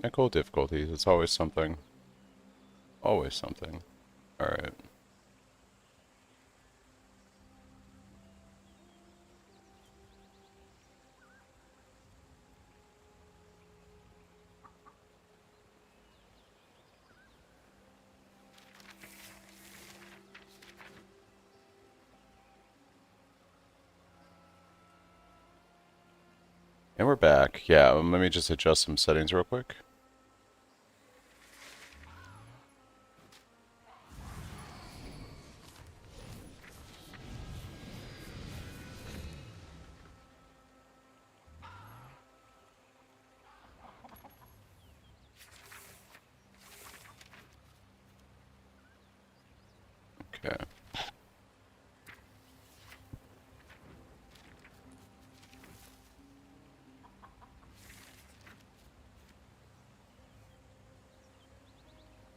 Technical difficulties. It's always something. Always something. Alright. And we're back. Yeah, let me just adjust some settings real quick. Okay.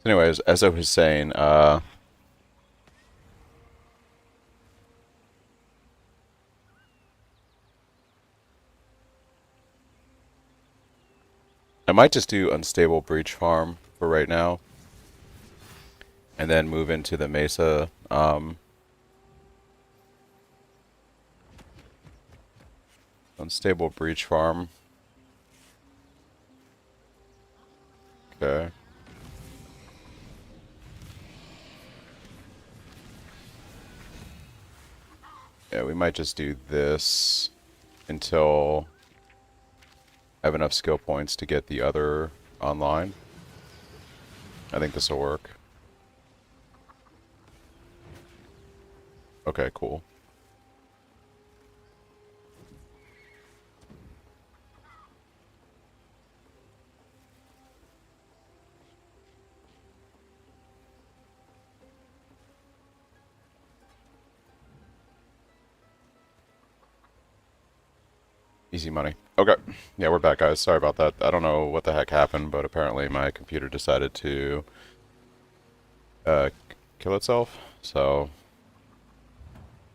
Anyways, as I was saying, I might just do unstable breach farm for right now, and then move into the Mesa. Unstable breach farm. Okay. Yeah, we might just do this until I have enough skill points to get the other online. I think this will work. Okay, cool. Easy money. Okay. Yeah, we're back, guys. Sorry about that. I don't know what the heck happened, but apparently my computer decided to uh, kill itself. So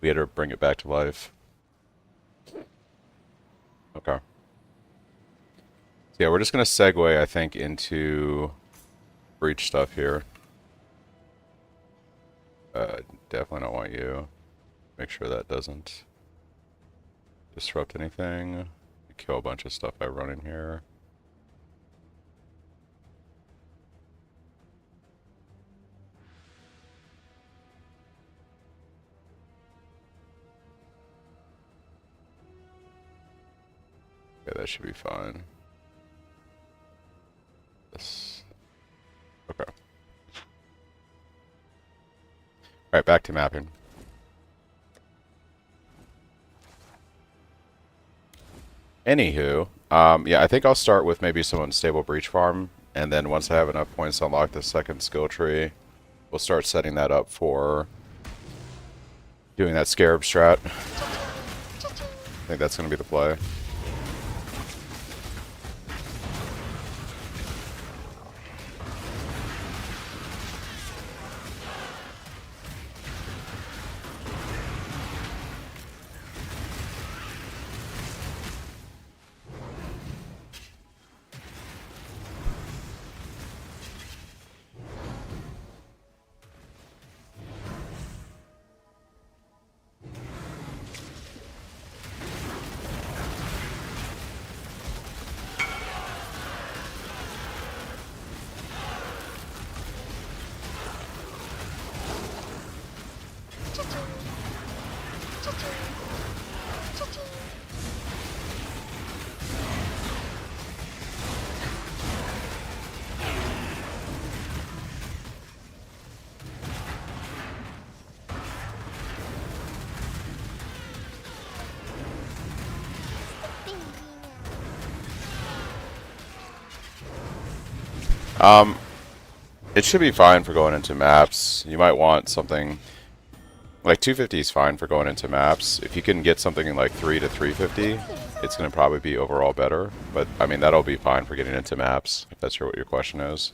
we had to bring it back to life. Okay. So yeah, we're just going to segue, I think, into breach stuff here. Definitely don't want you. Make sure that doesn't disrupt anything. Kill a bunch of stuff I run in here. Okay, that should be fine. This. Okay. Alright, back to mapping. Anywho, yeah, I think I'll start with maybe some unstable breach farm, and then once I have enough points to unlock the second skill tree, we'll start setting that up for doing that Scarab strat. I think that's going to be the play. It should be fine for going into maps. You might want something like 250 is fine for going into maps. If you can get something in like 3 to 350, it's going to probably be overall better. But I mean, that'll be fine for getting into maps, if that's what your question is.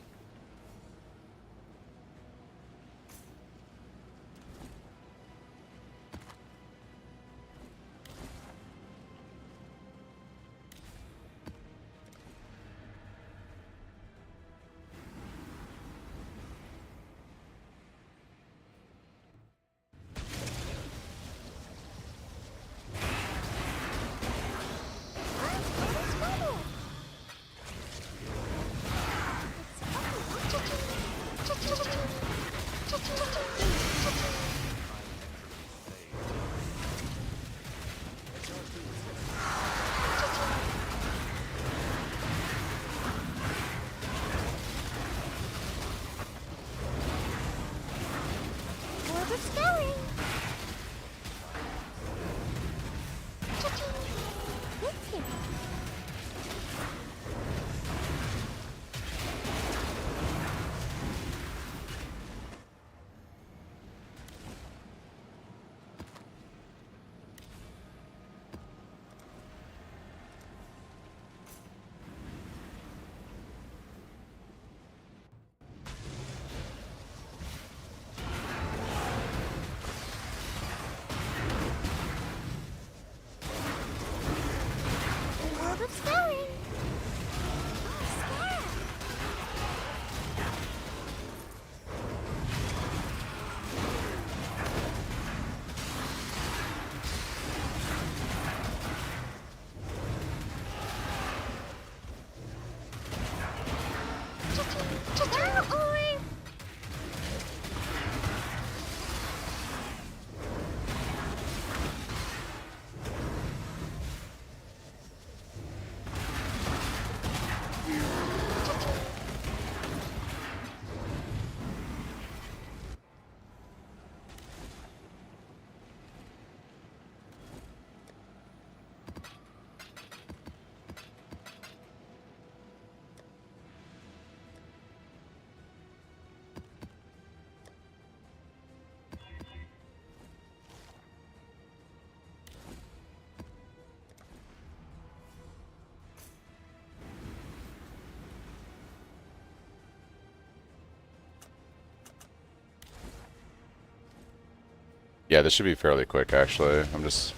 Yeah, this should be fairly quick, actually. I'm just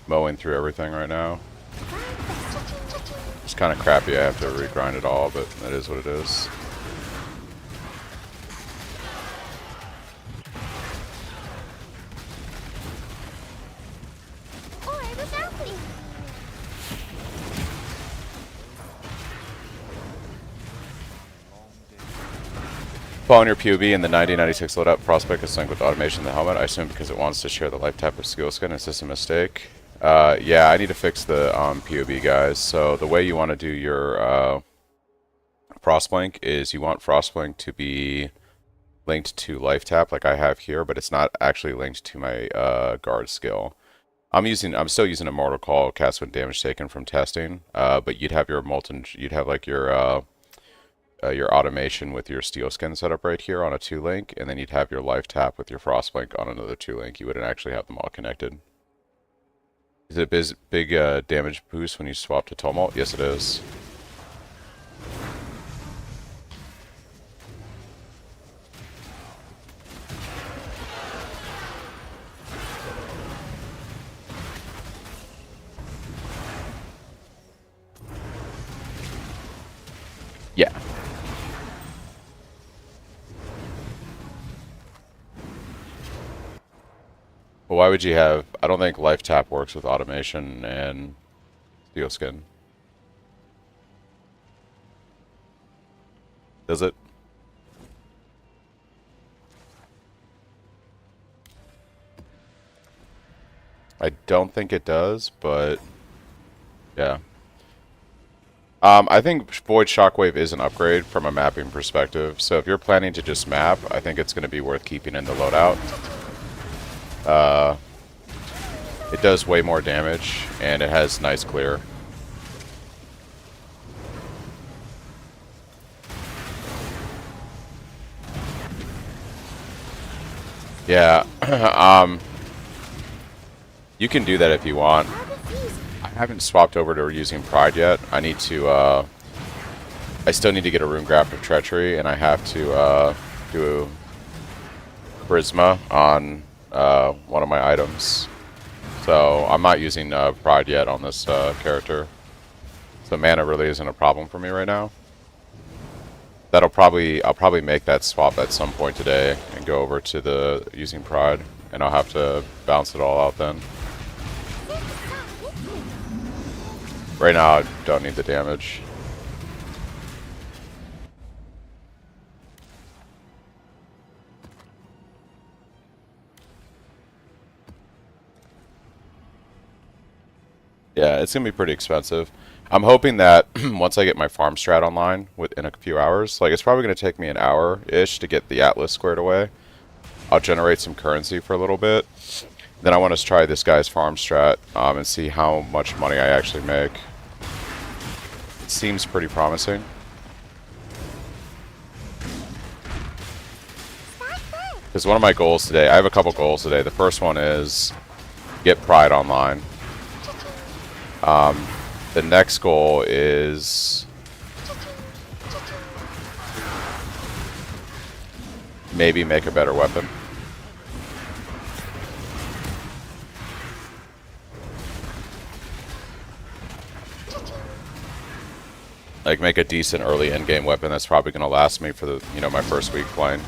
mowing through everything right now. It's kind of crappy. I have to regrind it all, but that is what it is. Following your POV in the 9096 loadout, prospect is synced with automation in the helmet. I assume because it wants to share the life tap of skill skin. Is this a mistake? Yeah, I need to fix the POV, guys. So the way you want to do your Frostblink is you want Frostblink to be linked to life tap like I have here, but it's not actually linked to my guard skill. I'm still using Immortal Call cast when damage taken from testing, but you'd have your molten, you'd have like your automation with your steel skin set up right here on a 2-link, and then you'd have your life tap with your Frostblink on another 2-link. You wouldn't actually have them all connected. Is it a big damage boost when you swap to Tumult? Yes, it is. Yeah. Well, why would you have... I don't think life tap works with automation and steel skin. Does it? I don't think it does, but yeah. I think Void Shockwave is an upgrade from a mapping perspective. So if you're planning to just map, I think it's going to be worth keeping in the loadout. It does way more damage, and it has nice clear. Yeah, you can do that if you want. I haven't swapped over to using Pride yet. I need to, I still need to get a Rune Graft of Treachery, and I have to do Charisma on one of my items. So I'm not using Pride yet on this character. So mana really isn't a problem for me right now. I'll probably make that swap at some point today and go over to the using Pride, and I'll have to bounce it all out then. Right now I don't need the damage. Yeah, it's gonna be pretty expensive. I'm hoping that once I get my farm strat online within a few hours, like it's probably gonna take me an hour-ish to get the Atlas squared away. I'll generate some currency for a little bit. Then I want to try this guy's farm strat and see how much money I actually make. It seems pretty promising. Because one of my goals today, I have a couple goals today. The first one is get Pride online. The next goal is maybe make a better weapon. Like make a decent early endgame weapon that's probably going to last me for the, you know, my first week playing.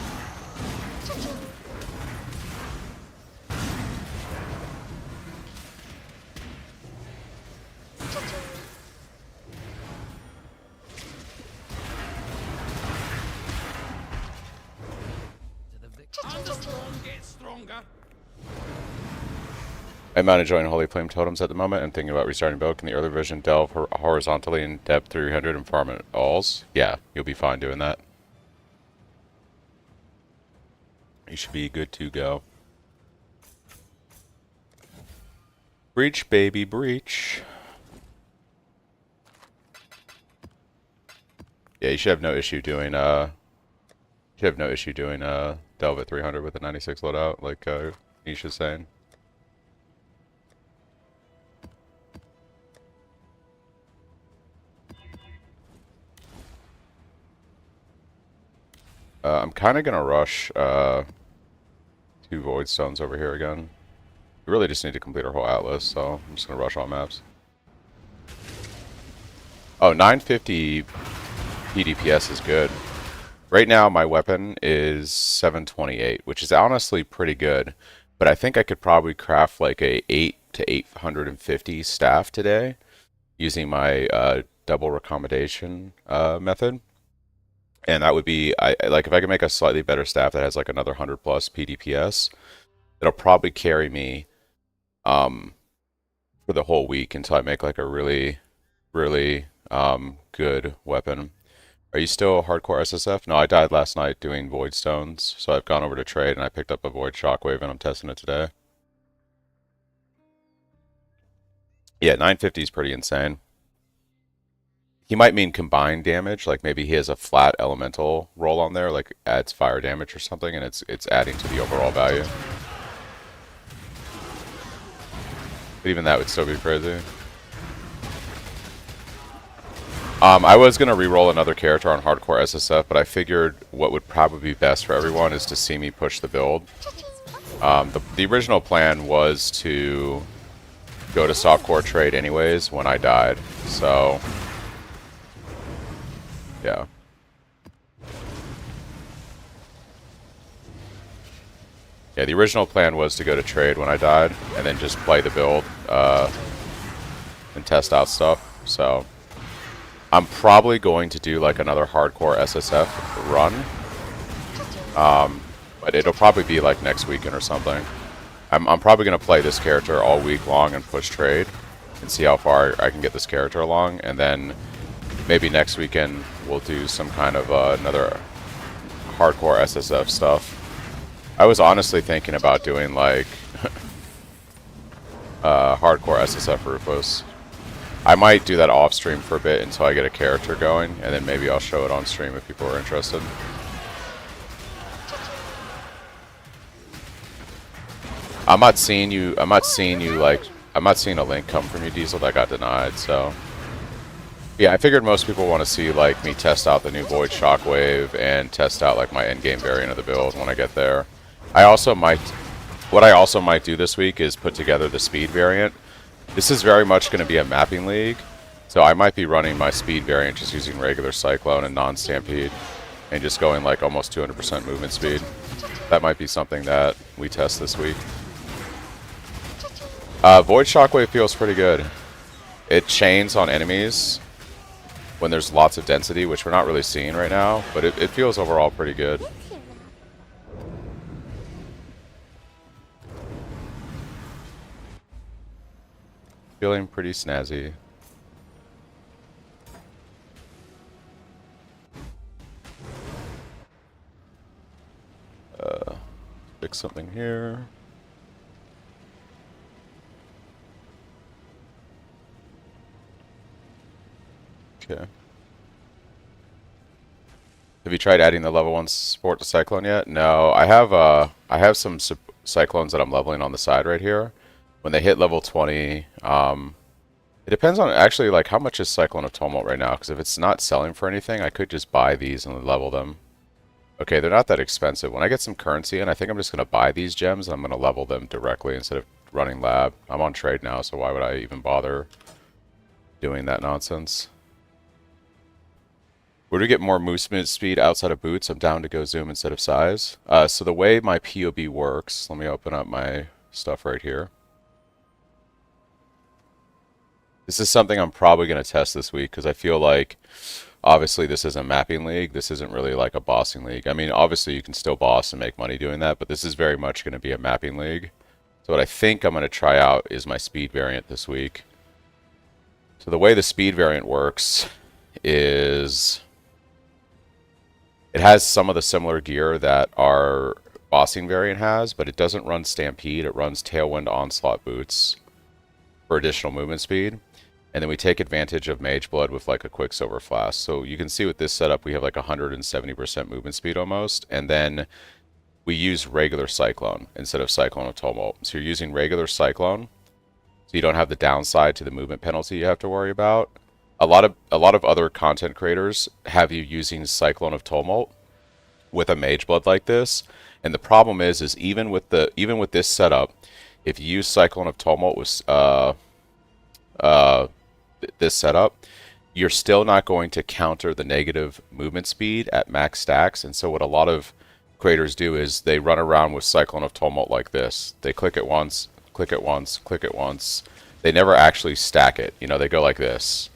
I'm not enjoying Holy Flame Totems at the moment and thinking about restarting build. Can the early version delve horizontally in depth 300 and farm it alls? Yeah, you'll be fine doing that. You should be good to go. Breach, baby, breach. Yeah, you should have no issue doing delve at 300 with a 96 loadout, like Nisha's saying. I'm kind of gonna rush 2 Void Stones over here again. We really just need to complete our whole atlas, so I'm just gonna rush all maps. Oh, 950 PDPS is good. Right now, my weapon is 728, which is honestly pretty good. But I think I could probably craft like a 8 to 850 staff today using my double recommendation method. And that would be, like if I could make a slightly better staff that has like another 100 plus PDPS, it'll probably carry me for the whole week until I make like a really, really good weapon. Are you still hardcore SSF? No, I died last night doing Void Stones, so I've gone over to trade and I picked up a Void Shockwave and I'm testing it today. Yeah, 950 is pretty insane. He might mean combined damage, like maybe he has a flat elemental roll on there, like adds fire damage or something, and it's adding to the overall value. But even that would still be crazy. I was going to re-roll another character on Hardcore SSF, but I figured what would probably be best for everyone is to see me push the build. The original plan was to go to softcore trade anyways when I died, so yeah. Yeah, the original plan was to go to trade when I died, and then just play the build and test out stuff, so I'm probably going to do like another hardcore SSF run, but it'll probably be like next weekend or something. I'm probably going to play this character all week long and push trade and see how far I can get this character along, and then maybe next weekend we'll do some kind of another hardcore SSF stuff. I was honestly thinking about doing like hardcore SSF Rufus. I might do that off stream for a bit until I get a character going, and then maybe I'll show it on stream if people are interested. I'm not seeing a link come from you, Diesel, that got denied, so. Yeah, I figured most people want to see like me test out the new Void Shockwave and test out like my endgame variant of the build when I get there. What I also might do this week is put together the speed variant. This is very much going to be a mapping league, so I might be running my speed variant just using regular Cyclone and non-Stampede, and just going like almost 200% movement speed. That might be something that we test this week. Void Shockwave feels pretty good. It chains on enemies when there's lots of density, which we're not really seeing right now, but it feels overall pretty good. Feeling pretty snazzy. Fix something here. Okay. Have you tried adding the level 1 support to Cyclone yet? No, I have some Cyclones that I'm leveling on the side right here. When they hit level 20, it depends on actually like how much is Cyclone of Tumult right now, because if it's not selling for anything, I could just buy these and level them. Okay, they're not that expensive. When I get some currency in, I think I'm just going to buy these gems and I'm going to level them directly instead of running lab. I'm on trade now, so why would I even bother doing that nonsense? Where do we get more movement speed outside of boots? I'm down to go zoom instead of size. So the way my POB works, let me open up my stuff right here. This is something I'm probably going to test this week because I feel like obviously this is a mapping league. This isn't really like a bossing league. I mean, obviously you can still boss and make money doing that, but this is very much going to be a mapping league. So what I think I'm going to try out is my speed variant this week. So the way the speed variant works is it has some of the similar gear that our bossing variant has, but it doesn't run Stampede. It runs Tailwind Onslaught boots for additional movement speed. And then we take advantage of Mage Blood with like a Quicksilver Flask. So you can see with this setup, we have like 170% movement speed almost. And then we use regular Cyclone instead of Cyclone of Tumult. So you're using regular Cyclone, so you don't have the downside to the movement penalty you have to worry about. A lot of other content creators have you using Cyclone of Tumult with a Mage Blood like this. And the problem is even with this setup, if you use Cyclone of Tumult with this setup, you're still not going to counter the negative movement speed at max stacks. And so what a lot of creators do is they run around with Cyclone of Tumult like this. They click it once, click it once, click it once. They never actually stack it. You know, they go like this.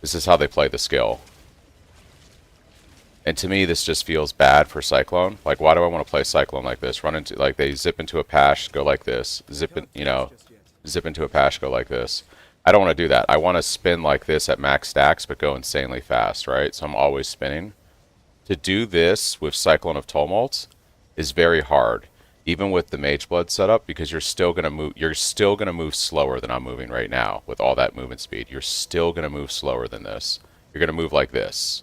This is how they play the skill. And to me, this just feels bad for Cyclone. Like, why do I want to play Cyclone like this? Run into, like, they zip into a pash, go like this. Zip in, you know, zip into a pash, go like this. I don't want to do that. I want to spin like this at max stacks, but go insanely fast, right? So I'm always spinning. To do this with Cyclone of Tumult is very hard, even with the Mage Blood setup, because you're still gonna move. You're still gonna move slower than I'm moving right now with all that movement speed. You're still gonna move slower than this. You're gonna move like this,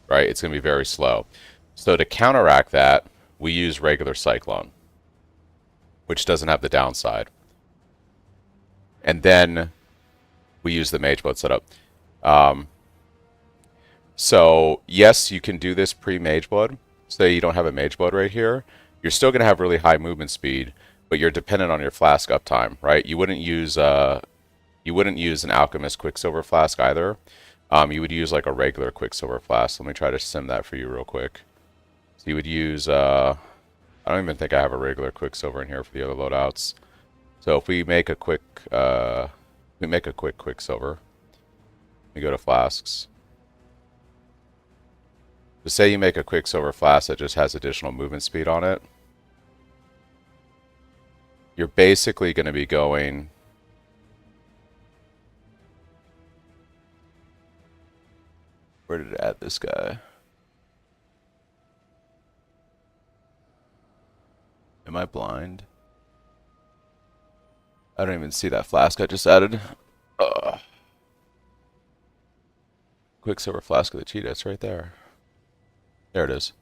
right? It's gonna be very slow. So to counteract that, we use regular Cyclone, which doesn't have the downside. And then we use the Mage Blood setup. So yes, you can do this pre-Mage Blood. Say you don't have a Mage Blood right here. You're still going to have really high movement speed, but you're dependent on your flask uptime, right? You wouldn't use an Alchemist Quicksilver flask either. You would use like a regular Quicksilver flask. Let me try to sim that for you real quick. So you would use I don't even think I have a regular Quicksilver in here for the other loadouts. So if we make a quick Quicksilver, we go to flasks. So say you make a Quicksilver flask that just has additional movement speed on it. You're basically going to be going... Where did it add this guy? Am I blind? I don't even see that flask I just added. Quicksilver flask of the cheetah, it's right there. There it is.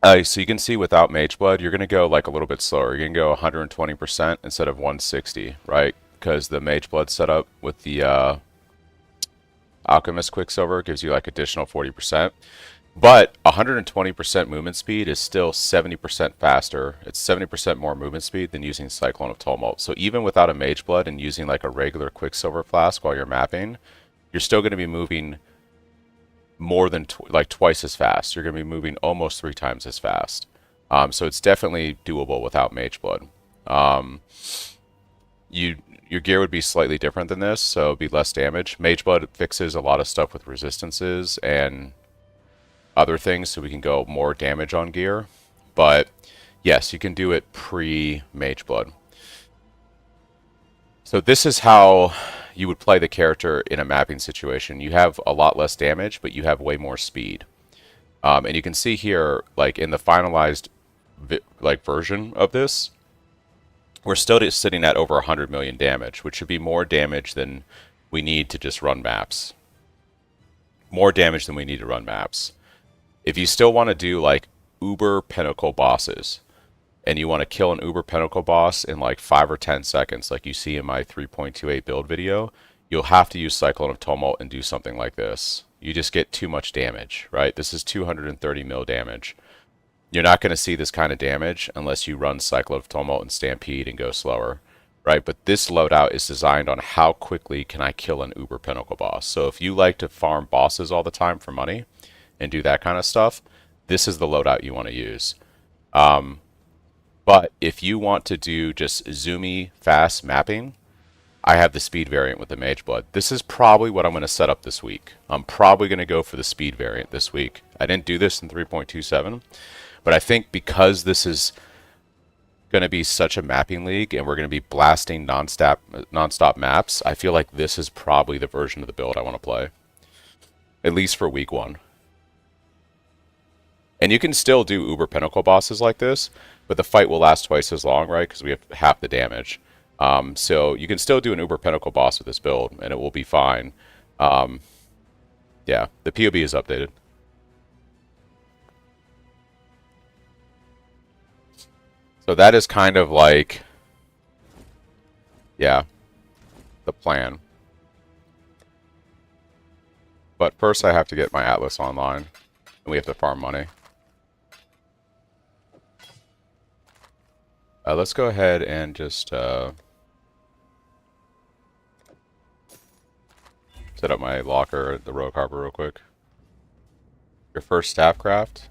So you can see without Mage Blood, you're going to go like a little bit slower. You're going to go 120% instead of 160, right? Because the Mage Blood setup with the Alchemist Quicksilver gives you like additional 40%. But 120% movement speed is still 70% faster. It's 70% more movement speed than using Cyclone of Tumult. So even without a Mage Blood and using like a regular Quicksilver flask while you're mapping, you're still going to be moving more than like twice as fast. You're going to be moving almost 3 times as fast. So it's definitely doable without Mage Blood. Your gear would be slightly different than this, so it'd be less damage. Mage Blood fixes a lot of stuff with resistances and other things, so we can go more damage on gear. But yes, you can do it pre-Mage Blood. So this is how you would play the character in a mapping situation. You have a lot less damage, but you have way more speed. And you can see here, like in the finalized version of this, we're still just sitting at over 100 million damage, which should be more damage than we need to just run maps. More damage than we need to run maps. If you still want to do like uber pinnacle bosses, and you want to kill an uber pinnacle boss in like 5 or 10 seconds, like you see in my 3.28 build video, you'll have to use Cyclone of Tumult and do something like this. You just get too much damage, right? This is 230 mil damage. You're not going to see this kind of damage unless you run Cyclone of Tumult and Stampede and go slower, right? But this loadout is designed on how quickly can I kill an uber pinnacle boss. So if you like to farm bosses all the time for money and do that kind of stuff, this is the loadout you want to use. But if you want to do just zoomy, fast mapping, I have the speed variant with the Mage Blood. This is probably what I'm going to set up this week. I'm probably going to go for the speed variant this week. I didn't do this in 3.27, but I think because this is going to be such a mapping league and we're going to be blasting non-stop maps, I feel like this is probably the version of the build I want to play. At least for week 1. And you can still do uber pinnacle bosses like this, but the fight will last twice as long, right? Because we have half the damage. So you can still do an uber pinnacle boss with this build, and it will be fine. Yeah, the POB is updated. So that is kind of like, yeah, the plan. But first I have to get my Atlas online, and we have to farm money. Let's go ahead and just set up my locker at the Rogue Harbor real quick. Your first staff craft.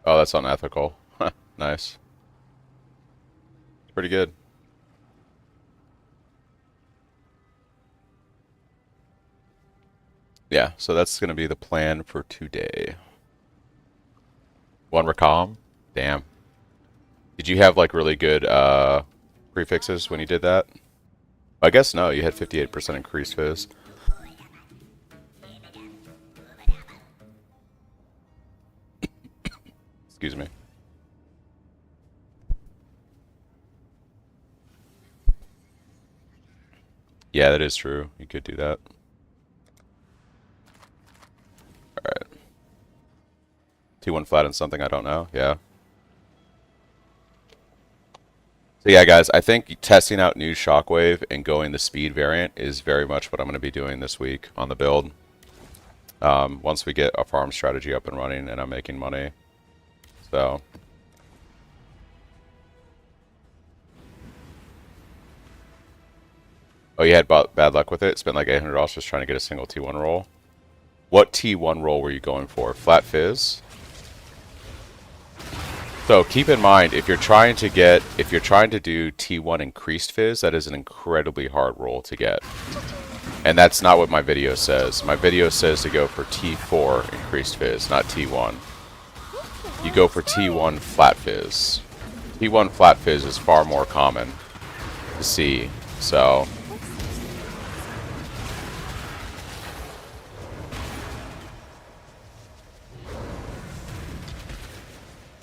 Oh, that's unethical. Nice. Pretty good. Yeah, so that's going to be the plan for today. One recom? Damn. Did you have like really good prefixes when you did that? I guess no, you had 58% increased fizz. Excuse me. Yeah, that is true. You could do that. Alright. T1 flat and something I don't know. Yeah. So yeah, guys, I think testing out new Shockwave and going the speed variant is very much what I'm going to be doing this week on the build. Once we get a farm strategy up and running and I'm making money. So... Oh, you had bad luck with it? Spent like $800 just trying to get a single T1 roll? What T1 roll were you going for? Flat fizz? So keep in mind, if you're trying to do T1 increased fizz, that is an incredibly hard roll to get. And that's not what my video says. My video says to go for T4 increased fizz, not T1. You go for T1 flat fizz. T1 flat fizz is far more common to see, so...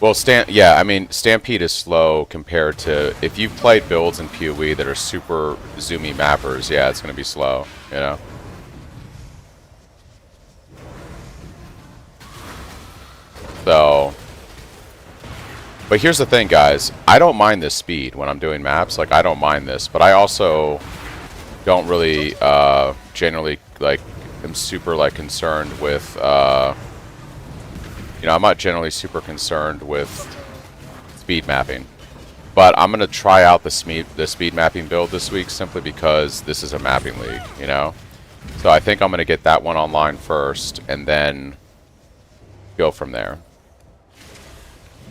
Well, yeah, I mean, Stampede is slow compared to... If you've played builds in PoE that are super zoomy mappers, yeah, it's going to be slow, you know? So... But here's the thing, guys. I don't mind this speed when I'm doing maps. Like, I don't mind this. But I also don't really, generally, like, am super, like, concerned with, you know, I'm not generally super concerned with speed mapping. But I'm going to try out the speed mapping build this week simply because this is a mapping league, you know? So I think I'm going to get that one online first and then go from there.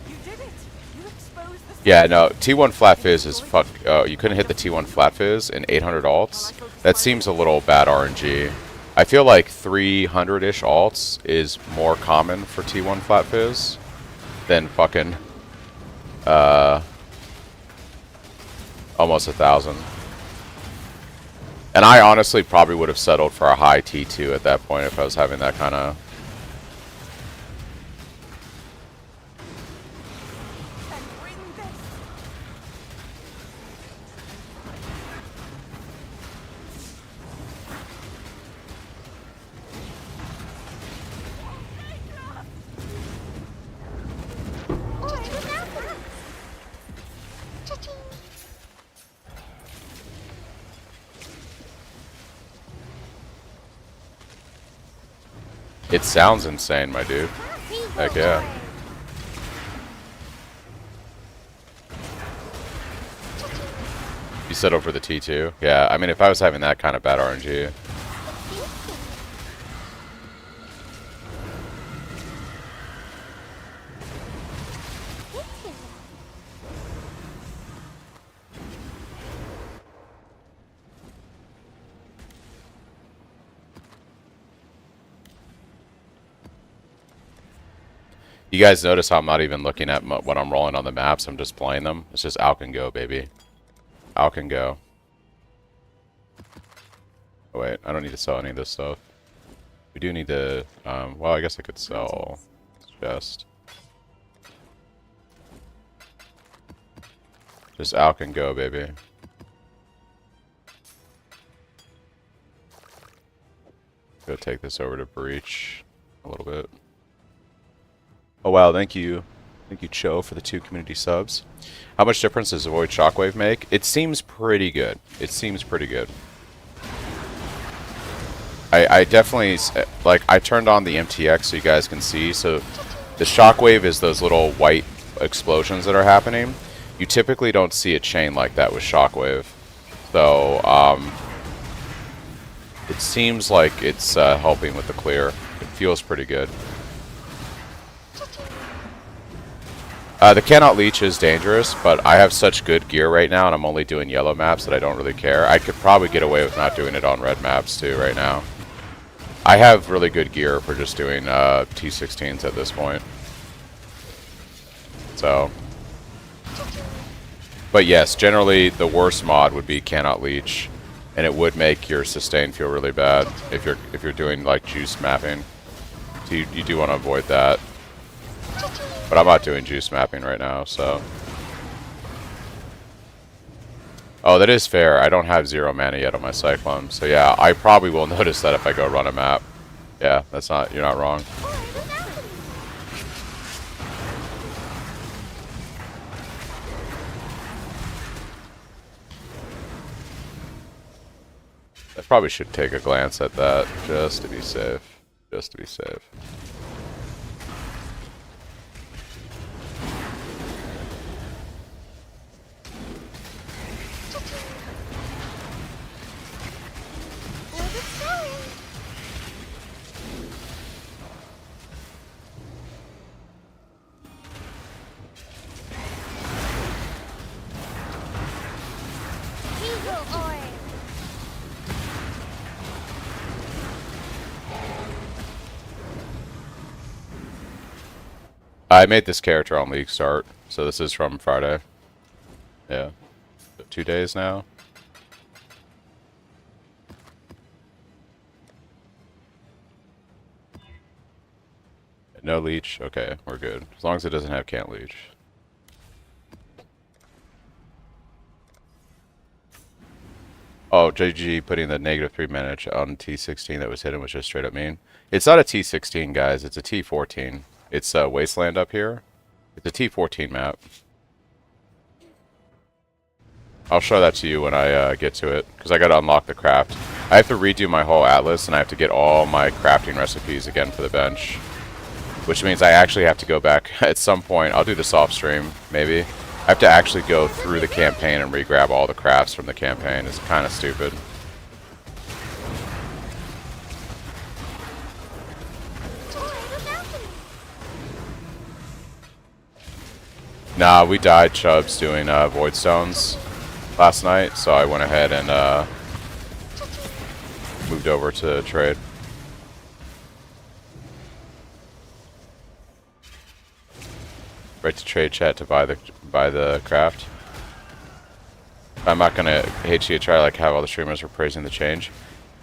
You did it. You exposed the Yeah, no, T1 flat fizz is fuck. Oh, you couldn't hit the T1 flat fizz in 800 alts? That seems a little bad RNG. I feel like 300-ish alts is more common for T1 flat fizz than fucking almost 1,000. And I honestly probably would have settled for a high T2 at that point if I was having that kind of... It sounds insane, my dude. Heck yeah. You settled for the T2? Yeah, I mean, if I was having that kind of bad RNG. You guys notice how I'm not even looking at what I'm rolling on the maps, I'm just playing them? It's just out and go, baby. Out and go. Oh, wait, I don't need to sell any of this stuff. We do need to, well, I guess I could sell chest. Just out and go, baby. Go take this over to Breach a little bit. Oh wow, thank you. Thank you, Cho, for the 2 community subs. How much difference does Avoid Shockwave make? It seems pretty good. It seems pretty good. I definitely, like, I turned on the MTX so you guys can see. So the shockwave is those little white explosions that are happening. You typically don't see a chain like that with shockwave. So, it seems like it's helping with the clear. It feels pretty good. The cannot leech is dangerous, but I have such good gear right now, and I'm only doing yellow maps that I don't really care. I could probably get away with not doing it on red maps too right now. I have really good gear for just doing T16s at this point. So, but yes, generally the worst mod would be cannot leech, and it would make your sustain feel really bad if you're doing like juice mapping. So you do want to avoid that. But I'm not doing juice mapping right now, so. Oh, that is fair. I don't have 0 mana yet on my Cyclone. So yeah, I probably will notice that if I go run a map. Yeah, you're not wrong. I probably should take a glance at that just to be safe. Just to be safe. I made this character on League Start, so this is from Friday. Yeah. 2 days now. No leech? Okay, we're good. As long as it doesn't have can't leech. Oh, JG putting the -3 manage on T16 that was hidden was just straight up mean. It's not a T16, guys. It's a T14. It's Wasteland up here. It's a T14 map. I'll show that to you when I get to it, because I got to unlock the craft. I have to redo my whole atlas, and I have to get all my crafting recipes again for the bench. Which means I actually have to go back at some point. I'll do this off stream, maybe. I have to actually go through the campaign and re-grab all the crafts from the campaign. It's kind of stupid. Nah, we died Chubbs doing Void Stones last night, so I went ahead and moved over to trade. Right to trade chat to buy the craft. I'm not gonna HCHI like have all the streamers are praising the change.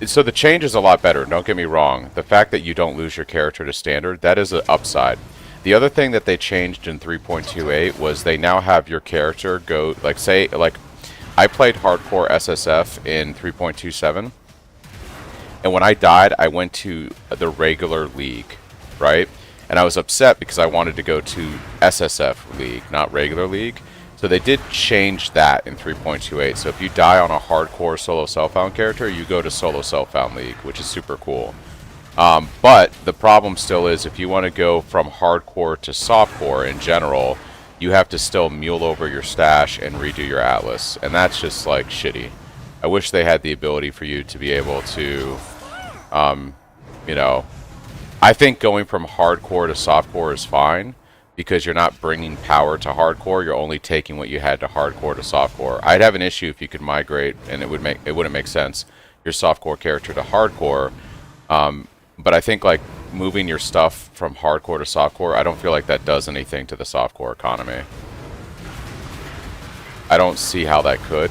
So the change is a lot better, don't get me wrong. The fact that you don't lose your character to standard, that is an upside. The other thing that they changed in 3.28 was they now have your character go, like say, like I played hardcore SSF in 3.27, and when I died, I went to the regular league, right? And I was upset because I wanted to go to SSF league, not regular league. So they did change that in 3.28. So if you die on a hardcore solo self-found character, you go to solo self-found league, which is super cool. But the problem still is if you want to go from hardcore to softcore in general, you have to still mule over your stash and redo your atlas. And that's just like shitty. I wish they had the ability for you to be able to, you know, I think going from hardcore to softcore is fine because you're not bringing power to hardcore. You're only taking what you had to hardcore to softcore. I'd have an issue if you could migrate, and it wouldn't make sense, your softcore character to hardcore. But I think like moving your stuff from hardcore to softcore, I don't feel like that does anything to the softcore economy. I don't see how that could.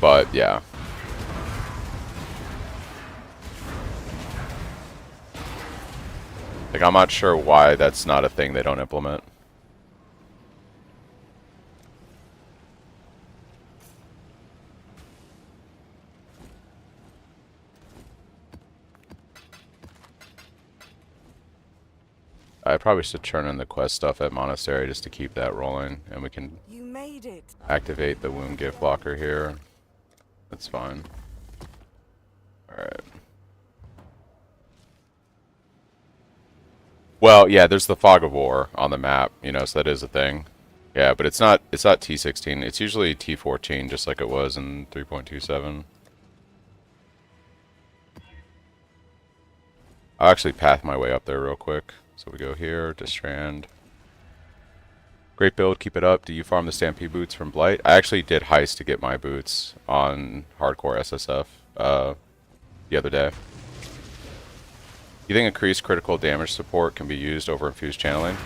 But yeah. Like, I'm not sure why that's not a thing they don't implement. I probably should turn in the quest stuff at Monastery just to keep that rolling, and we can You made it. activate the wound gift blocker here. That's fine. Well, yeah, there's the fog of war on the map, you know, so that is a thing. Yeah, but it's not T16. It's usually T14, just like it was in 3.27. I'll actually path my way up there real quick. So we go here, Distrand. Great build, keep it up. Do you farm the Stampede boots from Blight? I actually did heist to get my boots on hardcore SSF the other day. You think increased critical damage support can be used over infused channeling?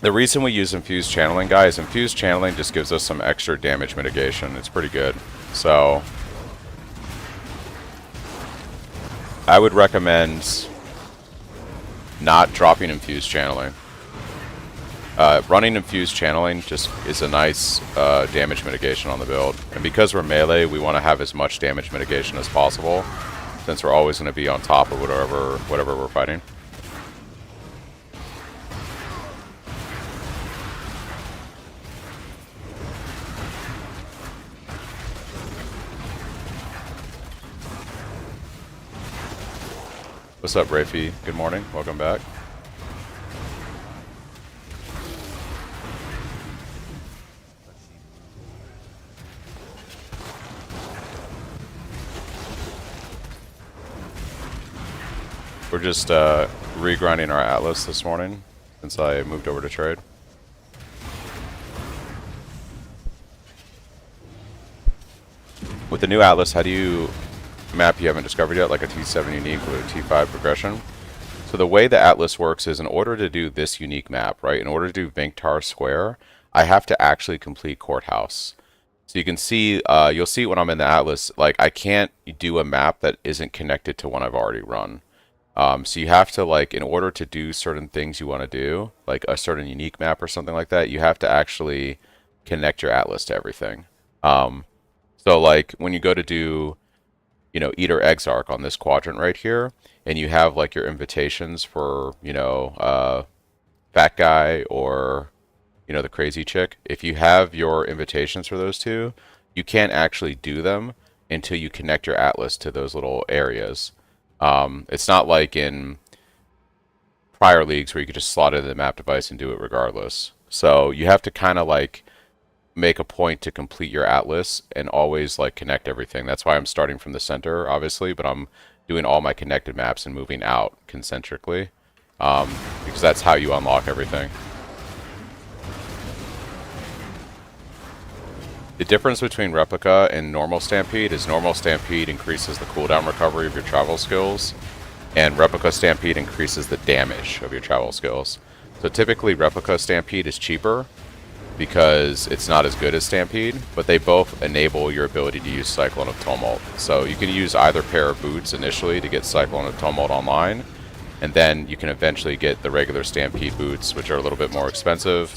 The reason we use infused channeling, guys, infused channeling just gives us some extra damage mitigation. It's pretty good. So I would recommend not dropping infused channeling. Running infused channeling just is a nice damage mitigation on the build. And because we're melee, we want to have as much damage mitigation as possible, since we're always going to be on top of whatever we're fighting. What's up, Rafi? Good morning. Welcome back. We're just regrinding our Atlas this morning since I moved over to trade. With the new Atlas, how do you map you haven't discovered yet, like a T7 unique with a T5 progression? So the way the Atlas works is in order to do this unique map, right, in order to do Vinktar Square, I have to actually complete Courthouse. So you can see, you'll see when I'm in the Atlas, like I can't do a map that isn't connected to one I've already run. So you have to, like, in order to do certain things you want to do, like a certain unique map or something like that, you have to actually connect your Atlas to everything. So like when you go to do, you know, Eater Exarch on this quadrant right here, and you have like your invitations for, you know, Fat Guy or, you know, the Crazy Chick, if you have your invitations for those two, you can't actually do them until you connect your Atlas to those little areas. It's not like in prior leagues where you could just slot it in the map device and do it regardless. So you have to kind of like make a point to complete your Atlas and always like connect everything. That's why I'm starting from the center, obviously, but I'm doing all my connected maps and moving out concentrically, because that's how you unlock everything. The difference between Replica and normal Stampede is normal Stampede increases the cooldown recovery of your travel skills, and Replica Stampede increases the damage of your travel skills. So typically Replica Stampede is cheaper because it's not as good as Stampede, but they both enable your ability to use Cyclone of Tumult. So you can use either pair of boots initially to get Cyclone of Tumult online, and then you can eventually get the regular Stampede boots, which are a little bit more expensive,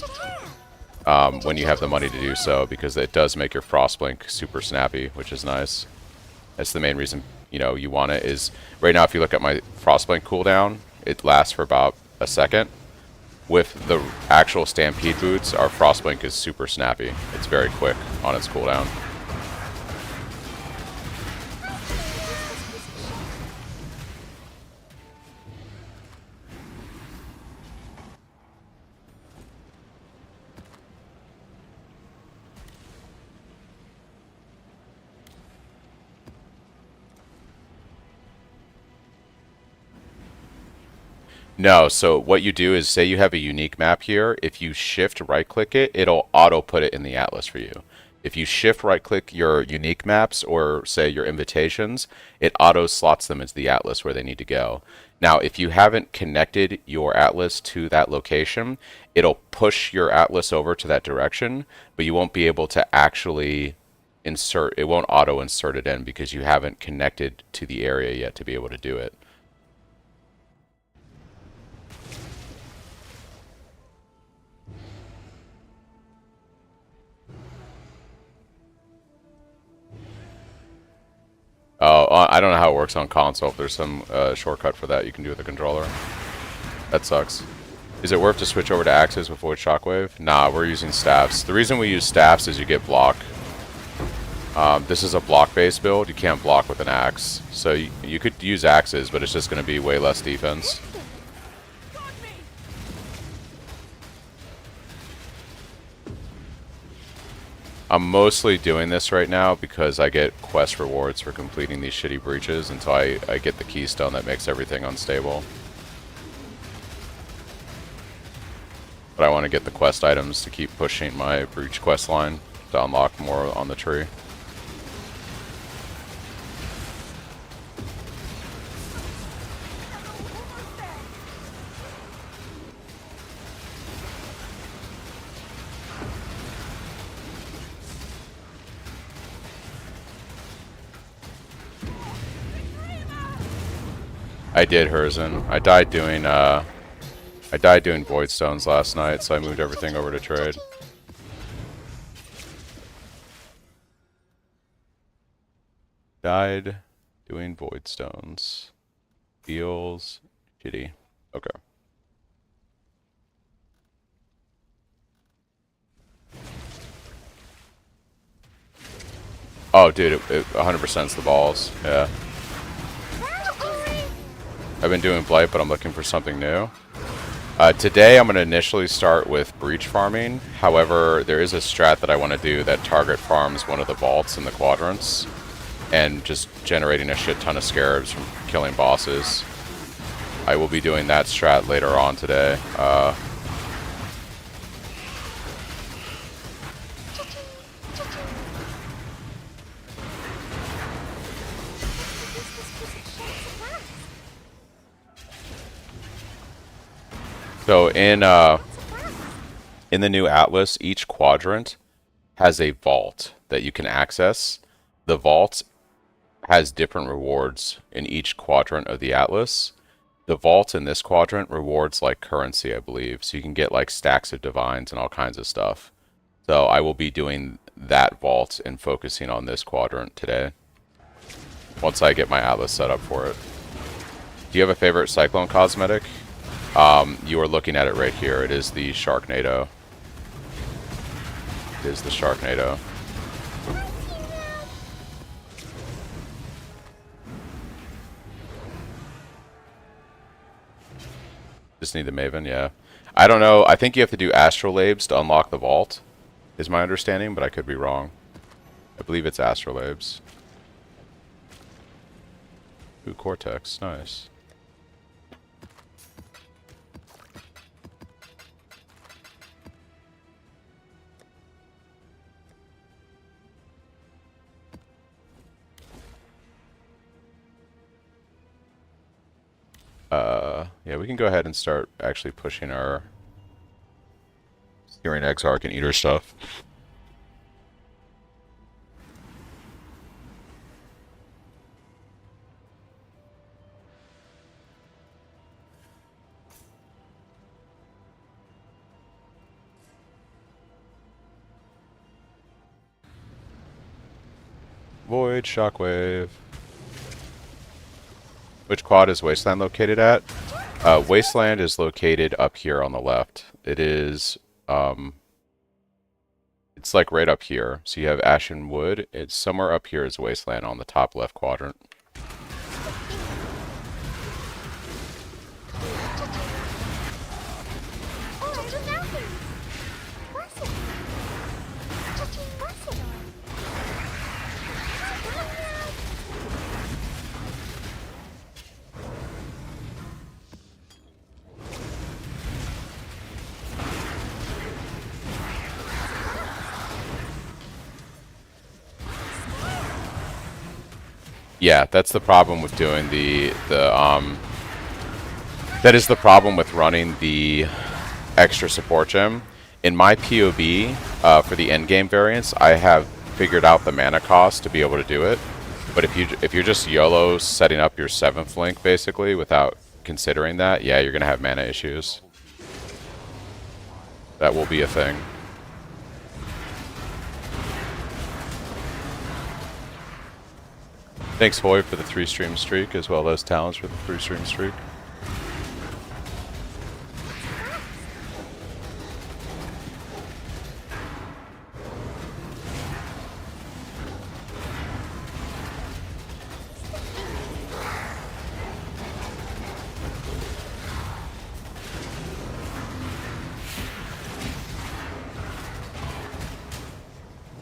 when you have the money to do so, because it does make your Frostblink super snappy, which is nice. That's the main reason, you know, you want it. Is right now if you look at my Frostblink cooldown, it lasts for about a second. With the actual Stampede boots, our Frostblink is super snappy. It's very quick on its cooldown. No, so what you do is say you have a unique map here. If you shift right click it, it'll auto put it in the Atlas for you. If you shift right click your unique maps or say your invitations, it auto slots them into the Atlas where they need to go. Now, if you haven't connected your Atlas to that location, it'll push your Atlas over to that direction, but you won't be able to actually insert, it won't auto insert it in because you haven't connected to the area yet to be able to do it. I don't know how it works on console. If there's some shortcut for that you can do with the controller. That sucks. Is it worth to switch over to axes with Void Shockwave? Nah, we're using staffs. The reason we use staffs is you get block. This is a block-based build. You can't block with an axe. So you could use axes, but it's just going to be way less defense. I'm mostly doing this right now because I get quest rewards for completing these shitty breaches until I get the keystone that makes everything unstable. But I want to get the quest items to keep pushing my breach quest line to unlock more on the tree. I did Herzen. I died doing Void Stones last night, so I moved everything over to trade. Died doing Void Stones. Feels shitty. Okay. Oh, dude, it 100% is the balls. Yeah. I've been doing Blight, but I'm looking for something new. Today, I'm going to initially start with breach farming. However, there is a strat that I want to do that target farms one of the vaults in the quadrants and just generating a shit ton of scarabs from killing bosses. I will be doing that strat later on today. So in the new Atlas, each quadrant has a vault that you can access. The vault has different rewards in each quadrant of the Atlas. The vault in this quadrant rewards like currency, I believe. So you can get like stacks of divines and all kinds of stuff. So I will be doing that vault and focusing on this quadrant today. Once I get my Atlas set up for it. Do you have a favorite Cyclone cosmetic? You are looking at it right here. It is the Sharknado. It is the Sharknado. Just need the Maven, yeah. I don't know. I think you have to do Astrolabes to unlock the vault, is my understanding, but I could be wrong. I believe it's Astrolabes. Ooh, Cortex. Nice. Yeah, we can go ahead and start actually pushing our Searing Exarch and Eater stuff. Void, Shockwave. Which quad is Wasteland located at? Wasteland is located up here on the left. It is, it's like right up here. So you have Ashen Wood. It's somewhere up here is Wasteland on the top left quadrant. Yeah, that's the problem with doing that is the problem with running the extra support gem. In my POV, for the endgame variants, I have figured out the mana cost to be able to do it. But if you're just YOLO setting up your 7th link basically without considering that, yeah, you're gonna have mana issues. That will be a thing. Thanks, Hoy, for the 3-stream streak, as well as Talons for the 3-stream streak.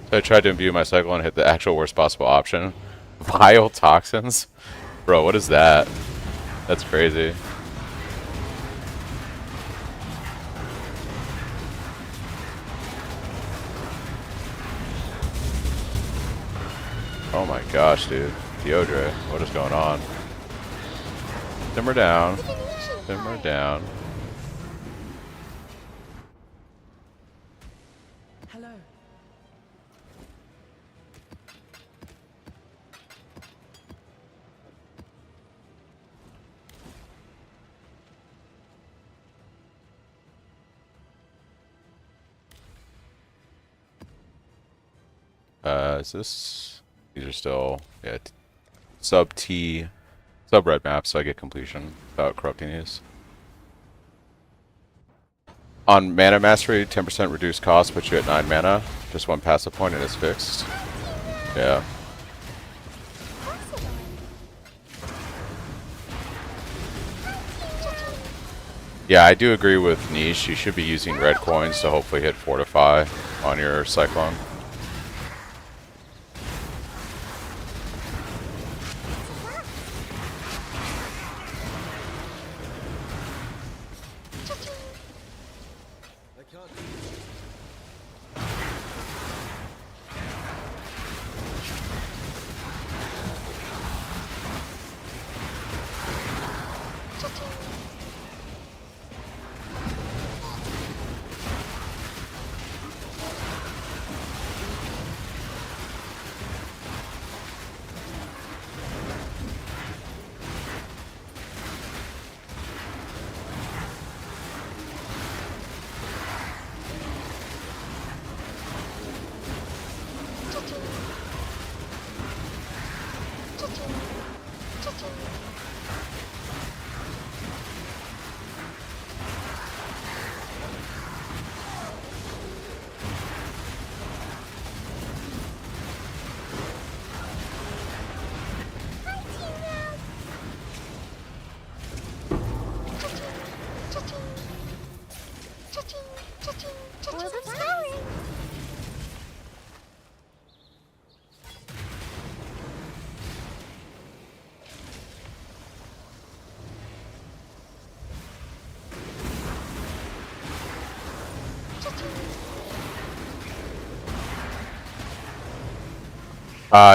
So I tried to imbue my Cyclone and hit the actual worst possible option. Vile toxins? Bro, what is that? That's crazy. Oh my gosh, dude. Deodre, what is going on? Simmer down. Simmer down. Hello. Is this... These are still... Yeah, sub red maps, so I get completion without corrupting these. On Mana Mastery, 10% reduced cost puts you at 9 mana. Just one passive point and it's fixed. Yeah. Yeah, I do agree with Niche. You should be using red coins to hopefully hit Fortify on your Cyclone.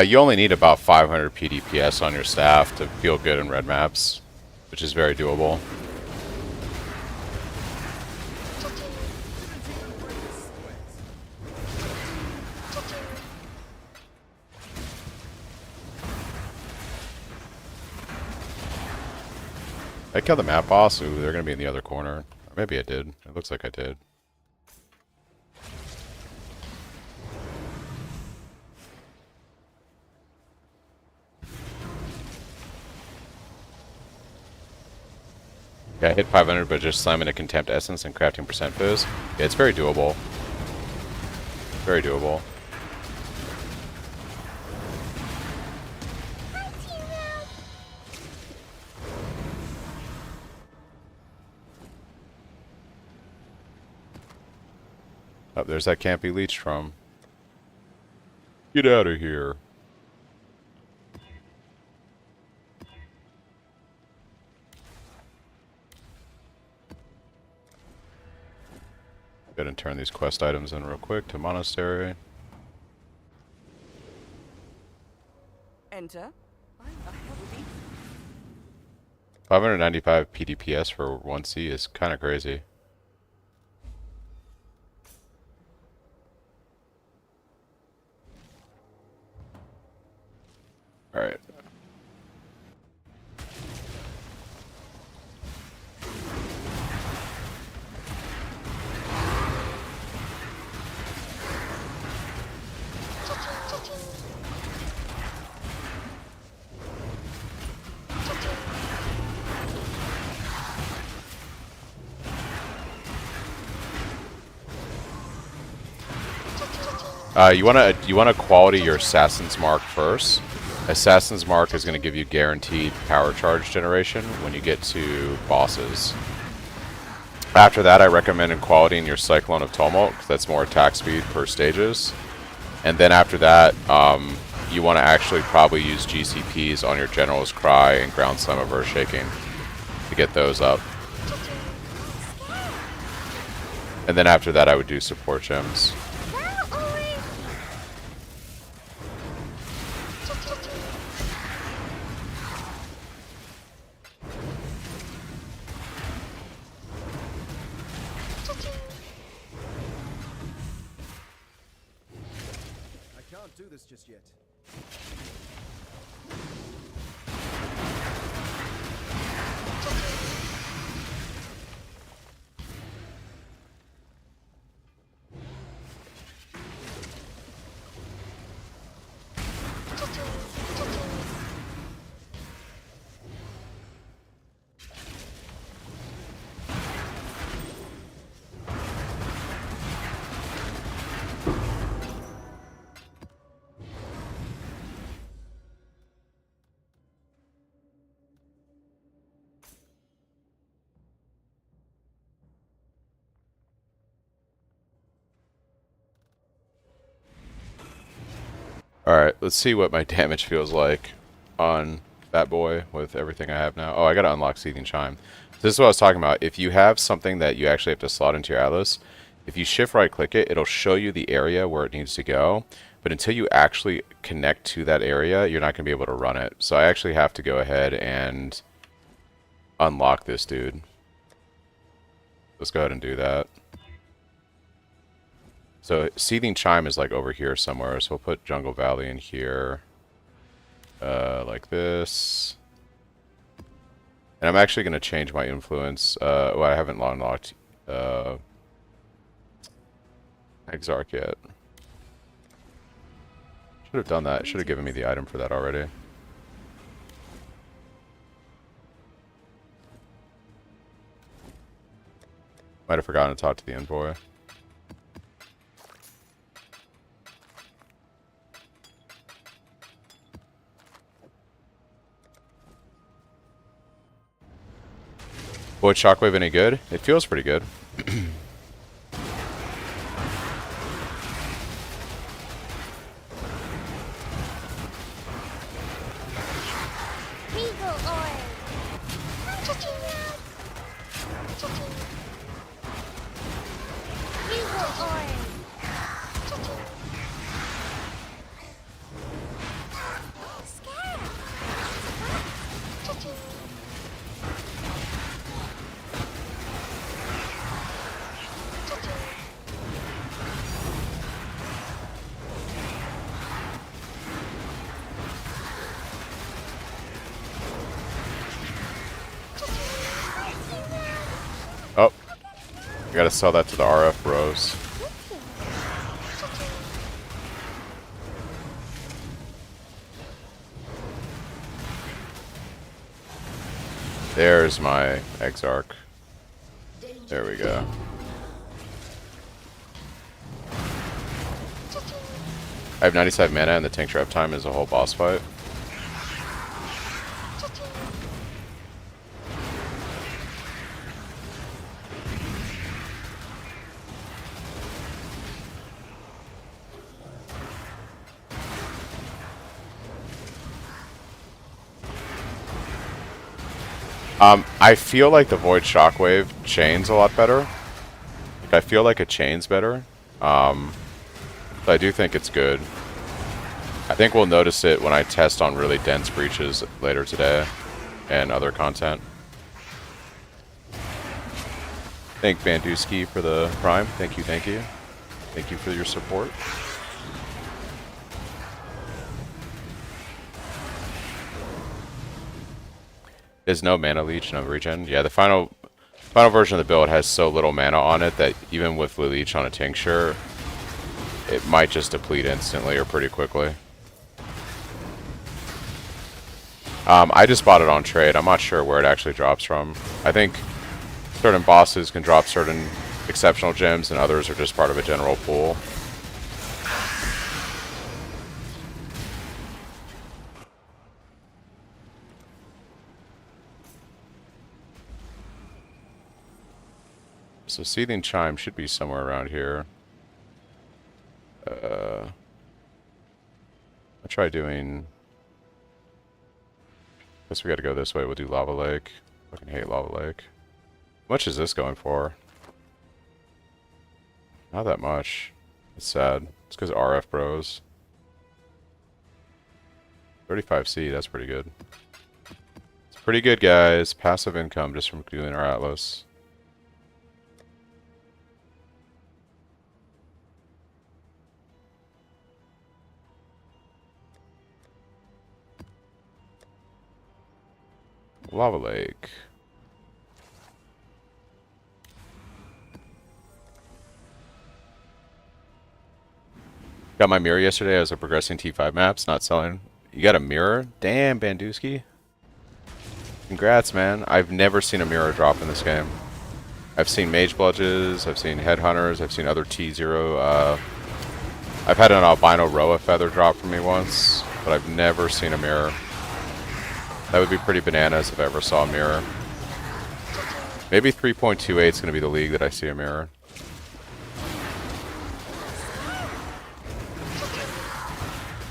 You only need about 500 PDPS on your staff to feel good in red maps, which is very doable. I killed the map boss. Ooh, they're gonna be in the other corner. Or maybe I did. It looks like I did. Yeah, I hit 500, but just slamming a Contempt Essence and crafting percent fizz. Yeah, it's very doable. Very doable. Oh, there's that can't be leached from. Get out of here. Go ahead and turn these quest items in real quick to Monastery. Enter. I'm a healthy. 595 PDPS for 1C is kind of crazy. Alright. You wanna quality your Assassin's Mark first. Assassin's Mark is going to give you guaranteed power charge generation when you get to bosses. After that, I recommend qualitying your Cyclone of Tumult, 'cause that's more attack speed per stages. And then after that, you want to actually probably use GCPs on your General's Cry and Ground Slam of Earth Shaking to get those up. And then after that, I would do support gems. Can't do this just yet. Alright, let's see what my damage feels like on that boy with everything I have now. Oh, I gotta unlock Seething Chime. This is what I was talking about. If you have something that you actually have to slot into your Atlas, if you shift right click it, it'll show you the area where it needs to go. But until you actually connect to that area, you're not going to be able to run it. So I actually have to go ahead and unlock this dude. Let's go ahead and do that. So Seething Chime is like over here somewhere, so we'll put Jungle Valley in here. Like this. And I'm actually going to change my influence. Well, I haven't unlocked Exarch yet. Should have done that. Should have given me the item for that already. Might have forgotten to talk to the envoy. Boy, Shockwave any good? It feels pretty good. Oh, I gotta sell that to the RF bros. There's my Exarch. There we go. I have 97 mana and the tank trap time is a whole boss fight. I feel like the Void Shockwave chains a lot better. Like, I feel like it chains better. But I do think it's good. I think we'll notice it when I test on really dense breaches later today and other content. Thank Banduski for the Prime. Thank you, thank you. Thank you for your support. There's no mana leech, no regen. Yeah, the final version of the build has so little mana on it that even with leech on a tincture, it might just deplete instantly or pretty quickly. I just bought it on trade. I'm not sure where it actually drops from. I think certain bosses can drop certain exceptional gems and others are just part of a general pool. So Seething Chime should be somewhere around here. try doing... Guess we gotta go this way. We'll do Lava Lake. Fucking hate Lava Lake. How much is this going for? Not that much. It's sad. It's because RF bros. 35C, that's pretty good. It's pretty good, guys. Passive income just from doing our Atlas. Lava Lake. Got my mirror yesterday. I was progressing T5 maps, not selling. You got a mirror? Damn, Banduski. Congrats, man. I've never seen a mirror drop in this game. I've seen Mage Bludges, I've seen Headhunters, I've seen other T0. I've had an albino Roa feather drop for me once, but I've never seen a mirror. That would be pretty bananas if I ever saw a mirror. Maybe 3.28 is going to be the league that I see a mirror.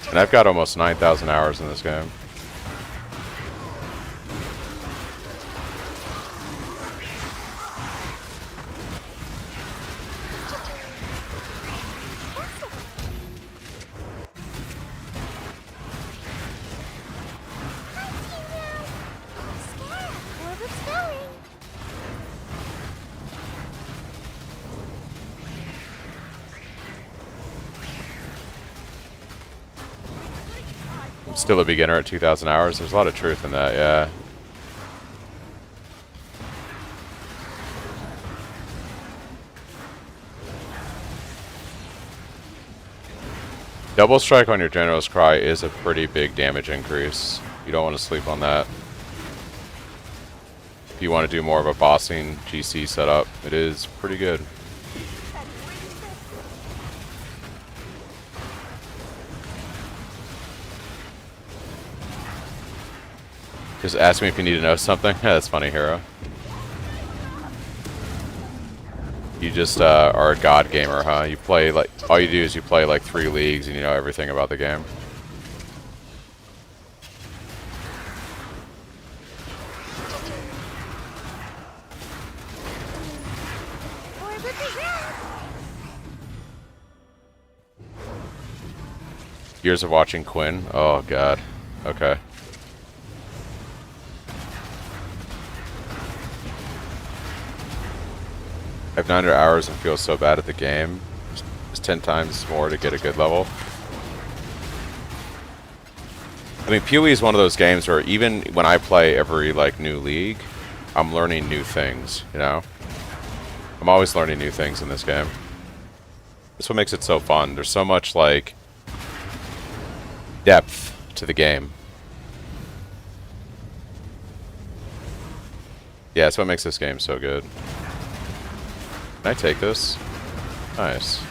And I've got almost 9,000 hours in this game. Scarab, where it's going. I'm still a beginner at 2,000 hours. There's a lot of truth in that, yeah. Double strike on your General's Cry is a pretty big damage increase. You don't want to sleep on that. If you want to do more of a bossing GC setup, it is pretty good. Just ask me if you need to know something. That's funny, hero. You just are a god gamer, huh? You play like all you do is you play like 3 leagues and you know everything about the game. Years of watching Quinn. Oh god. Okay. I have 900 hours and feel so bad at the game. It's 10 times more to get a good level. I mean, PoE is one of those games where even when I play every like new league, I'm learning new things, you know? I'm always learning new things in this game. That's what makes it so fun. There's so much like depth to the game. Yeah, that's what makes this game so good. Can I take this? Nice.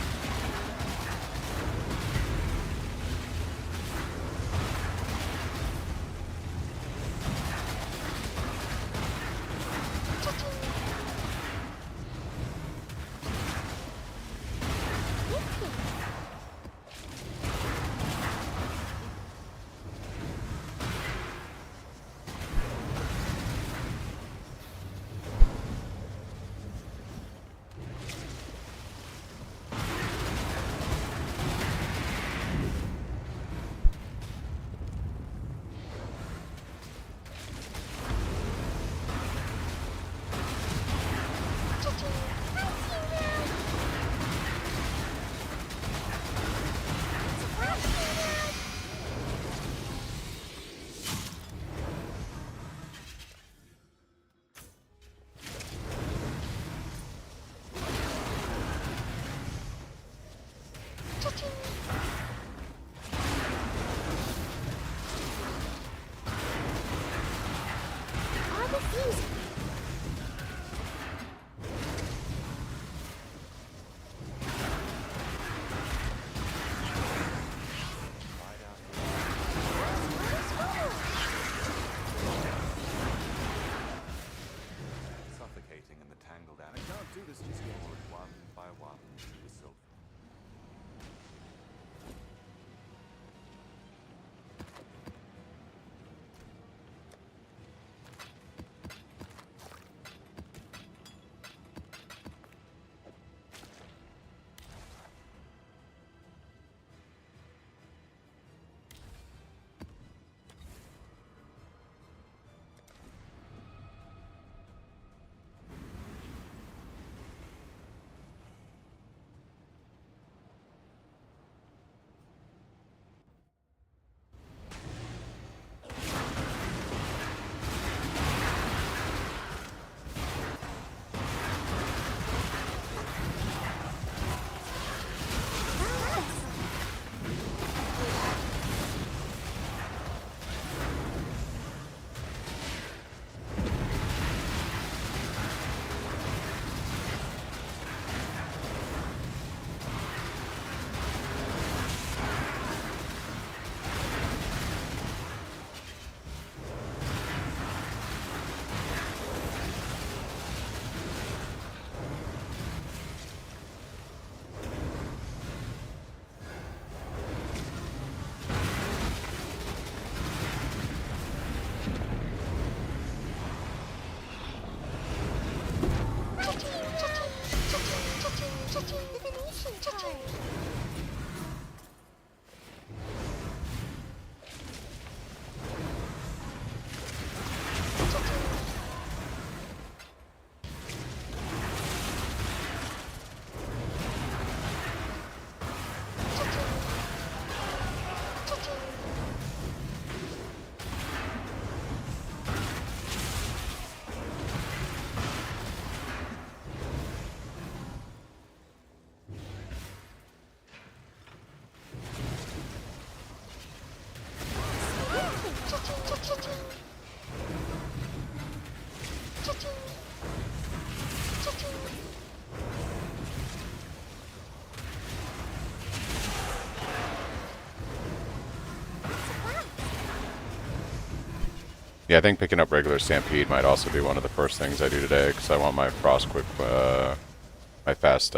Yeah, I think picking up regular Stampede might also be one of the first things I do today, because I want my Frost Quick, my fast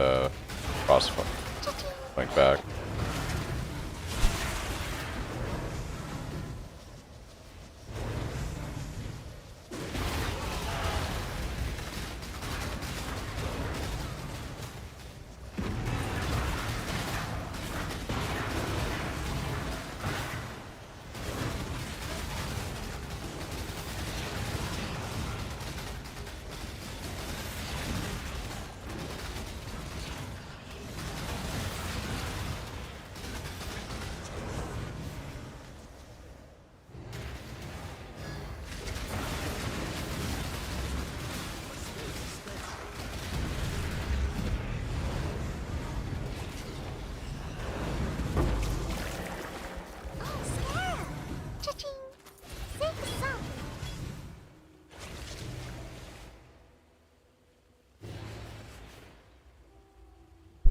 Frost Link back.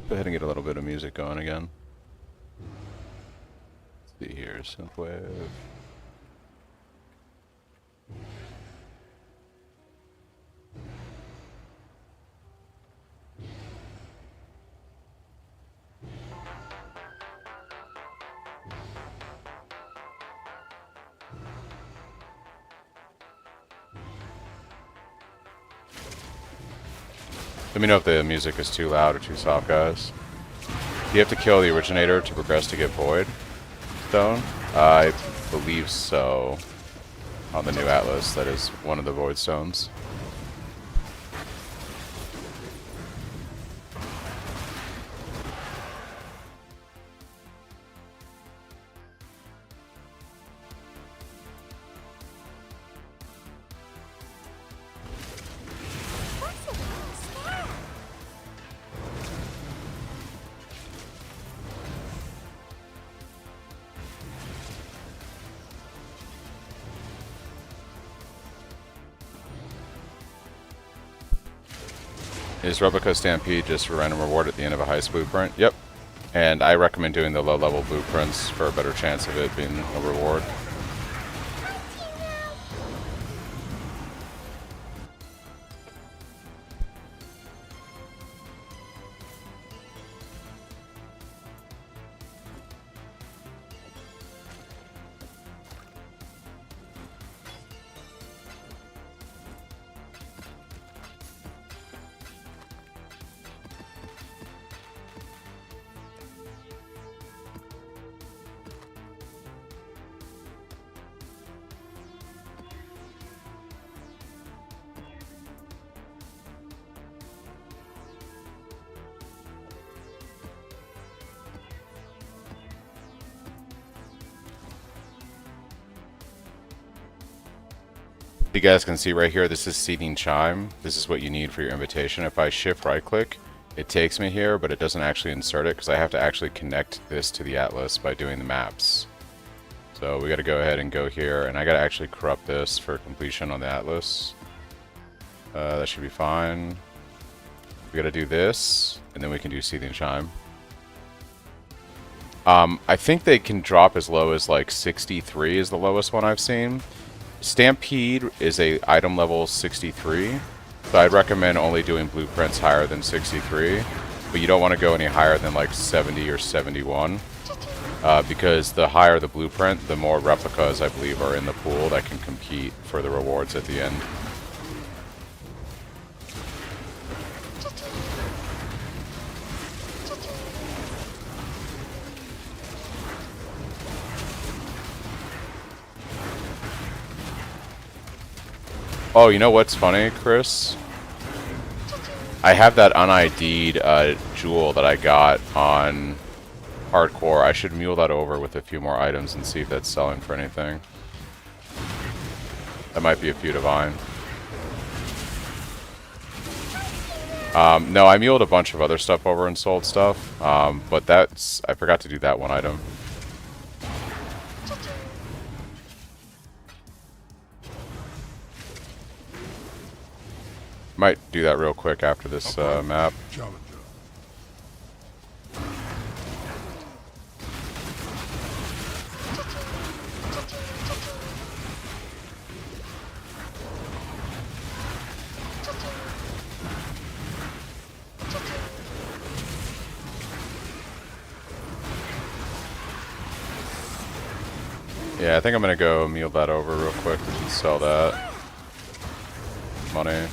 Go ahead and get a little bit of music going again. Let's see here, Synthwave. Let me know if the music is too loud or too soft, guys. Do you have to kill the originator to progress to get Void Stone? I believe so. On the new Atlas, that is one of the Void Stones. Is Replica Stampede just a random reward at the end of a heist blueprint? Yep. And I recommend doing the low-level blueprints for a better chance of it being a reward. You guys can see right here, this is Seeding Chime. This is what you need for your invitation. If I shift right click, it takes me here, but it doesn't actually insert it because I have to actually connect this to the Atlas by doing the maps. So we got to go ahead and go here, and I got to actually corrupt this for completion on the Atlas. That should be fine. We got to do this, and then we can do Seething Chime. I think they can drop as low as like 63 is the lowest one I've seen. Stampede is a item level 63, so I'd recommend only doing blueprints higher than 63, but you don't want to go any higher than like 70 or 71, because the higher the blueprint, the more replicas I believe are in the pool that can compete for the rewards at the end. Oh, you know what's funny, Chris? I have that un-ID'd jewel that I got on Hardcore. I should mule that over with a few more items and see if that's selling for anything. That might be a few divine. No, I muled a bunch of other stuff over and sold stuff, but that's... I forgot to do that one item. Might do that real quick after this map. Yeah, I think I'm gonna go meal that over real quick and sell that. Money.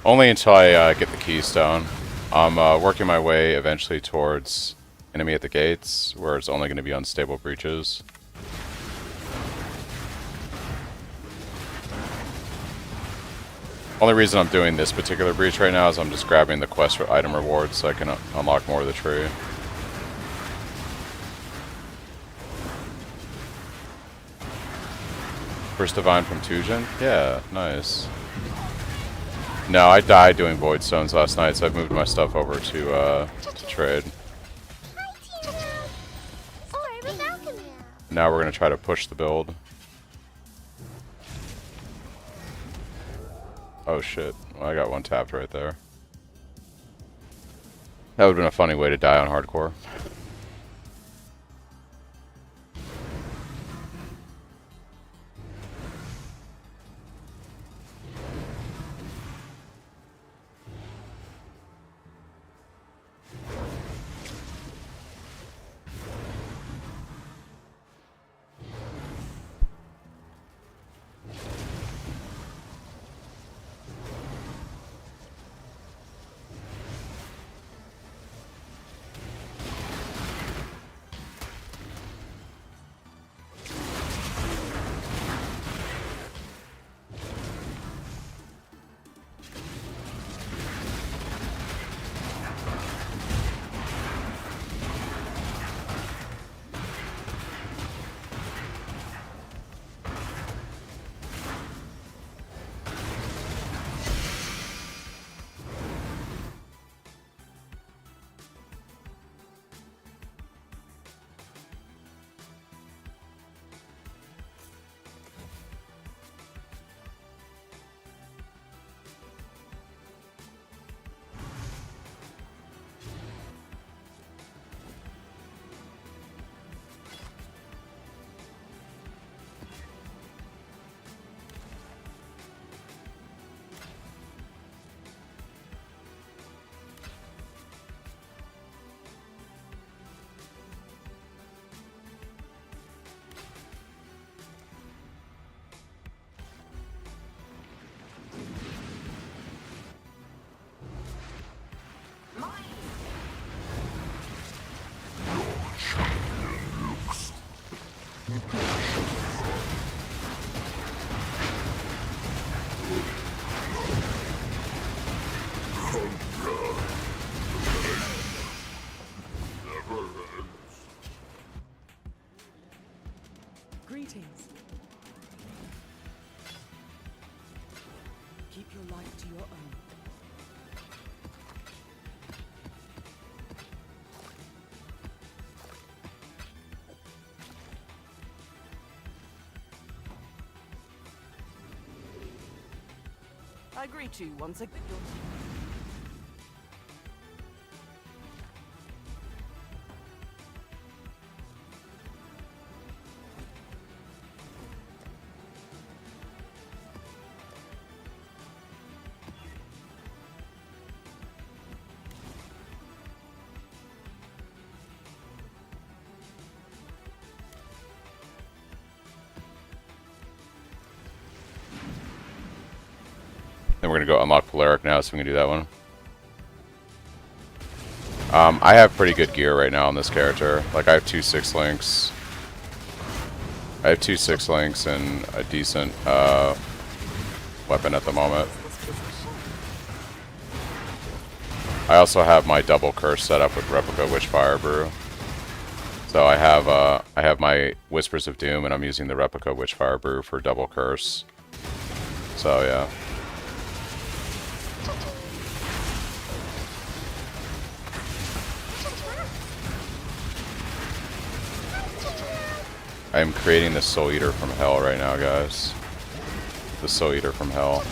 Only until I get the keystone. I'm working my way eventually towards enemy at the gates, where it's only going to be unstable breaches. Only reason I'm doing this particular breach right now is I'm just grabbing the quest for item rewards so I can unlock more of the tree. First divine from Tujin? Yeah, nice. No, I died doing void stones last night, so I've moved my stuff over to trade. Now we're gonna try to push the build. Oh shit, well, I got one tapped right there. That would've been a funny way to die on hardcore. Greetings. Keep your life to your own. I greet you once again. Then we're gonna go unlock Polaric now, so we can do that one. I have pretty good gear right now on this character. Like, I have 2 6 links. I have 2 6-links and a decent weapon at the moment. I also have my double curse set up with Replica Witchfire Brew. So I have my Whispers of Doom, and I'm using the Replica Witchfire Brew for double curse. So yeah. I am creating the Soul Eater from Hell right now, guys. The Soul Eater from Hell.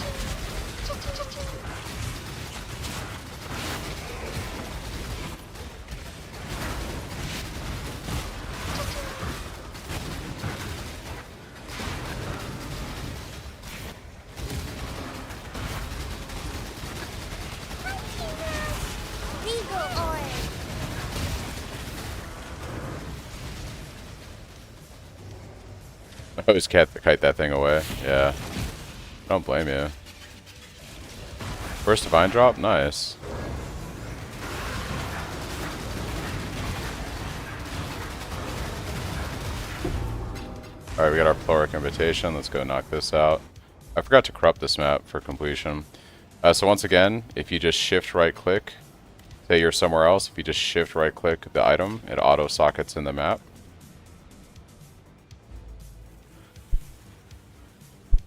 I always kite that thing away. Yeah. Don't blame you. First divine drop? Nice. Alright, we got our Pluric Invitation. Let's go knock this out. I forgot to corrupt this map for completion. So once again, if you just shift right click, say you're somewhere else, if you just shift right click the item, it auto sockets in the map.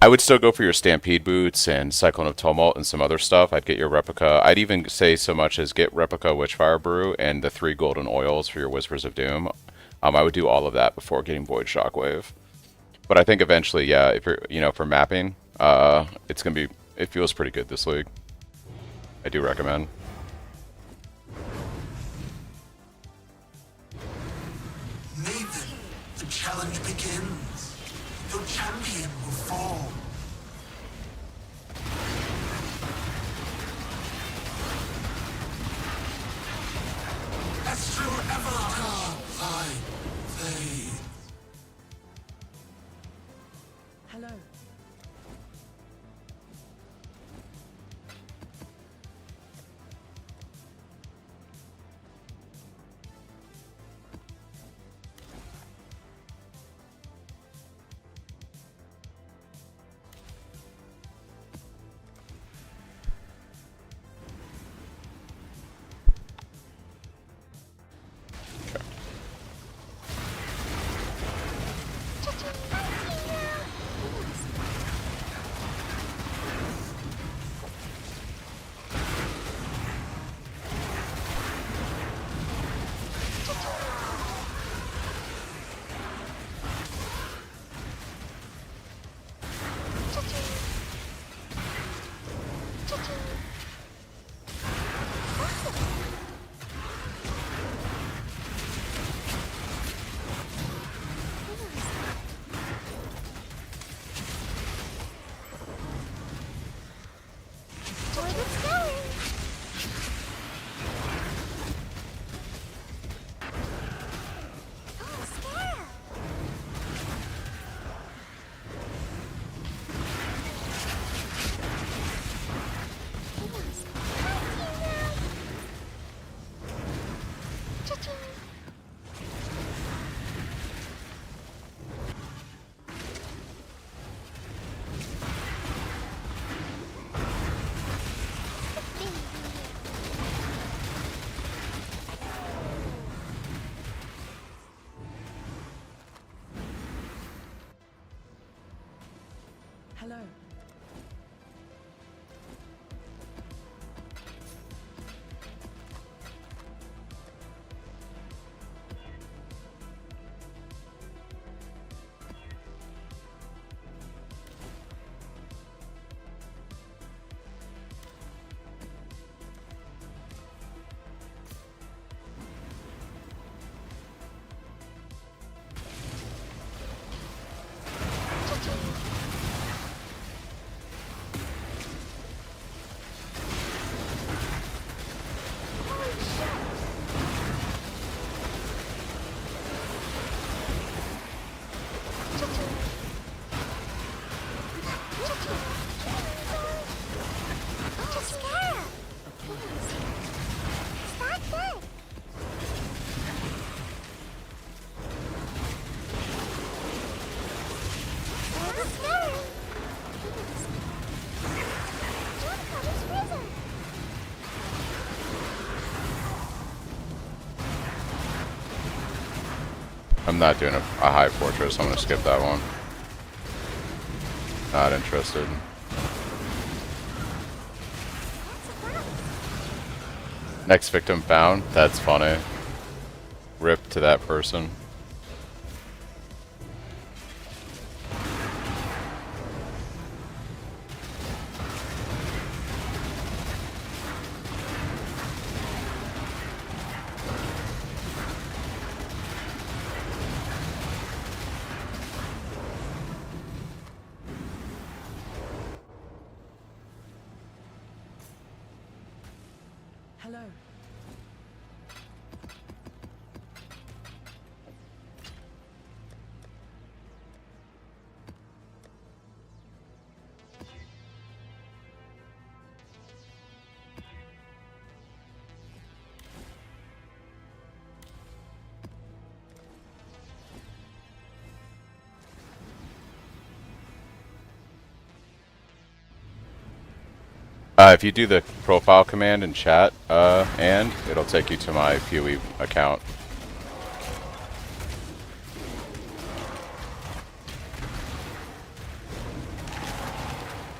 I would still go for your Stampede Boots and Cyclone of Tumult and some other stuff. I'd get your Replica. I'd even say so much as get Replica Witchfire Brew and the 3 golden oils for your Whispers of Doom. I would do all of that before getting Void Shockwave. But I think eventually, yeah, if you're, you know, for mapping, it's gonna be, it feels pretty good this league. I do recommend. Maven, the challenge begins. Your champion will fall. As your avatar light fades. Hello. Hello. I'm not doing a high fortress. I'm gonna skip that one. Not interested. Next victim found. That's funny. Rip to that person. Hello. If you do the profile command in chat, and it'll take you to my PoE account.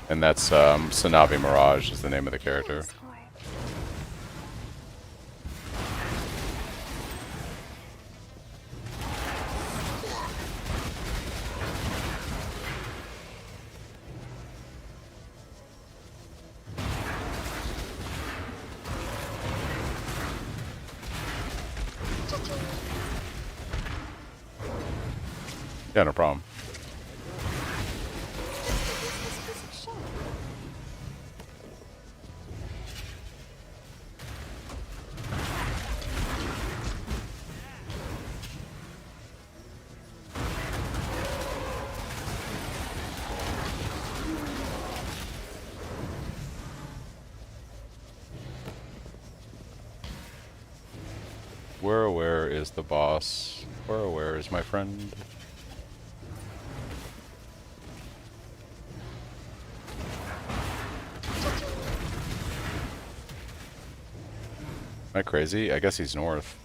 And that's Sanavi Mirage is the name of the character. Yeah, no problem. Where is the boss? Where is my friend? Am I crazy? I guess he's north.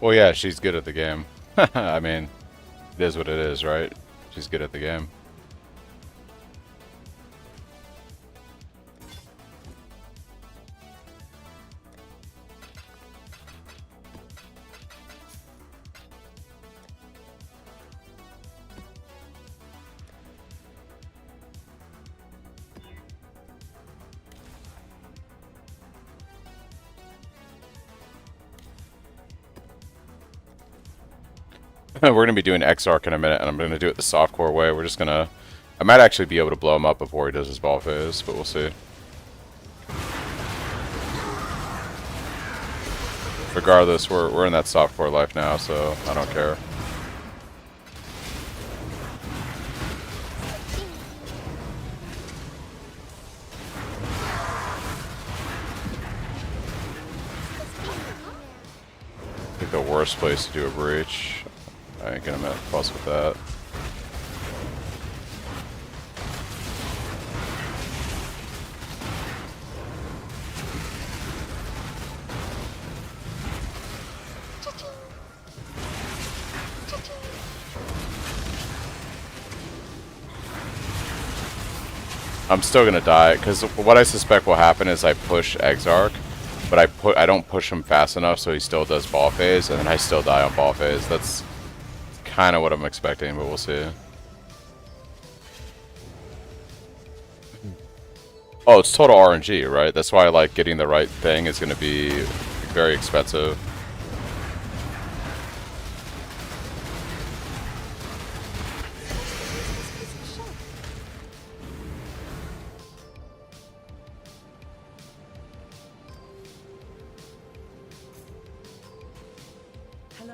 Well, yeah, she's good at the game. I mean, it is what it is, right? She's good at the game. We're going to be doing X-Arc in a minute, and I'm going to do it the softcore way. We're just going to... I might actually be able to blow him up before he does his ball phase, but we'll see. Regardless, we're in that softcore life now, so I don't care. I think the worst place to do a breach. I ain't gonna fuss with that. I'm still gonna die because what I suspect will happen is I push Exarch, but I don't push him fast enough, so he still does ball phase, and then I still die on ball phase. That's kind of what I'm expecting, but we'll see. Oh, it's total RNG, right? That's why like getting the right thing is gonna be very expensive. Hello.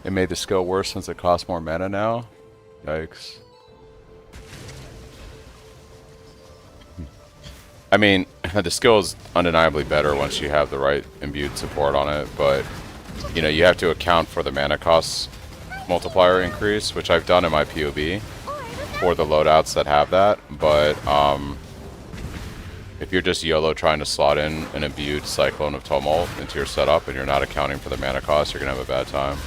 It made the skill worse since it costs more mana now? Yikes. I mean, the skill is undeniably better once you have the right imbued support on it, but, you know, you have to account for the mana cost multiplier increase, which I've done in my POB for the loadouts that have that, but, if you're just YOLO trying to slot in an imbued Cyclone of Tumult into your setup and you're not accounting for the mana cost, you're going to have a bad time.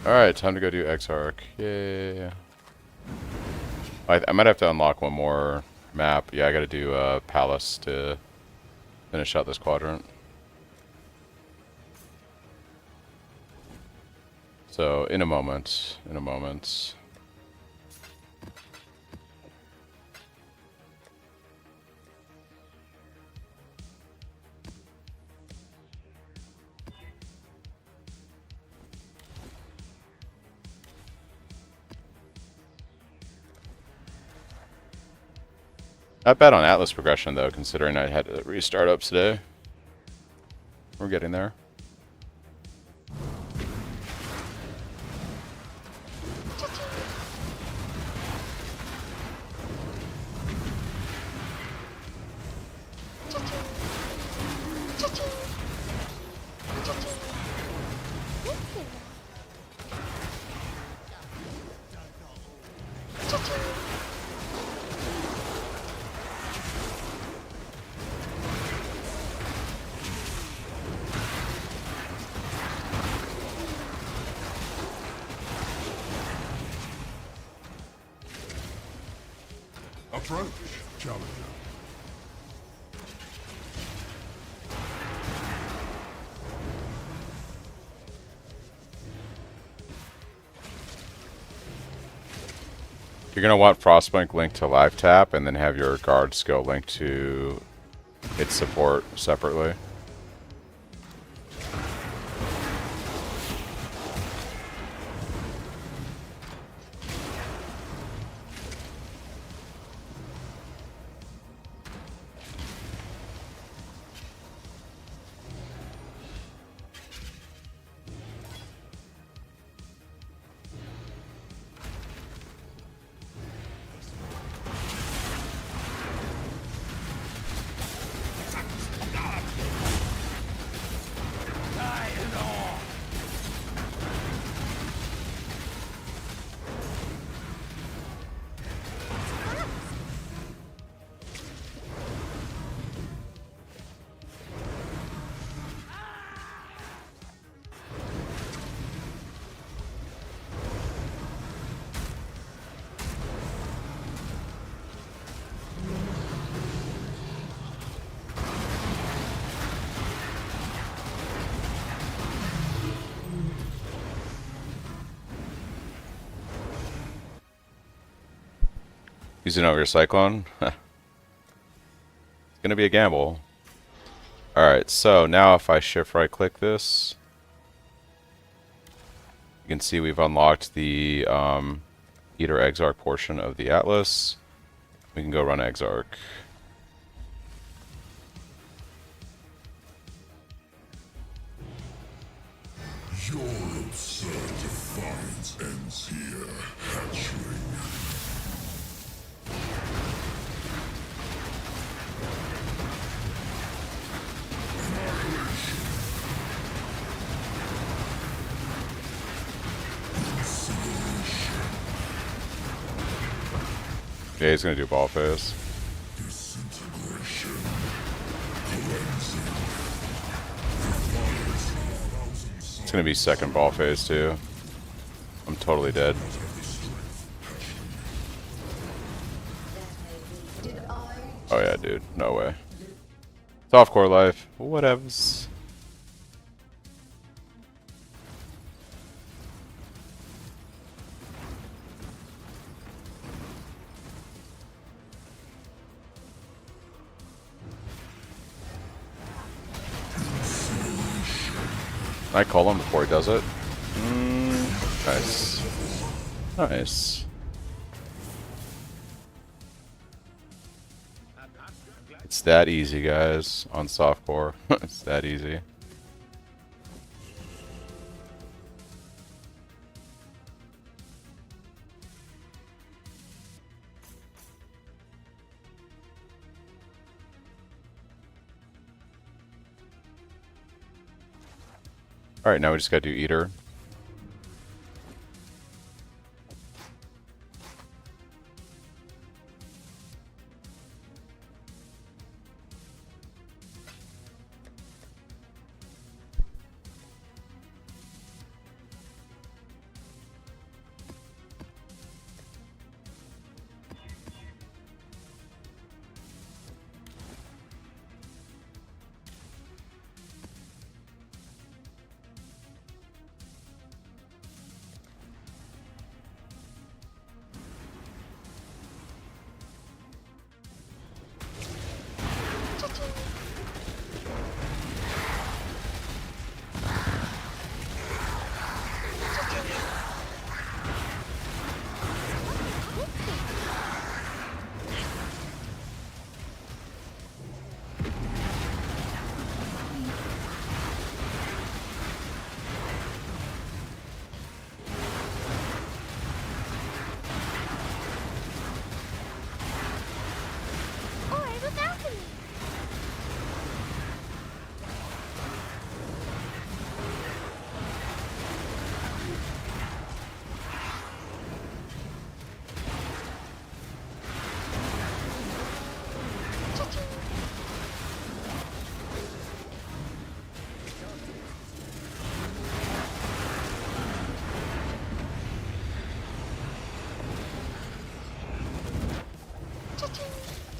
Alright, time to go do Exarch. Yay. I might have to unlock one more map. Yeah, I gotta do Palace to finish out this quadrant. So, in a moment. In a moment. Not bad on Atlas progression, though, considering I had to restart up today. We're getting there. Approach, challenger. You're gonna want Frostblink linked to live tap, and then have your guard skill linked to its support separately. Using over your Cyclone? It's gonna be a gamble. Alright, so now if I shift right click this, you can see we've unlocked the Eater Exarch portion of the Atlas. We can go run Exarch. Your absurd defiance ends here, hatchling. Yeah, he's gonna do ball phase. Disintegration. It's gonna be second ball phase too. I'm totally dead. Oh yeah, dude. No way. Softcore life. Whatevs. Can I call him before he does it? Nice. Nice. It's that easy, guys, on softcore. It's that easy. Alright, now we just gotta do Eater.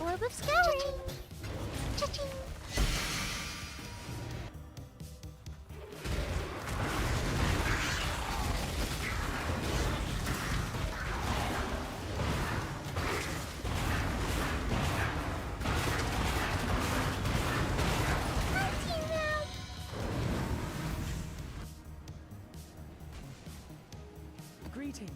Orb of Scouring. Greetings.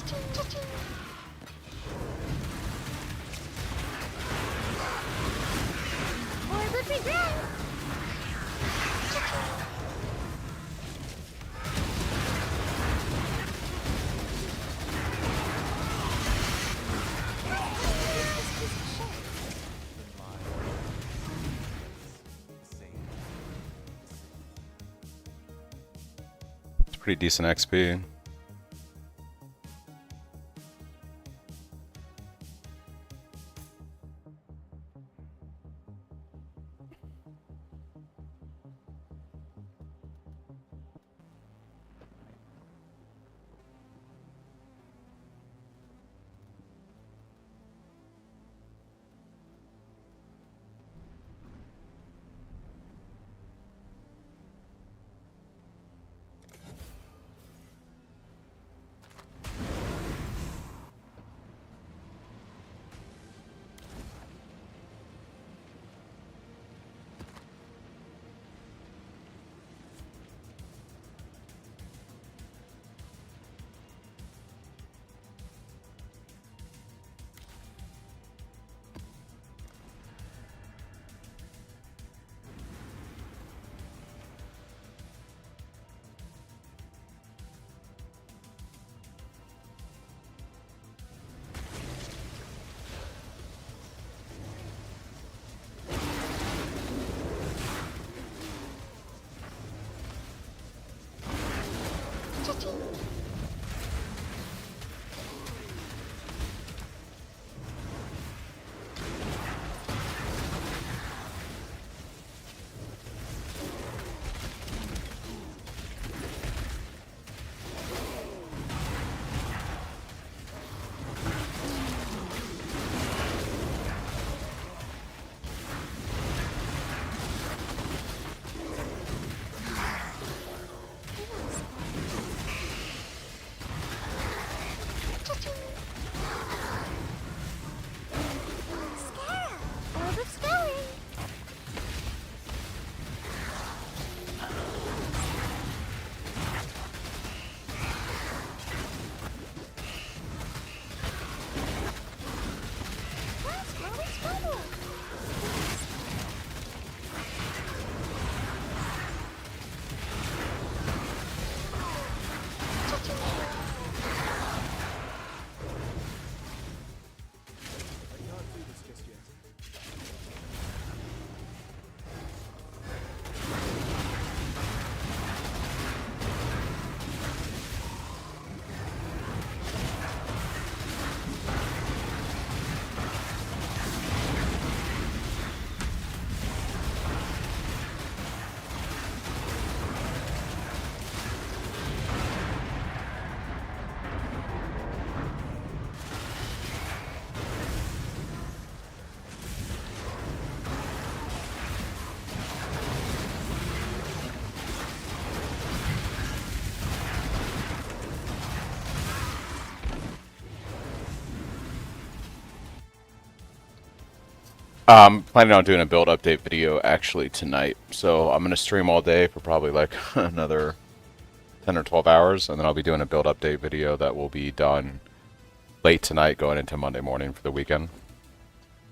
Orb of regret. It's pretty decent XP. Scarab. Orb of scouring. That's Molly's bubble. I can't do this just yet. Planning on doing a build update video actually tonight, so I'm gonna stream all day for probably like another 10 or 12 hours, and then I'll be doing a build update video that will be done late tonight going into Monday morning for the weekend.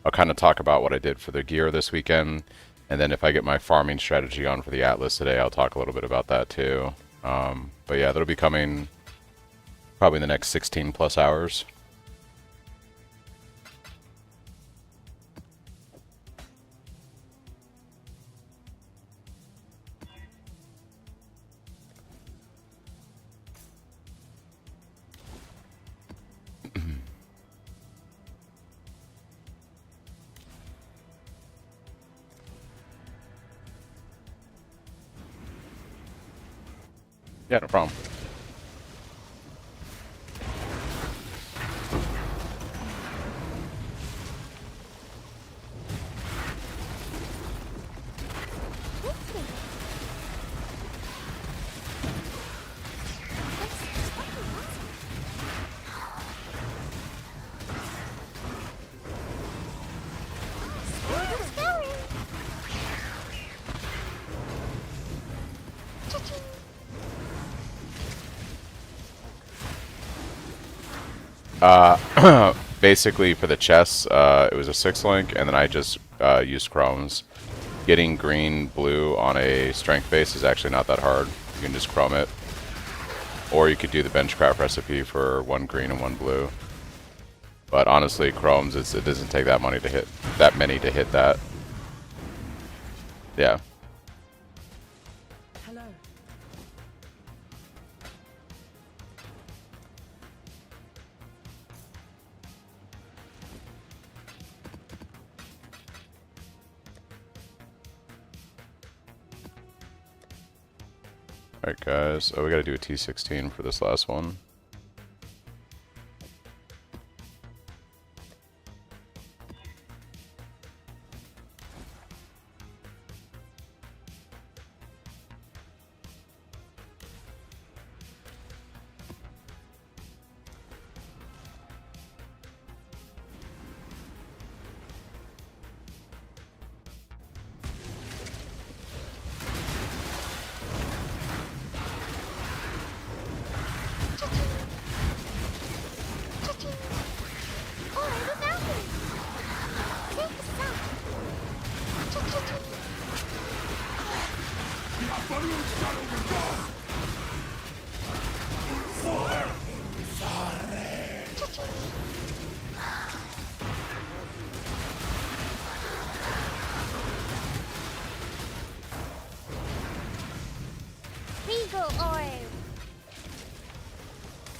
I'll kind of talk about what I did for the gear this weekend, and then if I get my farming strategy on for the Atlas today, I'll talk a little bit about that too. But yeah, that'll be coming probably in the next 16 plus hours. Yeah, no problem. Orb of scouring. Cha-ching. Basically for the chests, it was a 6-link, and then I just used chromes. Getting green, blue on a strength base is actually not that hard. You can just chrome it. Or you could do the benchcraft recipe for 1 green and 1 blue. But honestly, chromes, it doesn't take that many to hit that. Yeah. Hello. Alright guys, oh we gotta do a T16 for this last one.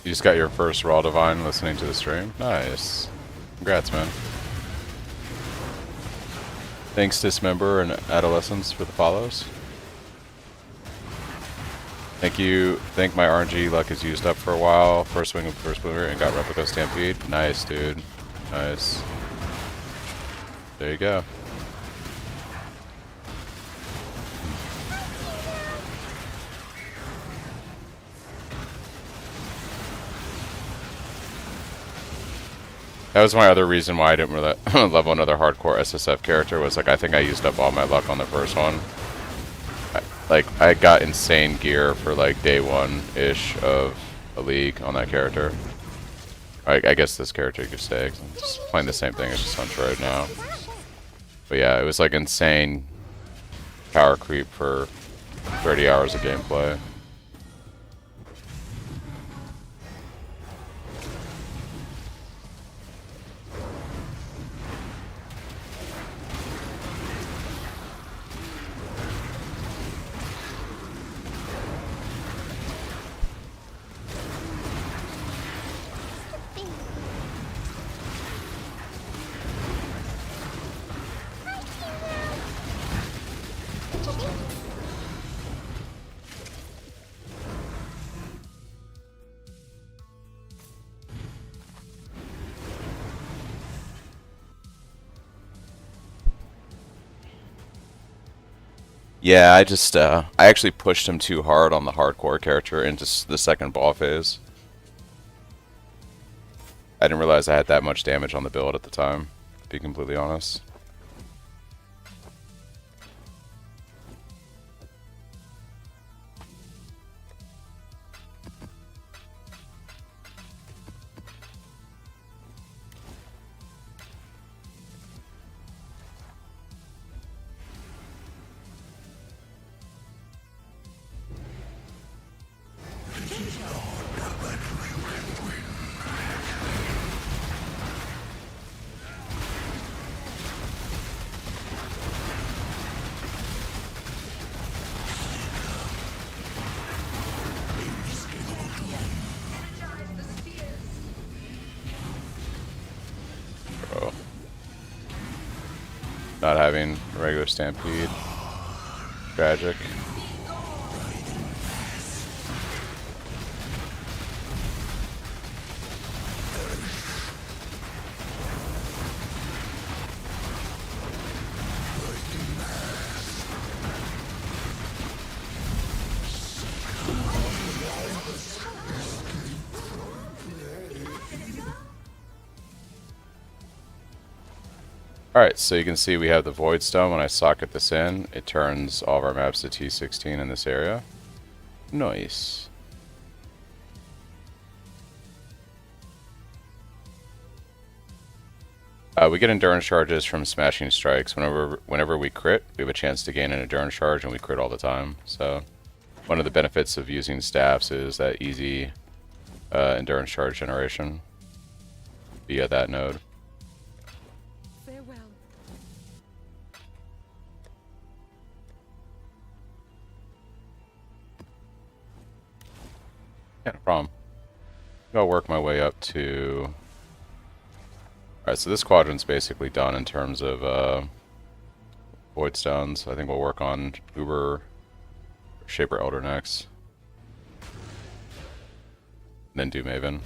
You just got your first Raw Divine listening to the stream? Nice. Congrats, man. Thanks, Dismember and Adolescence, for the follows. Thank you. Think my RNG luck is used up for a while. First swing of first mover and got Replica Stampede. Nice, dude. Nice. There you go. That was my other reason why I didn't really level another hardcore SSF character, was like I think I used up all my luck on the first one. I got insane gear for like day 1-ish of a league on that character. I guess this character you could say, 'cause I'm just playing the same thing, it's just on Troid now. But yeah, it was like insane power creep for 30 hours of gameplay. Yeah, I actually pushed him too hard on the hardcore character into the second ball phase. I didn't realize I had that much damage on the build at the time, to be completely honest. Not having a regular Stampede. Tragic. Alright, so you can see we have the Void Stone. When I socket this in, it turns all of our maps to T16 in this area. Nice. We get endurance charges from smashing strikes. Whenever we crit, we have a chance to gain an endurance charge, and we crit all the time. So, one of the benefits of using staffs is that easy endurance charge generation via that node. Farewell. Yeah, no problem. I'll work my way up to... Alright, so this quadrant's basically done in terms of Void Stones. I think we'll work on Uber Shaper Elder next. Then do Maven.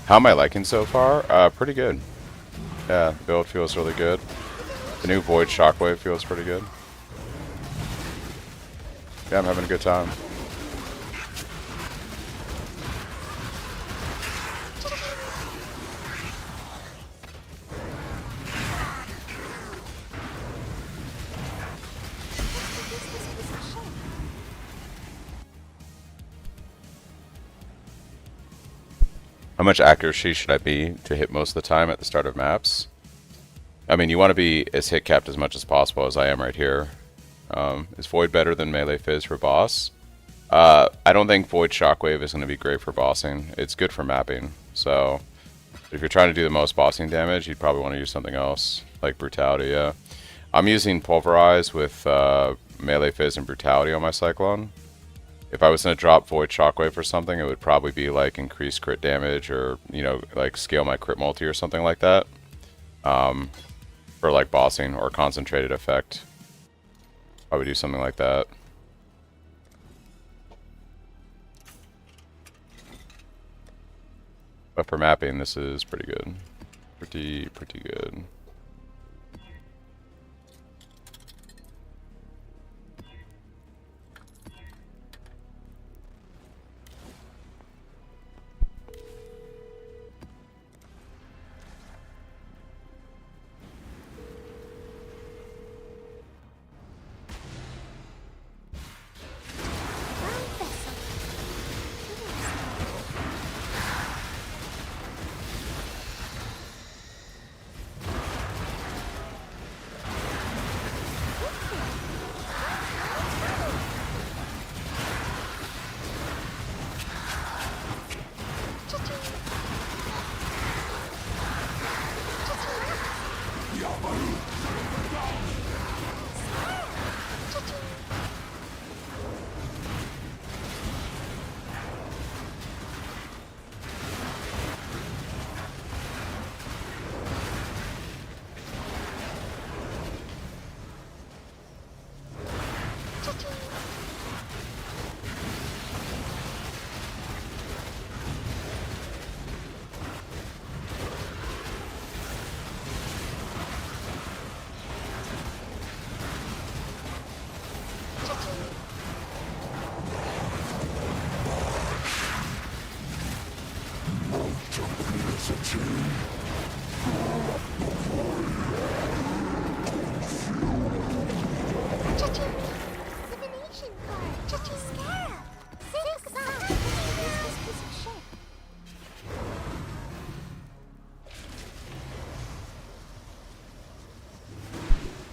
How am I liking so far? Pretty good. Yeah, the build feels really good. The new Void Shockwave feels pretty good. Yeah, I'm having a good time. How much accuracy should I be to hit most of the time at the start of maps? I mean, you want to be as hit capped as much as possible, as I am right here. Is Void better than Melee Fizz for boss? I don't think Void Shockwave is going to be great for bossing. It's good for mapping. So, if you're trying to do the most bossing damage, you'd probably want to use something else, like Brutality, yeah. I'm using Pulverize with Melee Fizz and Brutality on my Cyclone. If I was going to drop Void Shockwave or something, it would probably be like increase crit damage or, you know, like scale my crit multi or something like that. For like bossing or concentrated effect. I would do something like that. But for mapping, this is pretty good. Pretty good.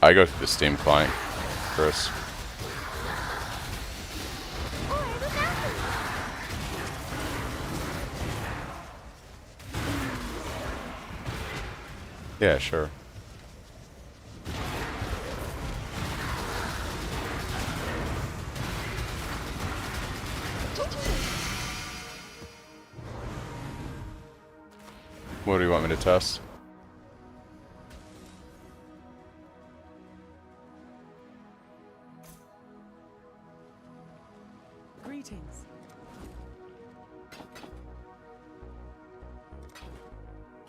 I go through the Steam client, Chris. Or the boundary. Yeah, sure. What do you want me to test? Greetings.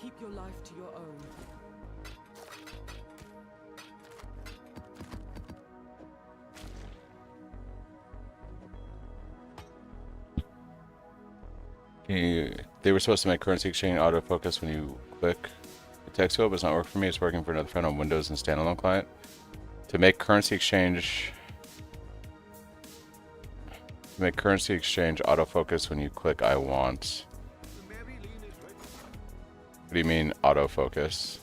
Keep your life to your own. They were supposed to make currency exchange autofocus when you click the text field, but it's not working for me. It's working for another friend on Windows and standalone client. To make currency exchange autofocus when you click I want. What do you mean autofocus?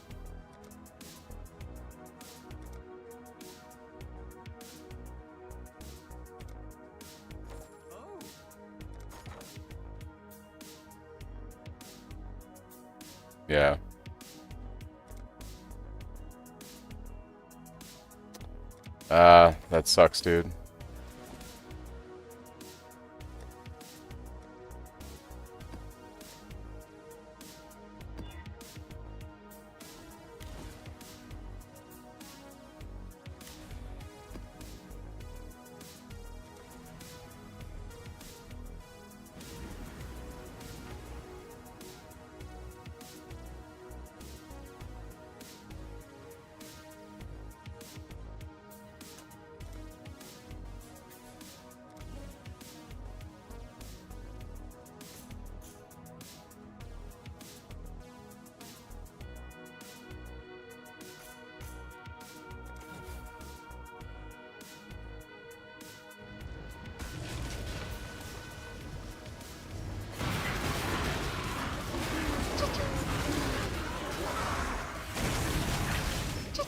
Yeah. That sucks, dude.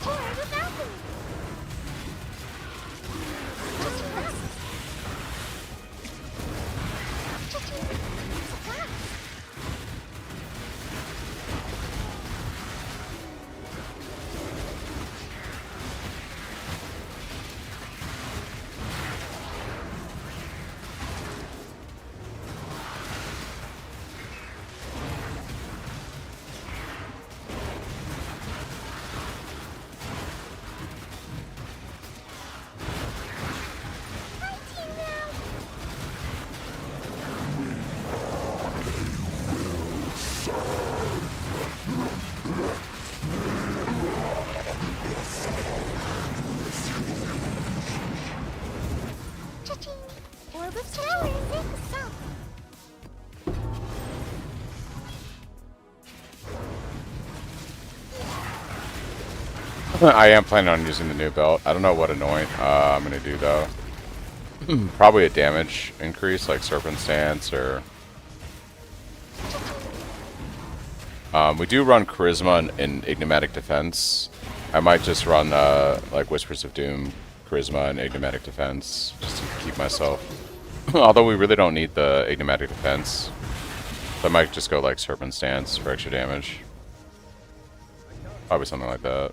Or the boundary. Orb of Tower is in the sun. I am planning on using the new belt. I don't know what anoint I'm gonna do though. Probably a damage increase like Serpent Stance or... we do run Charisma and Enigmatic Defense. I might just run like Whispers of Doom, Charisma, and Enigmatic Defense just to keep myself. Although we really don't need the Enigmatic Defense. So I might just go like Serpent Stance for extra damage. Probably something like that.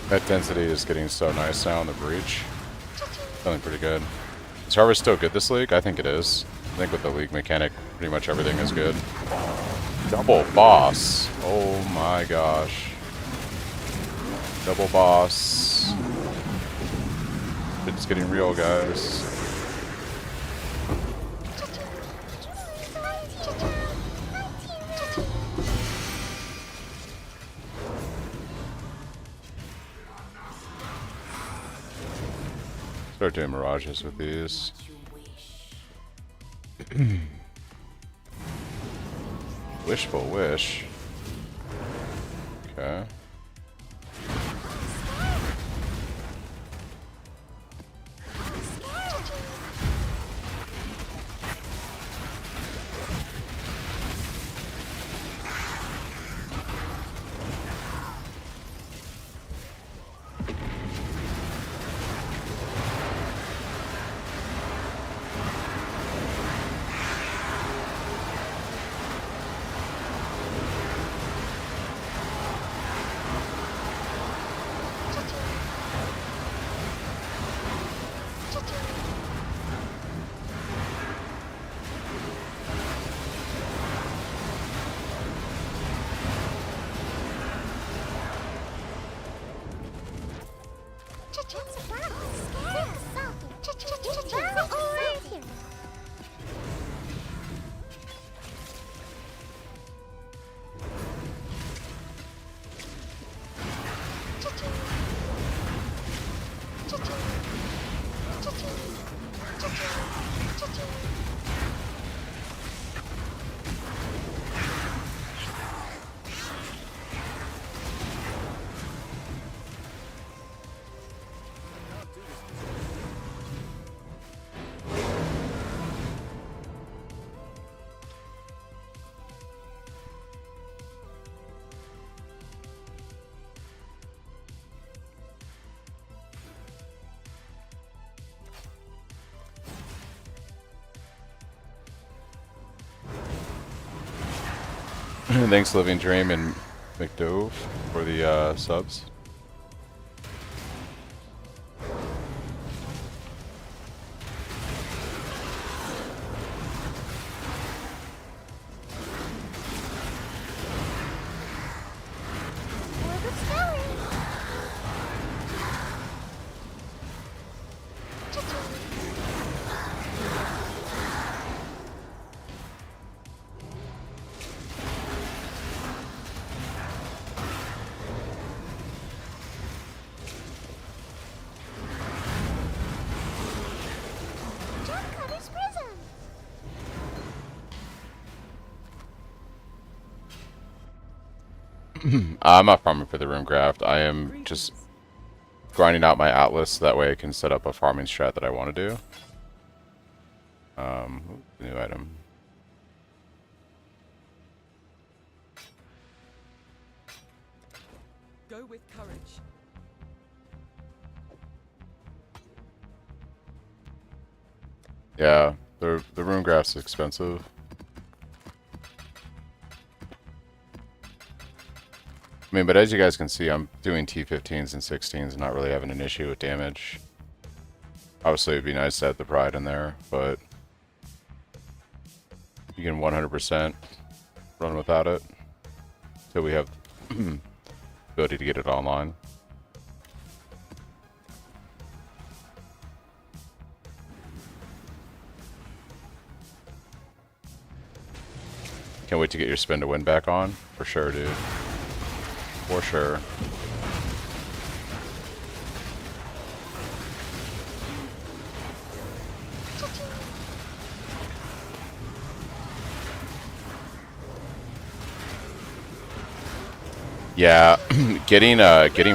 That density is getting so nice now in the breach. Feeling pretty good. Is Harvest still good this league? I think it is. I think with the league mechanic, pretty much everything is good. Double boss. Oh my gosh. Double boss. It's getting real, guys. Start doing mirages with these. Wishful wish. Okay. Thanks, Living Dream and McDove, for the subs. I'm not farming for the room craft. I am just grinding out my Atlas so that way I can set up a farming strat that I want to do. New item. Go with courage. Yeah, the rune graph's expensive. I mean, but as you guys can see, I'm doing T15s and 16s and not really having an issue with damage. Obviously, it'd be nice to have the pride in there, but you can 100%. run without it till we have ability to get it online. Can't wait to get your spin to win back on. For sure, dude. For sure. Yeah, getting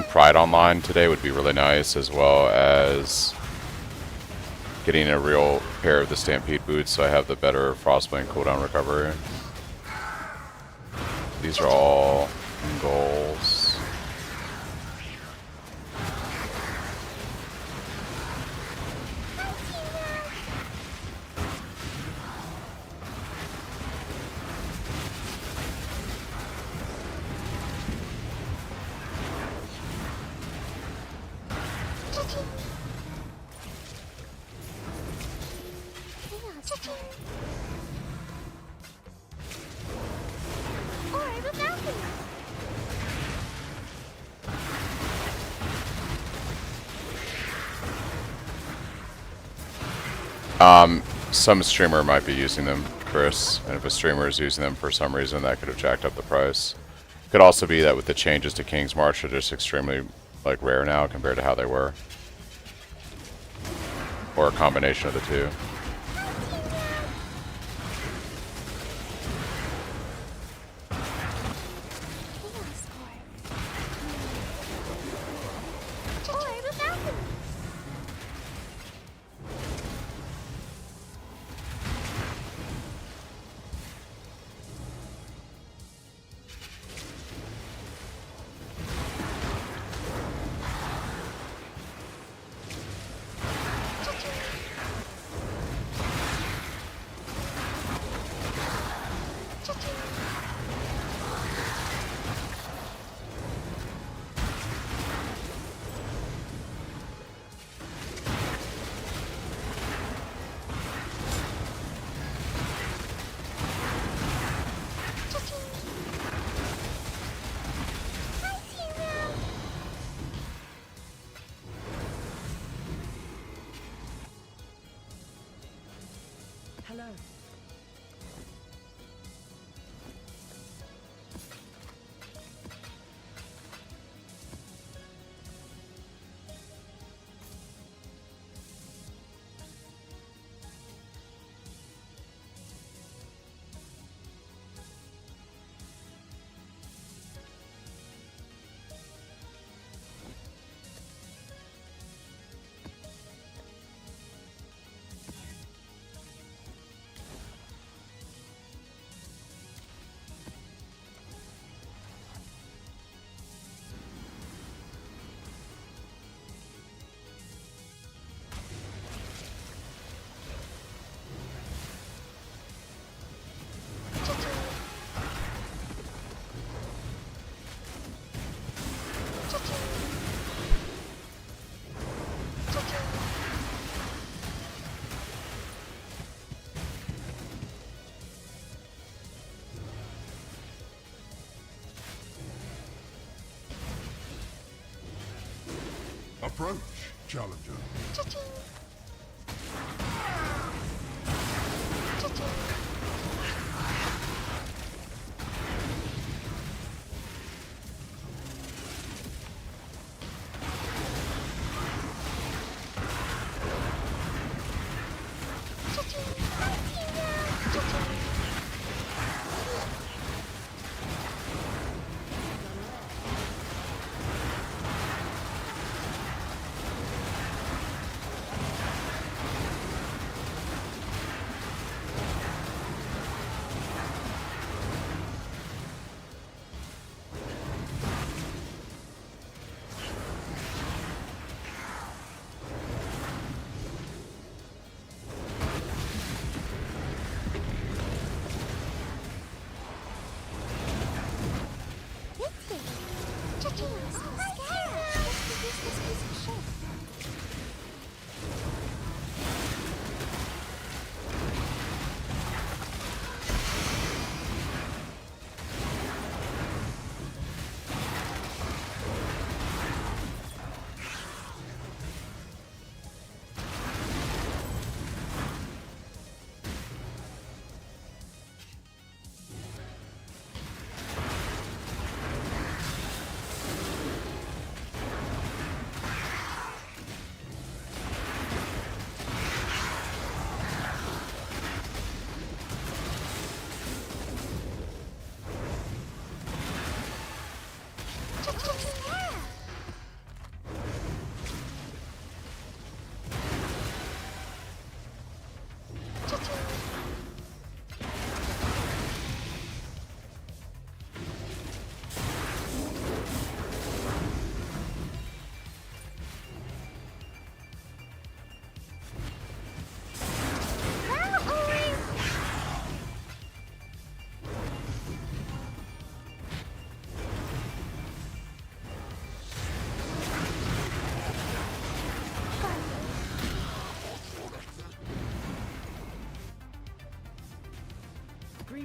Pride online today would be really nice, as well as getting a real pair of the Stampede boots so I have the better Frostblade cooldown recovery. These are all goals. Some streamer might be using them, Chris, and if a streamer is using them for some reason, that could have jacked up the price. Could also be that with the changes to King's March, they're just extremely like rare now compared to how they were, or a combination of the two. Hello. Approach, challenger.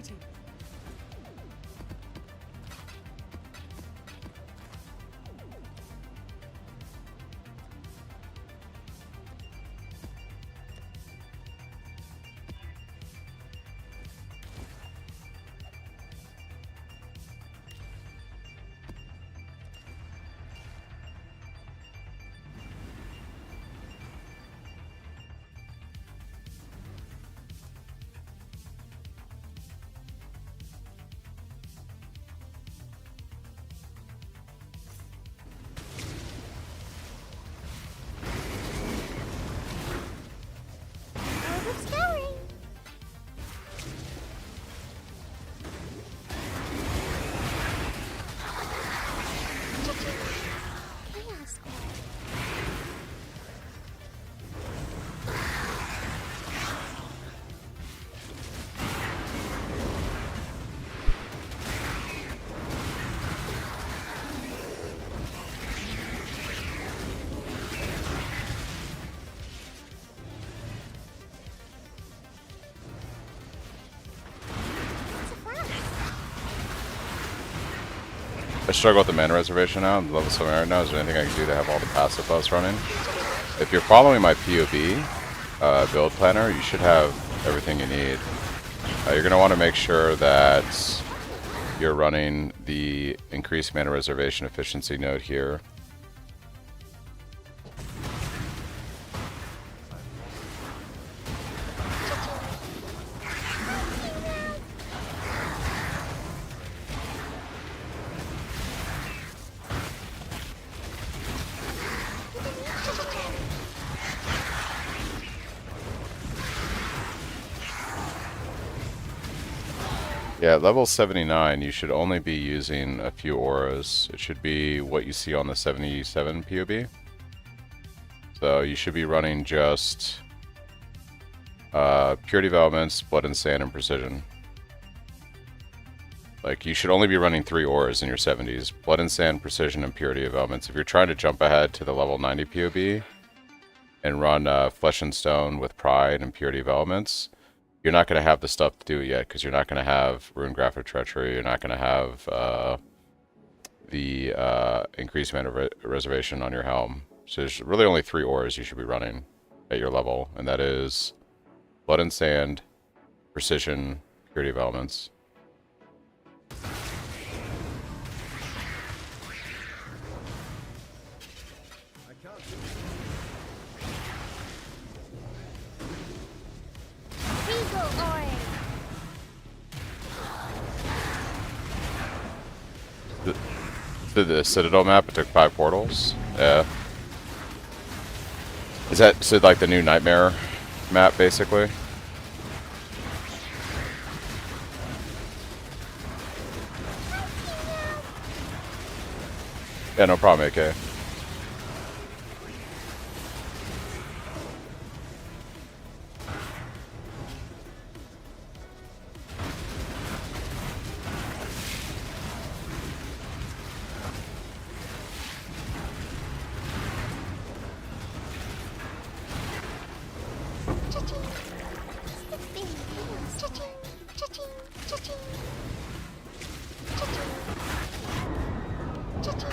opportunity. Orb of scouring. Chaos Square. It's a flash. I struggle with the mana reservation now. I'm level 7 right now. Is there anything I can do to have all the passive buffs running? If you're following my POB build planner, you should have everything you need. You're going to want to make sure that you're running the increased mana reservation efficiency node here. Yeah, at level 79, you should only be using a few auras. It should be what you see on the 77 POB. So you should be running just Purity of Elements, Blood and Sand, and Precision. Like, you should only be running 3 auras in your 70s. Blood and Sand, Precision, and Purity of Elements. If you're trying to jump ahead to the level 90 POB and run Flesh and Stone with Pride and Purity of Elements, you're not going to have the stuff to do it yet, because you're not going to have Rune Graph of Treachery, you're not going to have the increased mana reservation on your helm. So there's really only 3 auras you should be running at your level, and that is Blood and Sand, Precision, Purity of Elements. I can't do Regal Orange. The Citadel map, it took 5 portals. Yeah. Is that so like the new Nightmare map, basically? Yeah, no problem, AK. Cha-ching. 16 chaos. Cha-ching. Cha-ching. Cha-ching. Cha-ching. Cha-ching.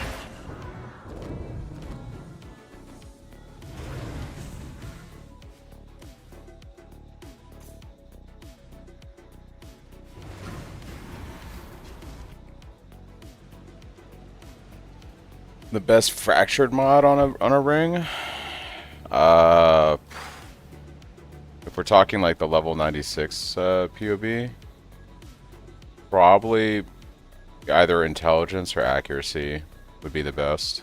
The best fractured mod on a ring? If we're talking like the level 96 POB, probably either intelligence or accuracy would be the best.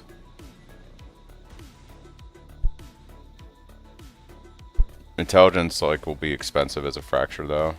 Intelligence like will be expensive as a fracture though.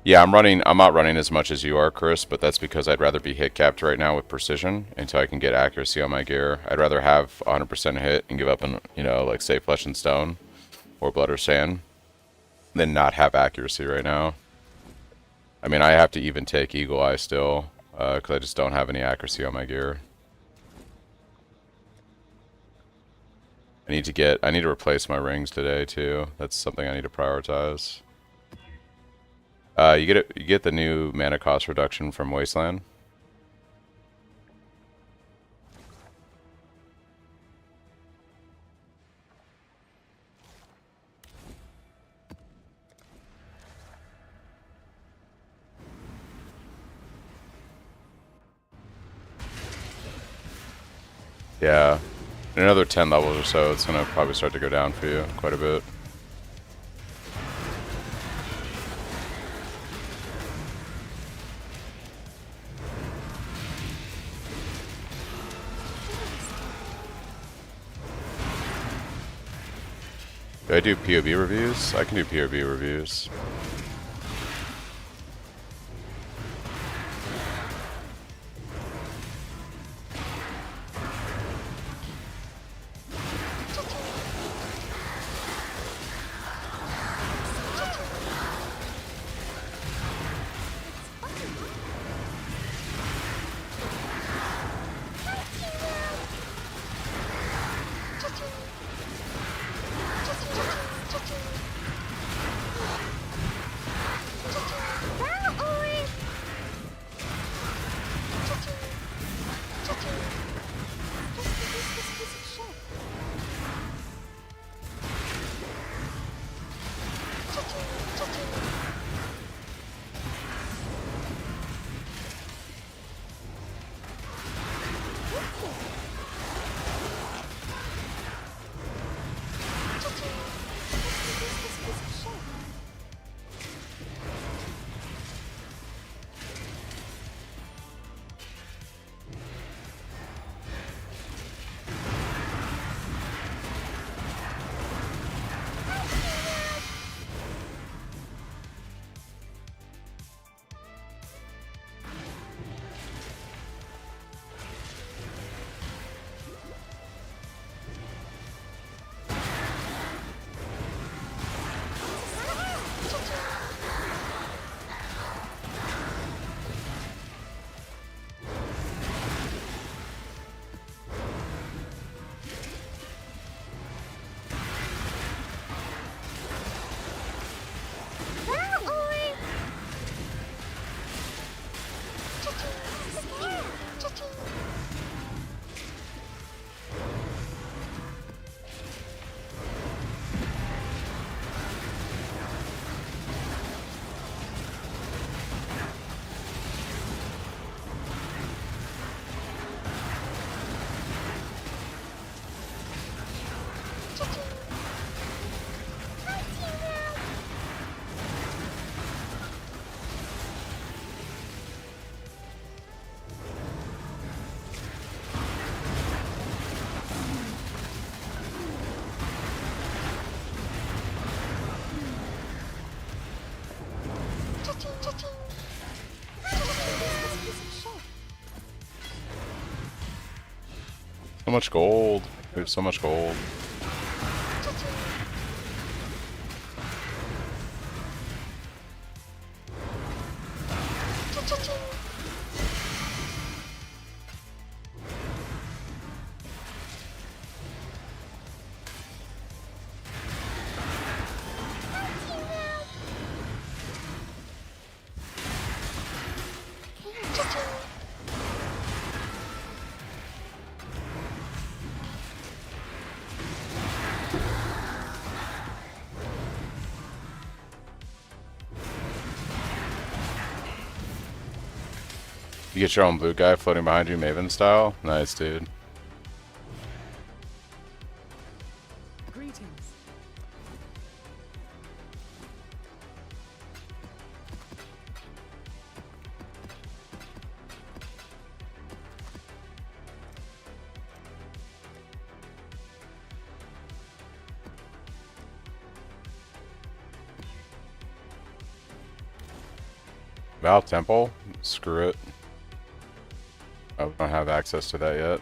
Yeah, I'm not running as much as you are, Chris, but that's because I'd rather be hit capped right now with precision until I can get accuracy on my gear. I'd rather have 100% hit and give up on, you know, like say Flesh and Stone or Blood or Sand than not have accuracy right now. I mean, I have to even take Eagle Eye still, because I just don't have any accuracy on my gear. I need to replace my rings today too. That's something I need to prioritize. You get the new mana cost reduction from Wasteland. Yeah. In another 10 levels or so, it's gonna probably start to go down for you quite a bit. Do I do POB reviews? I can do POB reviews. So much gold. We have so much gold. You get your own blue guy floating behind you, Maven style? Nice, dude. Greetings. Val Temple? Screw it. I don't have access to that yet.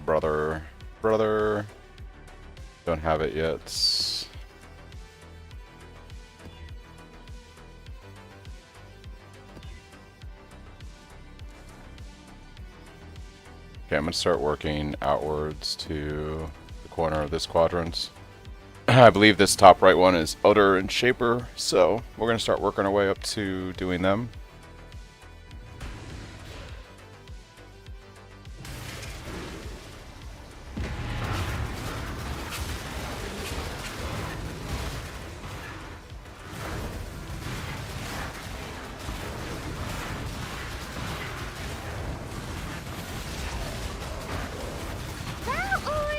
Brother. Don't have it yet. Okay, I'm gonna start working outwards to the corner of this quadrant. I believe this top right one is Udder and Shaper, so we're gonna start working our way up to doing them. Now, Oi!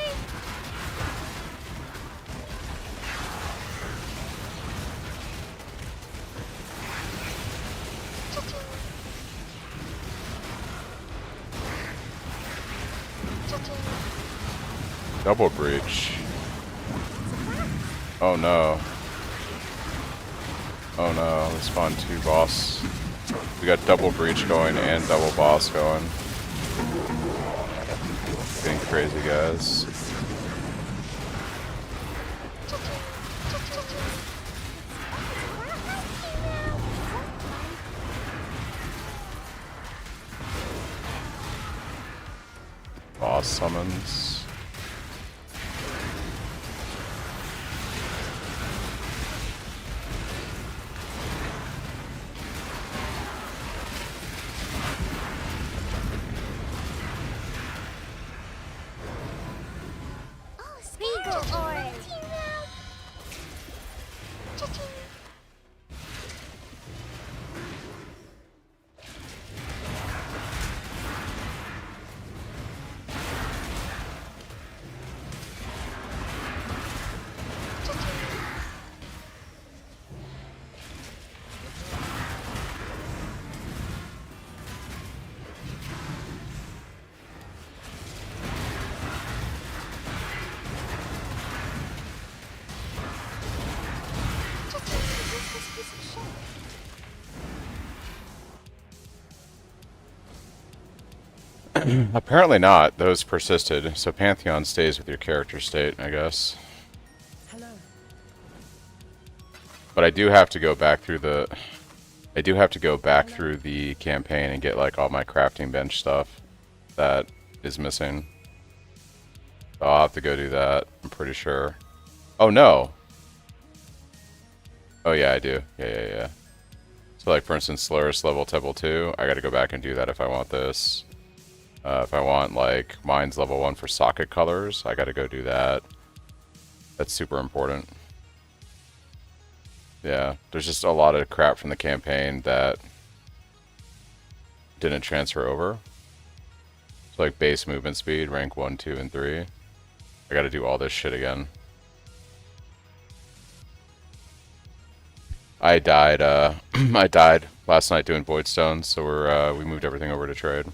Cha-ching. Cha-ching. Double breach. Oh no. Oh no, let's spawn 2 boss. We got double breach going and double boss going. Getting crazy, guys. Boss summons. Oh, Spiegel Orb. Cha-ching. Apparently not. Those persisted. So Pantheon stays with your character state, I guess. Hello. But I do have to go back through the... I do have to go back through the campaign and get like all my crafting bench stuff that is missing. So I'll have to go do that, I'm pretty sure. Oh no! Oh yeah, I do. Yeah. So like for instance, Solaris level Temple 2, I gotta go back and do that if I want this. If I want like Mine's level 1 for socket colors, I gotta go do that. That's super important. Yeah, there's just a lot of crap from the campaign that didn't transfer over. So like base movement speed, rank 1, 2, and 3. I gotta do all this shit again. I died, I died last night doing Void Stones, so we moved everything over to trade.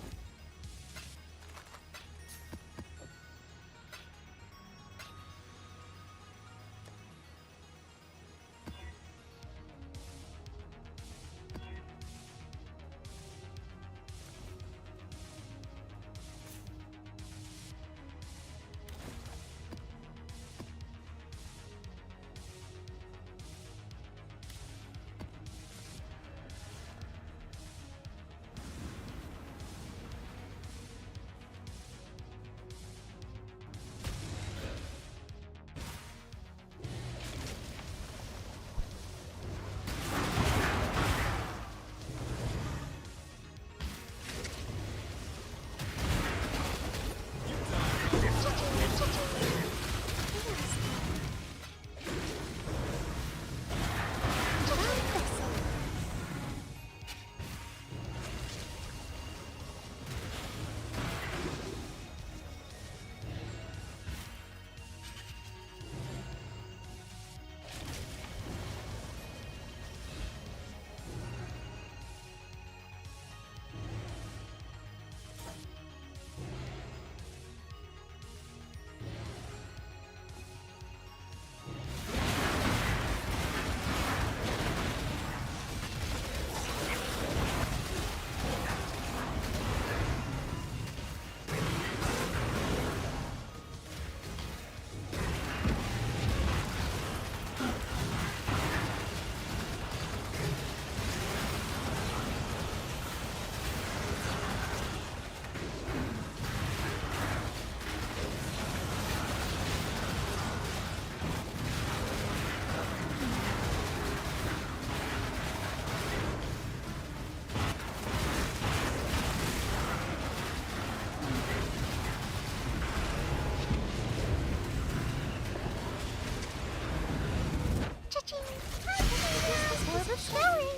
of flowering.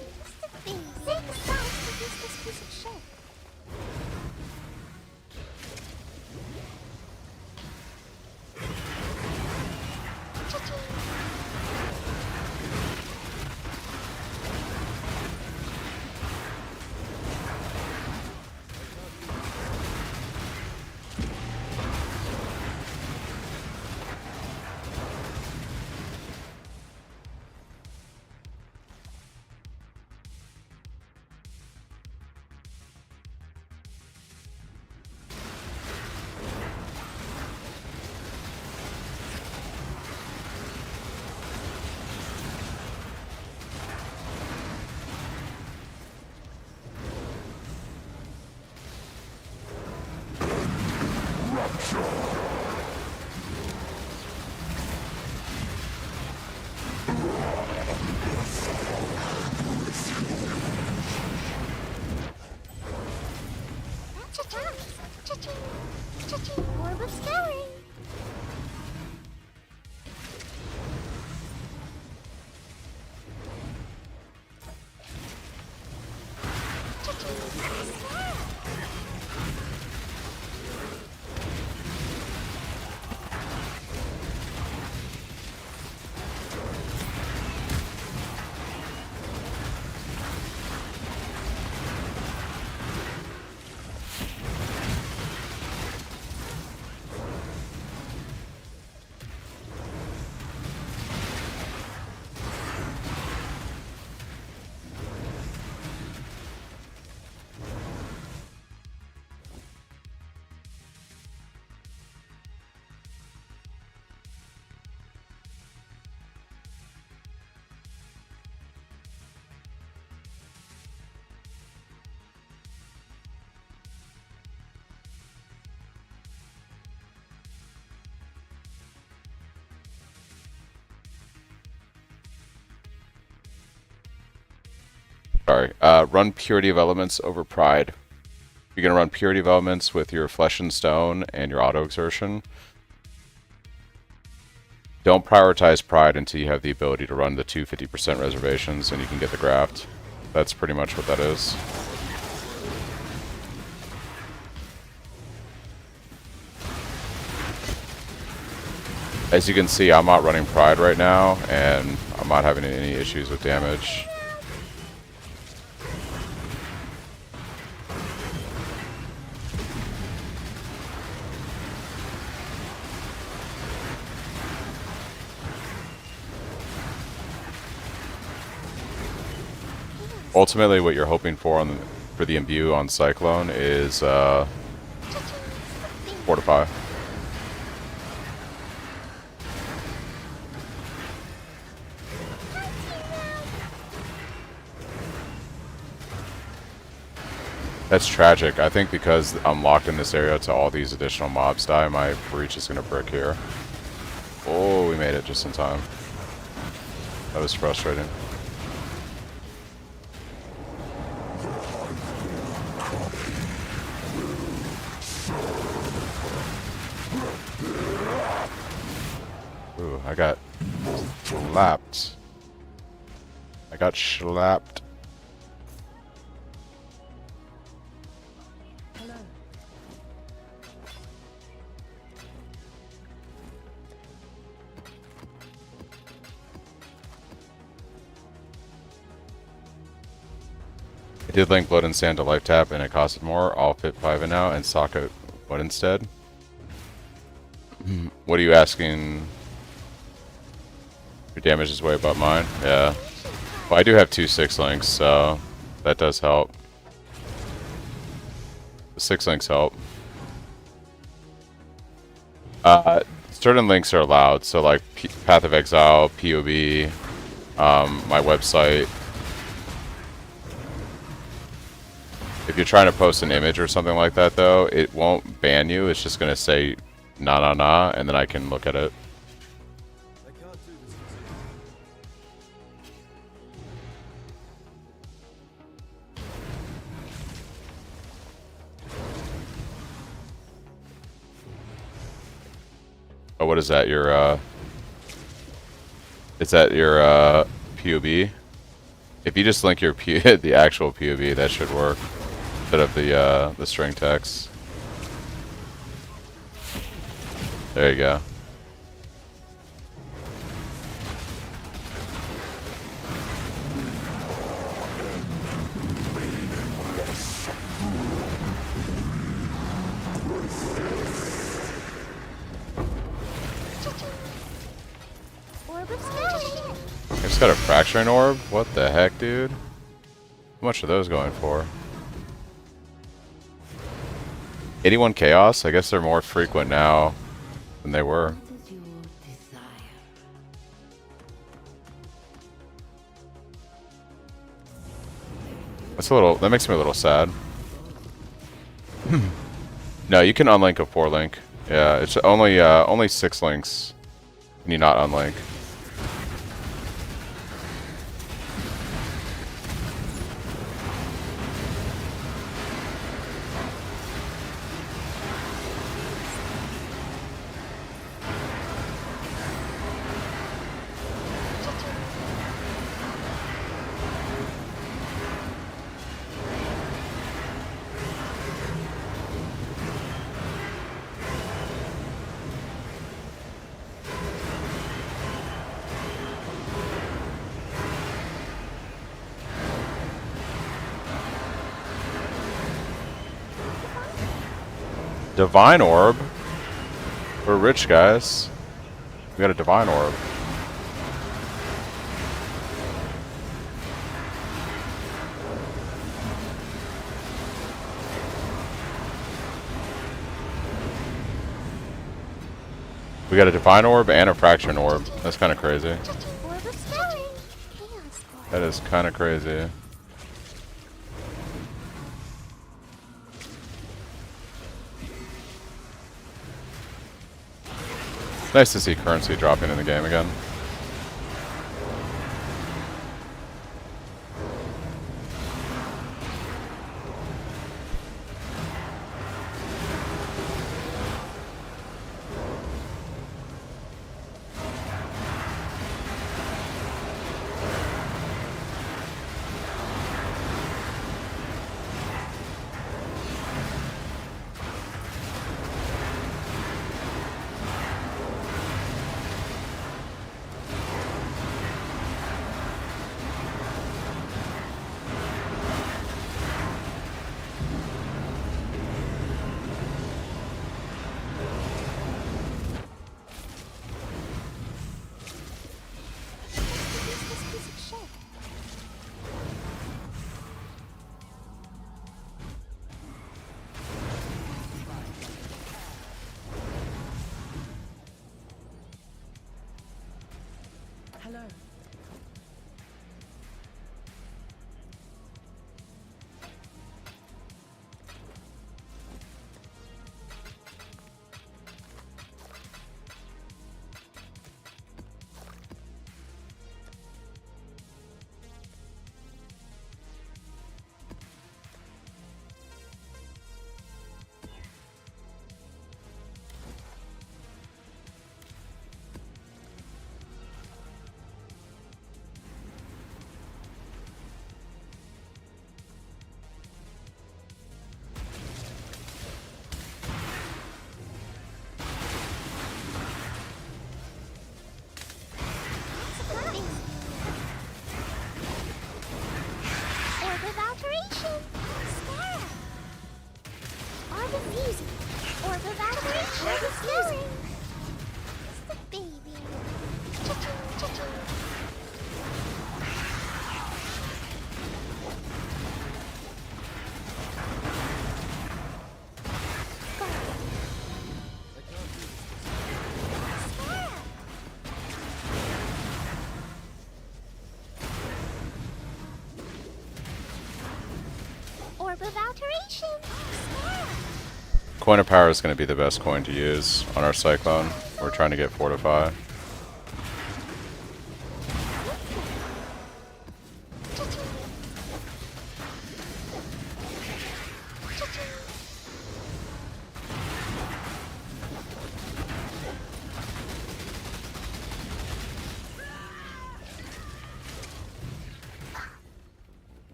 Six sides to use this piece of shit. Cha-ching. Cha-ching. Cha-ching. Orb of scouring. Cha-ching. Scarab. Sorry. Run Purity of Elements over Pride. You're going to run Purity of Elements with your Flesh and Stone and your Auto Exertion. Don't prioritize Pride until you have the ability to run the 250% reservations and you can get the graft. That's pretty much what that is. As you can see, I'm not running Pride right now, and I'm not having any issues with damage. Ultimately, what you're hoping for for the imbue on Cyclone is Fortify. That's tragic. I think because I'm locked in this area to all these additional mobs die, my breach is going to brick here. Oh, we made it just in time. That was frustrating. Ooh, I got slapped. I got slapped. I did link Blood and Sand to life tap and it costed more. I'll fit 5 in now and socket what instead? What are you asking? Your damage is way above mine? Yeah. Well, I do have 2 6 links, so that does help. The 6 links help. Certain links are allowed, so like Path of Exile, POB, my website. If you're trying to post an image or something like that, though, it won't ban you. It's just going to say nah nah nah, and then I can look at it. I can't do this. Oh, what is that? Your is that your POB? If you just link your the actual POV, that should work. Instead of the string text. There you go. Orb of Scarab. I just got a fracturing orb? What the heck, dude? How much are those going for? 81 chaos? I guess they're more frequent now than they were. What is your desire? That's a little. That makes me a little sad. No, you can unlink a 4-link. Yeah, it's only 6 links. Can you not unlink? Divine orb? We're rich, guys. We got a divine orb. We got a divine orb and a fraction orb. That's kind of crazy. Orb of Scarab. Chaos Orb. That is kind of crazy. Nice to see currency dropping in the game again. This piece of shit. Hello. Surprise. Orb of Alteration. Scarab. Orb of Fusion. Orb of Alteration. Orb of Fusing. It's the baby. Cha-ching, cha-ching. Scarab. Orb of Alteration. Scarab. Coin of Power is going to be the best coin to use on our Cyclone. We're trying to get Fortify. Cha-ching. Cha-ching.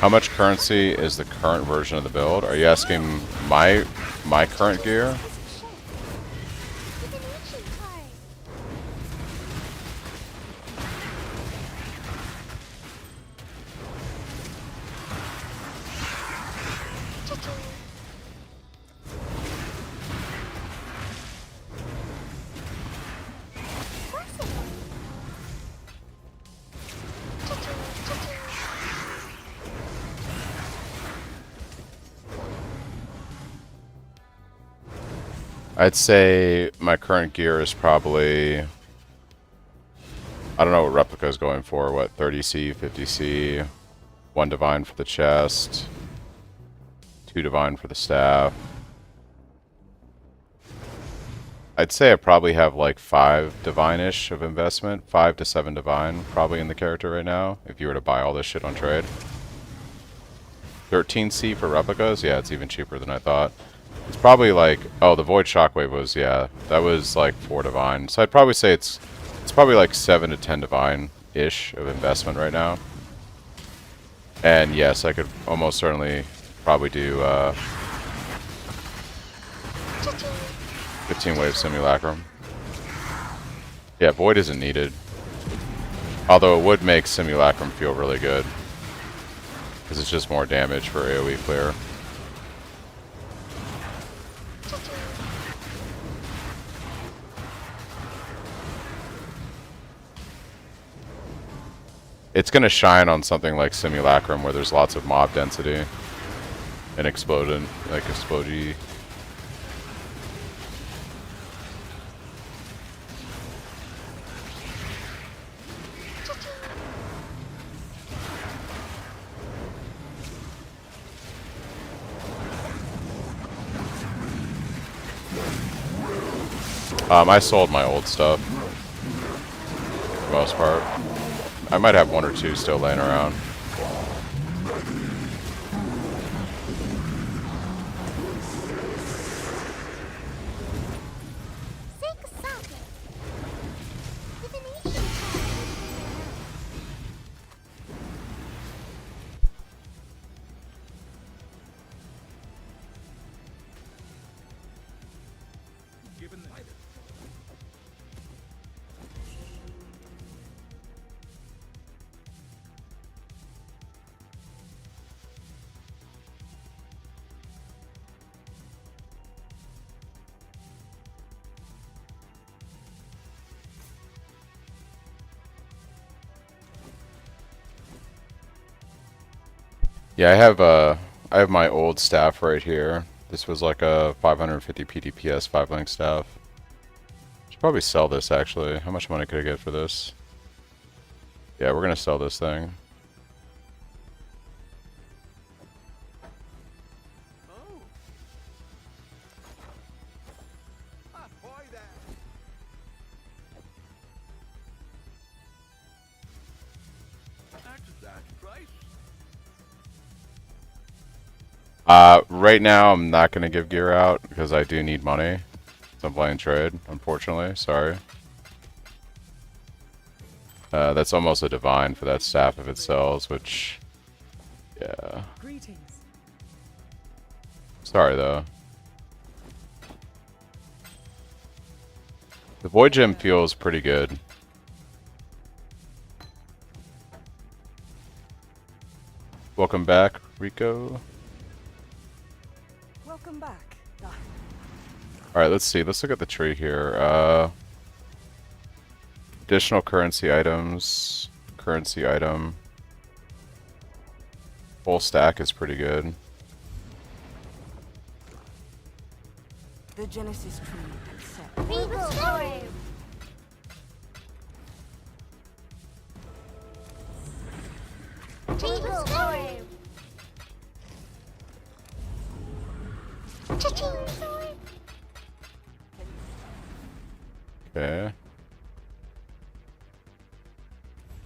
How much currency is the current version of the build? Are you asking my current gear? With an ancient card. Cha-ching. Classic. Cha-ching, cha-ching. I'd say my current gear is probably, I don't know what replica is going for. What, 30C, 50C, 1 divine for the chest, 2 divine for the staff. I'd say I probably have like 5 divine-ish of investment, 5 to 7 divine probably in the character right now, if you were to buy all this shit on trade. 13C for replicas? Yeah, it's even cheaper than I thought. It's probably like, oh, the Void Shockwave was, yeah, that was like 4 divine. So I'd probably say it's probably like 7 to 10 divine-ish of investment right now. And yes, I could almost certainly probably do 15 wave simulacrum. Yeah, Void isn't needed. Although it would make simulacrum feel really good. Because it's just more damage for AoE clear. It's going to shine on something like Simulacrum where there's lots of mob density and exploding, like explodey. I sold my old stuff for the most part. I might have 1 or 2 still laying around. With an ancient card. Given the item. Yeah, I have my old staff right here. This was like a 550 PDPS 5-link staff. Should probably sell this actually. How much money could I get for this? Yeah, we're gonna sell this thing. Oh. Ahoy there. At that price. Right now I'm not gonna give gear out because I do need money. So I'm playing trade, unfortunately. Sorry. That's almost a divine for that staff if it sells, which, yeah. Greetings. Sorry though. The Void Gem feels pretty good. Welcome back, Rico. Welcome back. Alright, let's see. Let's look at the tree here. Additional currency items. Currency item. Full stack is pretty good. The Genesis tree accept. Regal story. Regal story. Cha-ching sword. Okay.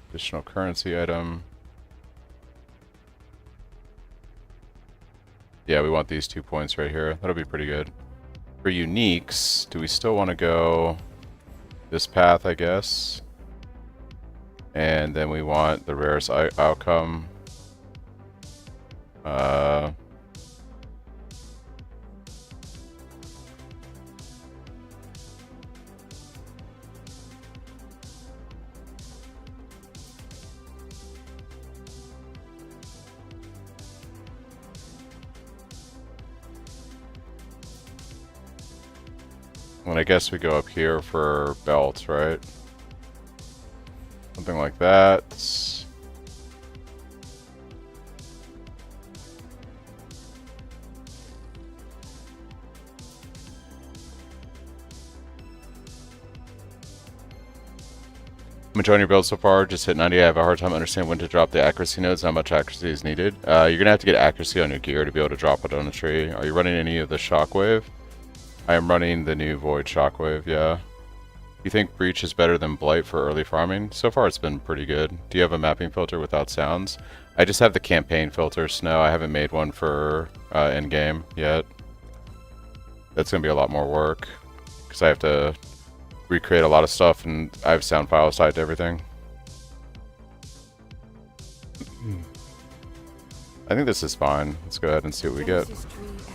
Additional currency item. Yeah, we want these 2 points right here. That'll be pretty good. For uniques, do we still want to go this path, I guess? And then we want the rarest outcome. Well, I guess we go up here for belts, right? Something like that. I'm enjoying your build so far. Just hit 90. I have a hard time understanding when to drop the accuracy nodes and how much accuracy is needed. You're going to have to get accuracy on your gear to be able to drop it on a tree. Are you running any of the Shockwave? I am running the new Void Shockwave, yeah. You think Breach is better than Blight for early farming? So far it's been pretty good. Do you have a mapping filter without sounds? I just have the campaign filter, Snow. I haven't made one for endgame yet. That's going to be a lot more work, because I have to recreate a lot of stuff, and I have sound files tied to everything. I think this is fine. Let's go ahead and see what we get. Genesis tree accept.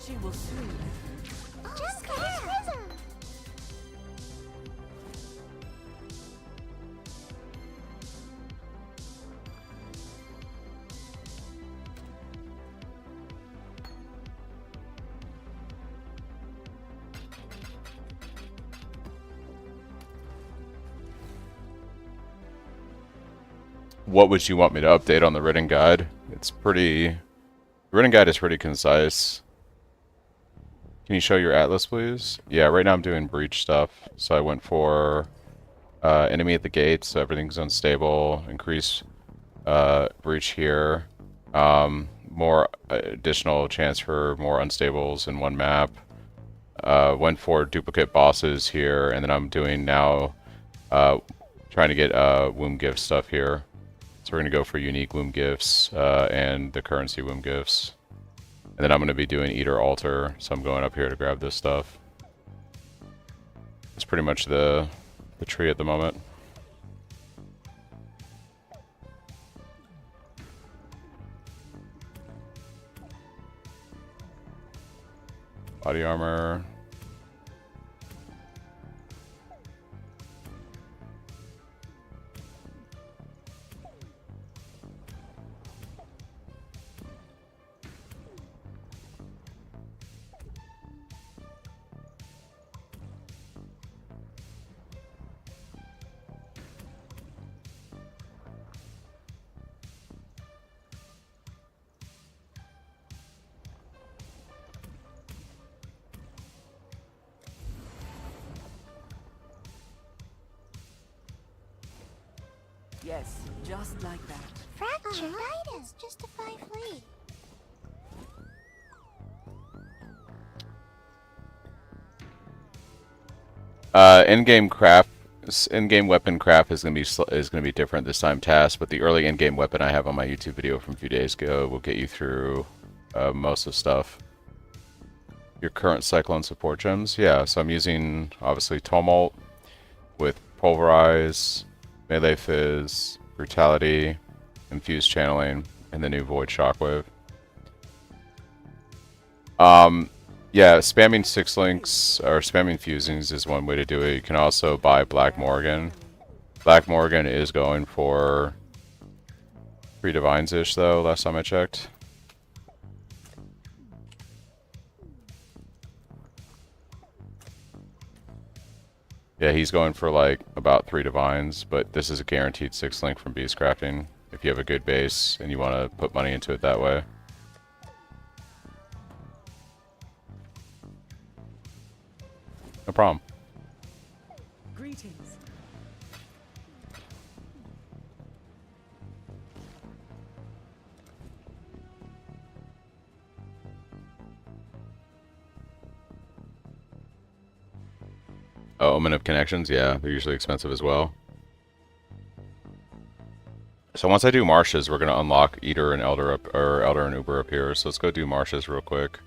She will soon. Just prism. What would you want me to update on the written guide? It's pretty... The written guide is pretty concise. Can you show your atlas, please? Yeah, right now I'm doing breach stuff. So I went for enemy at the gates, so everything's unstable. Increase breach here. More additional chance for more unstables in one map. Went for duplicate bosses here, and then I'm doing now trying to get womb gift stuff here. So we're going to go for unique womb gifts and the currency womb gifts. And then I'm going to be doing Eater Altar, so I'm going up here to grab this stuff. It's pretty much the tree at the moment. Body armor. Yes, just like that. Fractured items. Justify fleet. In-game weapon craft is gonna be different this time, task. But the early in-game weapon I have on my YouTube video from a few days ago will get you through most of the stuff. Your current Cyclone support gems, yeah. So I'm using obviously Tumult with Pulverize, Melee Fizz, Brutality, Infused Channeling, and the new Void Shockwave. Yeah, spamming 6 links or spamming fusings is one way to do it. You can also buy Black Morgan. Black Morgan is going for 3 divines-ish though, last time I checked. Yeah, he's going for like about 3 divines, but this is a guaranteed 6 link from Beast Crafting if you have a good base and you want to put money into it that way. No problem. Greetings. Omen of Connections, yeah, they're usually expensive as well. So once I do marshes, we're gonna unlock Eater and Elder up, or Elder and Uber up here. So let's go do marshes real quick.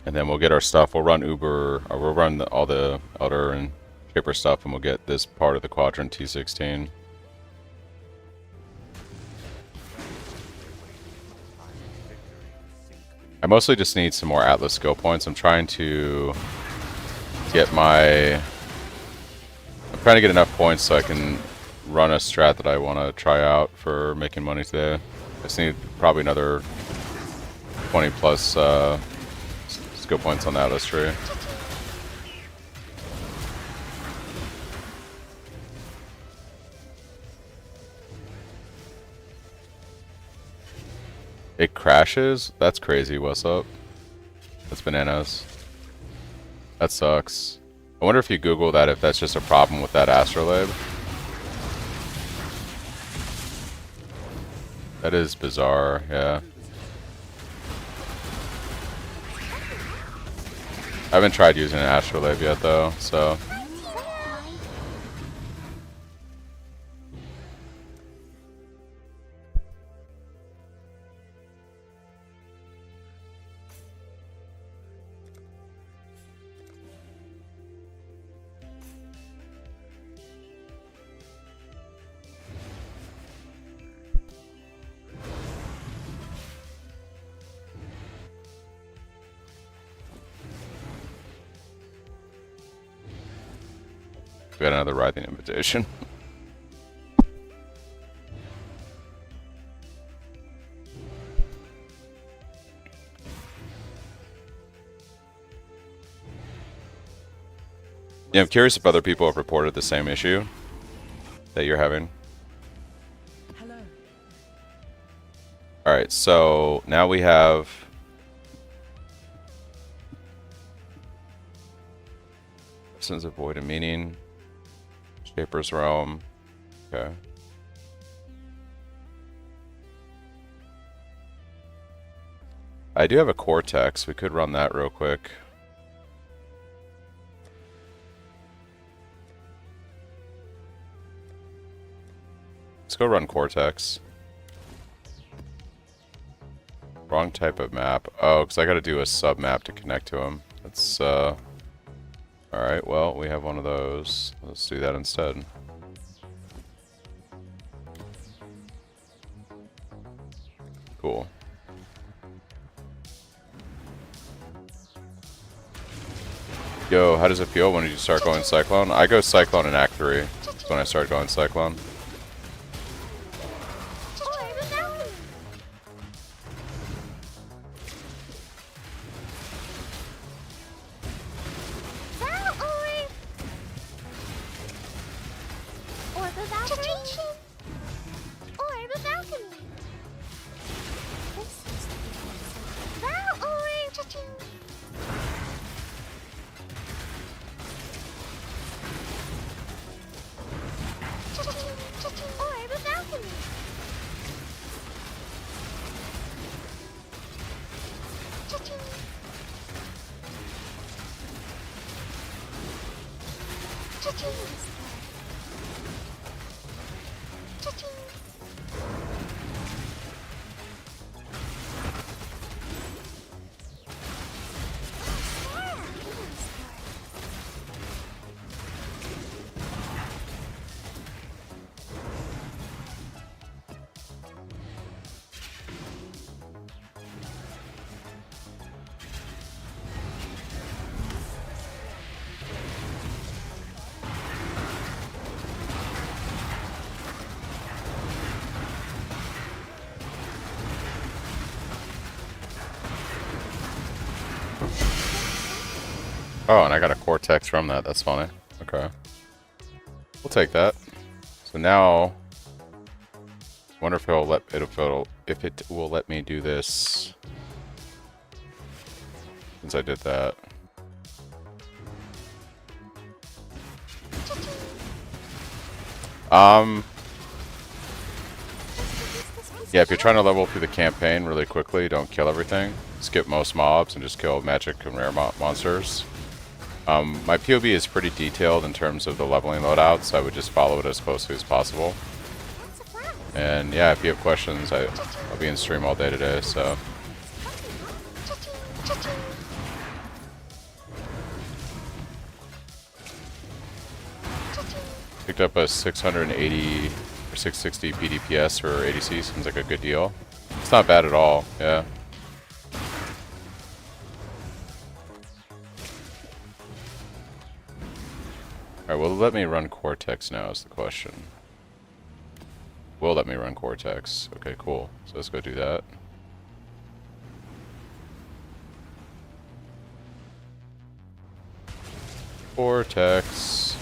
And then we'll get our stuff. We'll run Uber, or we'll run all the Elder and Shaper stuff, and we'll get this part of the quadrant T16. I mostly just need some more Atlas skill points. I'm trying to get enough points so I can run a strat that I want to try out for making money today. I just need probably another 20 plus skill points on the Atlas tree. It crashes? That's crazy. What's up? That's bananas. That sucks. I wonder if you Google that, if that's just a problem with that astrolabe. That is bizarre, yeah. I haven't tried using an astrolabe yet though, so. We got another writhing invitation. Yeah, I'm curious if other people have reported the same issue that you're having. Hello. Alright, so now we have Essence of Void and Meaning. Shaper's Realm. Okay. I do have a Cortex. We could run that real quick. Let's go run Cortex. Wrong type of map. Oh, because I got to do a sub map to connect to him. That's alright, well, we have one of those. Let's do that instead. Cool. Yo, how does it feel when you start going Cyclone? I go Cyclone in Act 3. That's when I start going Cyclone. Oh, and I got a Cortex from that. That's funny. Okay. We'll take that. So now, wonder if it will let me do this. Since I did that. Yeah, if you're trying to level through the campaign really quickly, don't kill everything. Skip most mobs and just kill magic and rare monsters. My POV is pretty detailed in terms of the leveling loadouts, so I would just follow it as closely as possible. And yeah, if you have questions, I'll be in stream all day today, so. Picked up a 680 or 660 PDPS for ADC, seems like a good deal. It's not bad at all, yeah. Alright, will it let me run Cortex now is the question. Will let me run Cortex. Okay, cool. So let's go do that. Cortex.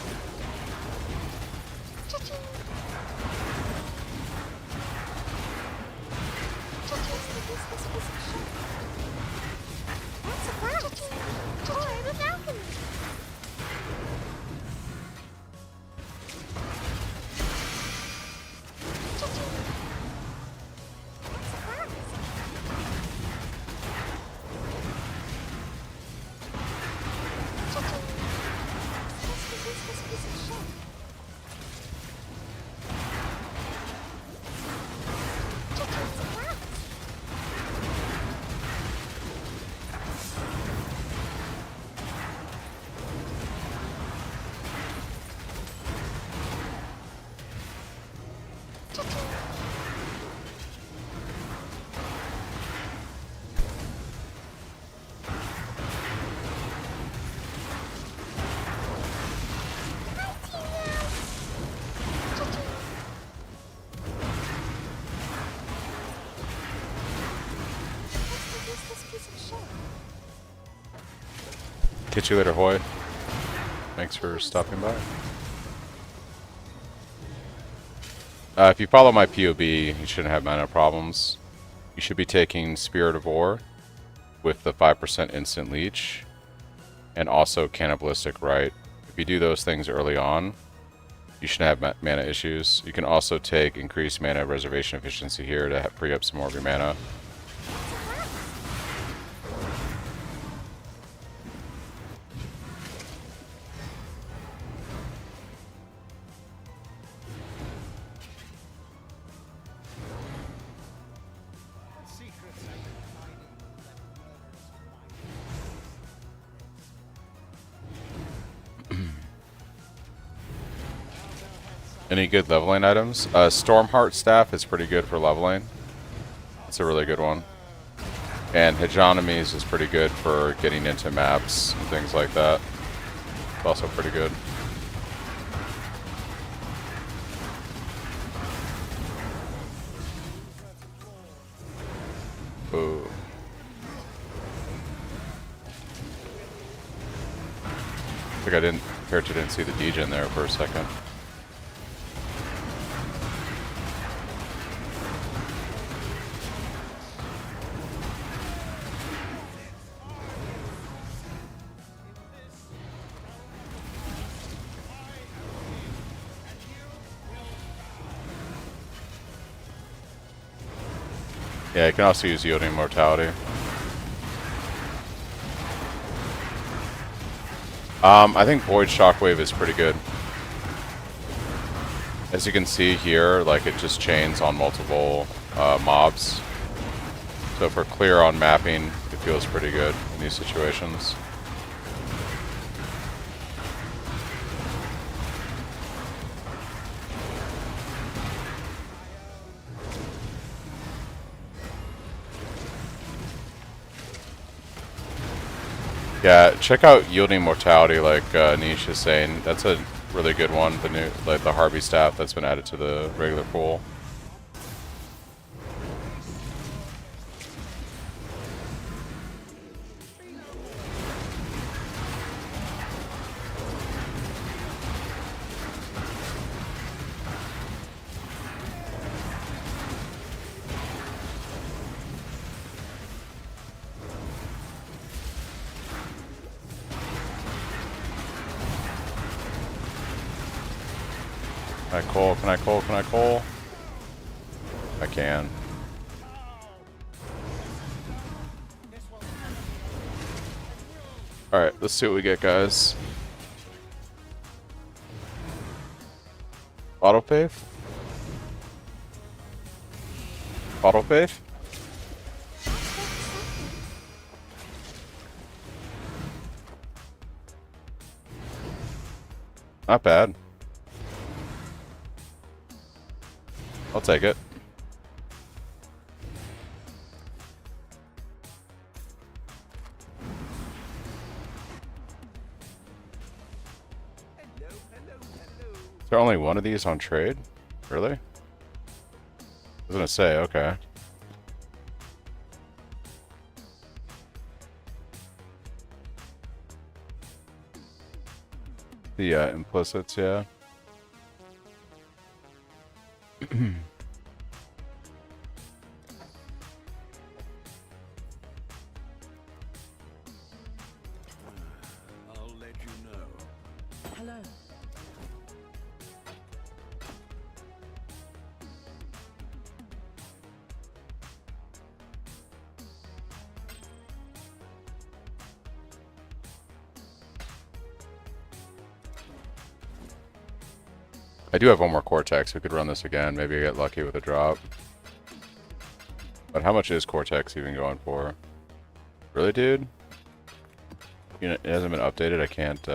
Catch you later, Hoy. Thanks for stopping by. If you follow my POB, you shouldn't have mana problems. You should be taking Spirit of War with the 5% instant leech and also Cannibalistic Rite. If you do those things early on, you shouldn't have mana issues. You can also take increased mana reservation efficiency here to free up some more of your mana. Any good leveling items? Stormheart Staff is pretty good for leveling. It's a really good one. And Hegeonymies is pretty good for getting into maps and things like that. It's also pretty good. Ooh. I think Character didn't see the degen there for a second. Yeah, you can also use Yielding Mortality. I think Void Shockwave is pretty good. As you can see here, like it just chains on multiple mobs. So if we're clear on mapping, it feels pretty good in these situations. Yeah, check out Yielding Mortality, like Nish is saying. That's a really good one. The new, like the Harvey staff that's been added to the regular pool. Can I coal? Can I coal? Can I coal? I can. Alright, let's see what we get, guys. Autopave? Autopave? Not bad. I'll take it. Is there only one of these on trade? Really? I was gonna say, okay. The implicits, yeah. I'll let you know. Hello. I do have one more Cortex. We could run this again. Maybe I get lucky with a drop. But how much is Cortex even going for? Really, dude? You know, it hasn't been updated. I can't,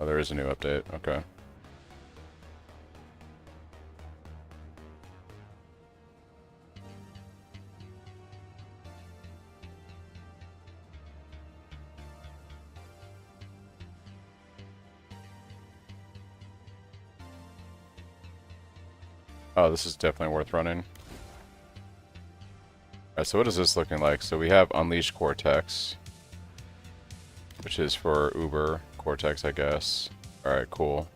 Oh, there is a new update. Okay. Oh, this is definitely worth running. Alright, so what is this looking like? So we have Unleash Cortex, which is for Uber Cortex, I guess. Alright, cool.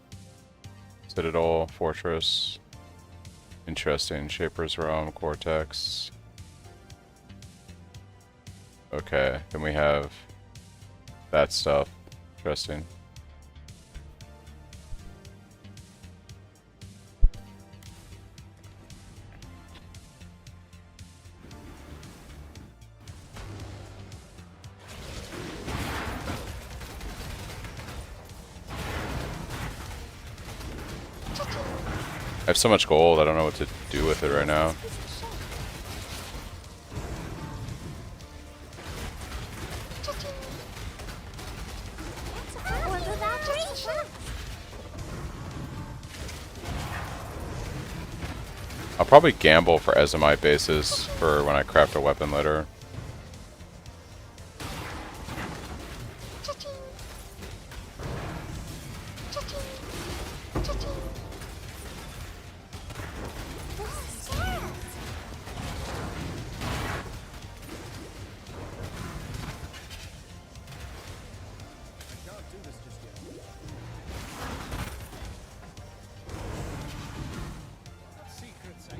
Citadel, Fortress. Interesting. Shaper's Realm, Cortex. Okay, then we have that stuff. Interesting. I have so much gold, I don't know what to do with it right now. Orb of activation. I'll probably gamble for Ezomite bases for when I craft a weapon later. Cha-ching. Cha-ching. Cha-ching. Strat. Can't do this just yet. Secrets are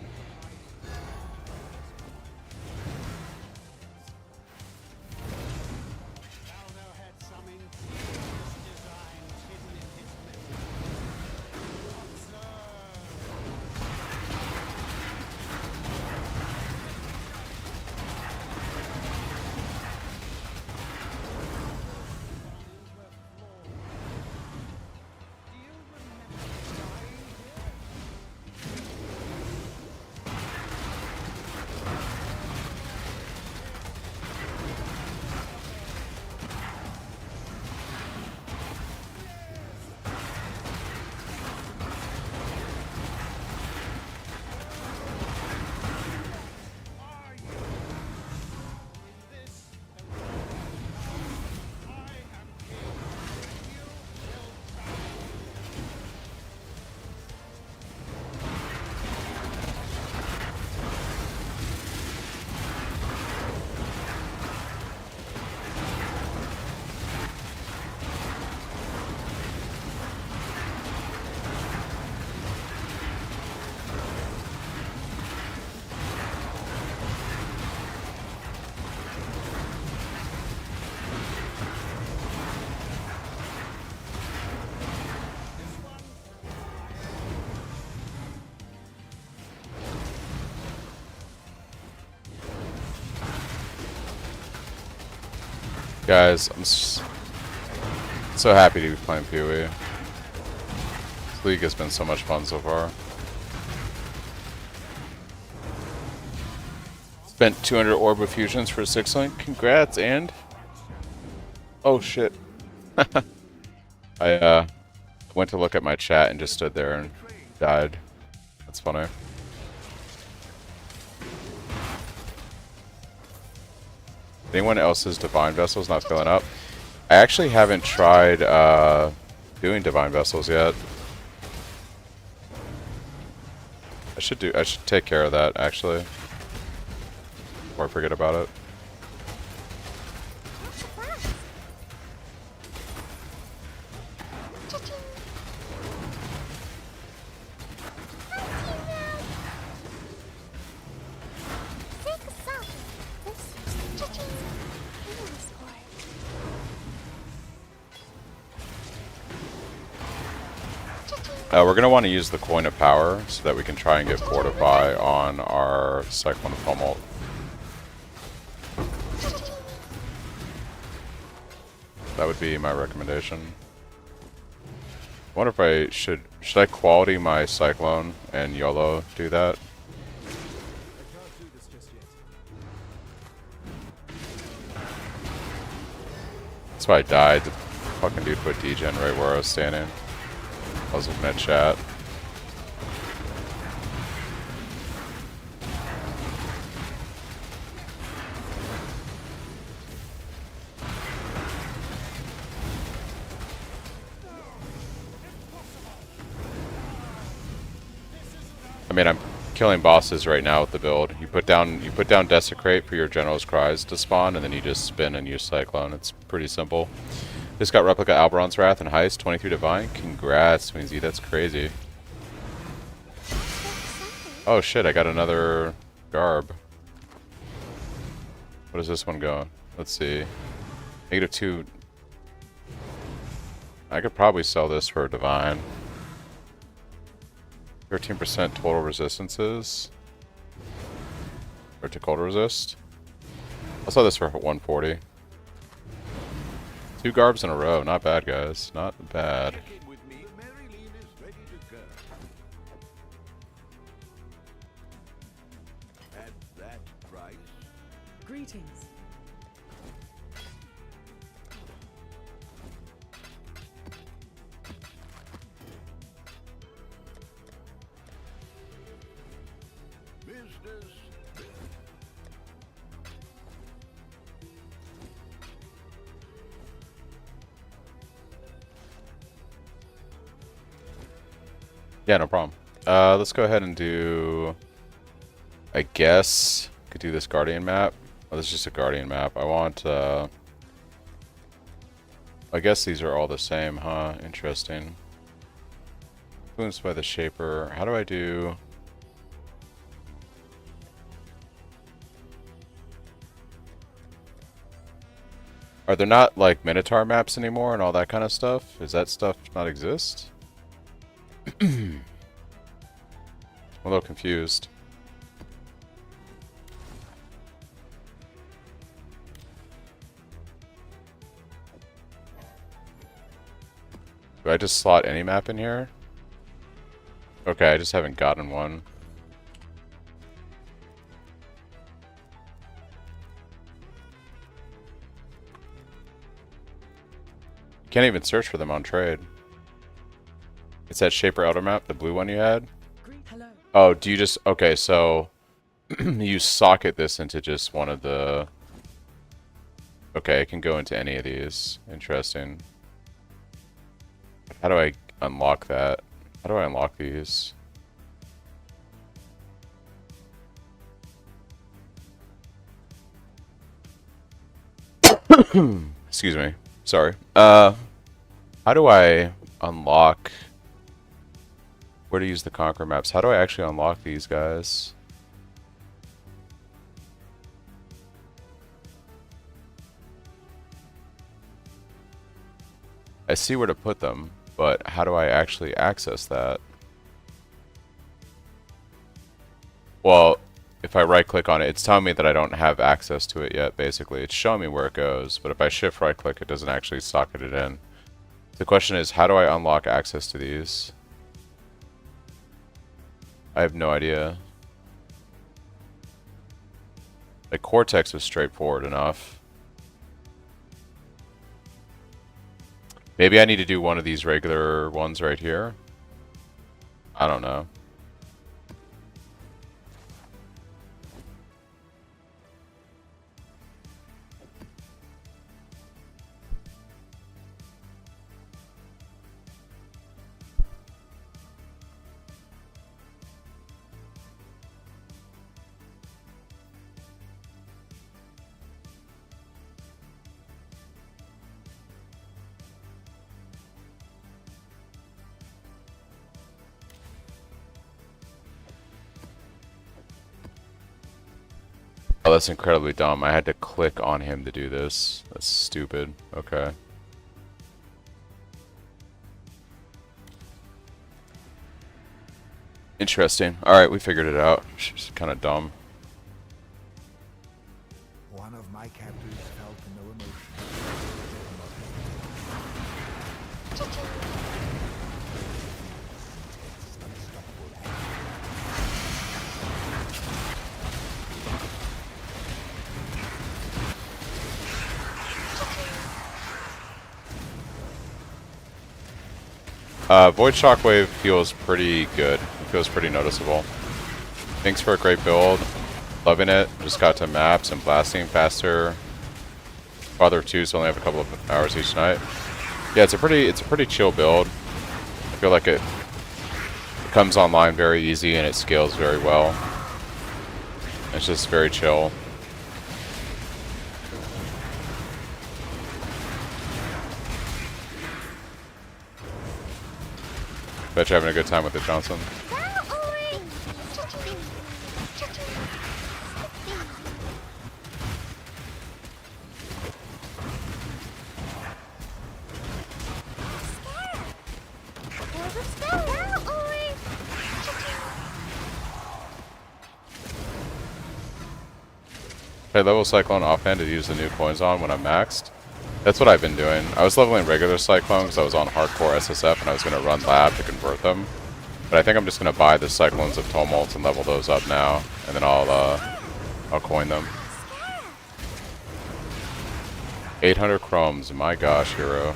Guys, I'm so happy to be playing PoE. This league has been so much fun so far. Spent 200 orb of fusions for 6 link. Congrats, and oh shit. I went to look at my chat and just stood there and died. That's funny. Anyone else's Divine Vessels not filling up? I actually haven't tried doing Divine Vessels yet. I should take care of that actually. Before I forget about it. We're going to want to use the Coin of Power so that we can try and get Fortify on our Cyclone Tumult. That would be my recommendation. I wonder if I should I quality my Cyclone and YOLO do that? I can't do this just yet. That's why I died. The fucking dude put degen right where I was standing. I was looking at chat. I mean, I'm killing bosses right now with the build. You put down Desecrate for your General's Cries to spawn, and then you just spin and use Cyclone. It's pretty simple. Just got Replica Alberon's Wrath and Heist, 23 Divine. Congrats, Winsy, that's crazy. Oh shit, I got another Garb. What is this one going? Let's see. -2. I could probably sell this for a Divine. 13% total resistances. Or to cold resist. I'll sell this for 140. 2 Garbs in a row. Not bad, guys. Not bad. With me, Marilyn is ready to go. At that price. Greetings. Business. Yeah, no problem. Let's go ahead and do... I guess... Could do this Guardian map. Oh, this is just a Guardian map. I want... I guess these are all the same, huh? Interesting. Influenced by the Shaper. How do I do... Are there not, like, Minotaur maps anymore and all that kind of stuff? Does that stuff not exist? I'm a little confused. Do I just slot any map in here? Okay, I just haven't gotten one. You can't even search for them on trade. It's that Shaper Elder map, the blue one you had? Hello. Oh, do you just... Okay, so... you socket this into just one of the... Okay, it can go into any of these. Interesting. How do I unlock that? How do I unlock these? Excuse me. Sorry. How do I unlock... Where to use the Conquer maps? How do I actually unlock these guys? I see where to put them, but how do I actually access that? Well, if I right click on it, it's telling me that I don't have access to it yet, basically. It's showing me where it goes, but if I shift right click, it doesn't actually socket it in. The question is, how do I unlock access to these? I have no idea. Like, Cortex was straightforward enough. Maybe I need to do one of these regular ones right here. I don't know. Oh, that's incredibly dumb. I had to click on him to do this. That's stupid. Okay. Interesting. Alright, we figured it out. It's kind of dumb. One of my captors felt no emotion. Void Shockwave feels pretty good. It feels pretty noticeable. Thanks for a great build. Loving it. Just got to maps and blasting faster. Father of Twos only have a couple of hours each night. Yeah, it's a pretty chill build. I feel like it comes online very easy and it scales very well. It's just very chill. Bet you're having a good time with it, Johnson. I level Cyclone offhand to use the new coins on when I'm maxed. That's what I've been doing. I was leveling regular Cyclone because I was on hardcore SSF and I was going to run lab to convert them. But I think I'm just going to buy the Cyclones of Tumult and level those up now. And then I'll coin them. 800 chromes. My gosh, hero.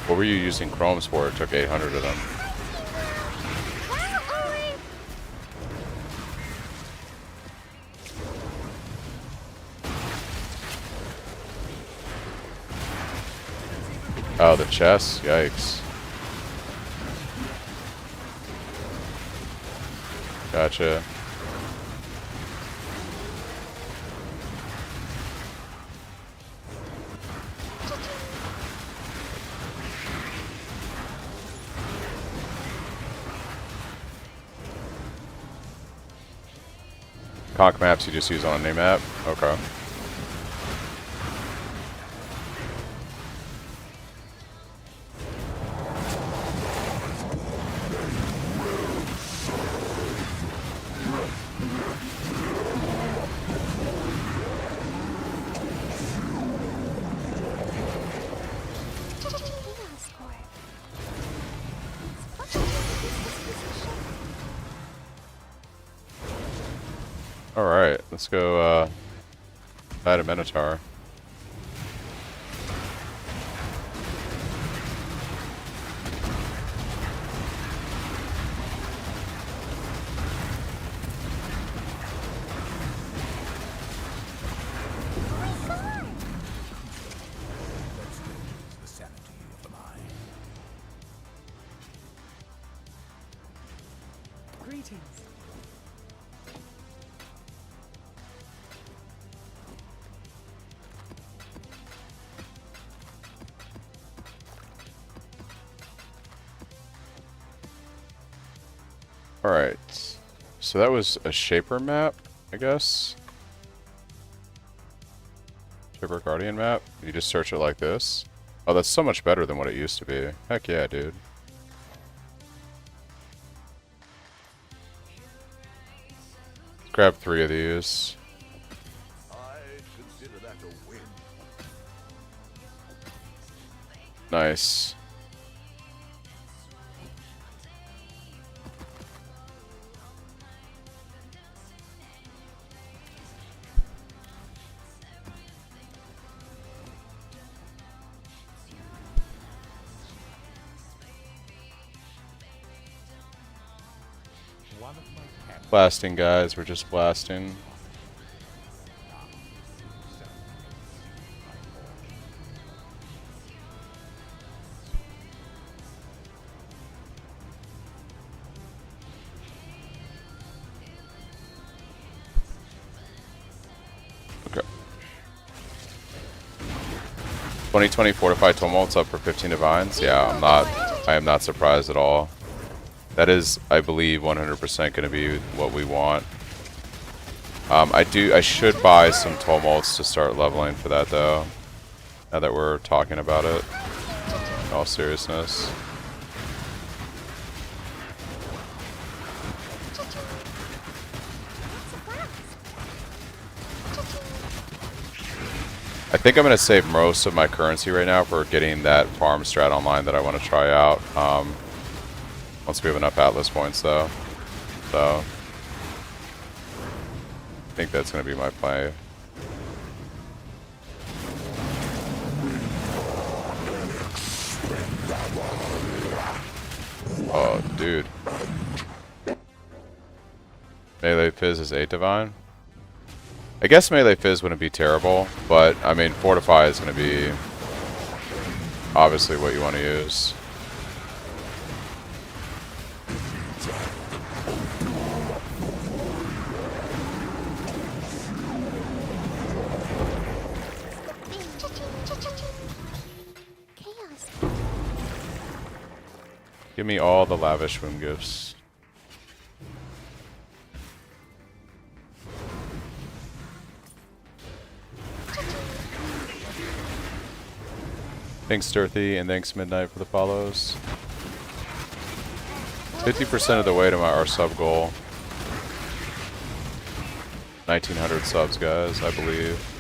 What were you using chromes for? It took 800 of them. Oh, the chest? Yikes. Gotcha. Conk maps you just use on a new map? Okay. Alright, let's go fight a Minotaur. The sanity of the mind. Greetings. Alright, so that was a Shaper map, I guess. Shaper Guardian map. You just search it like this. Oh, that's so much better than what it used to be. Heck yeah, dude. grab 3 of these. I consider that a win. Nice. One of my captors. Blasting, guys. We're just blasting. Okay. 2020 Fortified Tumult's up for 15 Divines. Yeah, I am not surprised at all. That is, I believe, 100% going to be what we want. I should buy some Tumults to start leveling for that, though. Now that we're talking about it. In all seriousness. I think I'm going to save most of my currency right now for getting that farm strat online that I want to try out. Once we have enough Atlas points, though. So, I think that's going to be my play. Oh, dude. Melee Fizz is 8 Divine. I guess Melee Fizz wouldn't be terrible, but, I mean, Fortify is going to be obviously what you want to use. Chaos. Give me all the lavish wound gifts. Thanks, Sturthy, and thanks, Midnight, for the follows. 50% of the way to our sub goal. 1900 subs, guys, I believe.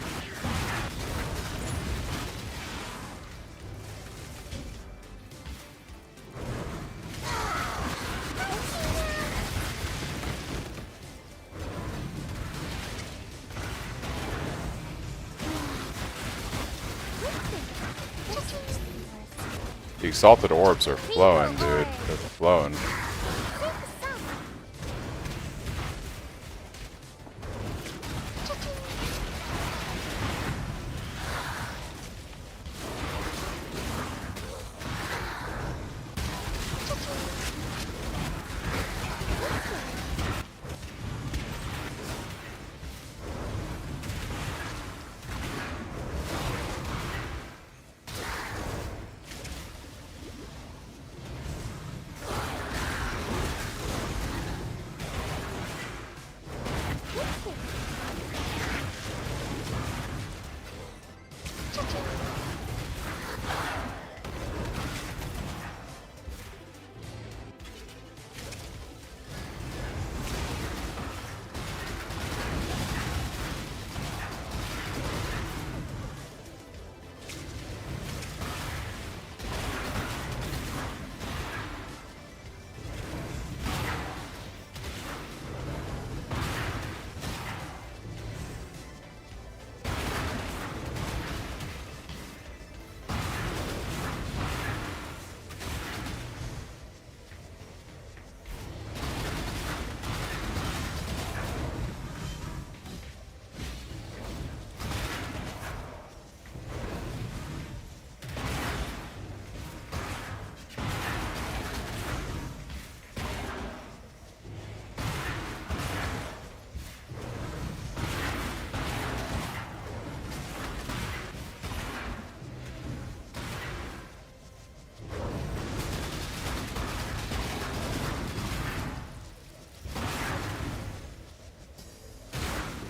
The exalted orbs are flowing, dude. They're flowing.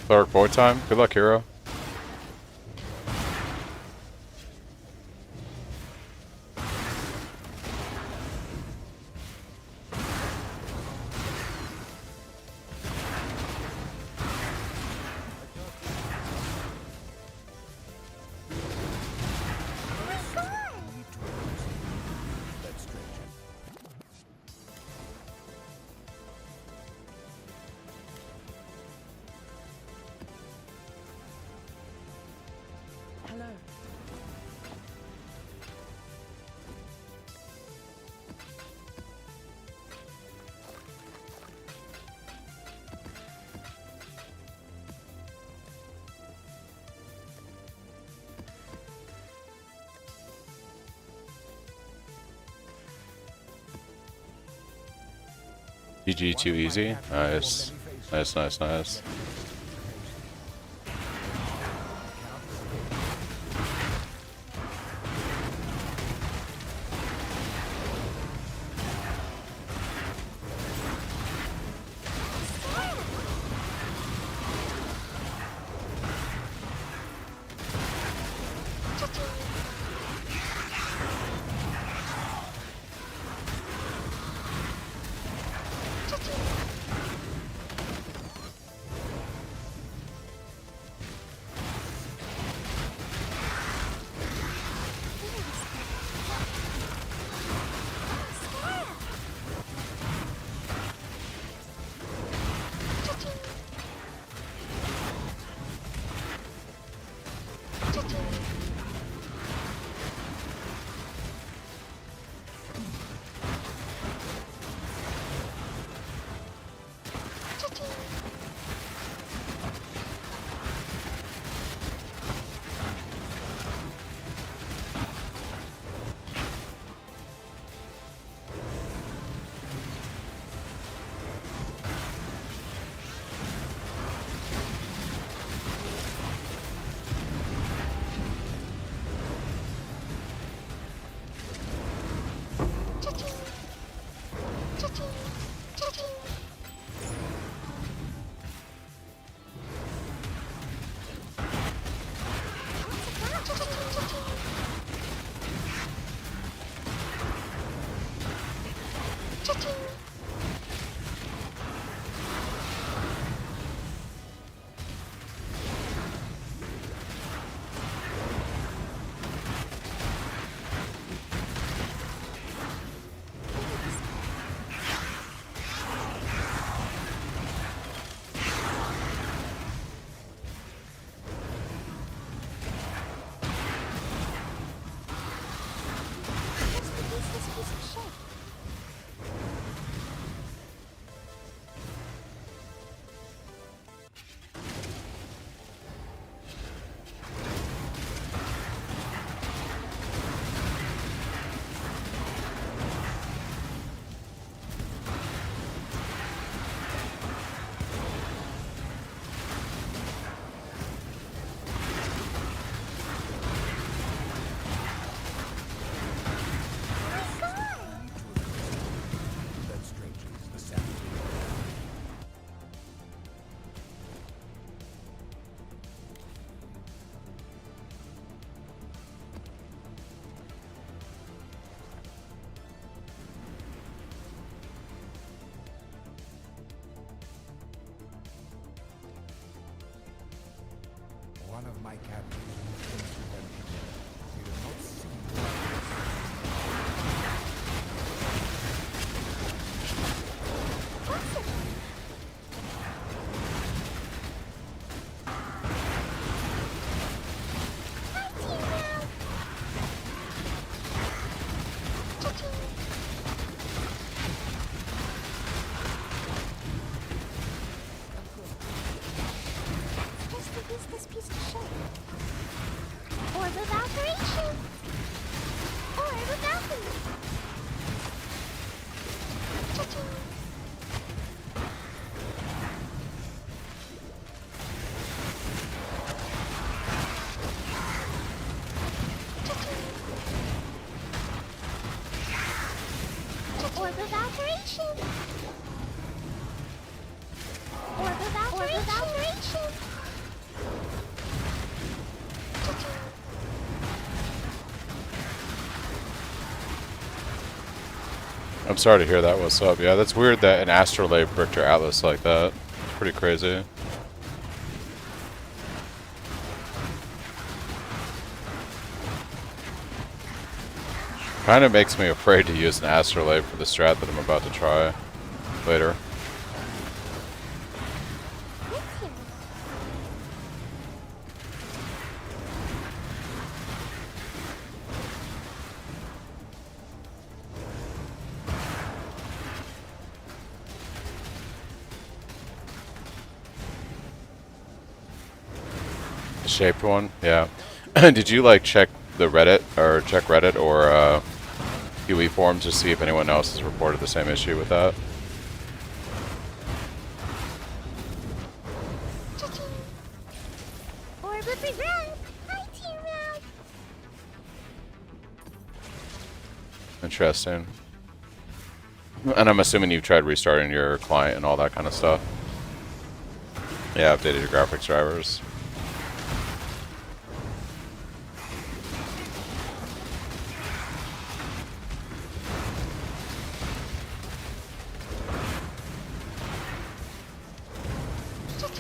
Cleric Void time. Good luck, hero. GG too easy. Nice. Nice, nice, nice. One of my captains thinks with them. You do not see Just to use this piece of shit. Orb of Alteration. Orb of Alchemy. Cha-ching. Orb of Alteration. Orb of Alteration. I'm sorry to hear that. What's up? Yeah, that's weird that an astrolabe bricked your atlas like that. It's pretty crazy. Kind of makes me afraid to use an astrolabe for the strat that I'm about to try later. The shaped one? Yeah. Did you like check the Reddit or UE forums to see if anyone else has reported the same issue with that? Interesting. And I'm assuming you've tried restarting your client and all that kind of stuff. Yeah, updated your graphics drivers. Chaos Orb.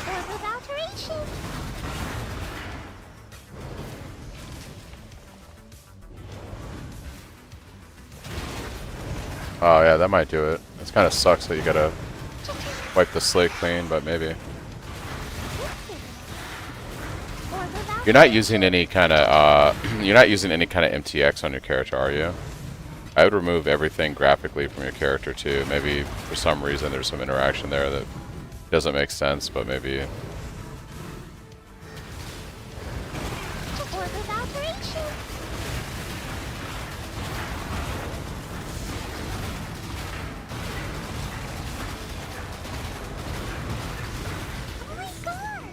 Orb of alteration. Oh yeah, that might do it. It kind of sucks that you gotta wipe the slate clean, but maybe. Orb of You're not using any kind of you're not using any kind of MTX on your character, are you? I would remove everything graphically from your character too. Maybe for some reason there's some interaction there that doesn't make sense, but maybe. Orb of alteration. Oh my god!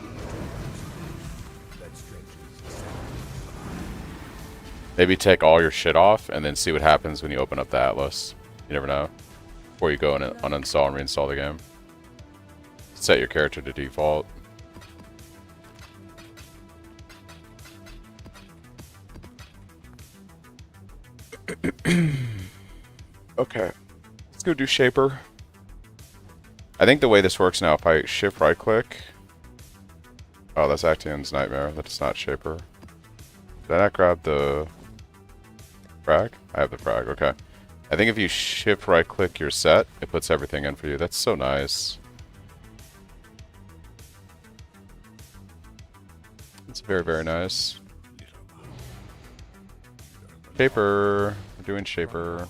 That stretches. Maybe take all your shit off and then see what happens when you open up the Atlas. You never know. Before you go and uninstall and reinstall the game. Set your character to default. Okay. Let's go do Shaper. I think the way this works now, if I shift right click. Oh, that's Action's Nightmare. That's not Shaper. Did I not grab the frag? I have the frag, okay. I think if you shift right click your set, it puts everything in for you. That's so nice. It's very, very nice. Shaper. We're doing Shaper.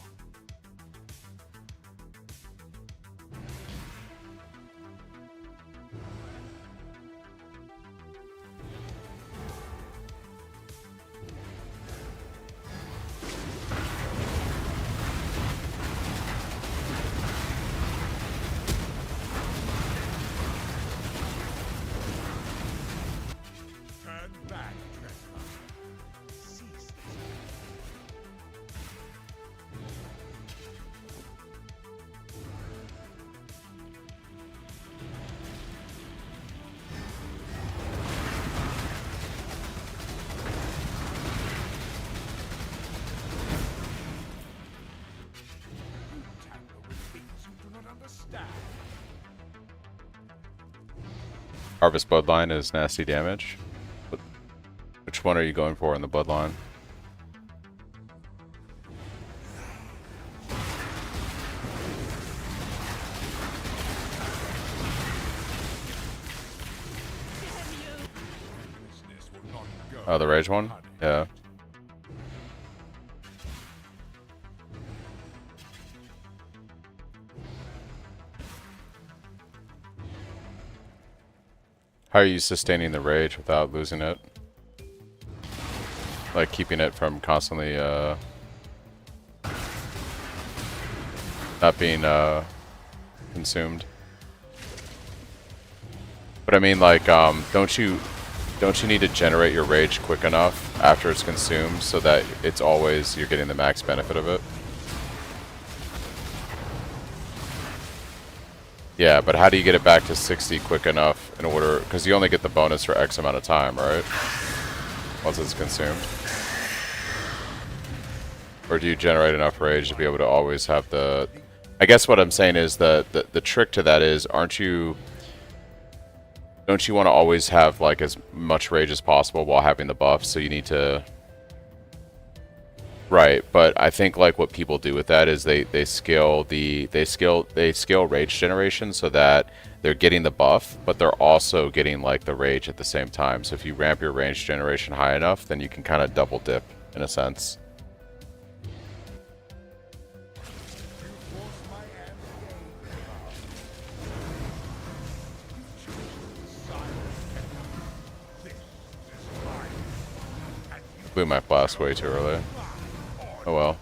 Turn back, trespasser. Cease this. You tamper with things you do not understand. Harvest Bloodline is nasty damage. Which one are you going for in the Bloodline? Business will not go. Oh, the Rage one? Yeah. How are you sustaining the Rage without losing it? Like keeping it from constantly not being consumed. But I mean, like, don't you need to generate your Rage quick enough after it's consumed so that it's always you're getting the max benefit of it? Yeah, but how do you get it back to 60 quick enough in order, because you only get the bonus for X amount of time, right? Once it's consumed. Or do you generate enough Rage to be able to always have the... I guess what I'm saying is the trick to that is, don't you want to always have like as much Rage as possible while having the buff, so you need to... Right, but I think like what people do with that is they scale Rage generation so that they're getting the buff, but they're also getting like the Rage at the same time. So if you ramp your Rage generation high enough, then you can kind of double dip in a sense. Blew my blast way too early. Oh well.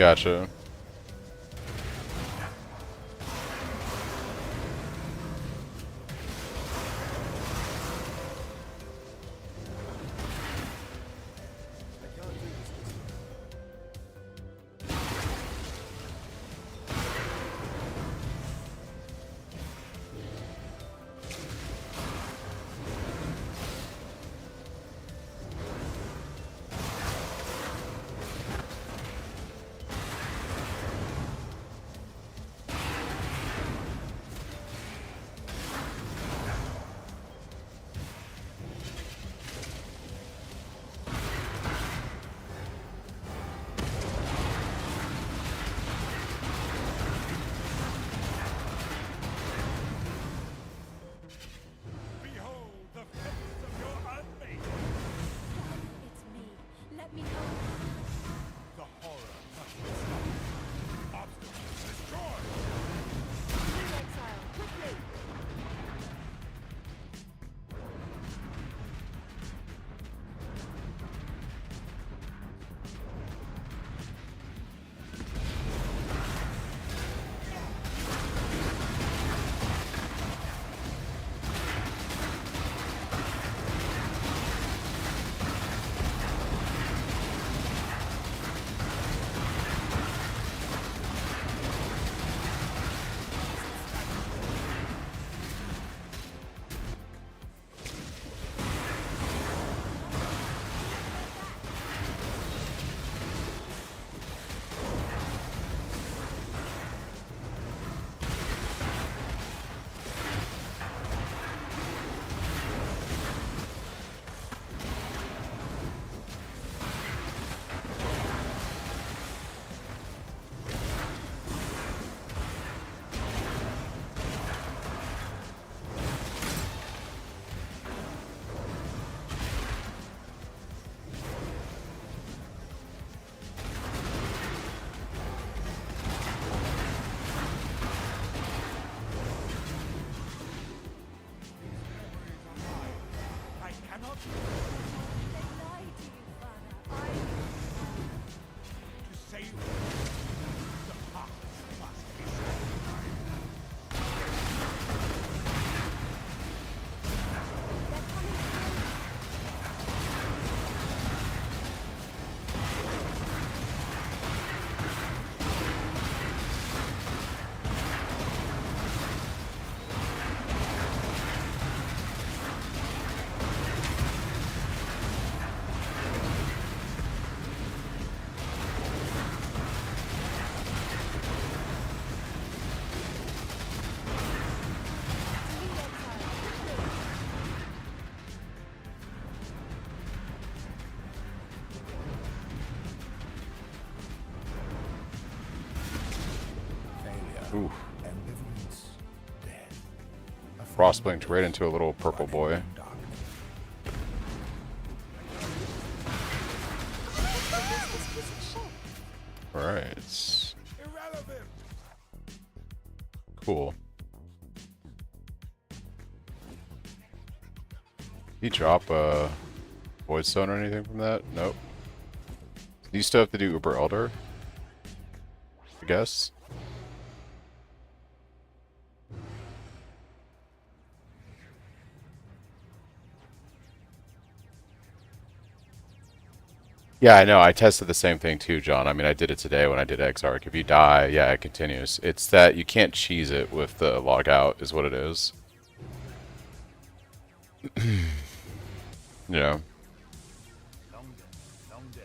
Gotcha. Behold the face of your unmade. It's me. Let me go. The horror must be stopped. Obstacles destroyed. Leave exile, quickly. I cannot They lied to you, Father. to save you. The path must be sacrificed. They're coming through. Leave exile, quickly. Failure. Oof. Ambivalence. Death. A Frost blinked right into a little purple boy. darkness. This piece of shit. Alright. Irrelevant. Cool. Did he drop a Void Stone or anything from that? Nope. Do you still have to do Uber Elder? I guess. Yeah, I know. I tested the same thing too, John. I mean, I did it today when I did Exarch. If you die, yeah, it continues. It's that you can't cheese it with the log out, is what it is. Yeah. Long day. Long day.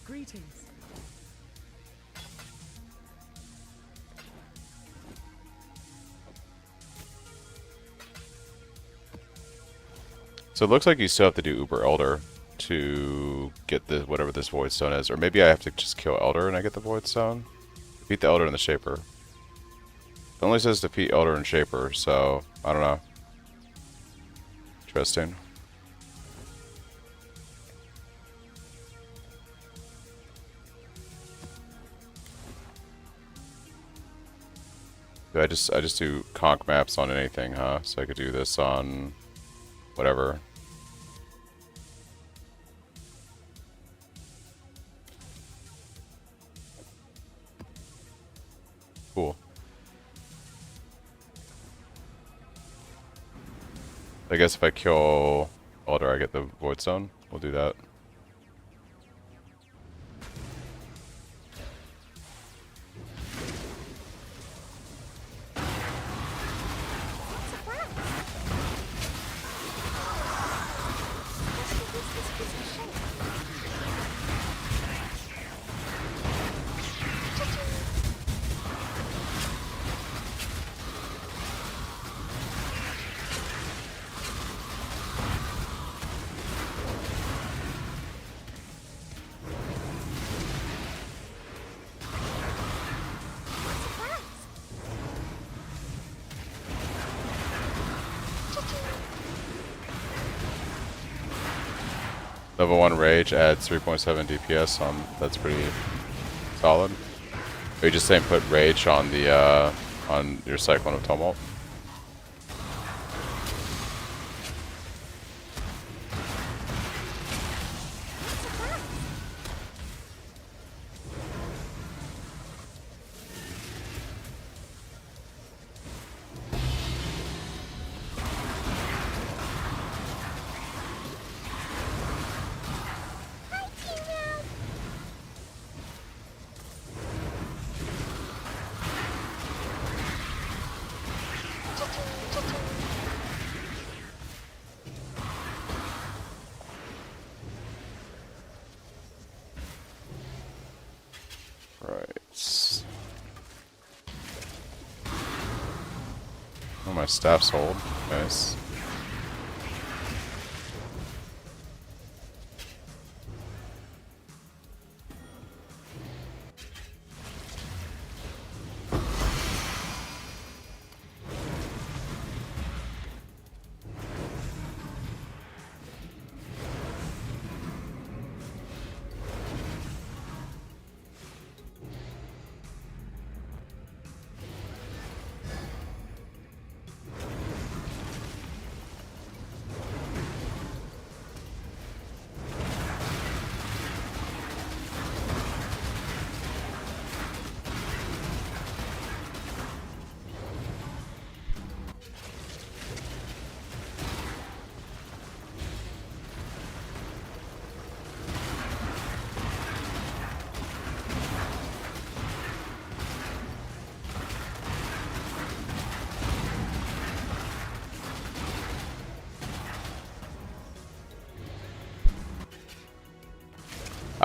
Greetings. So it looks like you still have to do Uber Elder to get the whatever this Void Stone is. Or maybe I have to just kill Elder and I get the Void Stone. Defeat the Elder and the Shaper. It only says defeat Elder and Shaper, so I don't know. Interesting. I just do conch maps on anything, huh? So I could do this on whatever. Cool. I guess if I kill Alder, I get the Void Stone. We'll do that. Level 1 Rage adds 3.7 DPS on, that's pretty solid. Are you just saying put Rage on the, on your Cyclone of Tumult? Right. Oh, my staff's hold. Nice.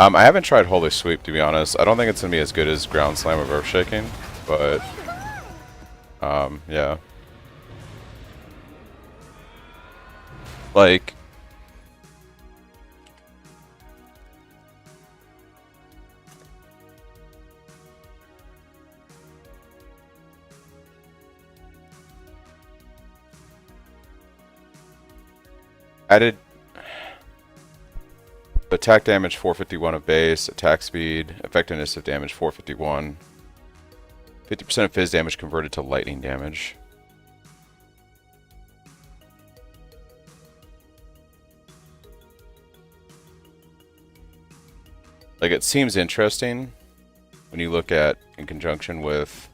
I haven't tried Holy Sweep, to be honest. I don't think it's going to be as good as Ground Slam or Earth Shaking, but yeah. Like, added attack damage 451 of base, attack speed, effectiveness of damage 451, 50% of fizz damage converted to lightning damage. Like, it seems interesting when you look at in conjunction with.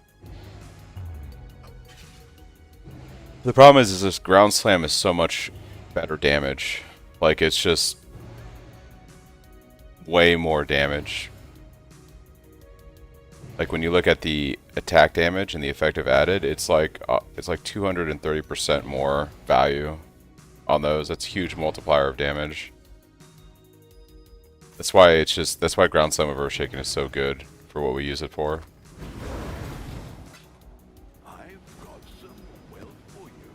The problem is this ground slam is so much better damage. Like, it's just way more damage. Like, when you look at the attack damage and the effective added, it's like 230% more value on those. That's a huge multiplier of damage. That's why Ground Slam of Earth Shaking is so good for what we use it for. I've got some wealth for you.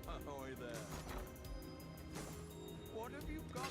Ahoy there. What have you got?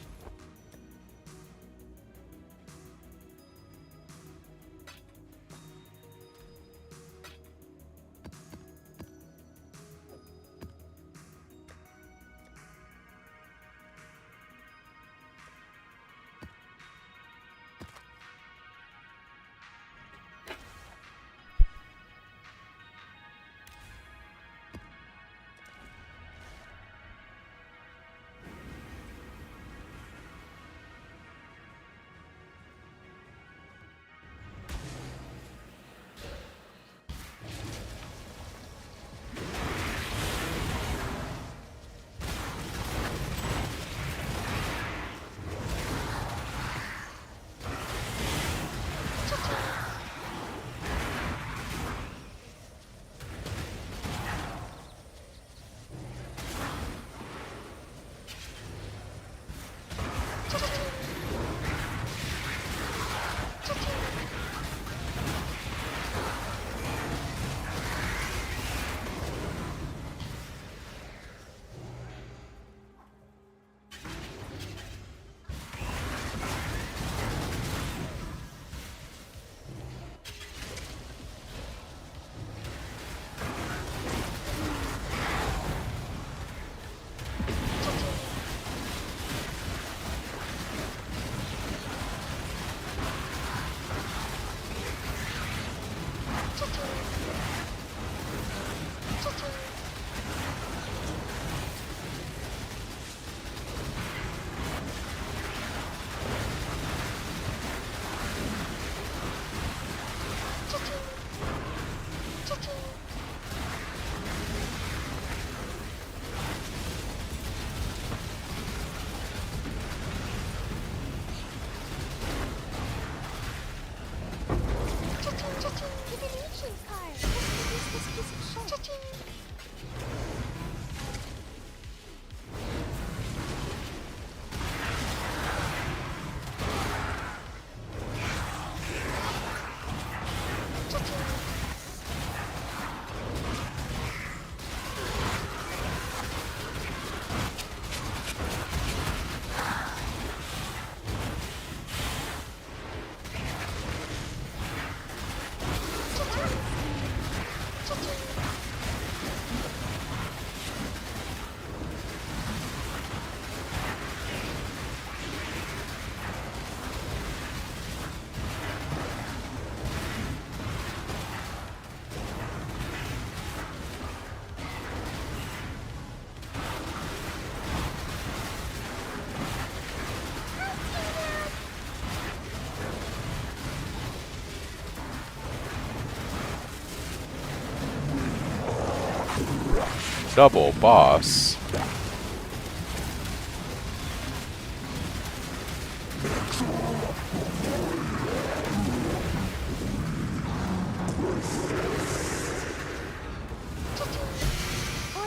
Double boss. Or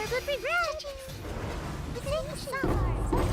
the big red. The same stars. Heaven's word.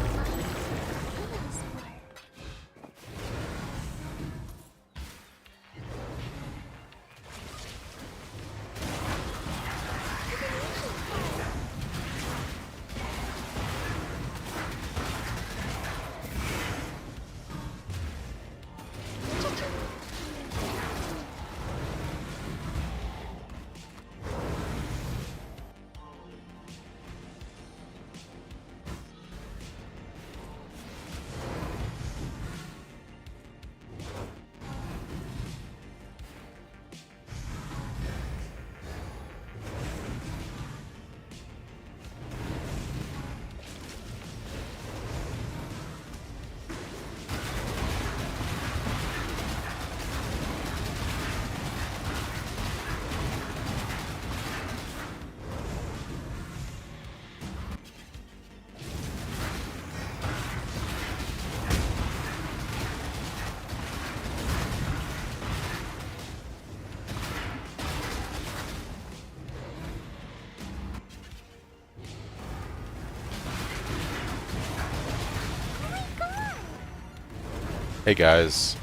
Hey guys,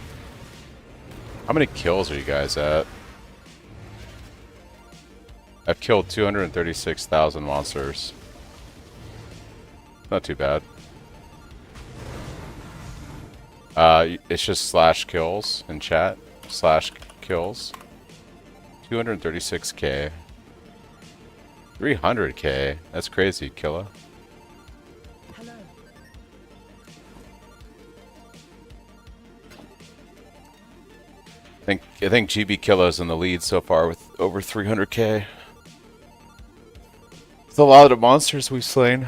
how many kills are you guys at? I've killed 236,000 monsters. Not too bad. It's just slash kills in chat. Slash kills. 236k. 300k. That's crazy, Killa. Hello. I think GB Killa's in the lead so far with over 300k. It's a lot of monsters we've slain.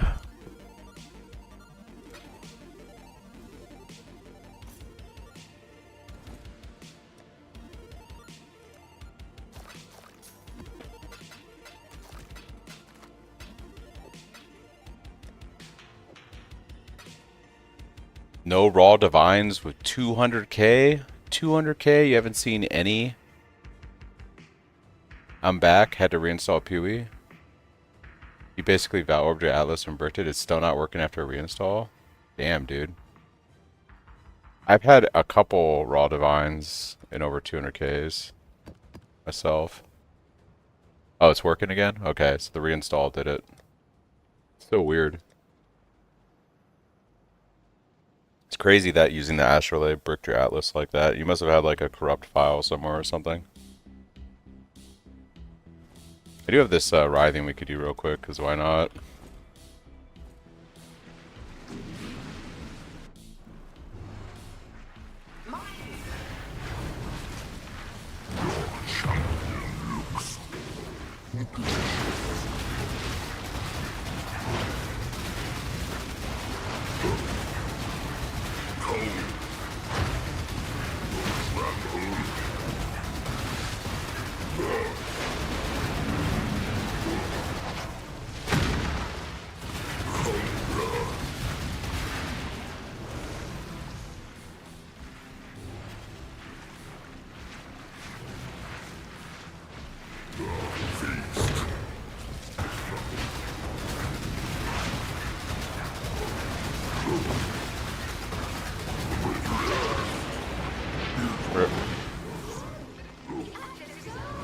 No raw divines with 200k? 200k? You haven't seen any? I'm back. Had to reinstall Pewee. You basically Val-orbed your Atlas and bricked it. It's still not working after a reinstall? Damn, dude. I've had a couple raw divines in over 200ks myself. Oh, it's working again? Okay, so the reinstall did it. So weird. It's crazy that using the Astrolabe bricked your Atlas like that. You must have had like a corrupt file somewhere or something. I do have this writhing we could do real quick, because why not?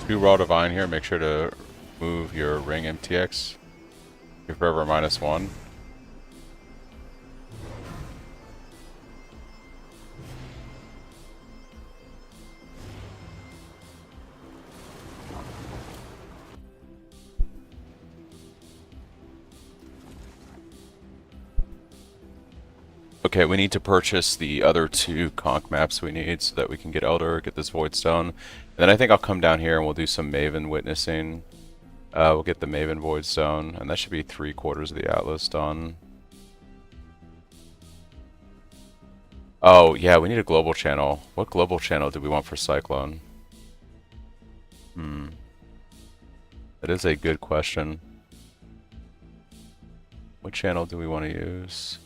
Two raw divine here. Make sure to move your ring MTX. You're forever -1. Okay, we need to purchase the other 2 conch maps we need so that we can get Elder, get this Void Stone. And then I think I'll come down here and we'll do some Maven witnessing. We'll get the Maven Void Stone, and that should be 3/4 of the Atlas done. Oh, yeah, we need a global channel. What global channel do we want for Cyclone? That is a good question. What channel do we want to use?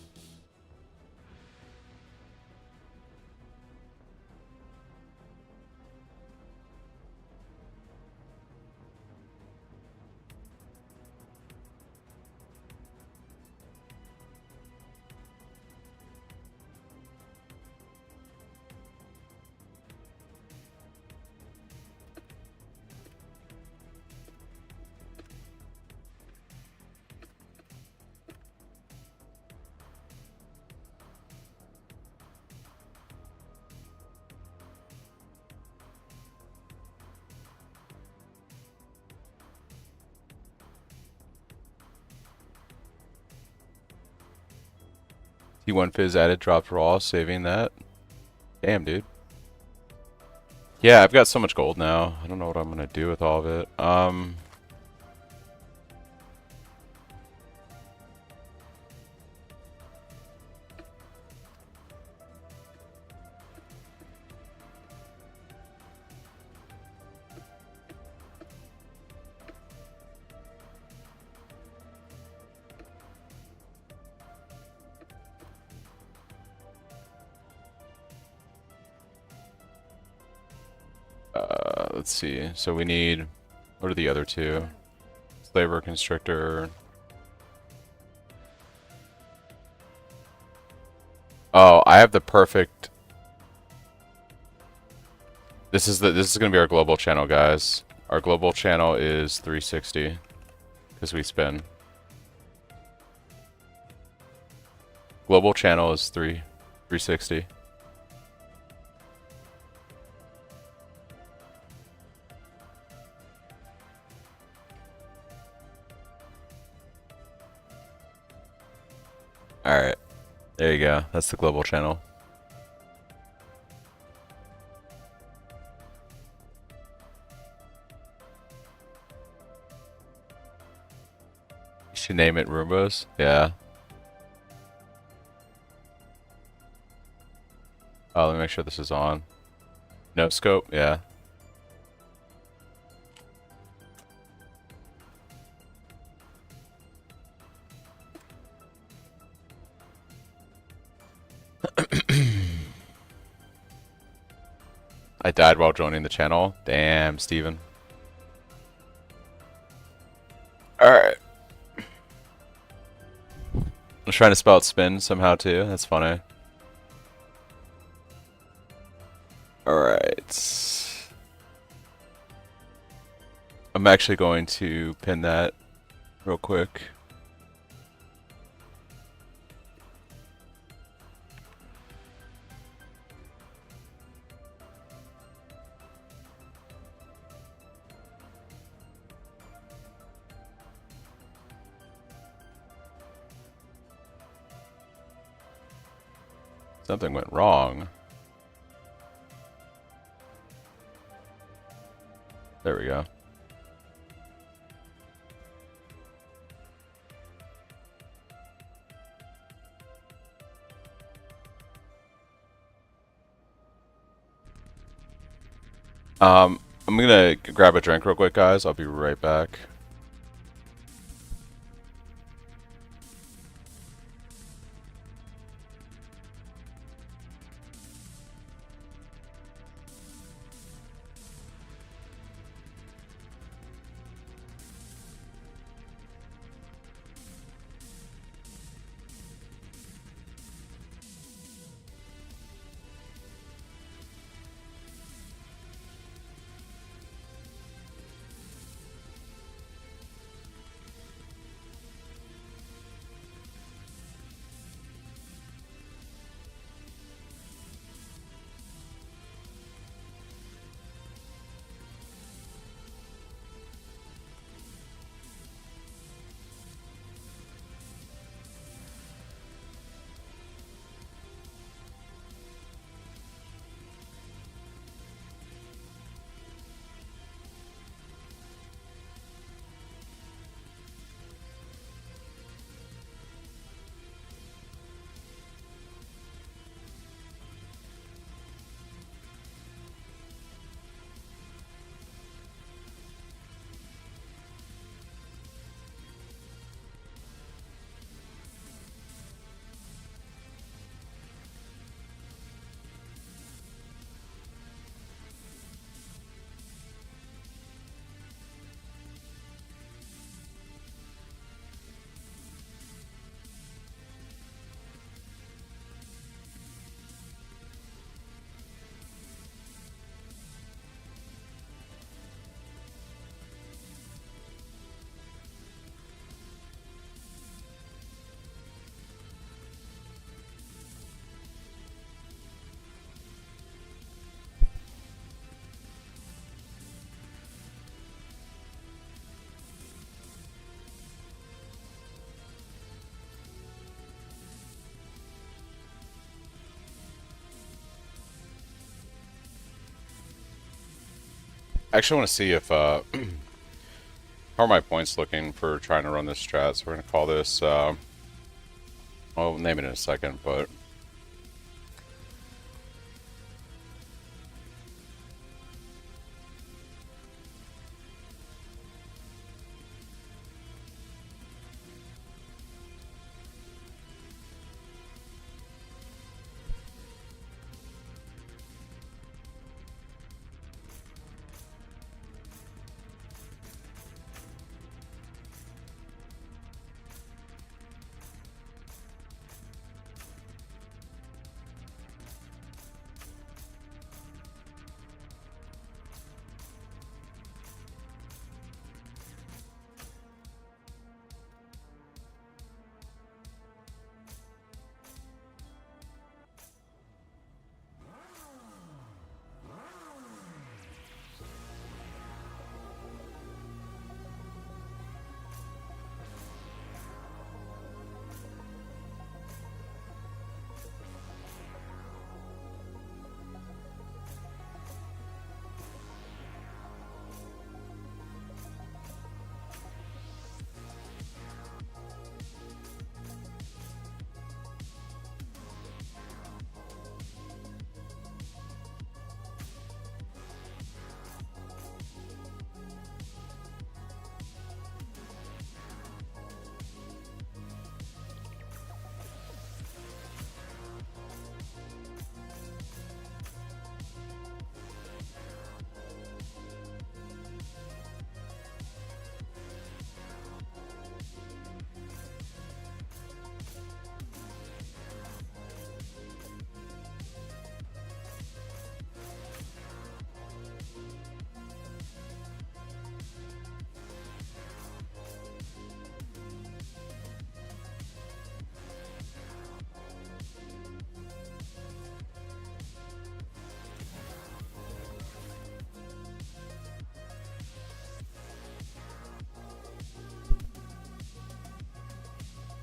T1 Fizz added, dropped raw, saving that. Damn, dude. Yeah, I've got so much gold now. I don't know what I'm gonna do with all of it. Let's see. So we need, what are the other two? Slaver Constrictor. Oh, I have the perfect. This is gonna be our global channel, guys. Our global channel is 360 because we spin. Global channel is 360. Alright. There you go. That's the global channel. You should name it Roombas. Yeah. Oh, let me make sure this is on. No scope? Yeah. I died while joining the channel. Damn, Steven. Alright. I'm trying to spell out spin somehow too. That's funny. Alright. I'm actually going to pin that real quick. Something went wrong. There we go. I'm gonna grab a drink real quick, guys. I'll be right back. I actually want to see if how are my points looking for trying to run this strat. So we're gonna call this. I'll name it in a second, but.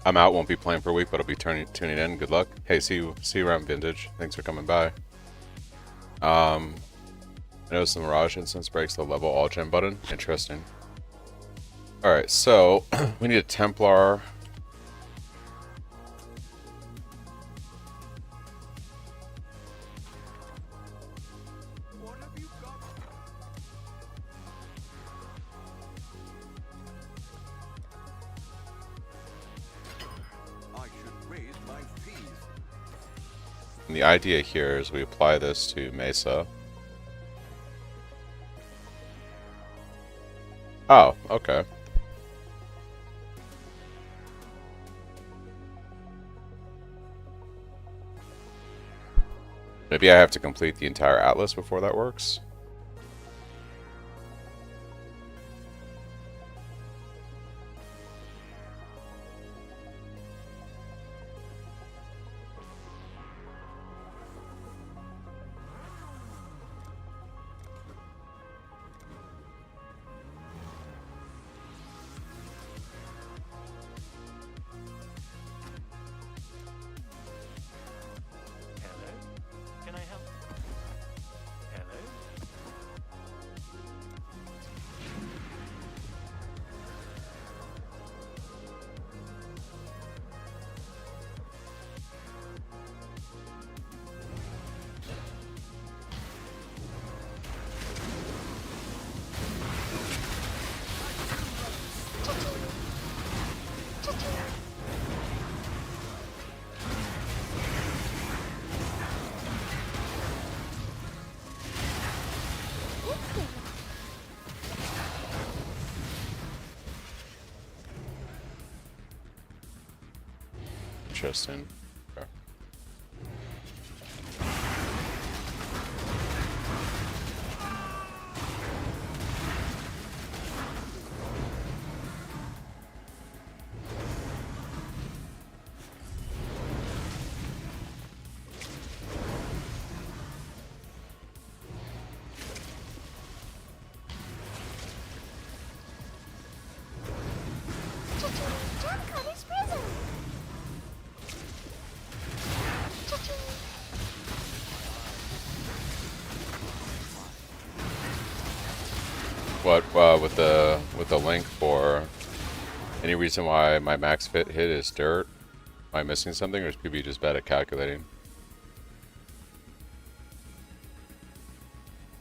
I'm out, won't be playing for a week, but I'll be tuning in. Good luck. Hey, see you around Vintage. Thanks for coming by. I know some Mirage instance breaks the level all gem button. Interesting. Alright, so we need a Templar. What have you got? I should raise my fees. And the idea here is we apply this to Mesa. Oh, okay. Maybe I have to complete the entire atlas before that works. Hello? Can I help? Hello? Interesting. Okay. John Connor's prison. What with the link for any reason why my max fit hit is dirt? Am I missing something, or is PB just bad at calculating?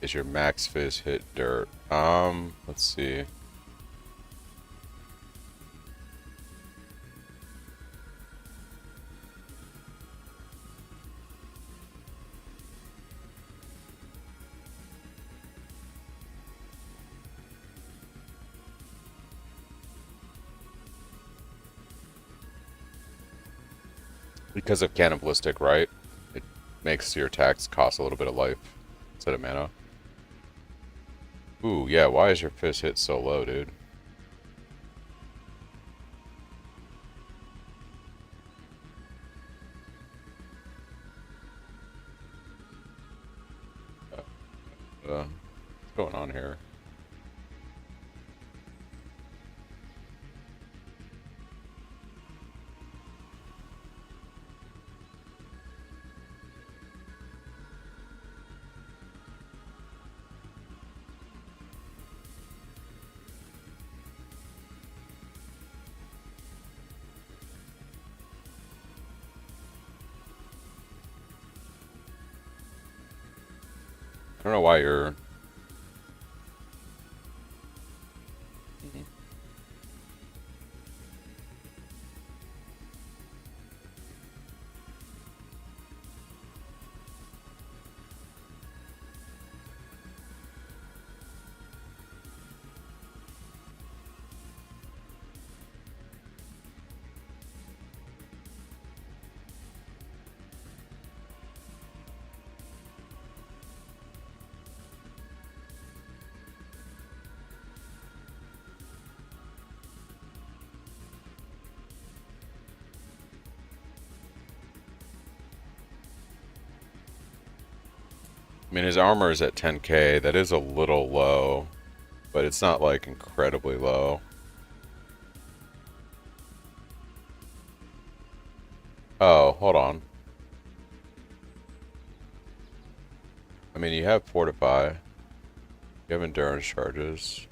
Is your max fizz hit dirt? Let's see. Because of cannibalistic, right? It makes your attacks cost a little bit of life instead of mana. Ooh, yeah, why is your fizz hit so low, dude? What's going on here? I don't know why you're... I mean, his armor is at 10k. That is a little low, but it's not like incredibly low. Oh, hold on. I mean, you have Fortify. You have Endurance charges.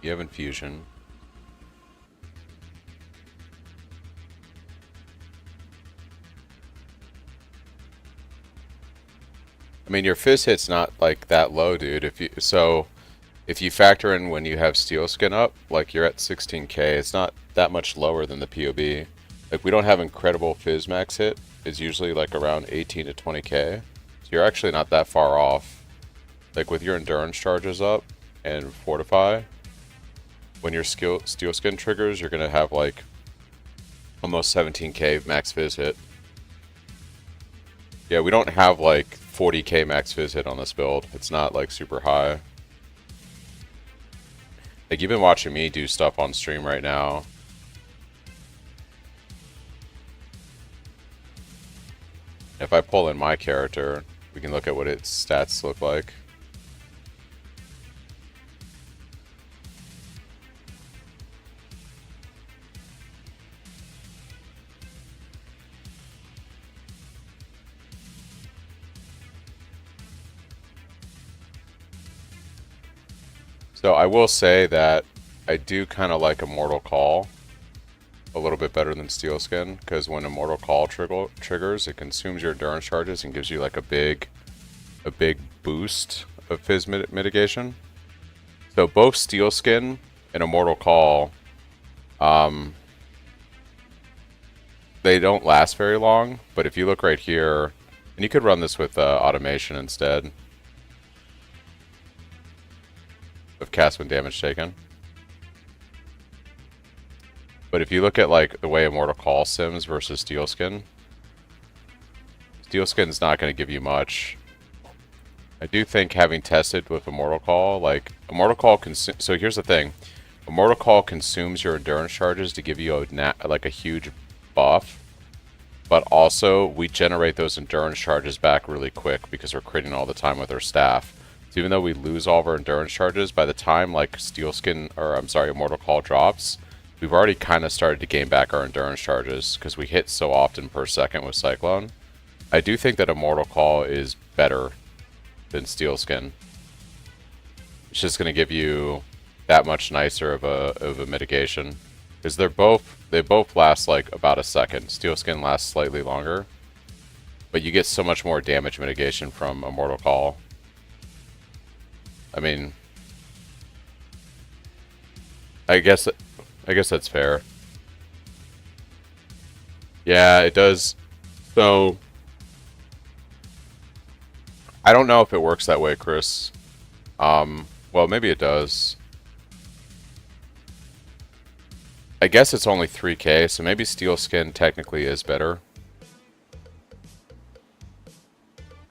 You have Infusion. I mean, your fizz hit's not like that low, dude. If you factor in when you have Steel Skin up, like you're at 16k, it's not that much lower than the POB. Like, we don't have incredible fizz max hit. It's usually like around 18 to 20k. So you're actually not that far off. Like, with your endurance charges up and Fortify, when your Steel Skin triggers, you're gonna have like almost 17k max fizz hit. Yeah, we don't have like 40k max fizz hit on this build. It's not like super high. Like, you've been watching me do stuff on stream right now. If I pull in my character, we can look at what its stats look like. So I will say that I do kind of like Immortal Call a little bit better than Steel Skin, because when Immortal Call triggers, it consumes your endurance charges and gives you like a big boost of fizz mitigation. So both Steel Skin and Immortal Call, they don't last very long. But if you look right here, and you could run this with automation instead of cast when damage taken. But if you look at like the way Immortal Call sims versus Steel Skin's not going to give you much. I do think, having tested with Immortal Call, like Immortal Call so here's the thing. Immortal Call consumes your endurance charges to give you like a huge buff. But also, we generate those endurance charges back really quick because we're critting all the time with our staff. So even though we lose all of our endurance charges, by the time like Immortal Call drops, we've already kind of started to gain back our endurance charges because we hit so often per second with Cyclone. I do think that Immortal Call is better than steel skin. It's just going to give you that much nicer of a mitigation, because they both last like about a second. Steel skin lasts slightly longer, but you get so much more damage mitigation from Immortal Call. I mean, I guess that's fair. Yeah, it does. So I don't know if it works that way, Chris. Well, maybe it does. I guess it's only 3k, so maybe steel skin technically is better.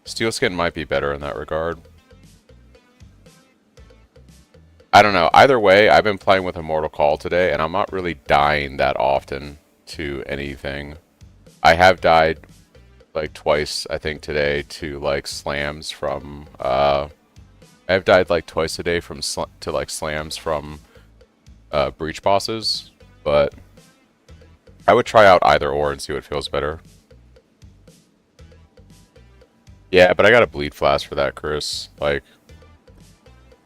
Steel skin might be better in that regard. I don't know. Either way, I've been playing with Immortal Call today, and I'm not really dying that often to anything. I have died like twice, I think, today to like slams from I've died like twice a day from to like slams from breach bosses, but I would try out either or and see what feels better. Yeah, but I got a bleed flask for that, Chris. Like,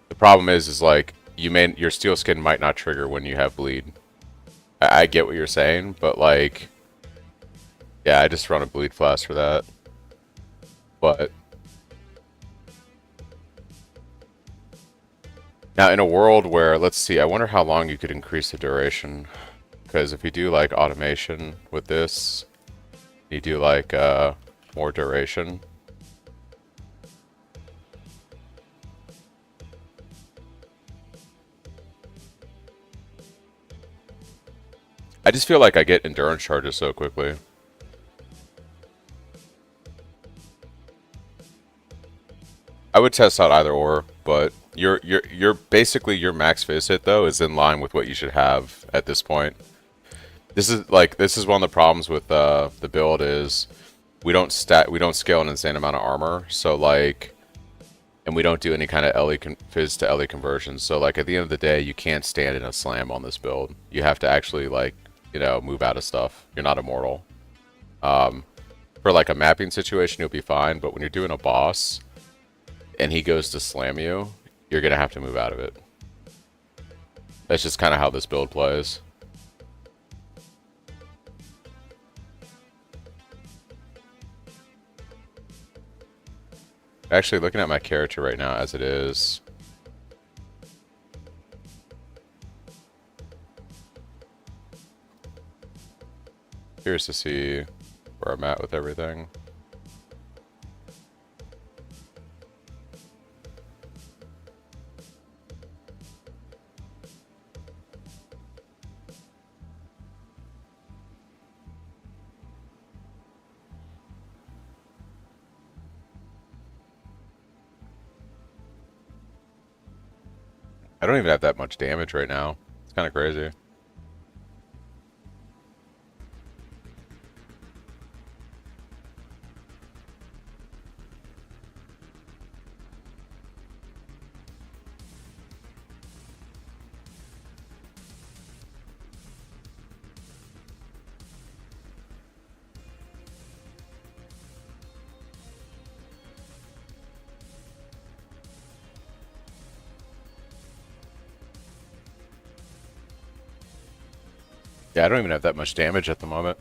the problem is like your steel skin might not trigger when you have bleed. I get what you're saying, but like, yeah, I just run a bleed flask for that. But now in a world where, let's see, I wonder how long you could increase the duration. Because if you do like automation with this, you do like more duration. I just feel like I get endurance charges so quickly. I would test out either or, but you're basically your max visit though is in line with what you should have at this point. This is one of the problems with the build is we don't scale an insane amount of armor, so like, and we don't do any kind of Fizz to LE conversions. So like at the end of the day, you can't stand in a slam on this build. You have to actually like, you know, move out of stuff. You're not immortal. For like a mapping situation, you'll be fine, but when you're doing a boss and he goes to slam you, you're gonna have to move out of it. That's just kind of how this build plays. Actually, looking at my character right now as it is, curious to see where I'm at with everything. I don't even have that much damage right now. It's kind of crazy. Yeah, I don't even have that much damage at the moment.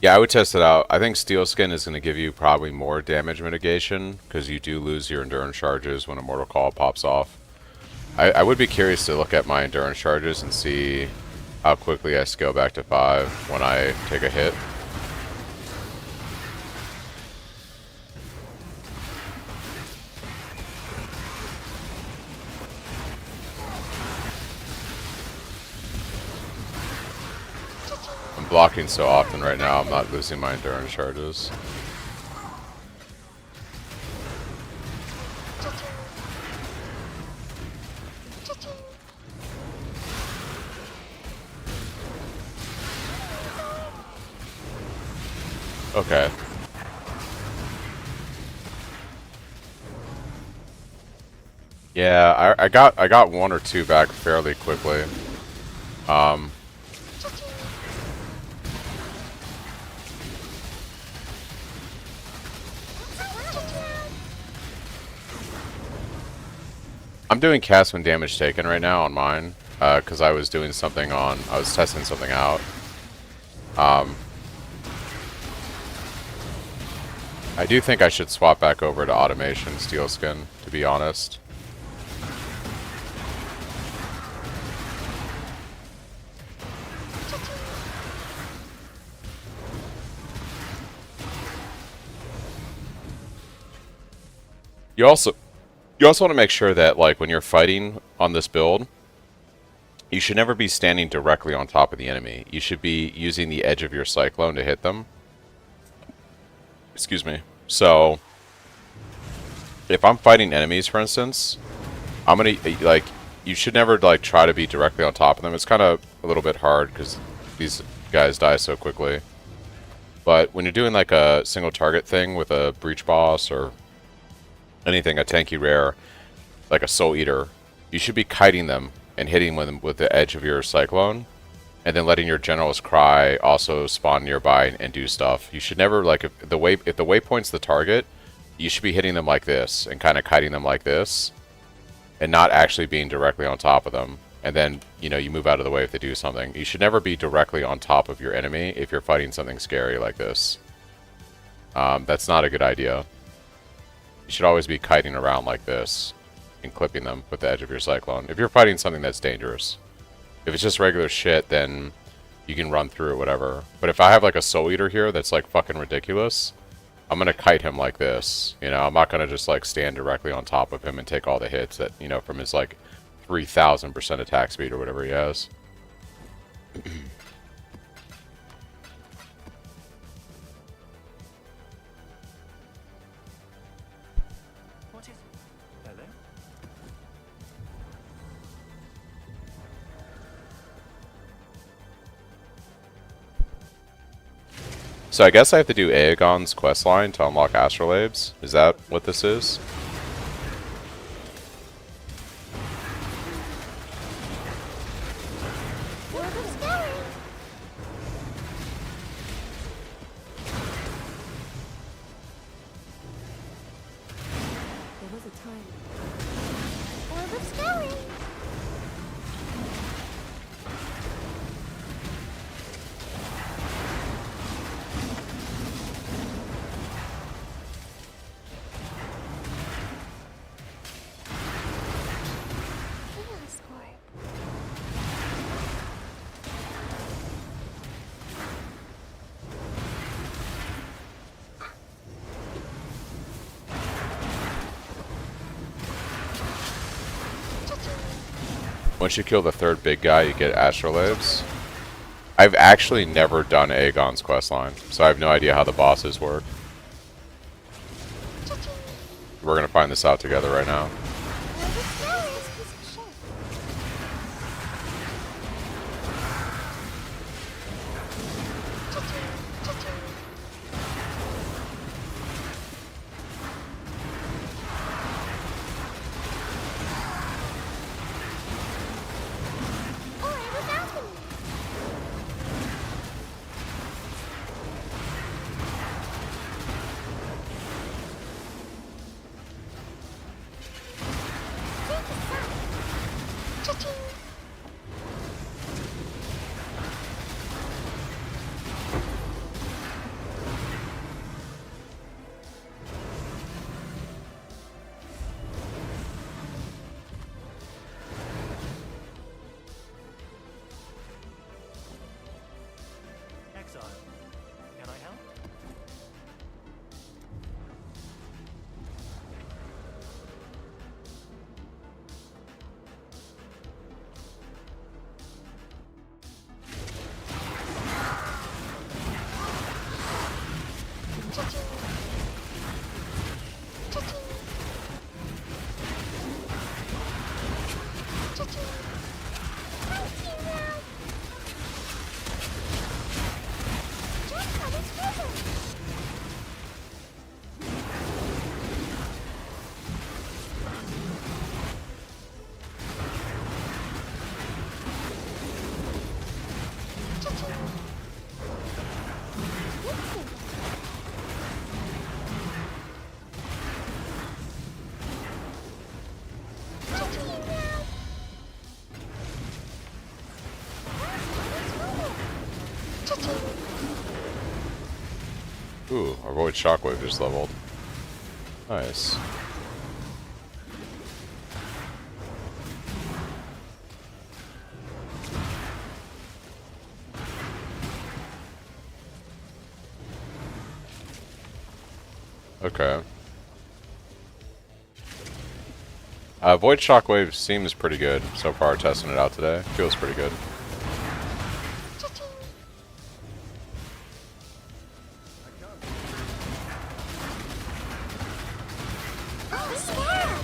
Yeah, I would test it out. I think Steel Skin is going to give you probably more damage mitigation because you do lose your endurance charges when Immortal Call pops off. I would be curious to look at my endurance charges and see how quickly I scale back to 5 when I take a hit. blocking so often right now, I'm not losing my endurance charges. Okay. Yeah, I got one or two back fairly quickly. I'm doing cast when damage taken right now on mine, because I was doing something on, I was testing something out. I do think I should swap back over to automation steel skin, to be honest. You also want to make sure that, like, when you're fighting on this build, you should never be standing directly on top of the enemy. You should be using the edge of your Cyclone to hit them. Excuse me. So, if I'm fighting enemies, for instance, I'm gonna, like, you should never, like, try to be directly on top of them. It's kind of a little bit hard because these guys die so quickly. But when you're doing, like, a single target thing with a breach boss or anything, a tanky rare, like a Soul Eater, you should be kiting them and hitting them with the edge of your Cyclone, and then letting your General's Cry also spawn nearby and do stuff. You should never, like, if the waypoint's the target, you should be hitting them like this and kind of kiting them like this, and not actually being directly on top of them. And then, you know, you move out of the way if they do something. You should never be directly on top of your enemy if you're fighting something scary like this. That's not a good idea. You should always be kiting around like this and clipping them with the edge of your Cyclone if you're fighting something that's dangerous. If it's just regular shit, then you can run through it, whatever. But if I have, like, a Soul Eater here that's, like, fucking ridiculous, I'm gonna kite him like this. You know, I'm not gonna just, like, stand directly on top of him and take all the hits that, you know, from his, like, 3,000% attack speed or whatever he has. What is it? Hello? So I guess I have to do Aegon's questline to unlock Astrolabes. Is that what this is? World of Scarab. There was a time. World of Scarab. Chaos Corp. Once you kill the third big guy, you get Astrolabes. I've actually never done Aegon's questline, so I have no idea how the bosses work. We're gonna find this out together right now. World of Scarab. Piece of shit. Or without me. Ooh, our Void Shockwave just leveled. Nice. Okay. Void Shockwave seems pretty good so far, testing it out today. Feels pretty good. Oh, Scarab!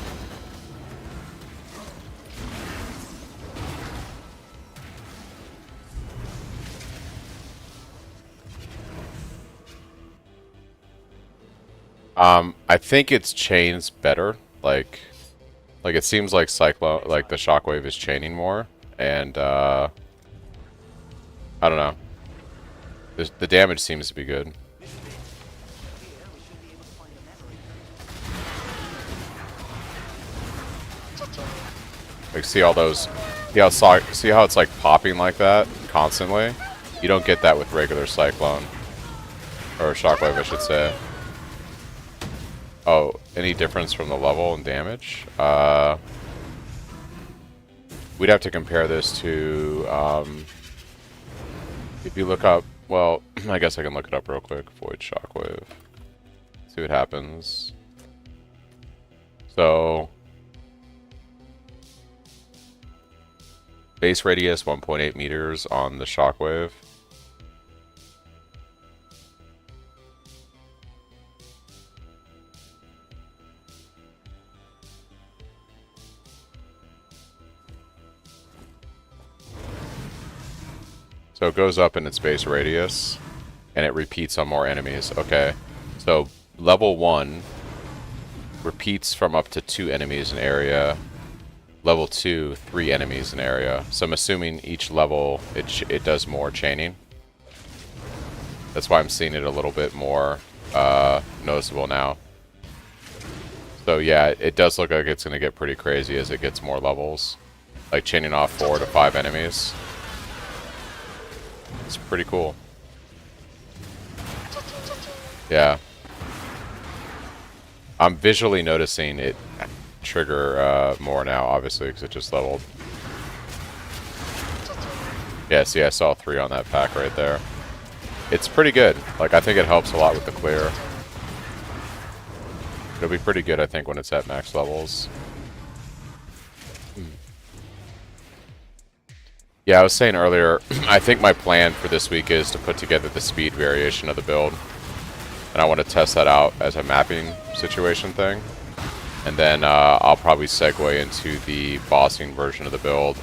I think its chains better. Like it seems like Cyclone, like the Shockwave is chaining more, and I don't know. The damage seems to be good. Here we should be able to find a memory. Like, see all those, see how it's like popping like that constantly? You don't get that with regular Cyclone. Or Shockwave, I should say. Oh, any difference from the level and damage? We'd have to compare this to, if you look up, well, I guess I can look it up real quick. Void Shockwave. See what happens. So, base radius 1.8 meters on the Shockwave. So it goes up in its base radius, and it repeats on more enemies. Okay, so level 1 repeats from up to 2 enemies in area. Level 2, 3 enemies in area. So I'm assuming each level it does more chaining. That's why I'm seeing it a little bit more noticeable now. So yeah, it does look like it's going to get pretty crazy as it gets more levels. Like chaining off 4 to 5 enemies. It's pretty cool. Yeah. I'm visually noticing it trigger more now, obviously, because it just leveled. Yeah, see, I saw 3 on that pack right there. It's pretty good. Like, I think it helps a lot with the clear. It'll be pretty good, I think, when it's at max levels. Yeah, I was saying earlier, I think my plan for this week is to put together the speed variation of the build. And I want to test that out as a mapping situation thing. And then I'll probably segue into the bossing version of the build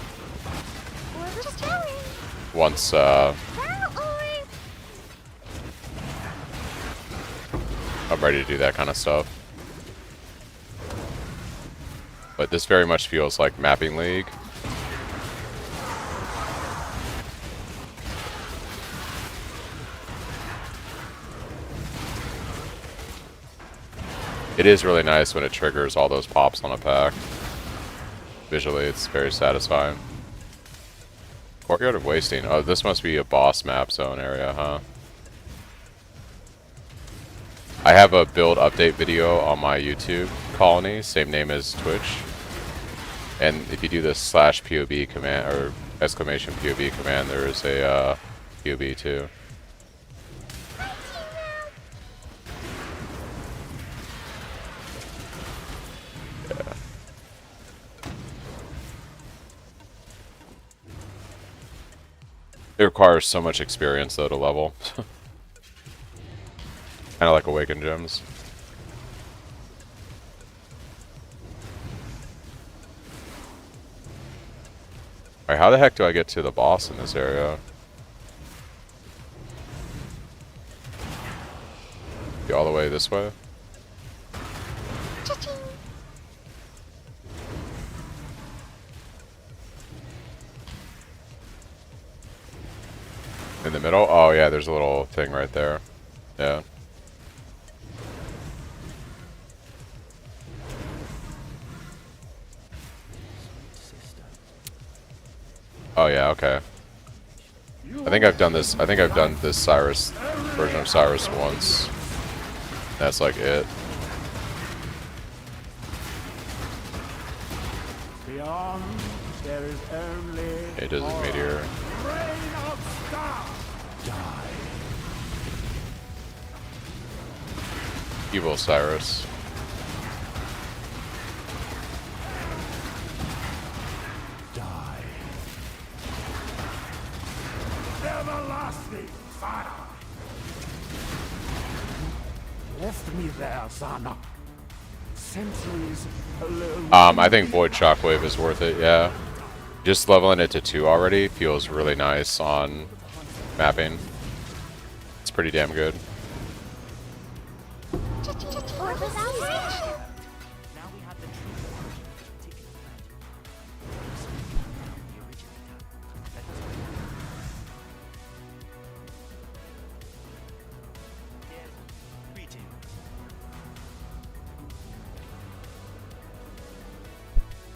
once I'm ready to do that kind of stuff. But this very much feels like Mapping League. It is really nice when it triggers all those pops on a pack. Visually, it's very satisfying. Courtyard of Wasting. Oh, this must be a boss map zone area, huh? I have a build update video on my YouTube colony, same name as Twitch. And if you do the /POB command, or exclamation POB command, there is a POB too. It requires so much experience though to level. Kind of like Awakened Gems. Alright, how the heck do I get to the boss in this area? Be all the way this way? Cha-ching. In the middle? Oh yeah, there's a little thing right there. Yeah. Oh yeah, okay. I think I've done this. I think I've done this Cyrus version of Cyrus once. That's like it. Beyond, there is only It is a meteor. rain of stars. Die. Evil Cyrus. Die. Everlasting fire. Left me there, Zana. Centuries alone. I think Void Shockwave is worth it. Yeah. Just leveling it to 2 already feels really nice on mapping. It's pretty damn good. Cha-ching. Or without station. Now we have the true origin of the particular threat. The originator. Let us go. Yes. Greetings.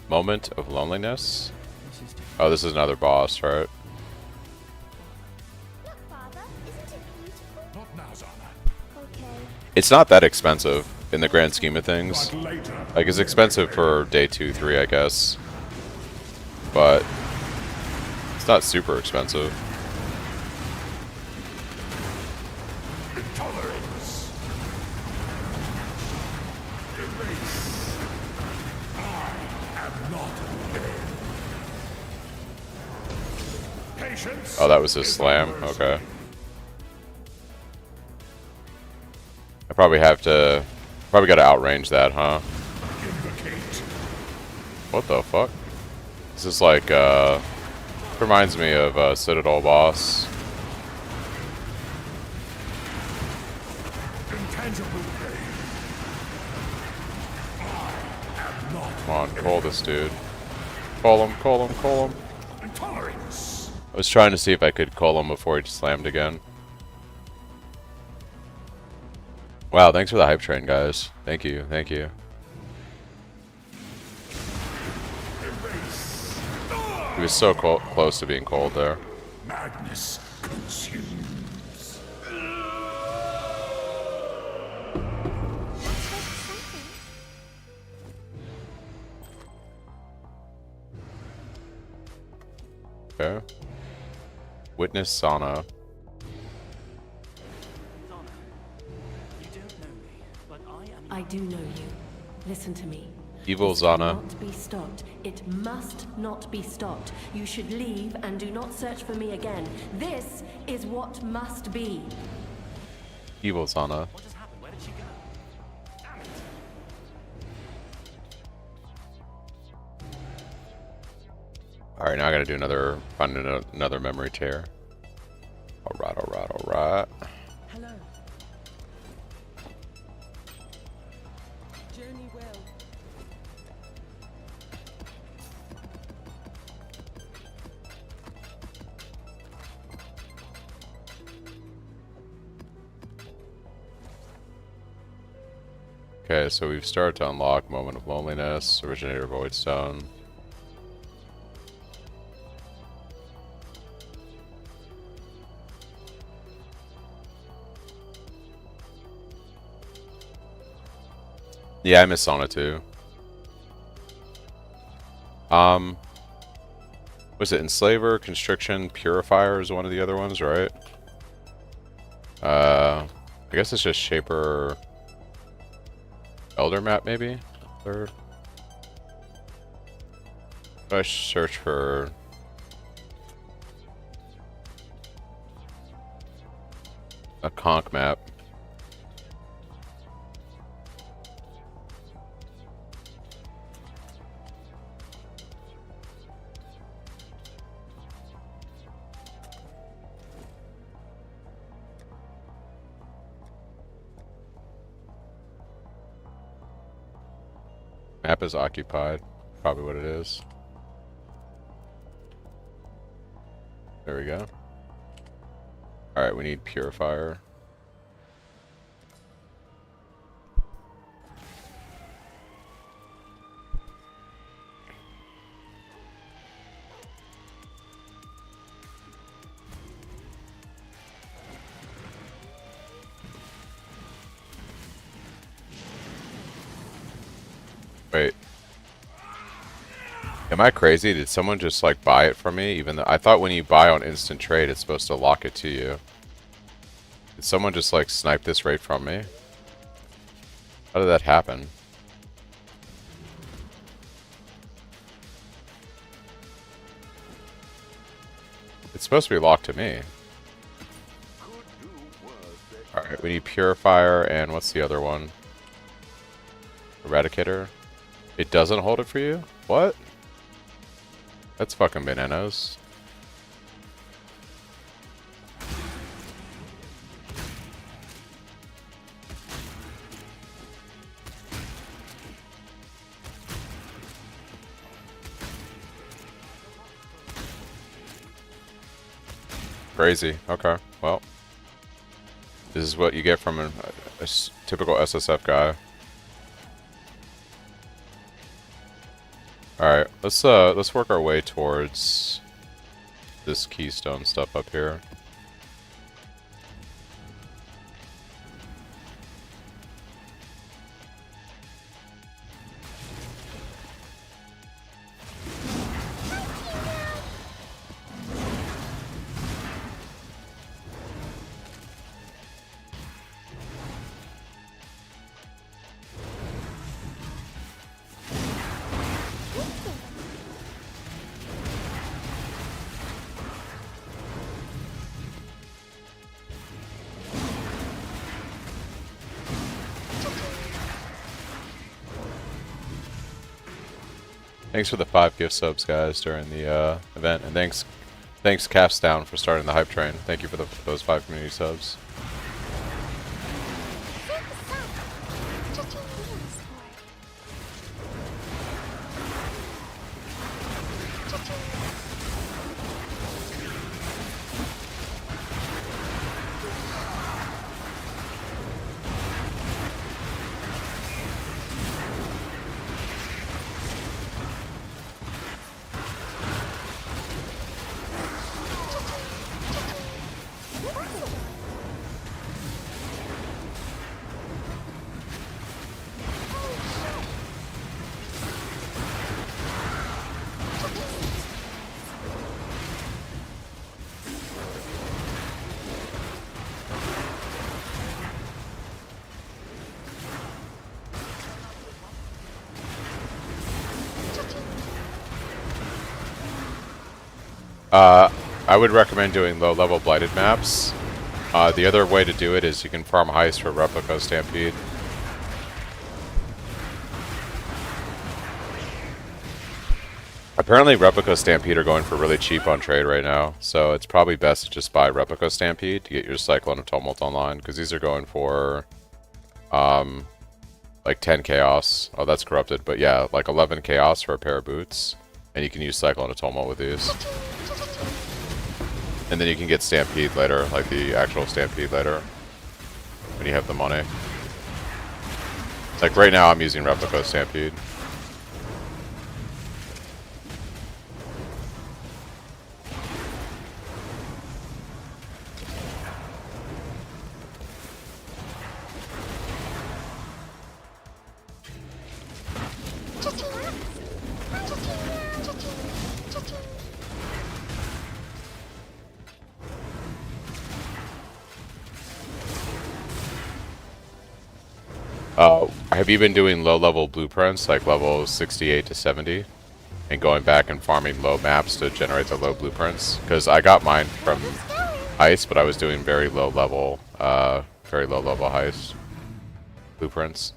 Moment of Loneliness. Oh, this is another boss, right? Look, Father, isn't it beautiful? Not now, Zana. Okay. It's not that expensive in the grand scheme of things. But later. Like, it's expensive for day 2, 3, I guess. But it's not super expensive. Intolerance. Erase. I am not dead. Patience. Oh, that was his is slam. the worst. Okay. I probably have to. Probably got to outrange that, huh? Invocate. What the fuck? This is like, reminds me of Citadel boss. Intangible pain. I am not Come on, call this dude. Call him, call him, call him. intolerance. I was trying to see if I could call him before he slammed again. Wow, thanks for the hype train, guys. Thank you, thank you. Erase. He was so close to being cold there. Madness consumes. Okay. Witness Sauna. Donna, you don't know me, but I am. I do know you. Listen to me. Evil This Zana. cannot be stopped. It must not be stopped. You should leave and do not search for me again. This is what must be. Evil Sauna. What has happened? Where did she go? Damn it! Alright, now I gotta do find another memory tear. Alright, alright, alright. Hello. Journey well. Okay, so we've started to unlock Moment of Loneliness, Originator Void Stone. Yeah, I miss Sauna too. Was it Enslaver, Constriction, Purifier is one of the other ones, right? I guess it's just Shaper, Elder Map maybe? Or I search for a conch map. Map is occupied. Probably what it is. There we go. Alright, we need Purifier. Wait. Am I crazy? Did someone just like buy it from me? Even though I thought when you buy on instant trade, it's supposed to lock it to you. Did someone just like snipe this rate from me? How did that happen? It's supposed to be locked to me. Alright, we need Purifier and what's the other one? Eradicator? It doesn't hold it for you? What? That's fucking bananas. Crazy. Okay, well. This is what you get from a typical SSF guy. Alright, let's work our way towards this keystone stuff up here. Thanks for the 5 gift subs, guys, during the event, and thanks Caps Down for starting the hype train. Thank you for those 5 community subs. I would recommend doing low-level blighted maps. The other way to do it is you can farm heist for Replica Stampede. Apparently Replica Stampede are going for really cheap on trade right now, so it's probably best to just buy Replica Stampede to get your Cyclone and Tumult online, because these are going for like 10 Chaos. Oh, that's corrupted, but yeah, like 11 Chaos for a pair of boots, and you can use Cyclone and Tumult with these. And then you can get Stampede later, like the actual Stampede later, when you have the money. Like right now I'm using Replica Stampede. Have you been doing low-level blueprints, like level 68 to 70, and going back and farming low maps to generate the low blueprints? Because I got mine from Heist, but I was doing very low-level Heist blueprints.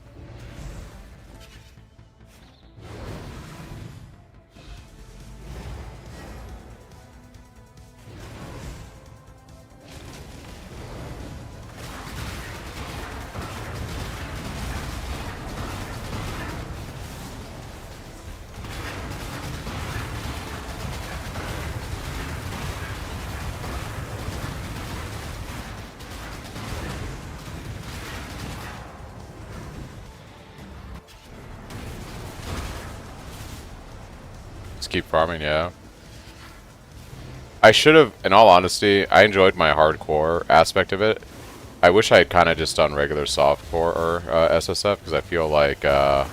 Just keep farming, yeah. I should have, in all honesty, I enjoyed my hardcore aspect of it. I wish I had kind of just done regular softcore or SSF, because I feel like I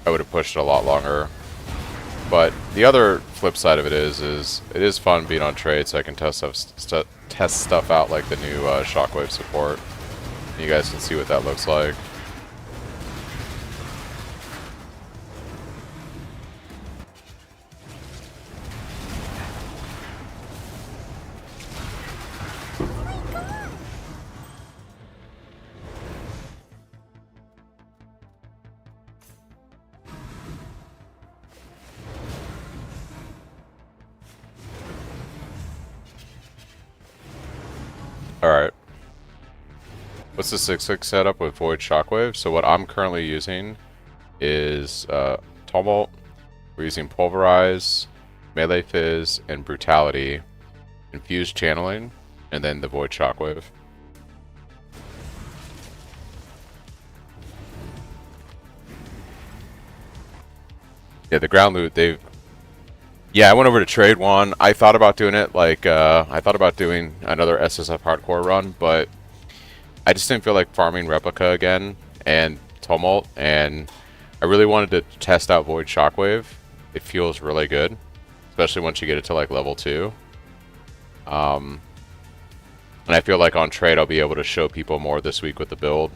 would have pushed it a lot longer. But the other flip side of it is it is fun being on trade, so I can test stuff out, like the new Shockwave support. You guys can see what that looks like. Alright. What's the 6-6 setup with Void Shockwave? So what I'm currently using is Tumult. We're using Pulverize, Melee Fizz, and Brutality, Infused Channeling, and then the Void Shockwave. Yeah, the ground loot, they've... Yeah, I went over to trade one. I thought about doing it, like, I thought about doing another SSF hardcore run, but I just didn't feel like farming Replica again, and Tumult, and I really wanted to test out Void Shockwave. It feels really good, especially once you get it to, like, level 2. And I feel like on trade I'll be able to show people more this week with the build.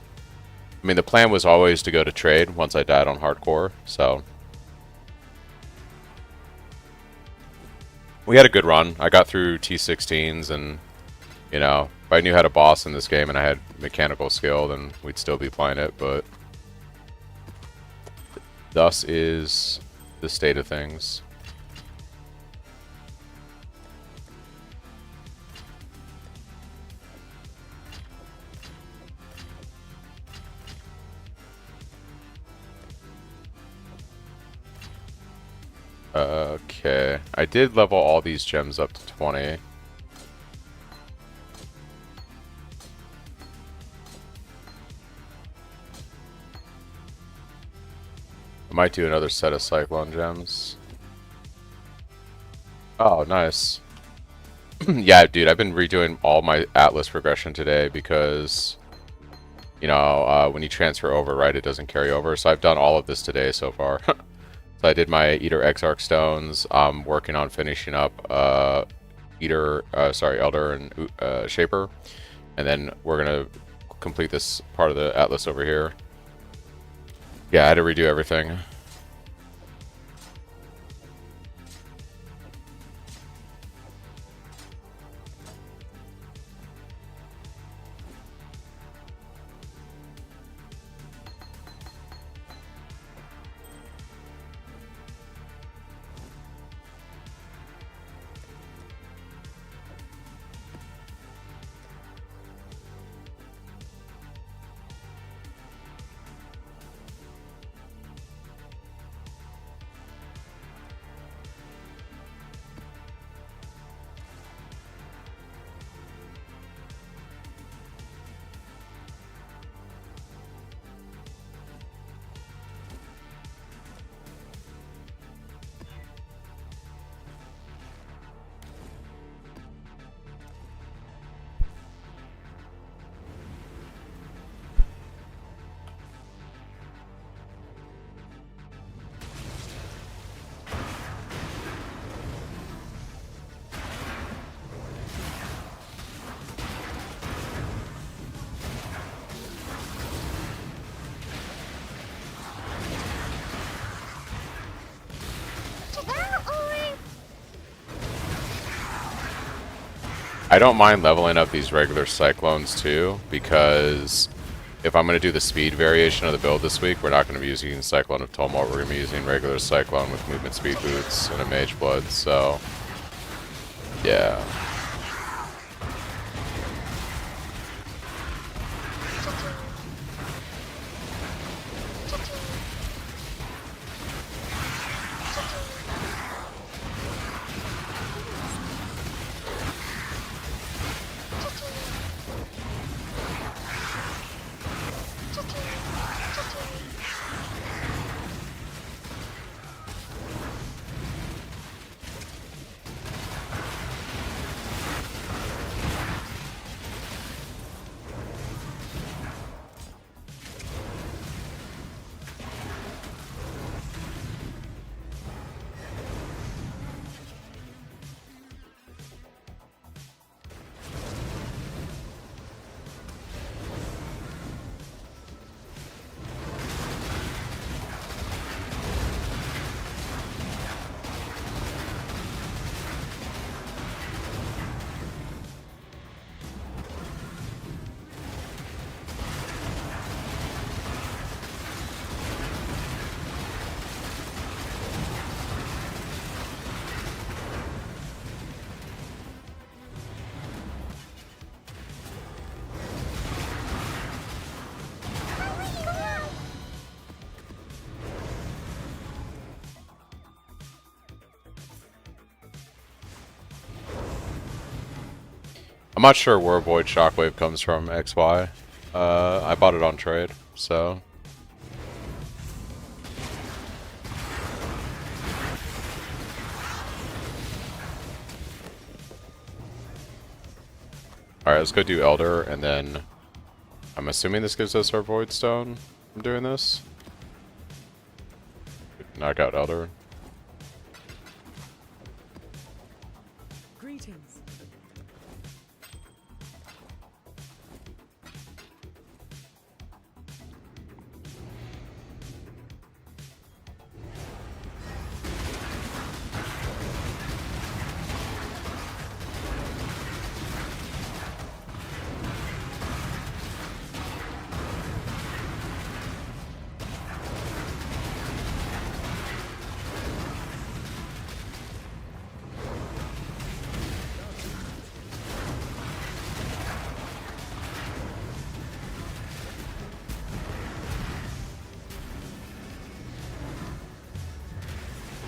I mean, the plan was always to go to trade once I died on hardcore, so... We had a good run. I got through T16s, and, you know, if I knew how to boss in this game and I had mechanical skill, then we'd still be playing it, but... Thus is the state of things. Okay, I did level all these gems up to 20. I might do another set of Cyclone gems. Oh, nice. Yeah, dude, I've been redoing all my Atlas progression today because, you know, when you transfer over, right, it doesn't carry over. So I've done all of this today so far. So I did my Eater Exarch stones. I'm working on finishing up Elder and Shaper, and then we're gonna complete this part of the Atlas over here. Yeah, I had to redo everything. I don't mind leveling up these regular Cyclones too, because if I'm going to do the speed variation of the build this week, we're not going to be using Cyclone of Tumult, we're going to be using regular Cyclone with movement speed boots and a Mage Blood, so yeah. I'm not sure where Void Shockwave comes from, XY. I bought it on trade, so. Alright, let's go do Elder, and then I'm assuming this gives us our Void Stone from doing this. Knock out Elder. Greetings.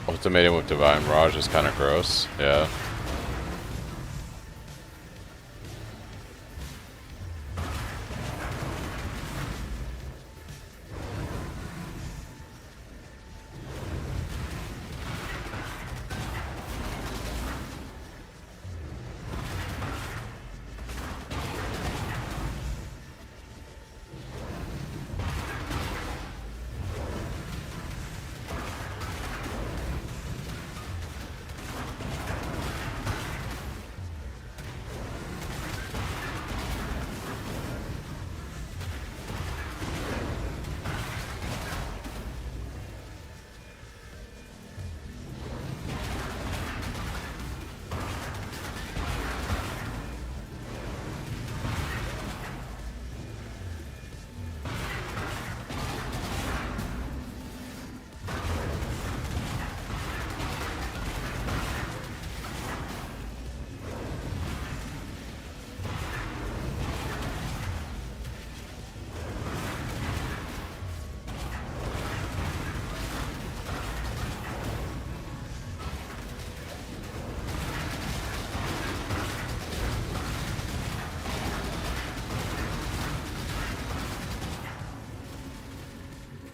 Ultimatum with Divine Mirage is kind of gross. Yeah.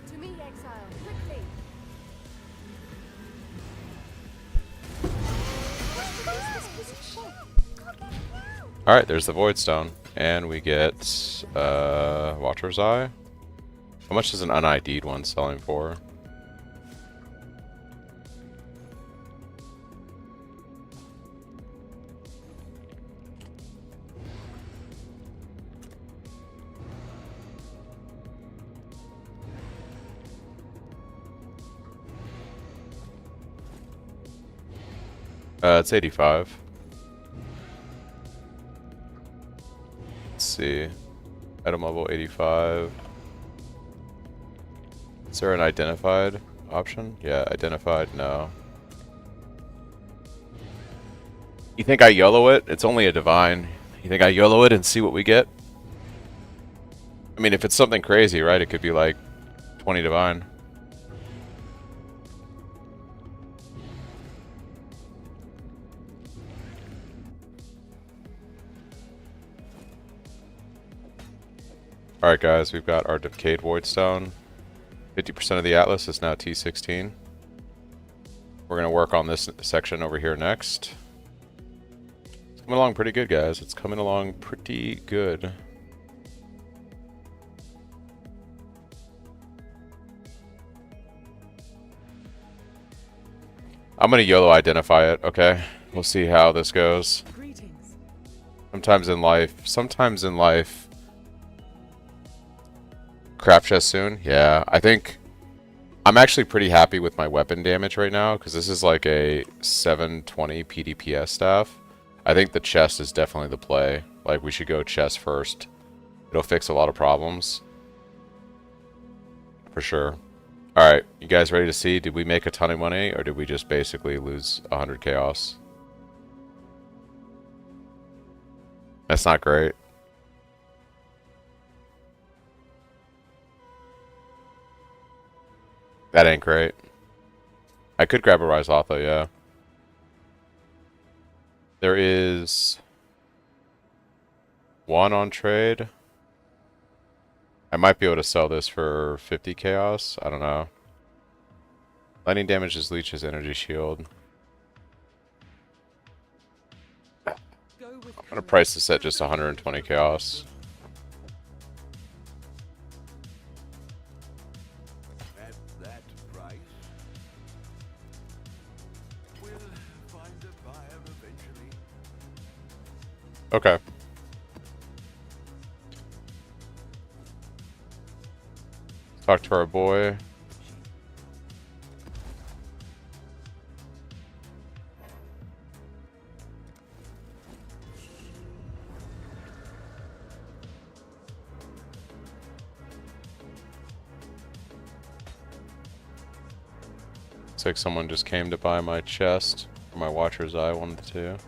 To me, exile, quickly! What's this piece of shit? Go get it now! Alright, there's the Void Stone. And we get Watcher's Eye. How much is an un-ID'd one selling for? It's 85. Let's see. Item level 85. Is there an identified option? Yeah, identified, no. You think I YOLO it? It's only a divine. You think I YOLO it and see what we get? I mean, if it's something crazy, right? It could be like 20 divine. Alright guys, we've got our Decayed Void Stone. 50% of the Atlas is now T16. We're going to work on this section over here next. It's coming along pretty good, guys. It's coming along pretty good. I'm going to YOLO identify it, okay? We'll see how this goes. Greetings. Sometimes in life, craft chest soon. Yeah, I think I'm actually pretty happy with my weapon damage right now because this is like a 720 PDPS staff. I think the chest is definitely the play. Like, we should go chest first. It'll fix a lot of problems. For sure. Alright, you guys ready to see? Did we make a ton of money or did we just basically lose 100 chaos? That's not great. That ain't great. I could grab a Rise Lotho, yeah. There is 1 on trade. I might be able to sell this for 50 chaos. I don't know. Lightning damages leeches energy shield. Go with I'm gonna price this at just 120 chaos. At that price, we'll find a buyer eventually. Okay. Talk to our boy. Looks like someone just came to buy my chest, or my Watcher's Eye, one of the two.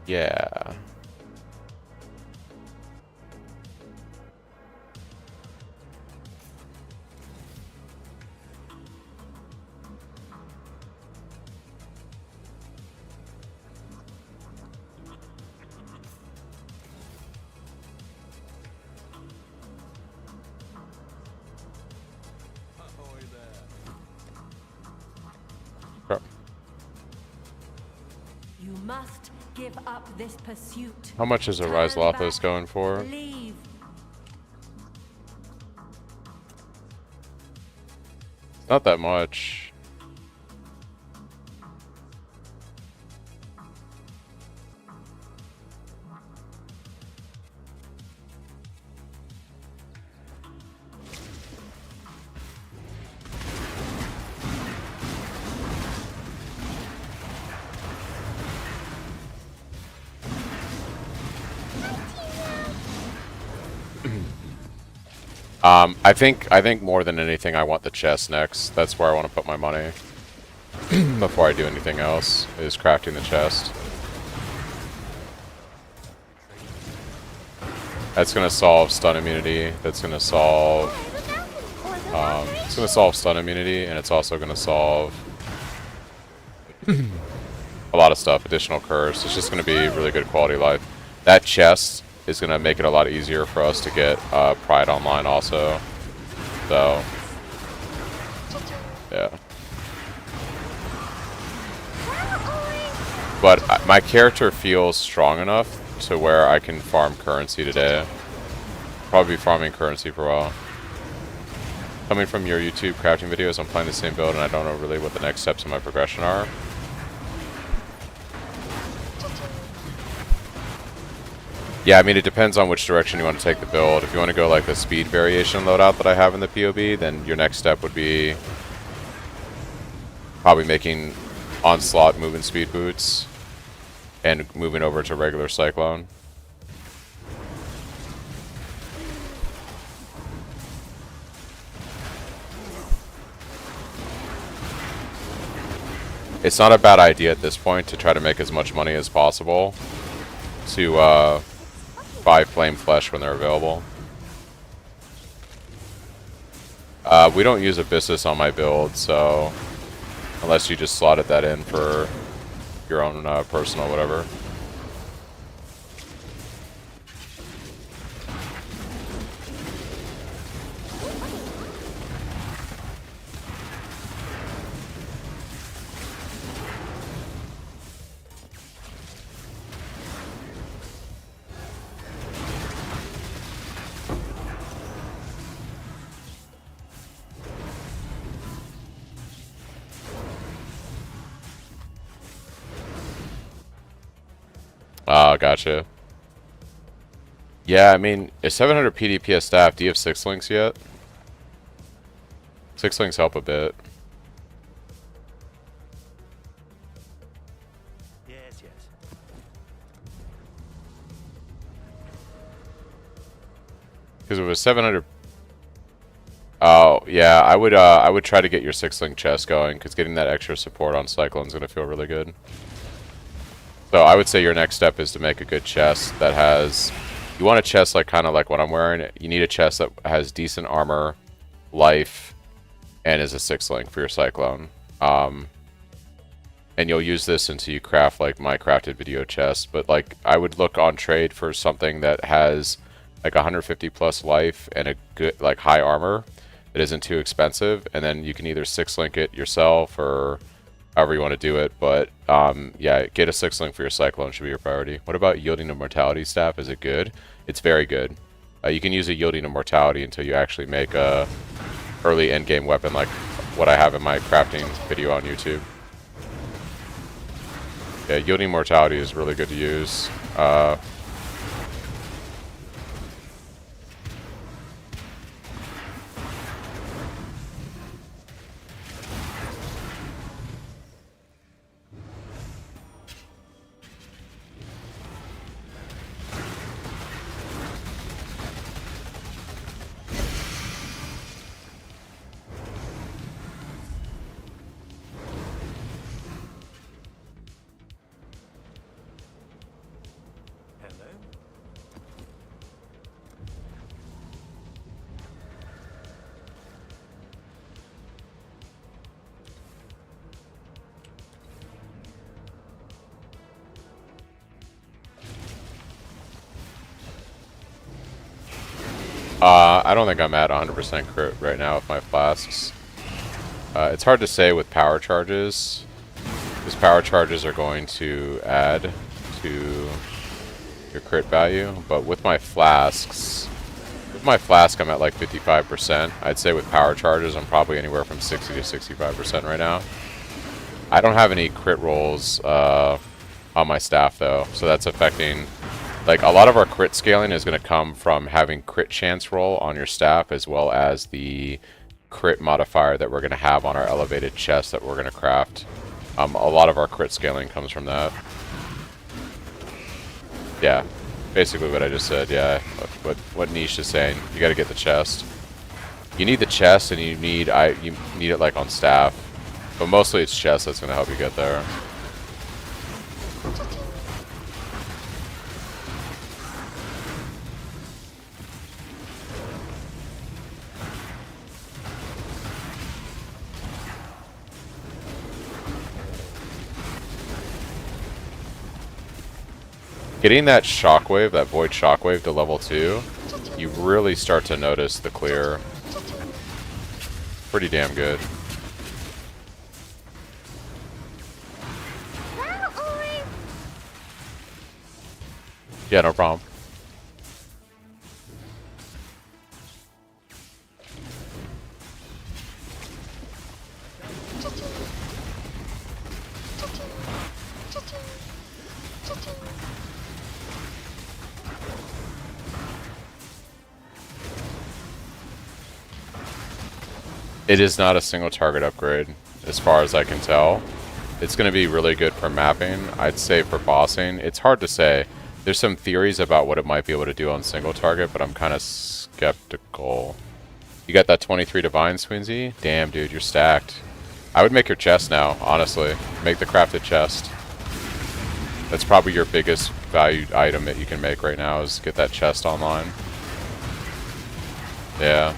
Yeah. Ahoy there. Crap. You must give up this pursuit. How much is a Rise Turn Lothos back. going for? Leave. Not that much. I think more than anything, I want the chest next. That's where I want to put my money before I do anything else. Is crafting the chest. That's gonna solve stun immunity. That's gonna solve. It's gonna solve stun immunity, and it's also gonna solve a lot of stuff. Additional curse. It's just gonna be really good quality of life. That chest is going to make it a lot easier for us to get Pride online also. So, yeah. But my character feels strong enough to where I can farm currency today. Probably be farming currency for a while. Coming from your YouTube crafting videos, I'm playing the same build and I don't know really what the next steps in my progression are. Yeah, I mean, it depends on which direction you want to take the build. If you want to go like the speed variation loadout that I have in the POB, then your next step would be probably making Onslaught movement speed boots and moving over to regular Cyclone. It's not a bad idea at this point to try to make as much money as possible to buy Flame Flesh when they're available. We don't use Abyssus on my build, so unless you just slotted that in for your own personal whatever. Oh, gotcha. Yeah, I mean, is 700 PDPS staff. Do you have 6 links yet? 6 links help a bit. Yes, yes. Because it was 700. Oh, yeah, I would try to get your 6 link chest going, because getting that extra support on Cyclone is going to feel really good. So I would say your next step is to make a good chest that has... You want a chest like kind of like what I'm wearing. You need a chest that has decent armor, life, and is a 6 link for your Cyclone. And and you'll use this until you craft like my crafted video chest. But like I would look on trade for something that has like 150 plus life and a good like high armor that isn't too expensive, and then you can either 6-link it yourself or however you want to do it. But yeah, get a 6-link for your Cyclone should be your priority. What about Yielding Immortality Staff? Is it good? It's very good. You can use a Yielding Immortality until you actually make a early endgame weapon like what I have in my crafting video on YouTube. Yeah, Yielding Immortality is really good to use. Hello? I don't think I'm at 100% crit right now with my flasks. It's hard to say with power charges, because power charges are going to add to your crit value. But with my flasks, I'm at like 55%. I'd say with power charges, I'm probably anywhere from 60 to 65% right now. I don't have any crit rolls on my staff though, so that's affecting. Like, a lot of our crit scaling is going to come from having crit chance roll on your staff, as well as the crit modifier that we're going to have on our elevated chest that we're going to craft. A lot of our crit scaling comes from that. Yeah, basically what I just said, yeah. What Niche is saying, you got to get the chest. You need the chest, and you need it like on staff. But mostly it's chest that's going to help you get there. Getting that shockwave, that void shockwave to level 2, you really start to notice the clear. Pretty damn good. Yeah, no problem. It is not a single target upgrade, as far as I can tell. It's going to be really good for mapping. I'd say for bossing, it's hard to say. There's some theories about what it might be able to do on single target, but I'm kind of skeptical. You got that 23 Divine, Swinsy? Damn, dude, you're stacked. I would make your chest now, honestly. Make the crafted chest. That's probably your biggest valued item that you can make right now, is get that chest online. Yeah.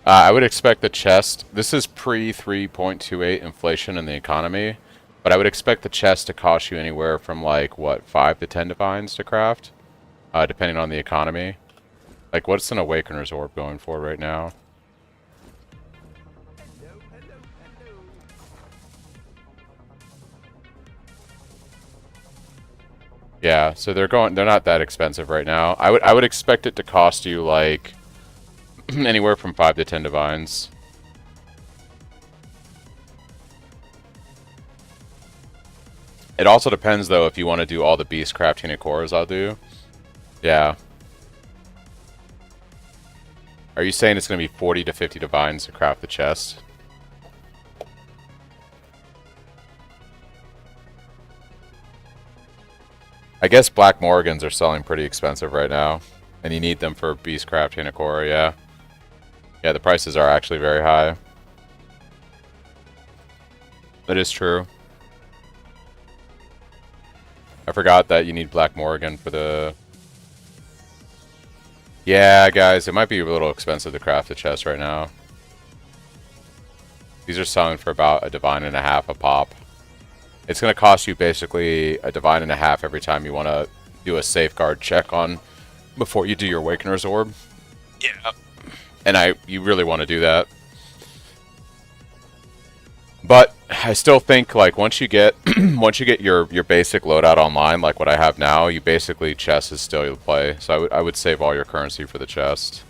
I would expect the chest, this is pre 3.28 inflation in the economy, but I would expect the chest to cost you anywhere from like, what, 5 to 10 divines to craft? Depending on the economy. Like, what's an Awakener's Orb going for right now? Yeah, so they're not that expensive right now. I would expect it to cost you like anywhere from 5 to 10 divines. It also depends though if you want to do all the beast crafting and cores I'll do. Yeah. Are you saying it's going to be 40 to 50 divines to craft the chest? I guess Black Morgans are selling pretty expensive right now, and you need them for Beastcraft Hinokora, yeah. Yeah, the prices are actually very high. That is true. I forgot that you need Black Morgan for the... Yeah, guys, it might be a little expensive to craft the chest right now. These are selling for about a divine and a half a pop. It's going to cost you basically a divine and a half every time you want to do a safeguard check on before you do your Awakener's Orb. Yeah. And you really want to do that. But I still think like once you get your basic loadout online, like what I have now, you basically chest is still your play. So I would save all your currency for the chest.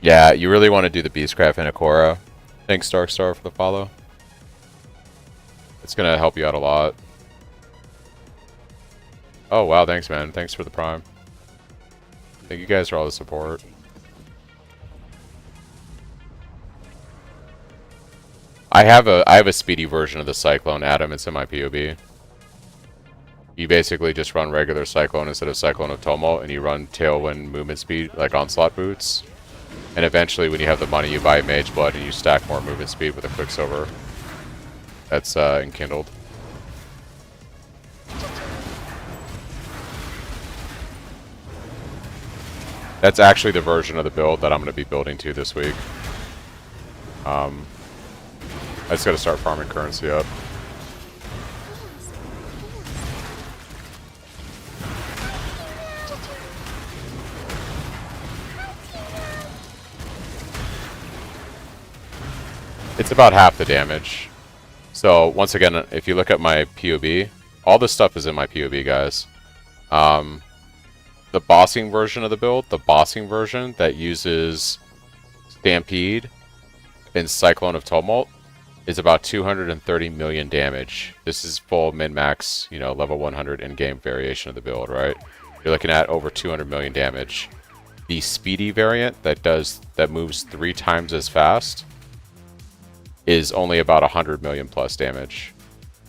Yeah, you really want to do the Beastcraft Hinokora. Thanks Darkstar for the follow. It's gonna help you out a lot. Oh wow, thanks man. Thanks for the prime. Thank you guys for all the support. I have a speedy version of the Cyclone, Adam. It's in my POB. You basically just run regular Cyclone instead of Cyclone of Tumult, and you run Tailwind movement speed like Onslaught boots. And eventually, when you have the money, you buy Mage Blood and you stack more movement speed with a Quicksilver. That's enkindled. That's actually the version of the build that I'm going to be building to this week. I just got to start farming currency up. It's about half the damage. So once again, if you look at my POB, all this stuff is in my POB, guys. The bossing version of the build, the bossing version that uses Stampede and Cyclone of Tumult, is about 230 million damage. This is full min-max, you know, level 100 in-game variation of the build, right? You're looking at over 200 million damage. The speedy variant that moves 3 times as fast is only about 100 million plus damage.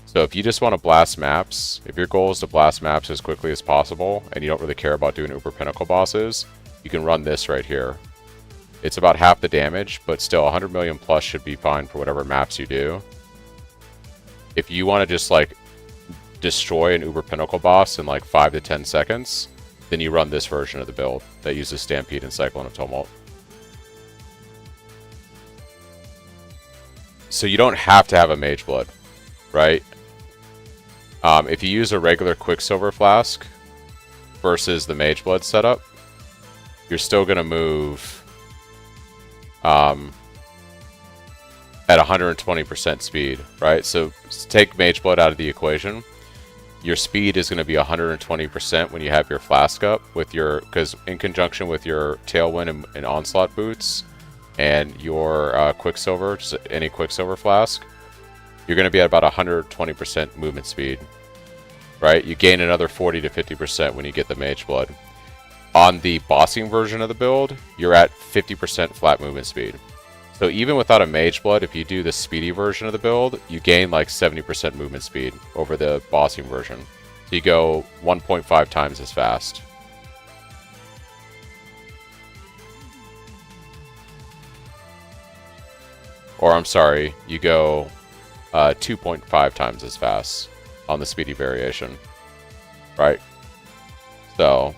So if you just want to blast maps, if your goal is to blast maps as quickly as possible, and you don't really care about doing Uber Pinnacle bosses, you can run this right here. It's about half the damage, but still 100 million plus should be fine for whatever maps you do. If you want to just like destroy an Uber Pinnacle boss in like 5 to 10 seconds, then you run this version of the build that uses Stampede and Cyclone of Tumult. So you don't have to have a Mage Blood, right? If you use a regular Quicksilver Flask versus the Mage Blood setup, you're still going to move at 120% speed, right? So take Mage Blood out of the equation. Your speed is going to be 120% when you have your Flask up, with your, because in conjunction with your Tailwind and Onslaught boots and your Quicksilver, just any Quicksilver Flask, you're going to be at about 120% movement speed, right? You gain another 40 to 50% when you get the Mage Blood. On the bossing version of the build, you're at 50% flat movement speed. So even without a Mage Blood, if you do the speedy version of the build, you gain like 70% movement speed over the bossing version. So you go 1.5 times as fast. Or I'm sorry, you go 2.5 times as fast on the speedy variation, right? So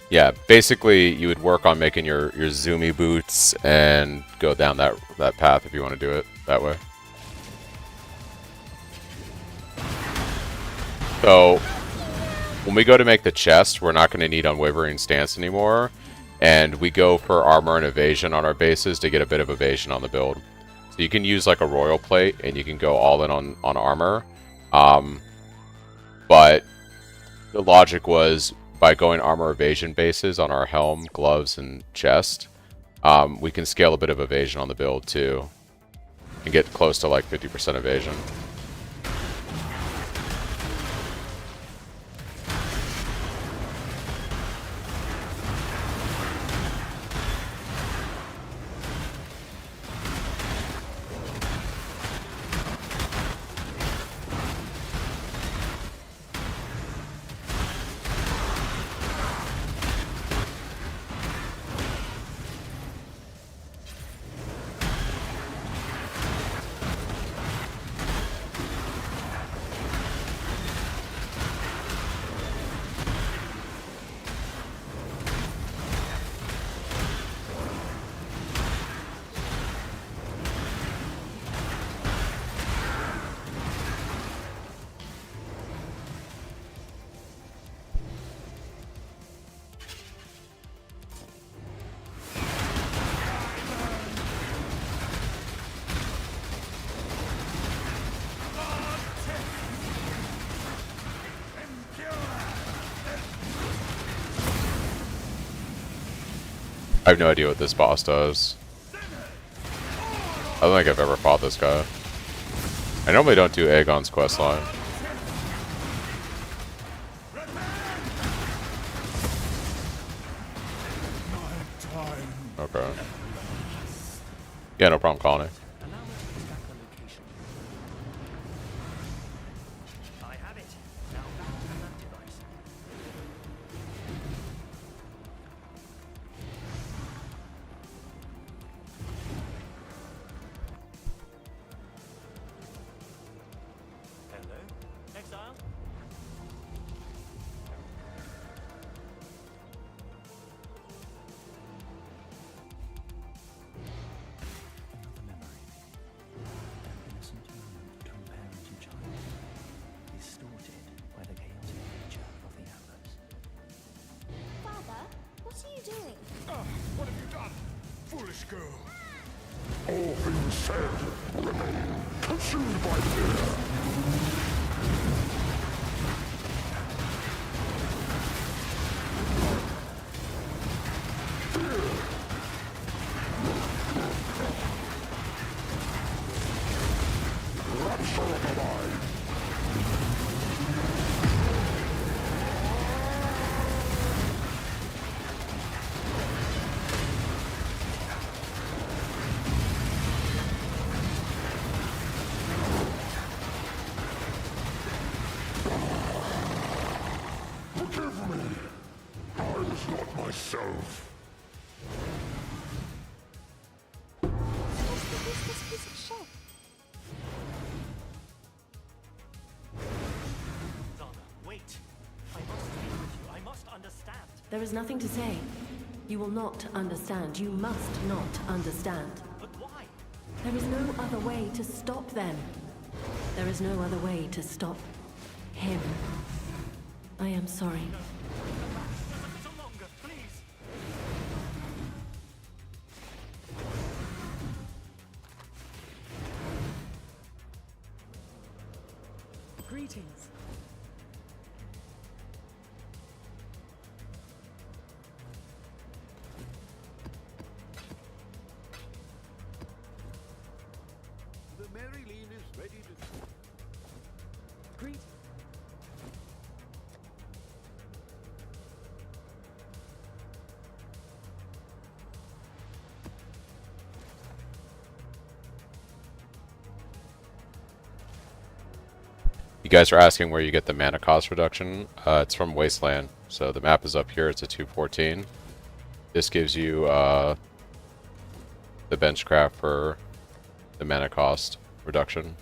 yeah, basically you would work on making your zoomy boots and go down that path if you want to do it that way. So when we go to make the chest, we're not going to need Unwavering Stance anymore, and we go for armor and evasion on our bases to get a bit of evasion on the build. So you can use like a royal plate and you can go all in on armor, but the logic was by going armor evasion bases on our helm, gloves, and chest, we can scale a bit of evasion on the build too and get close to like 50% evasion. I have no idea what this boss does. I don't think I've ever fought this guy. I normally don't do Aegon's questline. Okay. Yeah, no problem, Colony. Allow me to track the location. I have it. Now back to the map device. Hello, Exile? Another memory. An innocent moment between parent and child, distorted by the chaotic nature of the Atlas. Father, what are you doing? Ah, what have you done? Foolish girl. All things said remain consumed by fear. Rapture of the mind. Forgive me. I was not myself. Supposed to use this piece of shit. Donna, wait. I must speak with you. I must understand. There is nothing to say. You will not understand. You must not understand. But why? There is no other way to stop them. There is no other way to stop him. I am sorry. Just a little longer, please. Greetings. The Marilyn is ready to... Greet. You guys are asking where you get the mana cost reduction. It's from Wasteland. So the map is up here. It's a 214. This gives you the benchcraft for the mana cost reduction.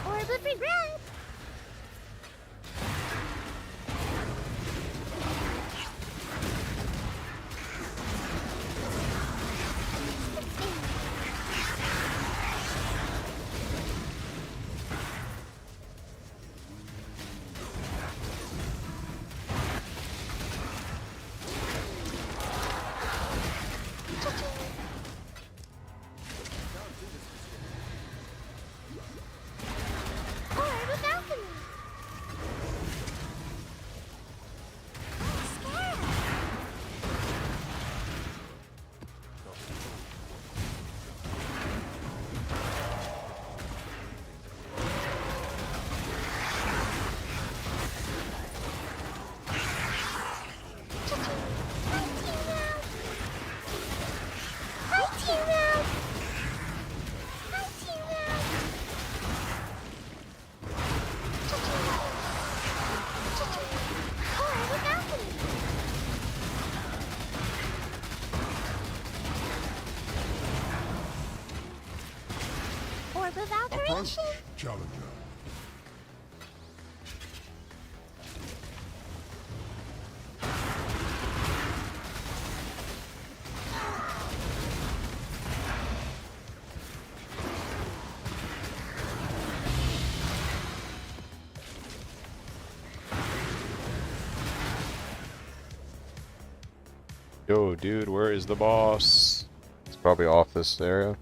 Orb of regret. Orb of alchemy. Scarab. Orb of Approach, alteration. challenger. Yo, dude, where is the boss? It's probably off this area.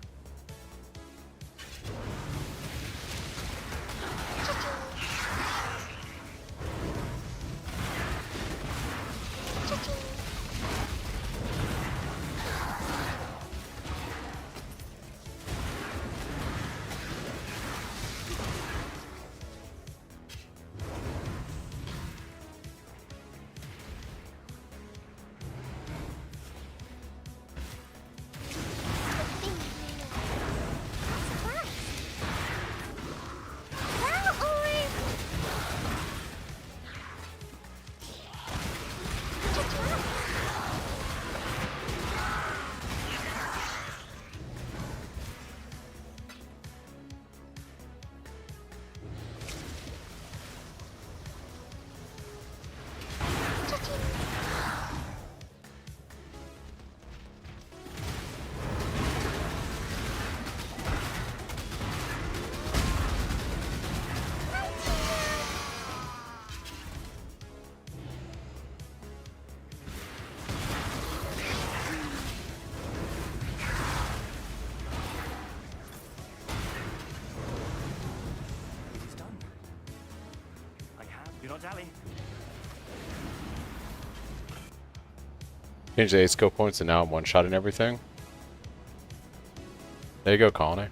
It is done. I have. Do not dally. Change the 8 skill points and now I'm one-shotting everything. There you go, Colony.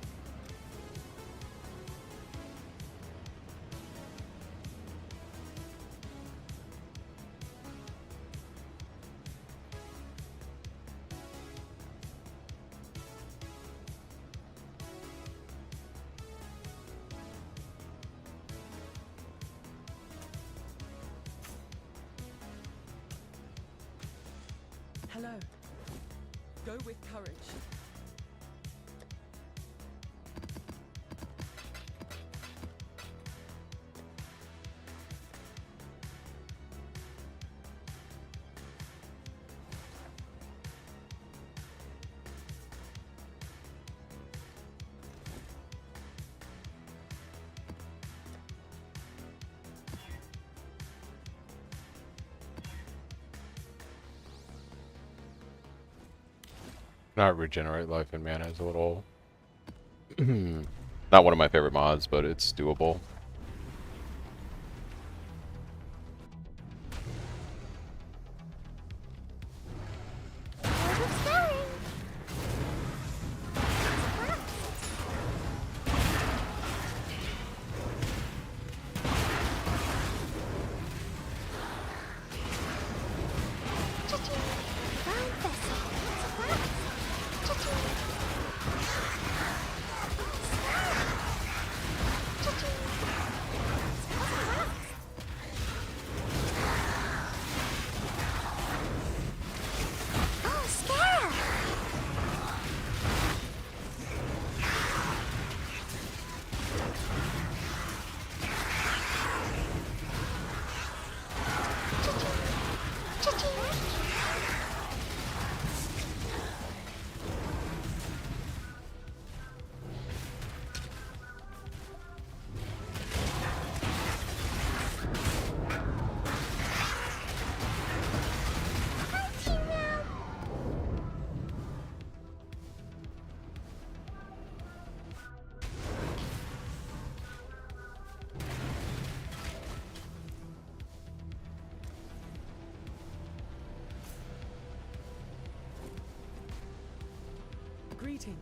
Hello. Go with courage. Not regenerate life and mana is a little... not one of my favorite mods, but it's doable. Oh, Scarab! Greetings.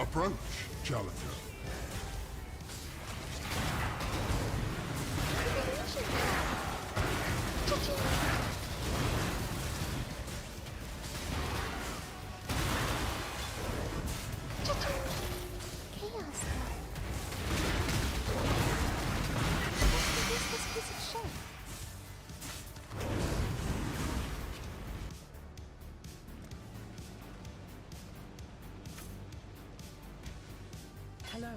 Approach, challenger. Chaos. Let's use this piece of shit. Hello.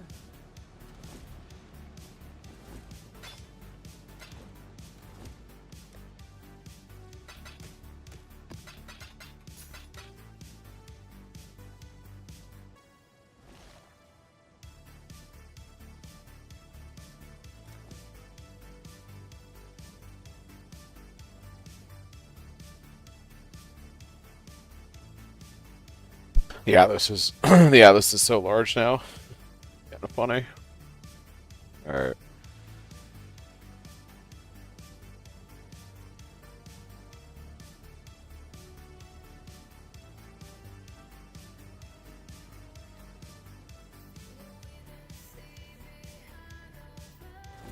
The Atlas is the Atlas is so large now. Kind of funny. All right.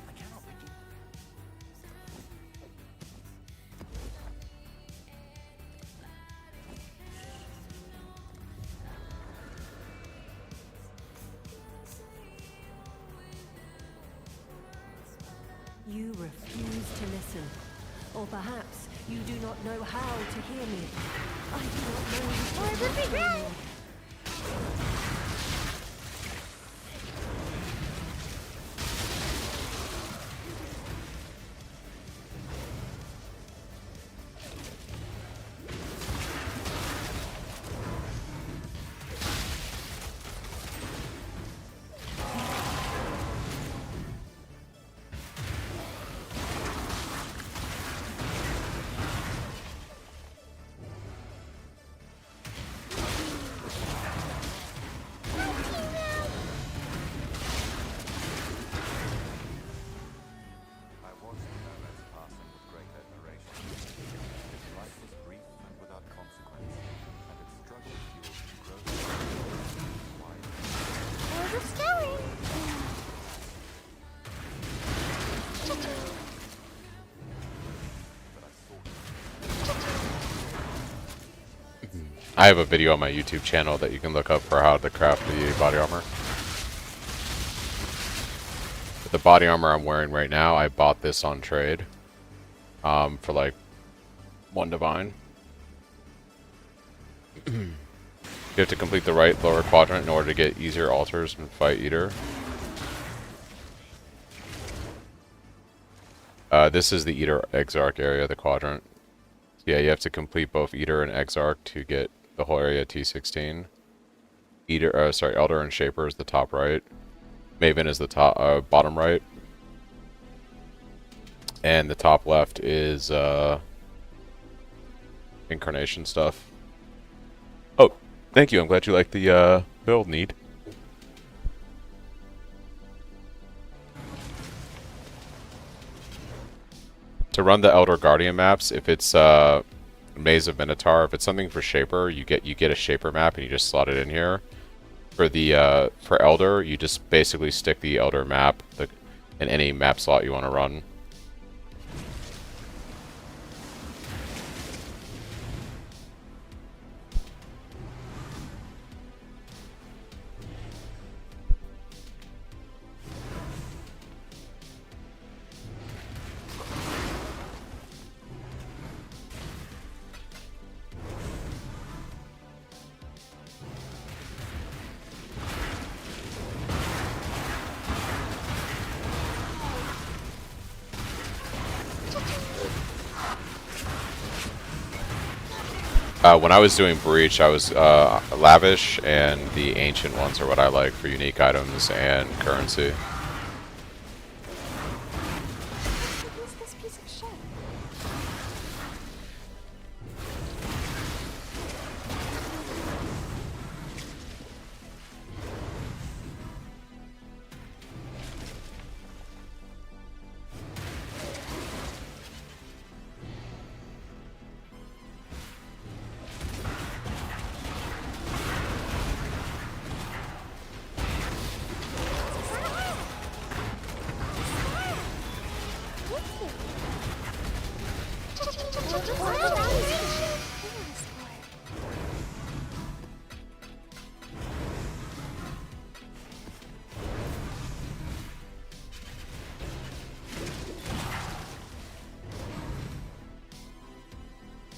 I cannot begin. You refuse to listen. Or perhaps you do not know how to hear me. I do not know Or which the is big right. red. I watched the moments passing with great admiration. Its life was brief and without consequence, and its struggle fueled growth. Wide. Or the scaling. But I sought I have a video on my YouTube channel that you can look up for how to craft the body armor. The body armor I'm wearing right now, I bought this on trade for like 1 divine. You have to complete the right lower quadrant in order to get easier altars and fight Eater. This is the Eater Exarch area, the quadrant. Yeah, you have to complete both Eater and Exarch to get the whole area T16. Eater, sorry, Elder and Shaper is the top right. Maven is the top, bottom right. And the top left is Incarnation stuff. Oh, thank you. I'm glad you like the build, Need. To run the Elder Guardian maps, if it's Maze of Minotaur, if it's something for Shaper, you get a Shaper map and you just slot it in here. For the for Elder, you just basically stick the Elder map in any map slot you want to run. When I was doing Breach, I was Lavish, and the Ancient ones are what I like for unique items and currency. Who's this piece of shit?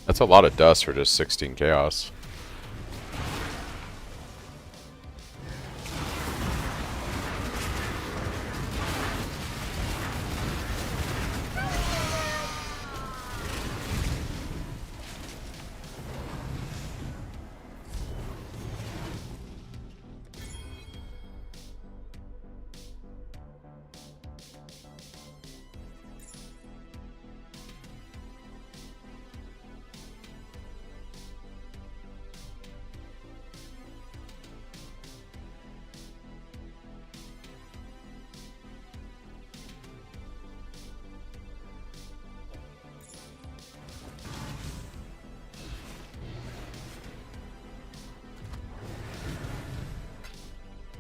That's a lot of dust for just 16 chaos.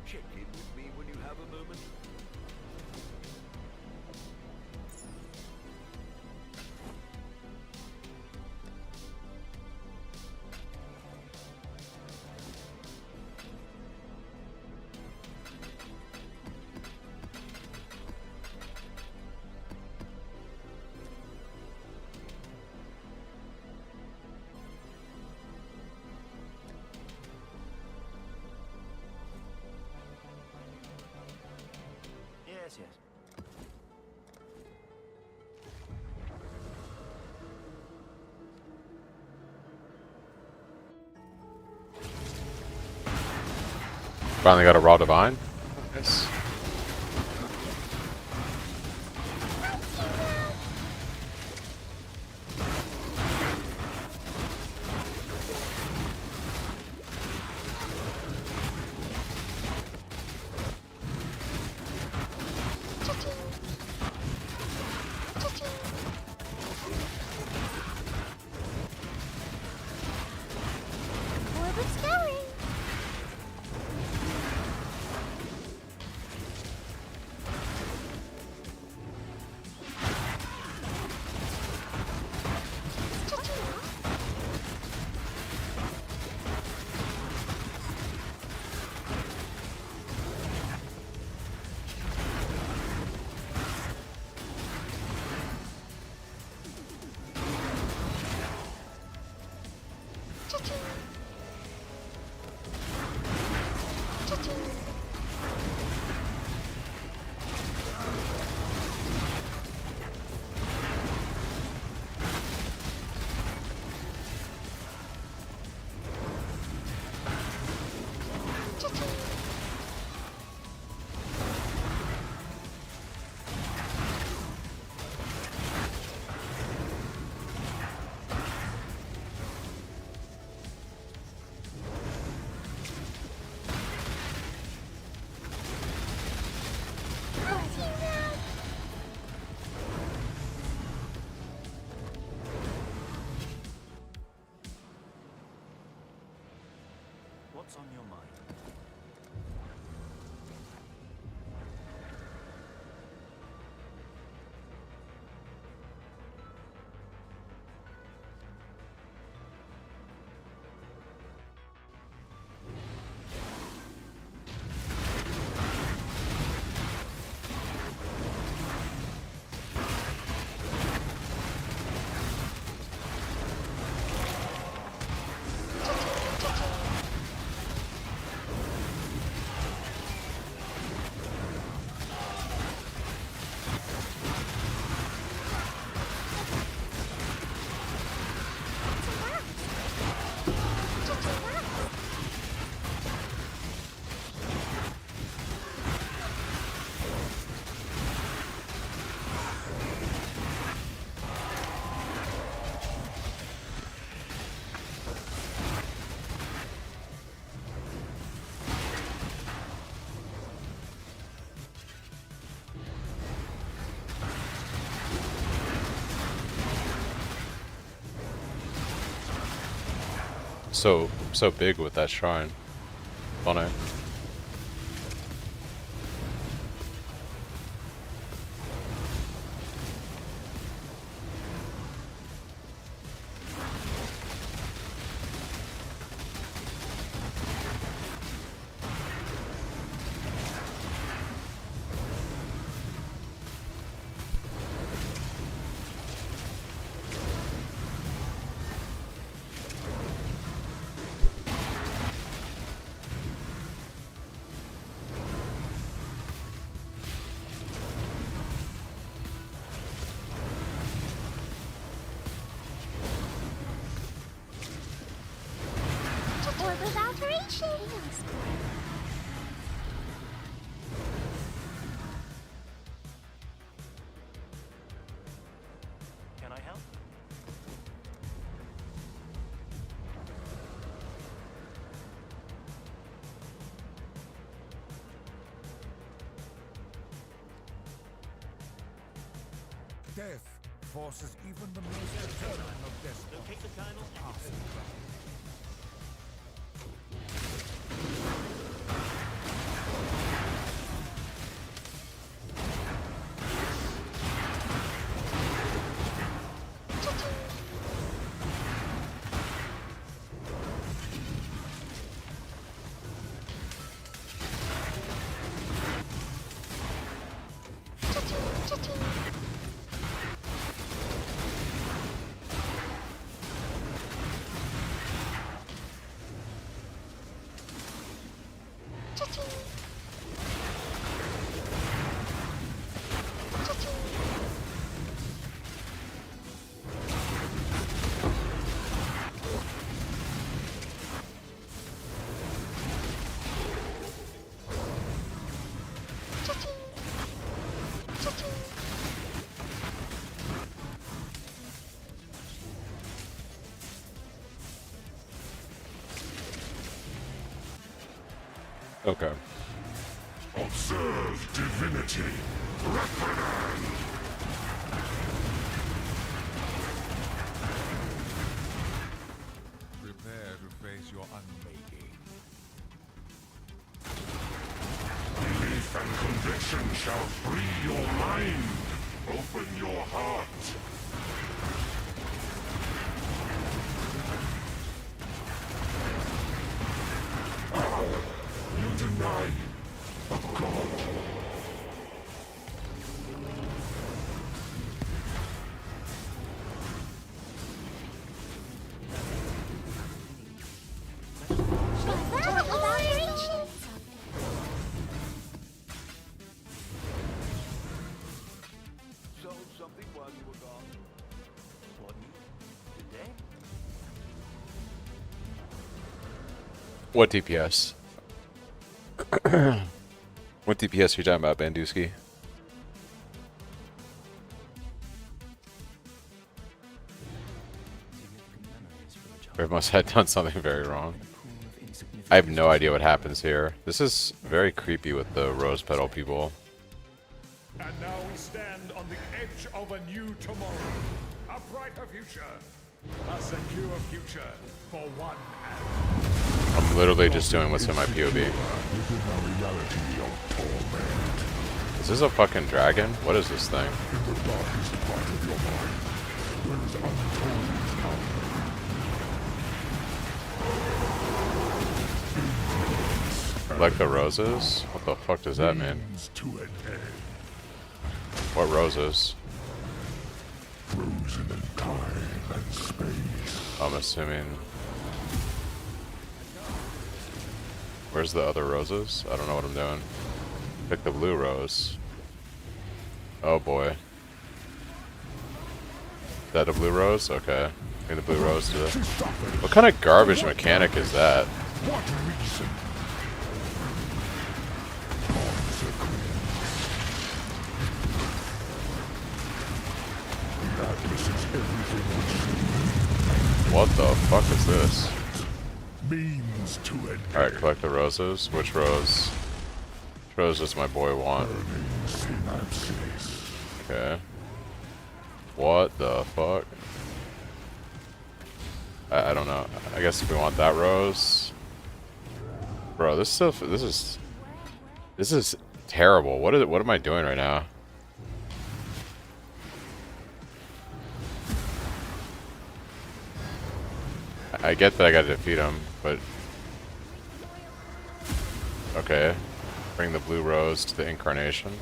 Check in with me when you have a moment. Yes, yes. Finally got a Raw Divine. Nice. Orbit's going. What's on your mind? so big with that shrine. Funny. Orb of alteration. Can I help? Death forces even the most determined of despots to pass it. Okay. Observe divinity. Reprimand. Prepare to face your unmaking. Belief and conviction shall free your mind. Open your heart. You deny a god. Orb of alteration. Sold something while you were gone. What? Today? What DPS? What DPS are you talking about, Banduski? Or must have done something very wrong. I have no idea what happens here. This is very creepy with the rose petal people. And now we stand on the edge of a new tomorrow. A brighter future. A secure future for one and I'm literally just doing what's in my POV. Within a reality of torment. Is this a fucking dragon? What is this thing? In the darkest part of your mind, there is untold power. Like the roses? What the fuck does that mean? Means to an end. What roses? Frozen in time and space. I'm assuming. Where's the other roses? I don't know what I'm doing. Pick the blue rose. Oh boy. Is that a blue rose? Okay. Give me the blue rose to the... What kind of garbage mechanic is that? What reason? Madness is everything which What the fuck is this? means to an Alright, collect the roses. Which rose? Which rose does my boy want? burning synapses. Okay. What the fuck? I don't know. I guess if we want that rose. Bro, this stuff, this is terrible. What am I doing right now? I get that I gotta defeat him, but okay. Bring the blue rose to the incarnation.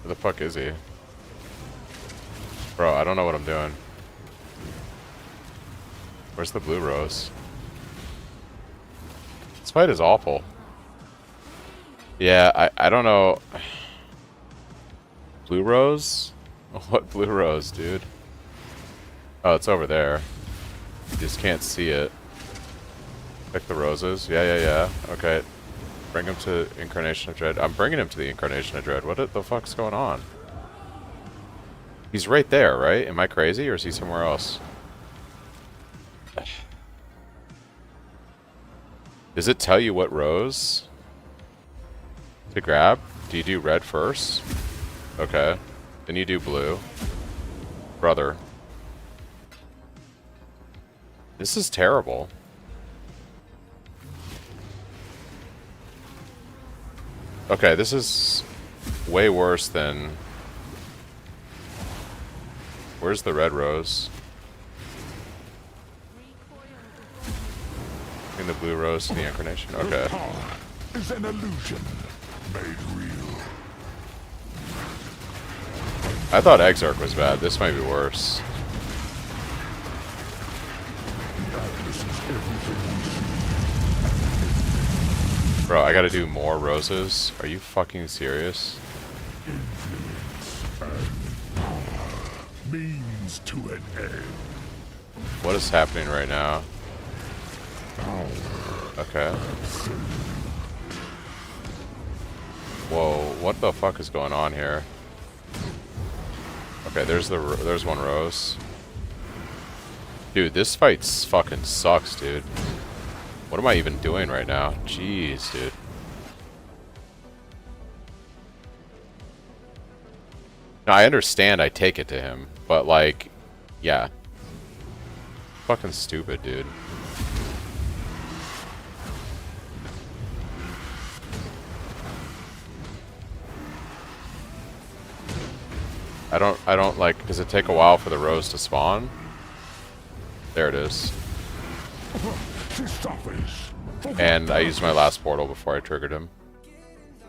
Where the fuck is he? Bro, I don't know what I'm doing. Where's the blue rose? This fight is awful. Yeah, I don't know. Blue rose? What blue rose, dude? Oh, it's over there. You just can't see it. Pick the roses. Yeah. Okay. Bring him to Incarnation of Dread. I'm bringing him to the Incarnation of Dread. What the fuck's going on? He's right there, right? Am I crazy, or is he somewhere else? Does it tell you what rose to grab? Do you do red first? Okay. Then you do blue. Brother. This is terrible. Okay, this is way worse than... Where's the red rose? In the blue rose to the incarnation. Okay. Power is an illusion made real. I thought Exarch was bad. This might be worse. Bro, I gotta do more roses? Are you fucking serious? Means to an end. What is happening right now? Okay. Whoa, what the fuck is going on here? Okay, there's one rose. Dude, this fight fucking sucks, dude. What am I even doing right now? Jeez, dude. Now, I understand I take it to him, but like, yeah. Fucking stupid, dude. I don't like, does it take a while for the rose to spawn? There it is. And I used my last portal before I triggered him.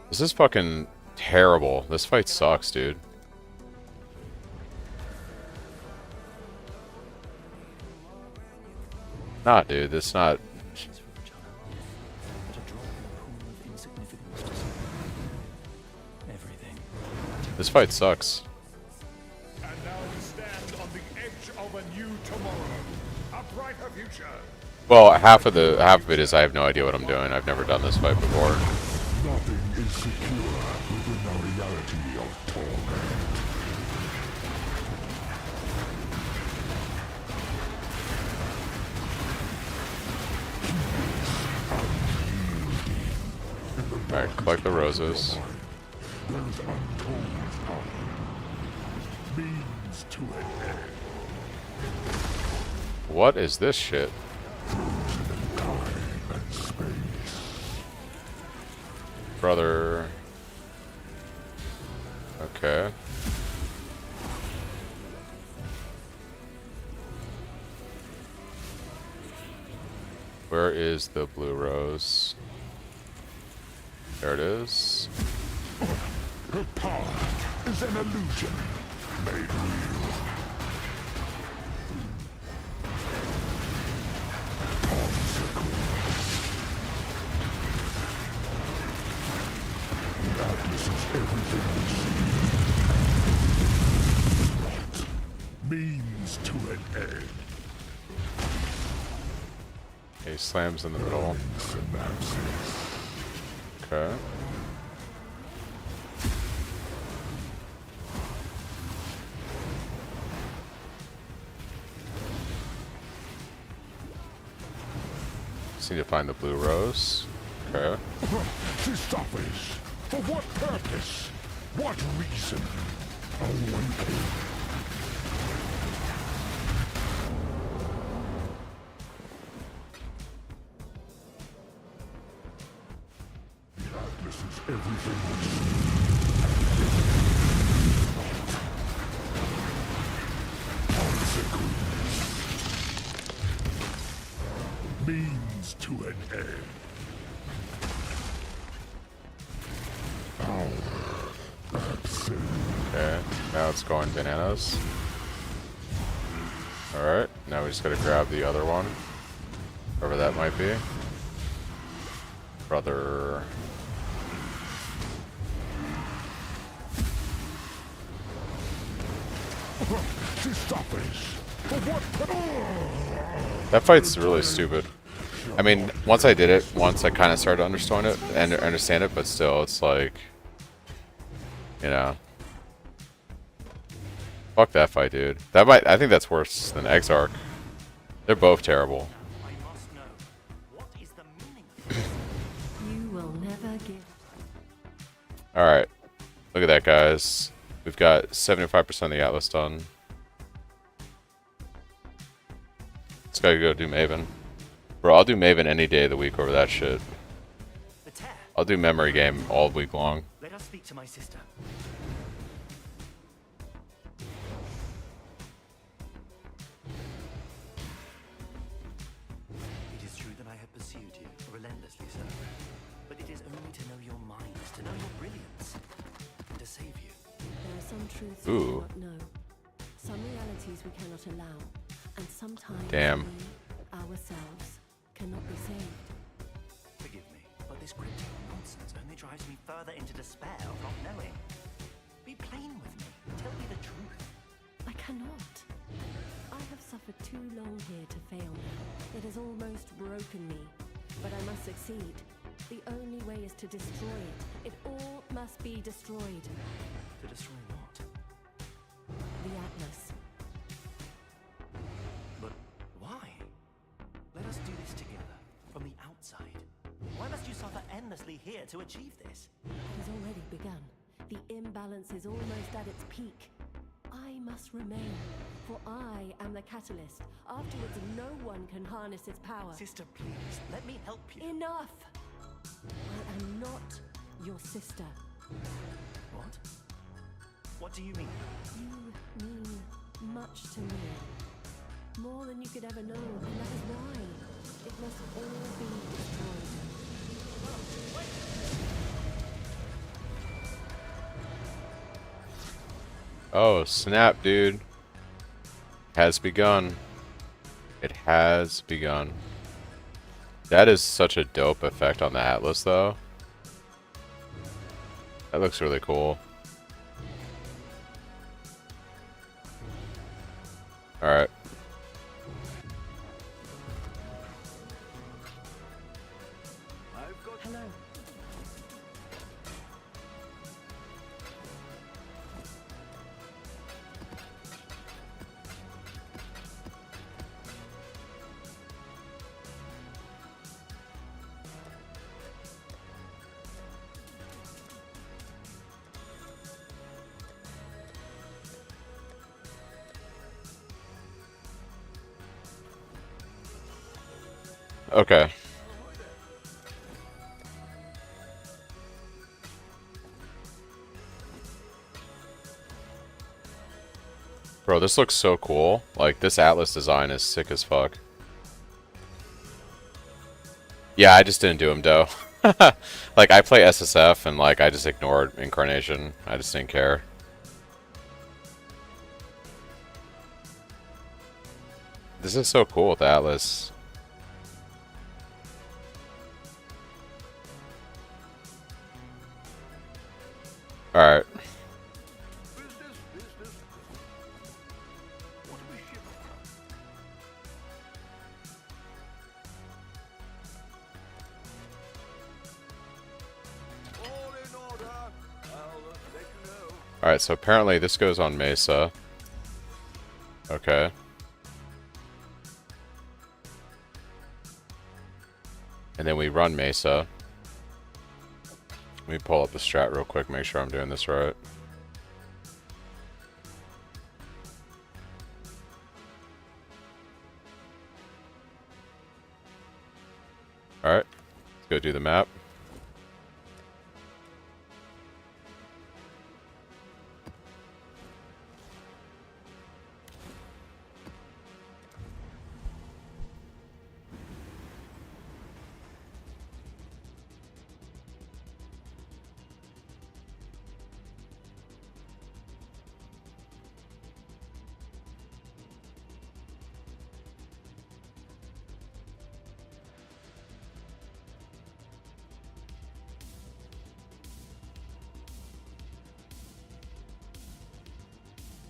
This is fucking terrible. This fight sucks, dude. Nah, dude, that's not... This fight sucks. And now we stand on the edge of a new tomorrow, a brighter future. Well, half of it is I have no idea what I'm doing. I've never done this fight before. Nothing is secure within the reality of torment. Alright, collect the roses. There's untold power. Means to an end. What is this shit? Time and space. Brother. Okay. Where is the blue rose? There it is. Her power is an illusion made real. Darkness is everything we see. What means to an end? He slams in the middle. Synapses. Okay. Just need to find the blue rose. Okay. Christophers, for what purpose? What reason? Awaken. Means to an end. Okay, now it's going bananas. Alright, now we just gotta grab the other one. Whoever that might be. Brother. That fight's really stupid. I mean, once I did it, once I kind of started to understand it, but still, it's like, you know, fuck that fight, dude. I think that's worse than Exarch. They're both terrible. I must know. What is the meaning of this? You will never give. All right, look at that, guys. We've got 75% of the Atlas done. Let's gotta go do Maven. Bro, I'll do Maven any day of the week over that shit. The tear. I'll do memory game all week long. Let us speak to my sister. It is true that I have pursued you relentlessly, sir. But it is only to know your mind, to know your brilliance, and to save you. There are some truths Ooh. we cannot know, some realities we cannot allow, and sometimes Damn. we, ourselves, cannot be saved. Forgive me, but this cryptic nonsense only drives me further into despair of not knowing. Be plain with me. Tell me the truth. I cannot. I have suffered too long here to fail now. It has almost broken me, but I must succeed. The only way is to destroy it. It all must be destroyed. To destroy what? The Atlas. But why? Let us do this together, from the outside. Why must you suffer endlessly here to achieve this? It has already begun. The imbalance is almost at its peak. I must remain, for I am the catalyst. Afterwards, no one can harness its power. Sister, please, let me help you. Enough! I am not your sister. What? What do you mean? You mean much to me. More than you could ever know, and that is why it must all be destroyed. Oh, snap, dude. Has begun. It has begun. That is such a dope effect on the Atlas, though. That looks really cool. Alright. Hello. Okay. Bro, this looks so cool. Like, this Atlas design is sick as fuck. Yeah, I just didn't do him, though. Like, I play SSF, and, like, I just ignored Incarnation. I just didn't care. This is so cool with the Atlas. Alright. Alright, so apparently this goes on Mesa. Okay. And then we run Mesa. Let me pull up the strat real quick, make sure I'm doing this right. Alright, let's go do the map.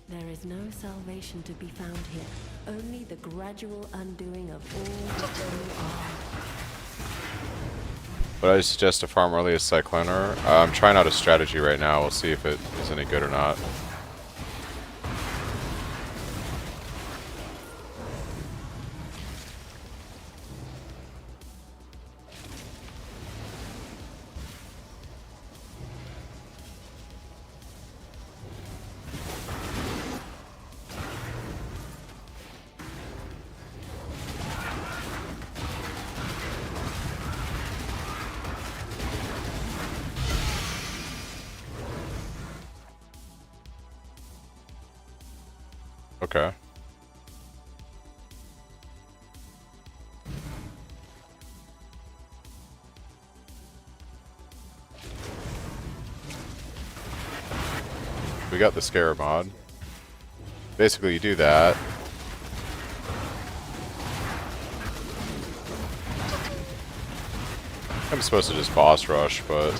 There is no salvation to be found here, only the gradual undoing of all that you are. But I suggest to farm early as Cycloner. I'm trying out a strategy right now. We'll see if it is any good or not. Okay. We got the Scarab mod. Basically, you do that. I'm supposed to just boss rush, but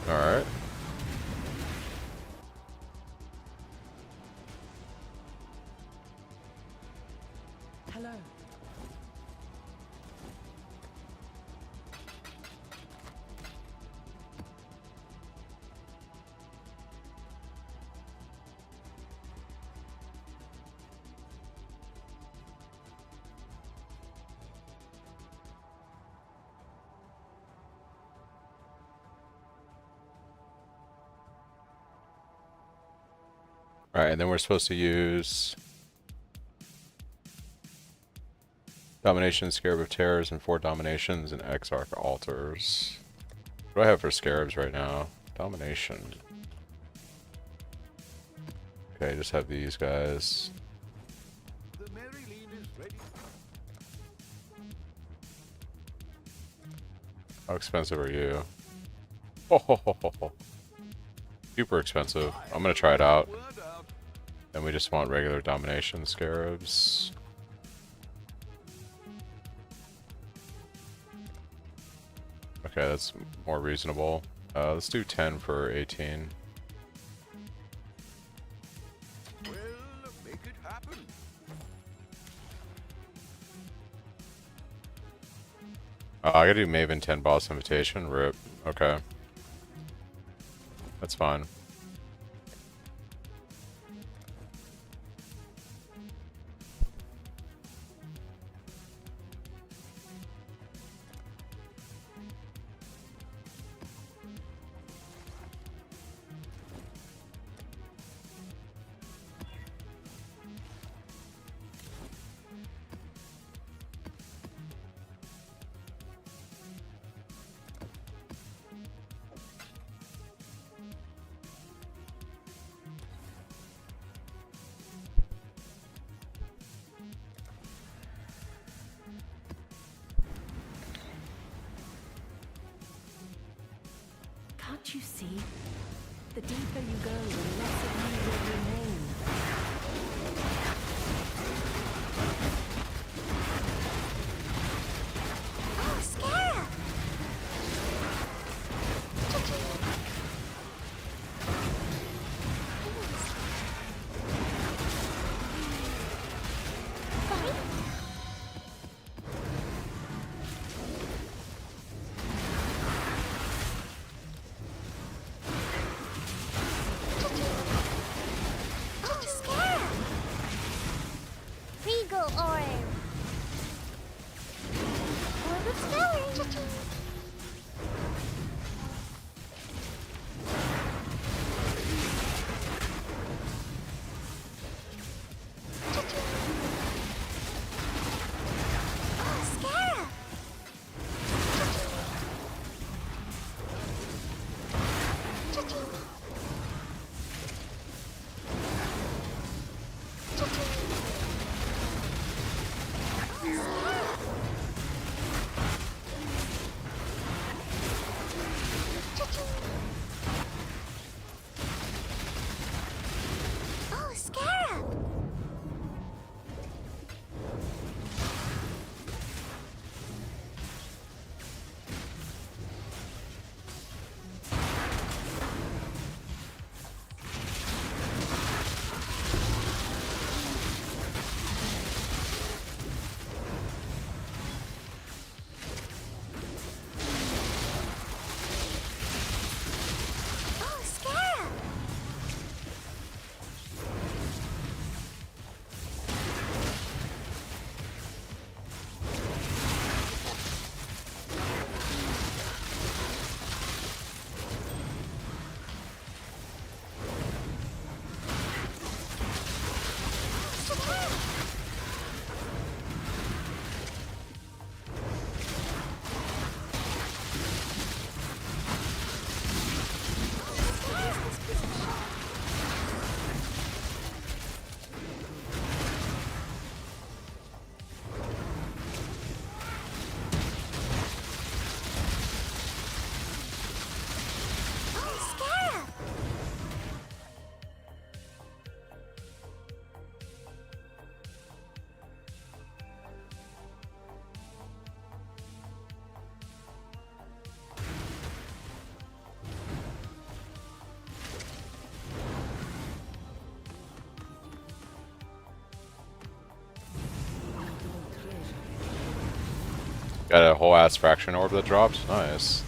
alright. Hello. Alright, and then we're supposed to use Domination, Scarab of Terrors, and 4 Dominations, and Exarch Altars. What do I have for Scarabs right now? Domination. Okay, just have these guys. The Maryline is ready. How expensive are you? Oh, super expensive. I'm gonna try it out. And we just want regular Domination Scarabs. Okay, that's more reasonable. Let's do 10 for 18. Well, make it happen. I gotta do Maven 10 boss invitation. RIP. Okay. That's fine. Can't you see? The deeper you go, the less of you will remain. Oh, Scarab! Fight? Oh, Scarab! Oh, Scarab! Oh, Scarab! Oh, Scarab! Got a whole ass fraction orb that drops. Nice.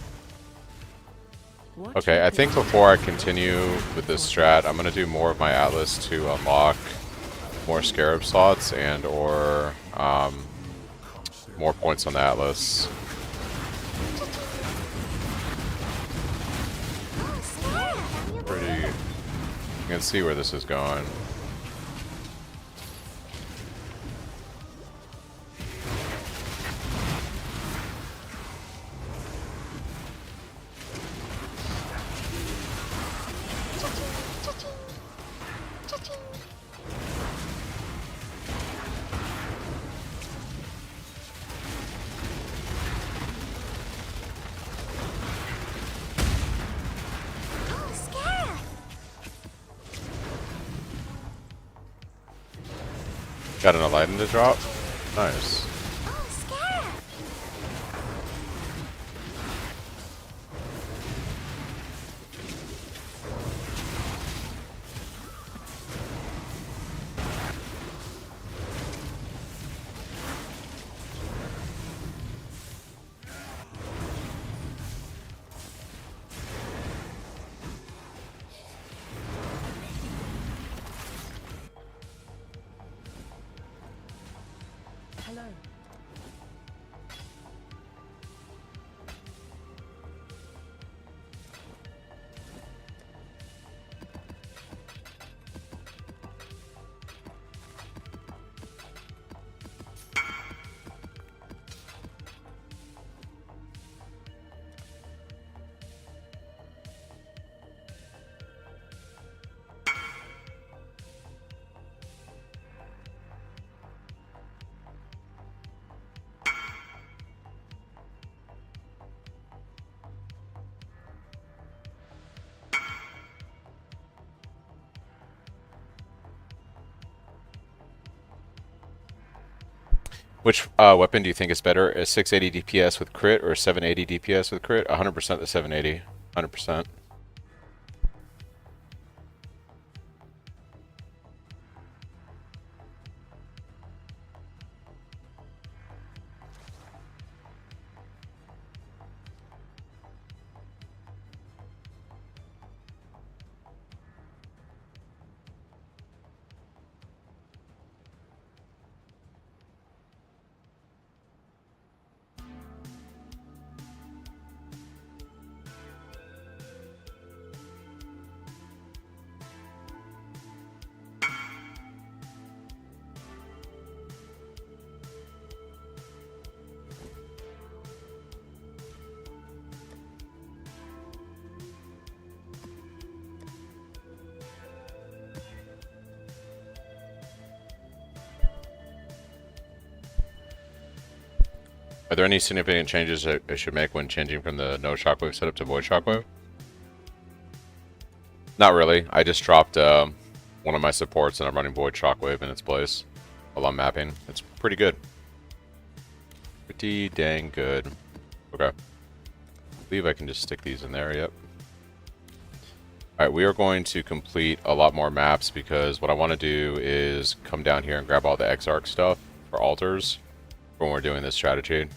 What Okay, I think before I continue with this strat, I'm gonna do more of my Atlas to unlock more Scarab slots and or more points on the Atlas. Oh, Scarab! Pretty. You can see where this is going. Oh, Scarab! Got an Aladdin to drop. Nice. Oh, Scarab! Hello. Which weapon do you think is better? A 680 DPS with crit or 780 DPS with crit? 100% the 780. 100%. Are there any significant changes that I should make when changing from the no shockwave setup to void shockwave? Not really. I just dropped one of my supports and I'm running void shockwave in its place while I'm mapping. It's pretty good. Pretty dang good. Okay. I believe I can just stick these in there, yep. Alright, we are going to complete a lot more maps because what I want to do is come down here and grab all the Exarch stuff for altars when we're doing this strategy.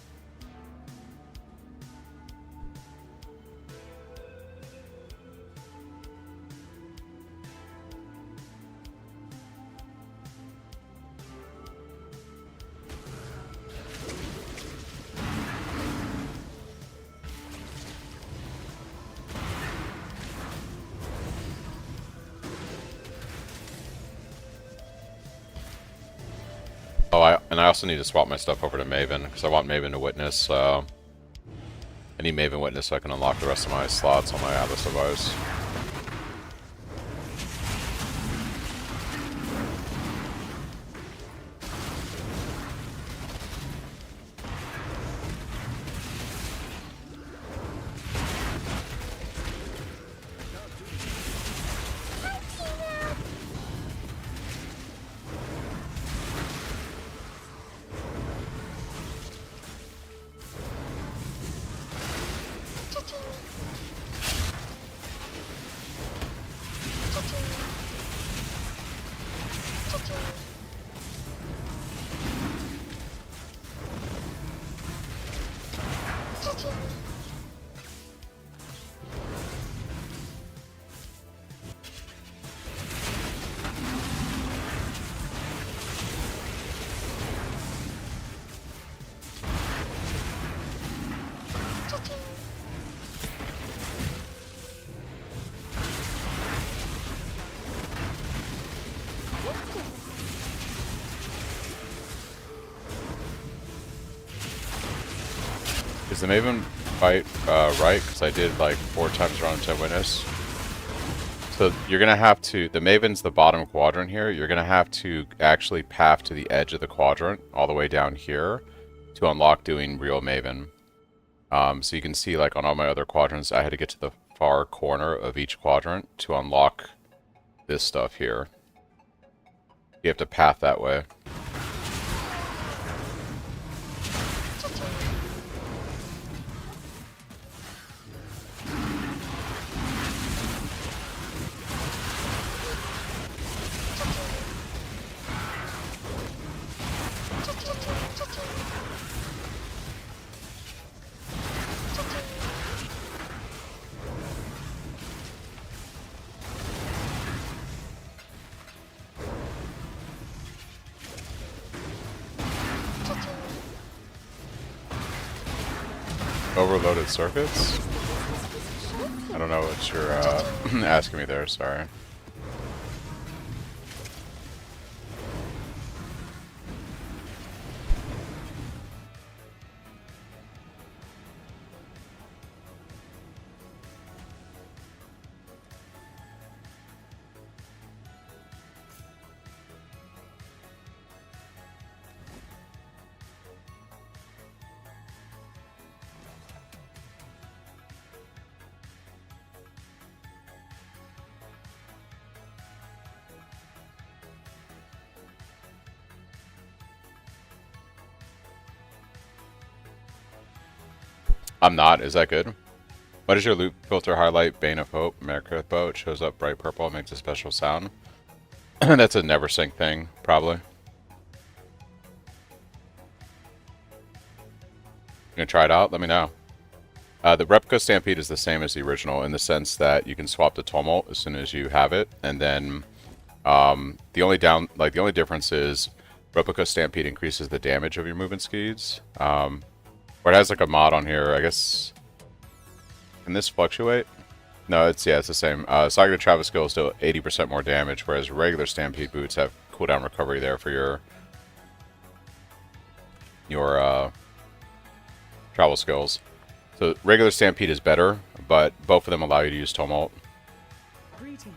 Oh, I also need to swap my stuff over to Maven, because I want Maven to witness, I need Maven witness so I can unlock the rest of my slots on my Atlas device. Is the Maven fight right? Because I did like 4 times round 10 witness. So you're going to have to, the Maven's the bottom quadrant here, you're going to have to actually path to the edge of the quadrant, all the way down here, to unlock doing real Maven. So you can see like on all my other quadrants, I had to get to the far corner of each quadrant to unlock this stuff here. You have to path that way. Overloaded circuits? I don't know what you're asking me there, sorry. I'm not. Is that good? What does your loop filter highlight? Bane of Hope, America bow. It shows up bright purple, makes a special sound. That's a never sync thing, probably. You gonna try it out? Let me know. The replica Stampede is the same as the original in the sense that you can swap the Tumult as soon as you have it, and then the only difference is replica Stampede increases the damage of your movement speeds. Or it has like a mod on here, I guess. Can this fluctuate? No, it's the same. Saga Travis skills do 80% more damage, whereas regular Stampede boots have cooldown recovery there for your travel skills. So regular Stampede is better, but both of them allow you to use Tumult. Greetings.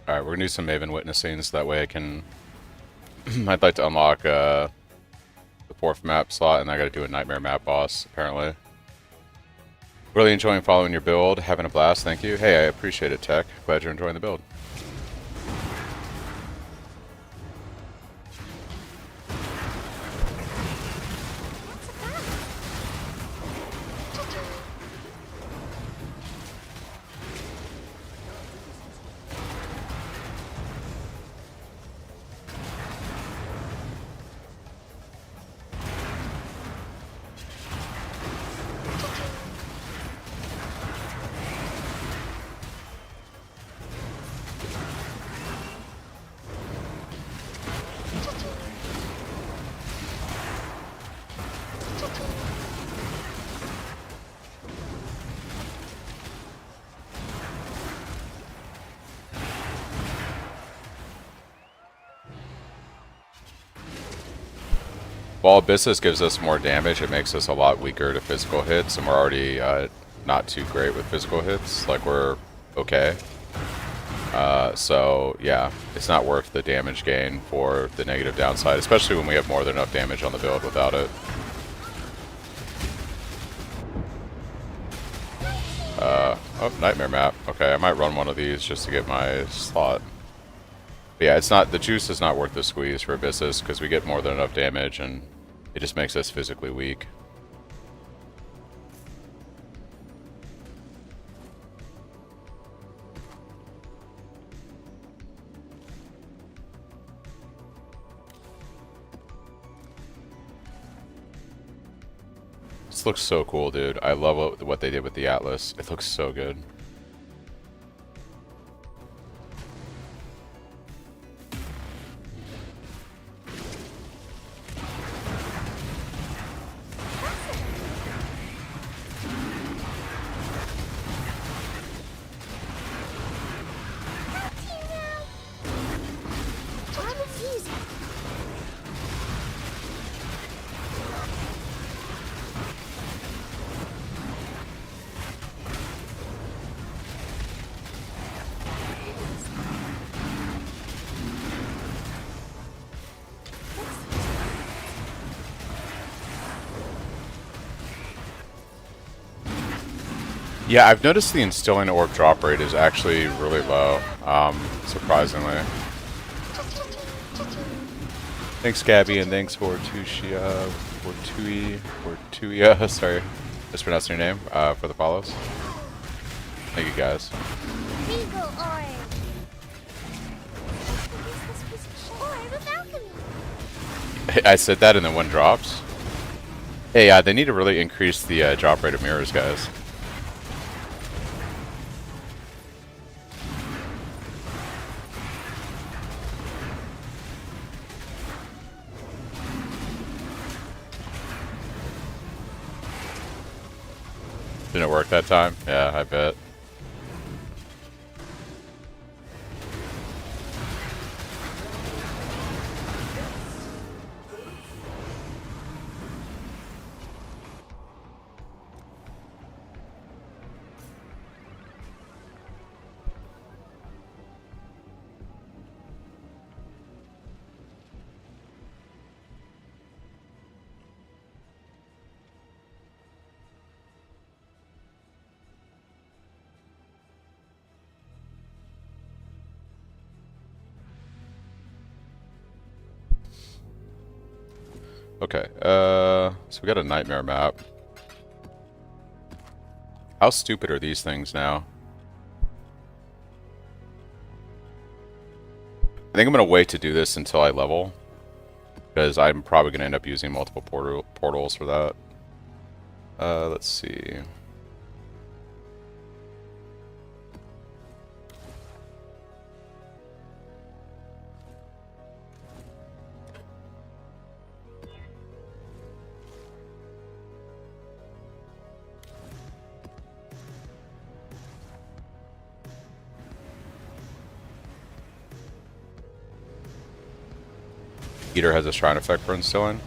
Alright, we're gonna do some Maven witnessing so that way I can... I'd like to unlock the 4th map slot, and I gotta do a Nightmare map boss, apparently. Really enjoying following your build. Having a blast, thank you. Hey, I appreciate it, Tech. Glad you're enjoying the build. While Abyssus gives us more damage, it makes us a lot weaker to physical hits, and we're already not too great with physical hits. Like, we're okay. So, yeah, it's not worth the damage gain for the negative downside, especially when we have more than enough damage on the build without it. Oh, Nightmare map. Okay, I might run one of these just to get my slot. But yeah, it's not, the juice is not worth the squeeze for Abyssus because we get more than enough damage and it just makes us physically weak. This looks so cool, dude. I love what they did with the Atlas. It looks so good. Yeah, I've noticed the Instilling Orb drop rate is actually really low, surprisingly. Thanks, Gabby, and thanks for Tuia, sorry, mispronouncing your name, for the follows. Thank you, guys. I said that and then one drops. Hey, they need to really increase the drop rate of mirrors, guys. Didn't it work that time? Yeah, I bet. Okay, so we got a Nightmare map. How stupid are these things now? I think I'm going to wait to do this until I level, because I'm probably going to end up using multiple portals for that. Let's see. Eater has a shrine effect for instilling.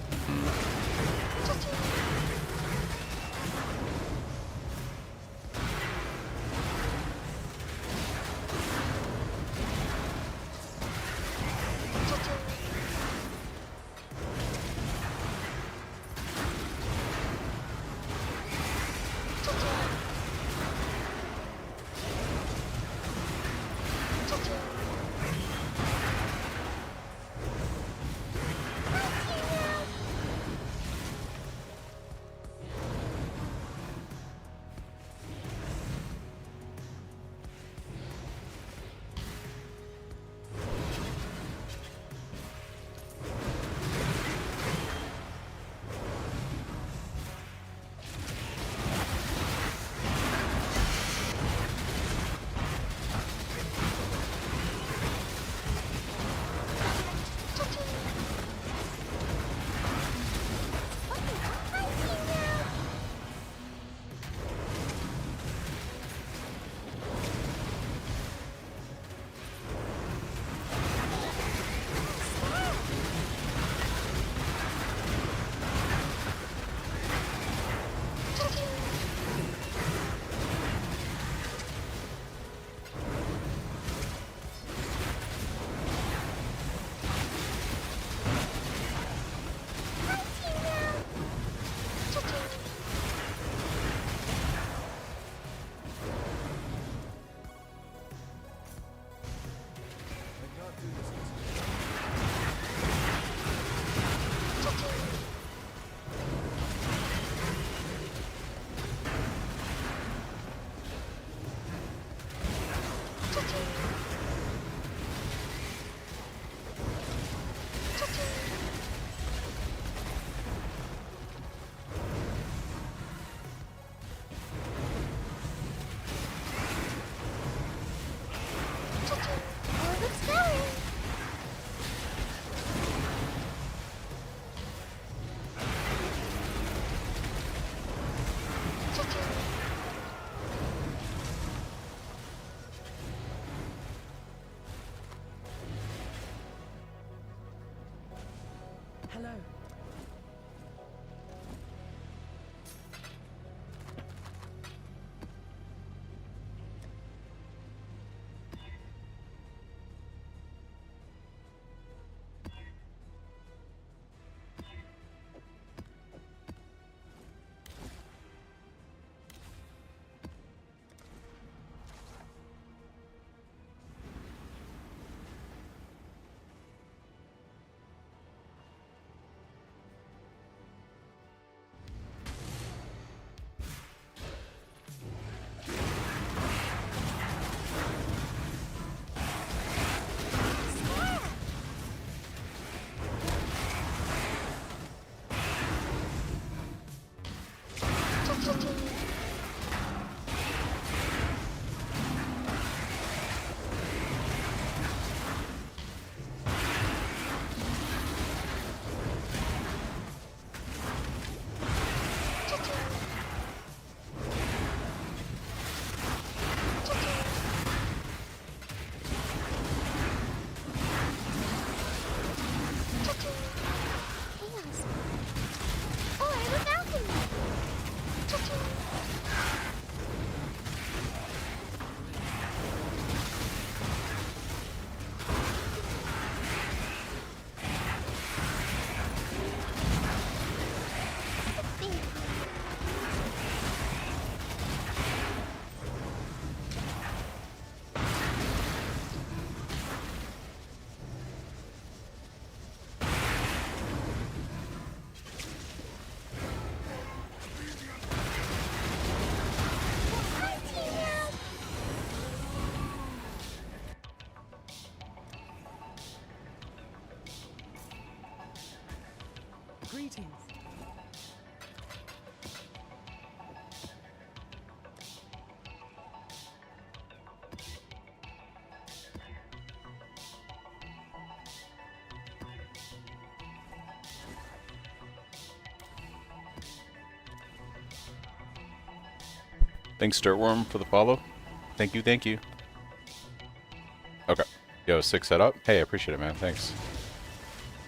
Greetings. Thanks, Dirtworm, for the follow. Thank you, thank you. Okay. Yo, 6 setup. Hey, I appreciate it, man. Thanks.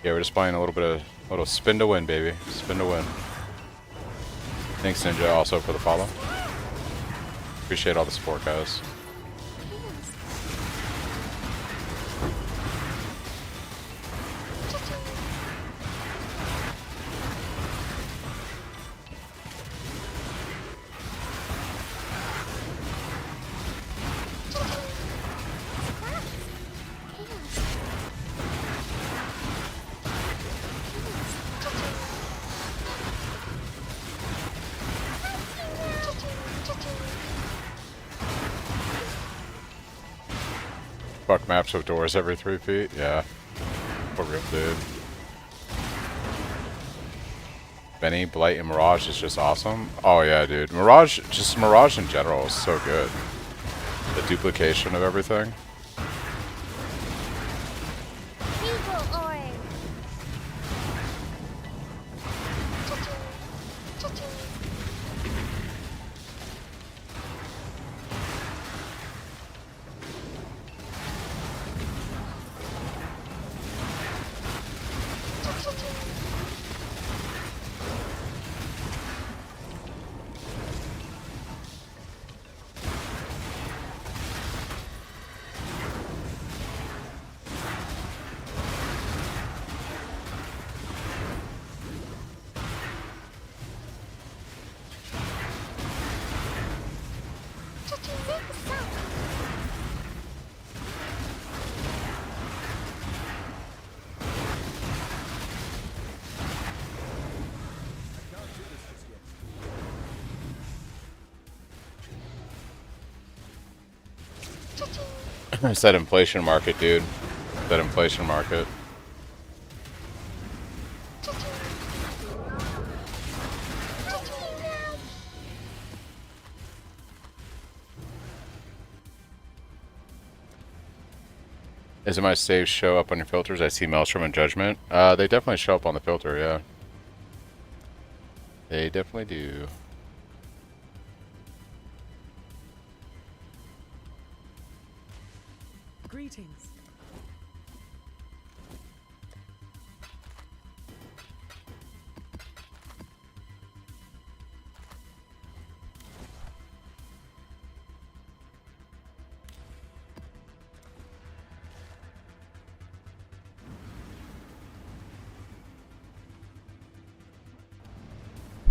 Yeah, we're just playing a little spin to win, baby. Spin to win. Thanks, Ninja, also for the follow. Appreciate all the support, guys. Fuck maps with doors every 3 feet. Yeah. For real, dude. Benny, Blight, and Mirage is just awesome. Oh yeah, dude. Mirage in general is so good. The duplication of everything. Eagle orb. It's that inflation market, dude. That inflation market. Isn't my saves show up on your filters? I see Maelstrom and Judgment. They definitely show up on the filter, yeah. They definitely do. Greetings.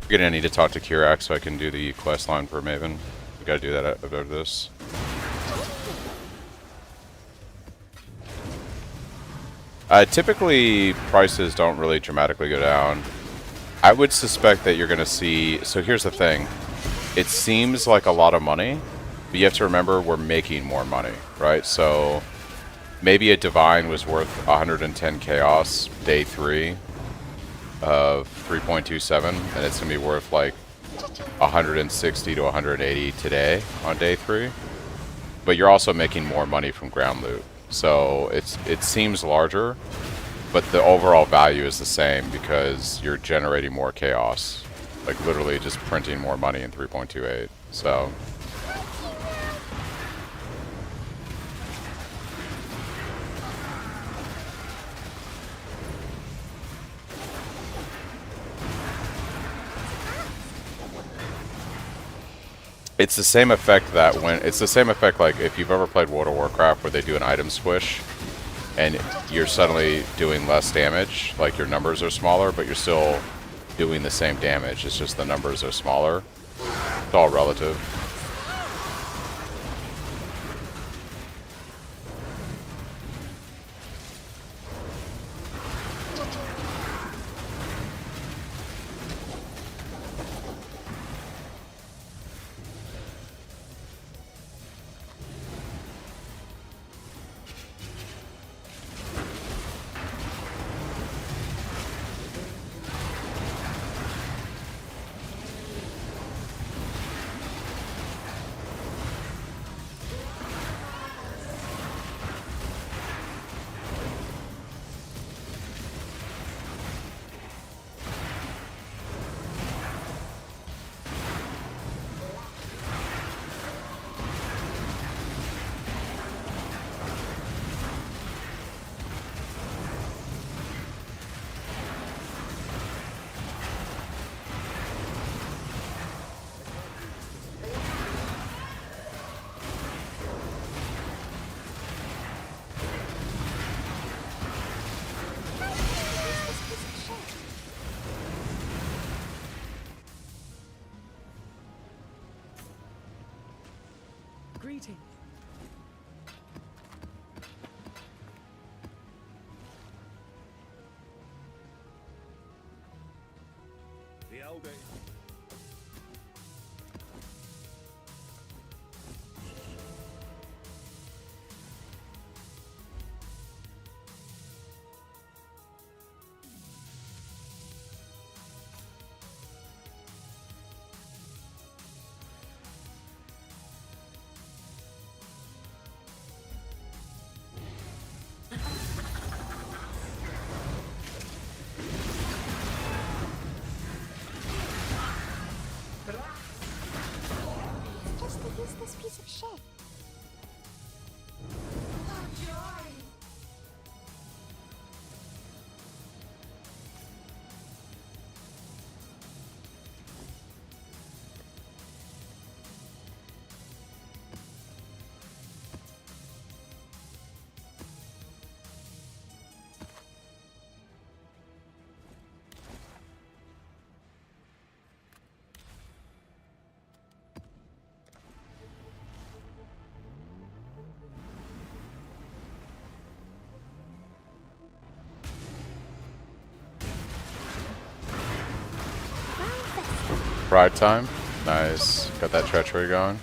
We're gonna need to talk to Kirak so I can do the quest line for Maven. We gotta do that after this. Typically, prices don't really dramatically go down. I would suspect that you're gonna see... So here's the thing. It seems like a lot of money, but you have to remember we're making more money, right? So maybe a Divine was worth 110 Chaos day 3 of 3.27, and it's gonna be worth like 160 to 180 today on day 3. But you're also making more money from ground loot, so it seems larger, but the overall value is the same because you're generating more chaos, like literally just printing more money in 3.28. So it's the same effect that when it's the same effect like if you've ever played World of Warcraft where they do an item squish and you're suddenly doing less damage, like your numbers are smaller but you're still doing the same damage, it's just the numbers are smaller. It's all relative. Greeting. The elder. Just a useless piece of shit. Pride time. Nice. Got that treachery going.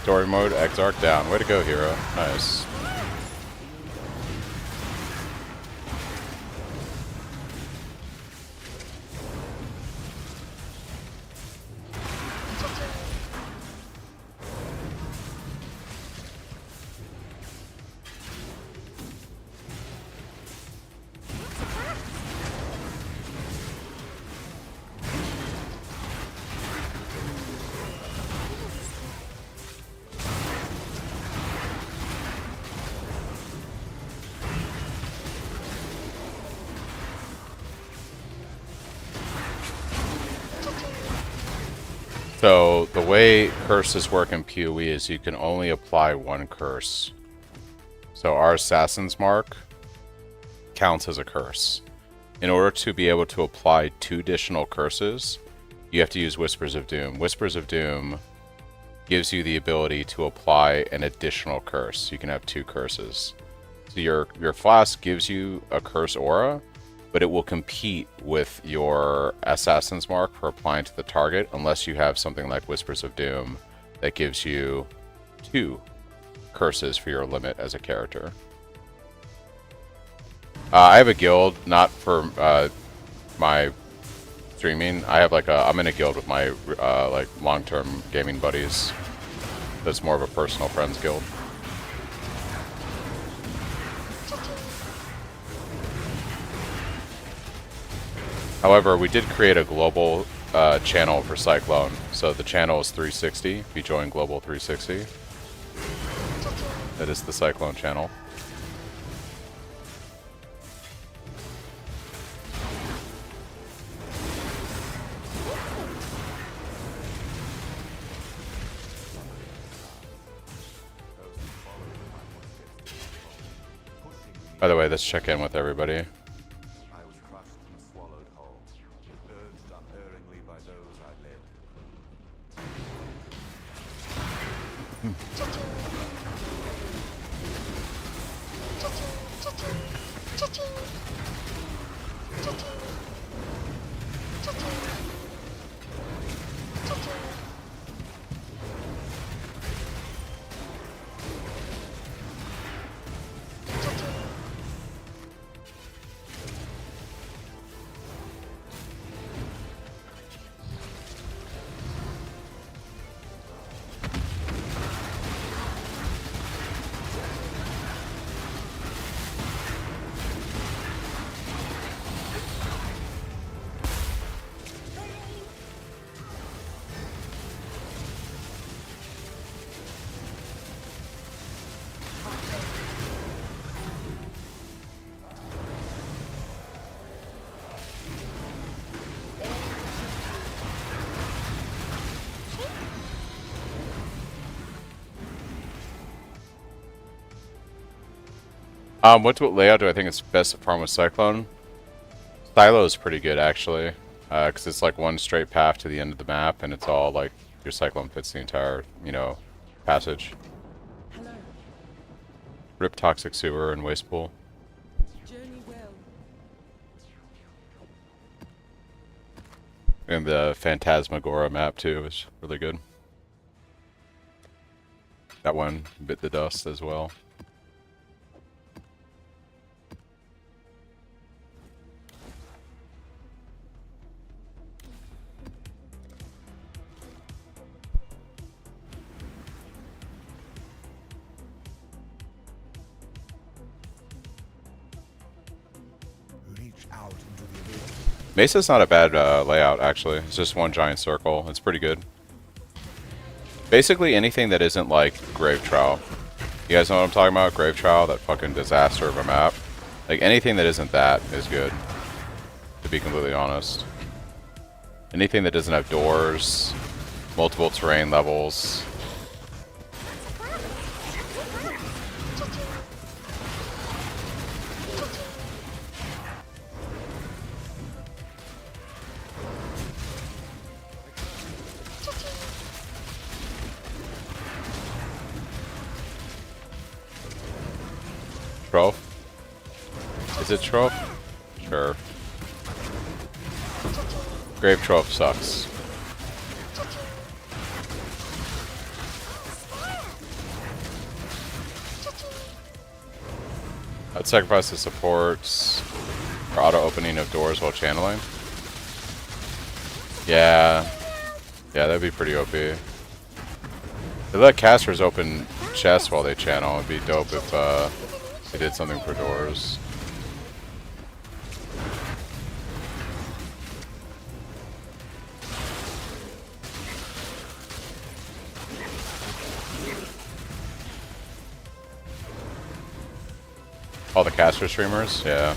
Story mode, Exarch down. Way to go, hero. Nice. So the way curses work in PoE is you can only apply one curse. So our Assassin's Mark counts as a curse. In order to be able to apply 2 additional curses, you have to use Whispers of Doom. Whispers of Doom gives you the ability to apply an additional curse. You can have 2 curses. So your flask gives you a curse aura, but it will compete with your Assassin's Mark for applying to the target unless you have something like Whispers of Doom that gives you 2 curses for your limit as a character. I have a guild, not for my streaming. I have I'm in a guild with my like long-term gaming buddies. That's more of a personal friends guild. However, we did create a global channel for Cyclone. So the channel is 360. If you join Global 360, that is the Cyclone channel. By the way, let's check in with everybody. I was crushed and swallowed whole, urged unerringly by those I led. What layout do I think is best to farm with Cyclone? Stylo is pretty good, actually. Because it's like one straight path to the end of the map, and it's all like your Cyclone fits the entire, you know, passage. Hello. Rip Toxic Sewer and Waste Pool. Journey well. And the Phantasmagora map too is really good. That one bit the dust as well. Reach out into the abyss. Mesa's not a bad layout, actually. It's just one giant circle. It's pretty good. Basically anything that isn't like Grave Trowel. You guys know what I'm talking about? Grave Trowel, that fucking disaster of a map. Like anything that isn't that is good, to be completely honest. Anything that doesn't have doors, multiple terrain levels. Troph? Is it Troph? Sure. Grave Troph sucks. I'd sacrifice the supports for auto opening of doors while channeling. Yeah. Yeah, that'd be pretty OP. They let casters open chests while they channel. It'd be dope if they did something for doors. All the caster streamers? Yeah.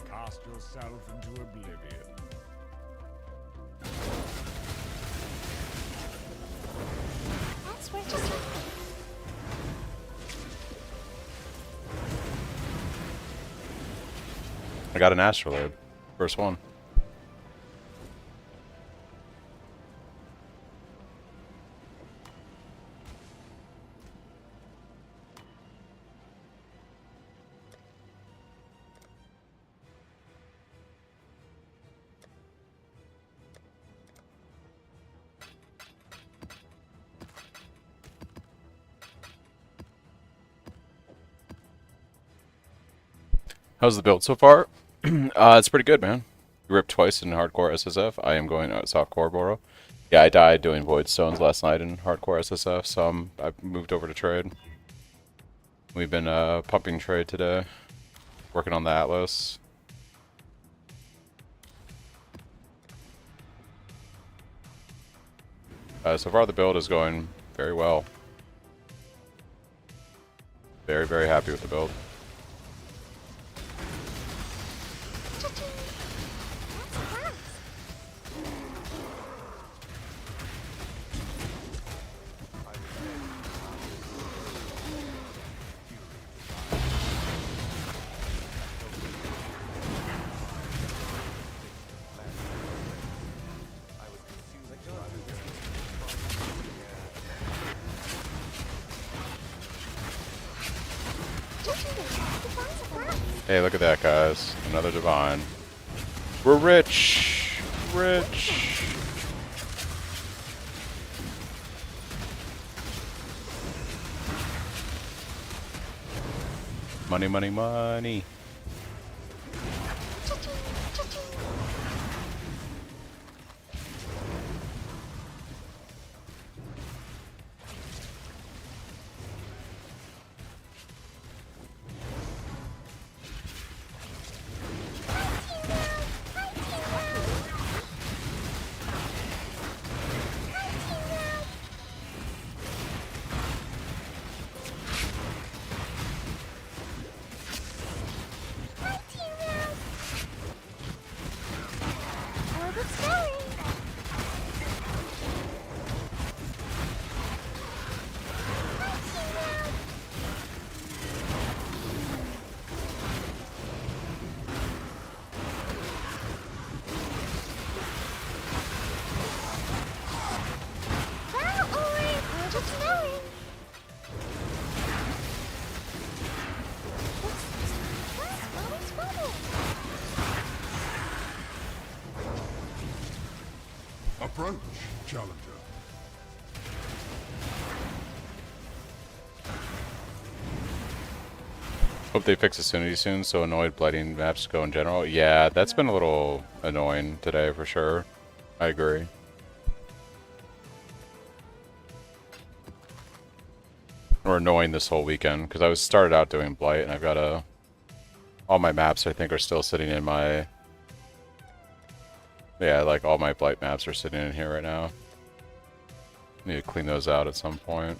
Cast yourself into oblivion. That's where to start. I got an astrolabe. First one. How's the build so far? It's pretty good, man. You ripped twice in hardcore SSF. I am going softcore Boro. Yeah, I died doing Void Stones last night in hardcore SSF, so I moved over to trade. We've been pumping trade today, working on the Atlas. So far the build is going very well. Very, very happy with the build. Hey, look at that, guys. Another divine. We're rich! Rich! Money, money, money. Approach, challenger. Hope they fix Affinity soon, so annoyed blighting maps go in general. Yeah, that's been a little annoying today for sure. I agree. Or annoying this whole weekend, because I was started out doing blight, and I've got all my maps I think are still sitting in my... Yeah, like all my blight maps are sitting in here right now. Need to clean those out at some point.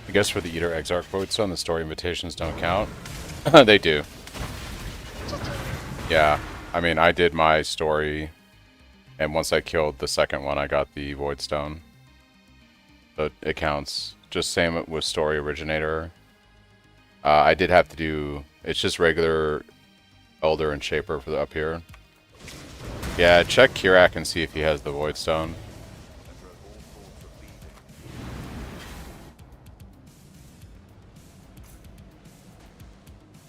I guess for the Eater Exarch Voidstone, the story invitations don't count. They do. Yeah, I mean, I did my story, and once I killed the second one, I got the Voidstone. So it counts. Just same with Story Originator. I did have to do... It's just regular Elder and Shaper for the up here. Yeah, check Kirak and see if he has the Voidstone.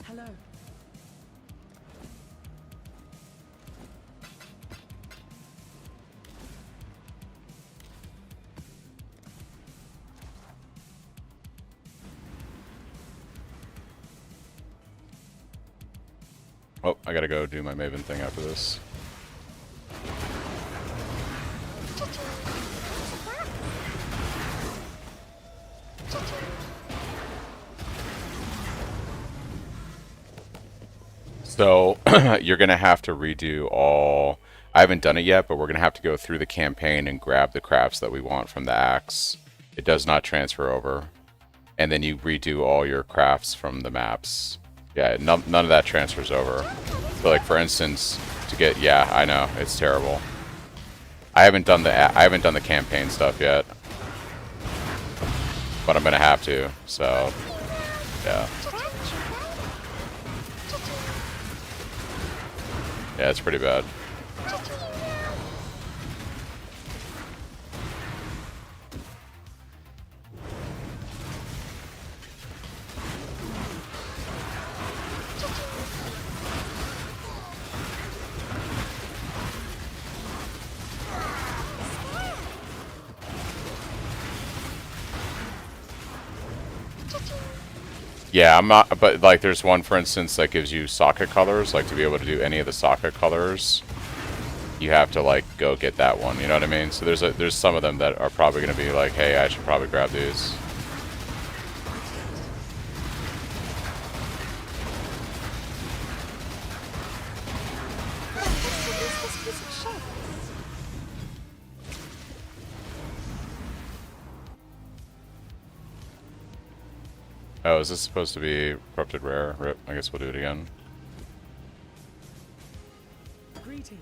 Hello. Oh, I gotta go do my Maven thing after this. So, you're gonna have to redo all... I haven't done it yet, but we're gonna have to go through the campaign and grab the crafts that we want from the axe. It does not transfer over. And then you redo all your crafts from the maps. Yeah, none of that transfers over. So, like, for instance, to get... Yeah, I know, it's terrible. I haven't done the campaign stuff yet. But I'm gonna have to, so... Yeah. Yeah, it's pretty bad. Yeah, I'm not, but like there's one for instance that gives you socket colors, like to be able to do any of the socket colors. you have to like go get that one. You know what I mean? So there's some of them that are probably going to be like, hey, I should probably grab these. Oh, is this supposed to be corrupted rare? Rip. I guess we'll do it again. Greetings.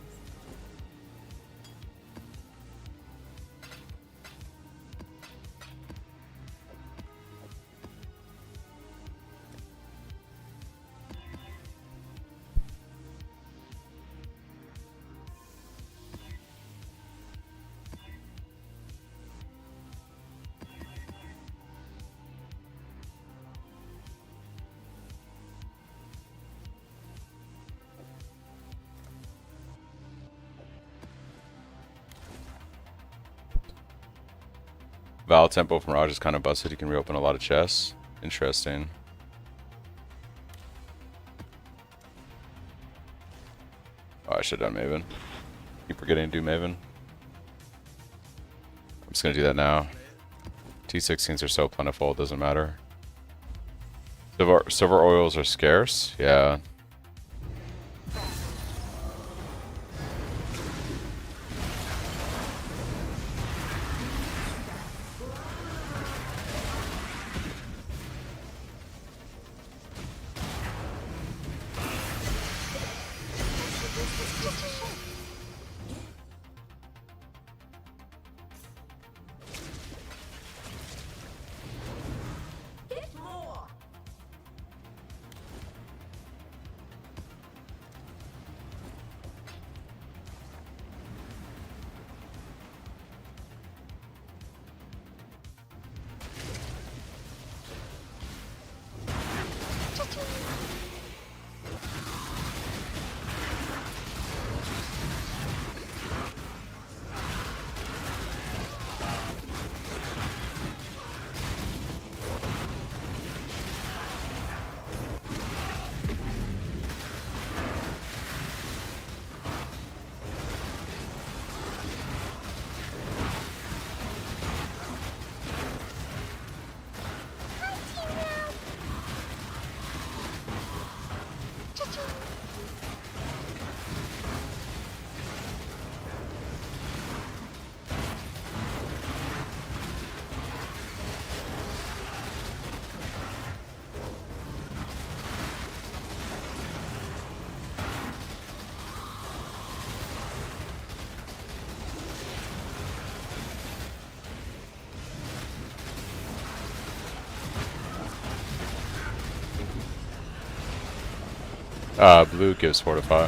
Val Tempo from Raj is kind of busted. You can reopen a lot of chests. Interesting. Oh, I should have done Maven. Keep forgetting to do Maven. I'm just gonna do that now. T16s are so plentiful, it doesn't matter. Silver oils are scarce? Yeah. Blue gives Fortify.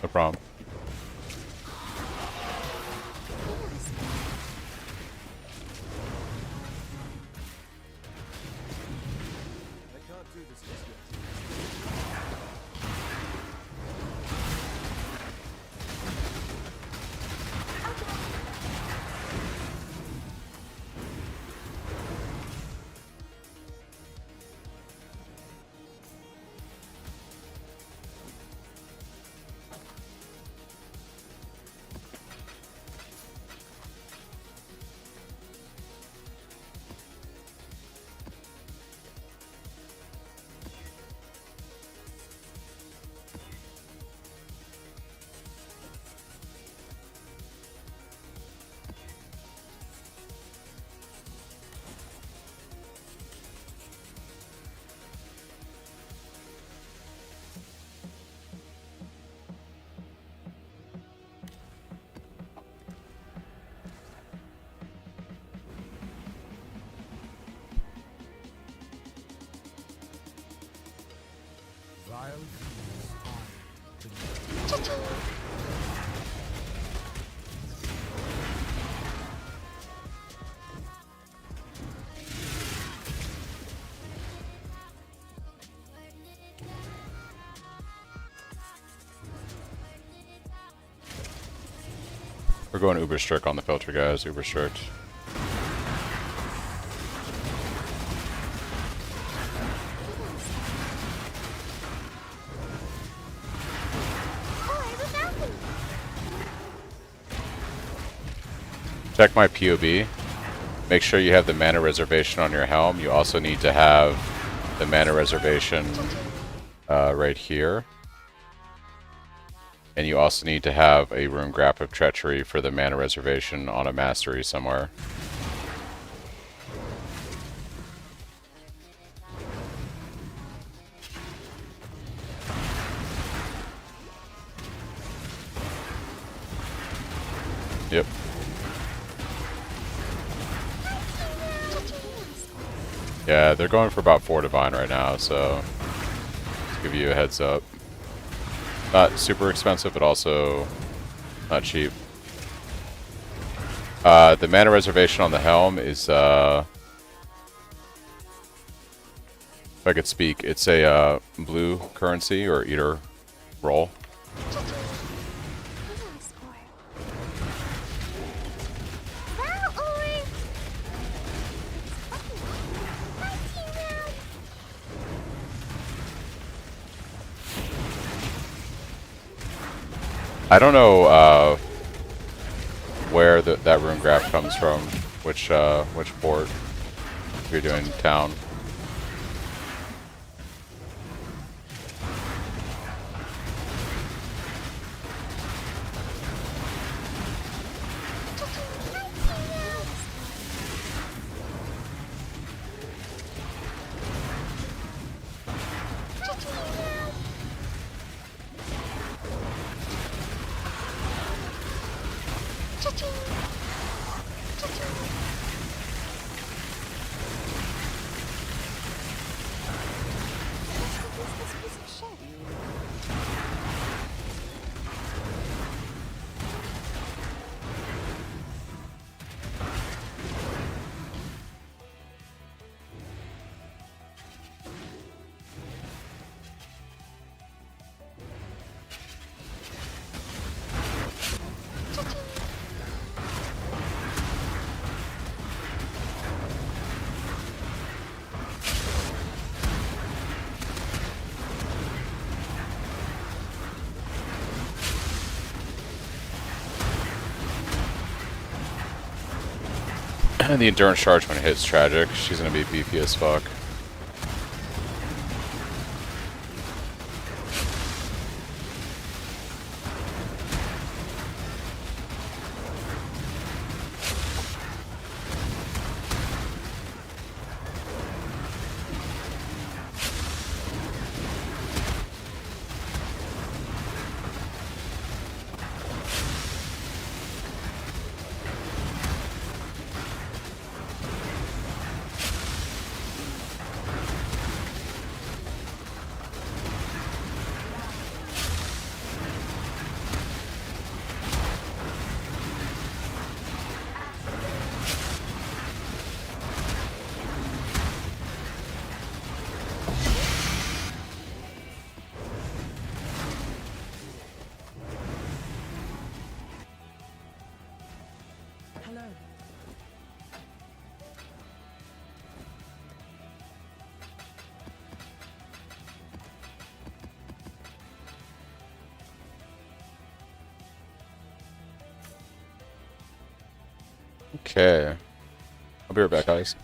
No problem. Vile fiends hide beneath. We're going uber strict on the filter, guys. Uber strict. check my POB. Make sure you have the mana reservation on your helm. You also need to have the mana reservation right here. And you also need to have a Rune Grap of Treachery for the mana reservation on a mastery somewhere. Yep. Yeah, they're going for about 4 Divine right now, so to give you a heads up. Not super expensive, but also not cheap. The mana reservation on the helm is, if I could speak, it's a blue currency or eater roll. I don't know where that Rune Graph comes from, which port if you're doing town. And the endurance charge when it hits tragic. She's gonna be beefy as fuck. Hello. Okay. I'll be right back, guys.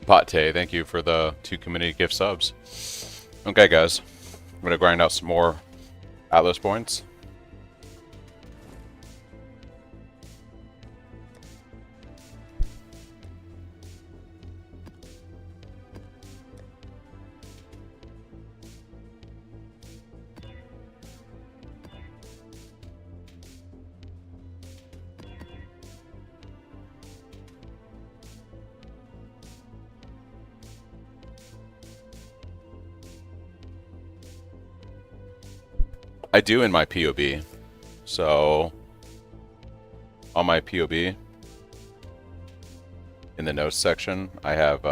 Pate, thank you for the 2 community gift subs. Okay, guys. I'm going to grind out some more Atlas points. I do in my POB. So, on my POB, in the notes section, I have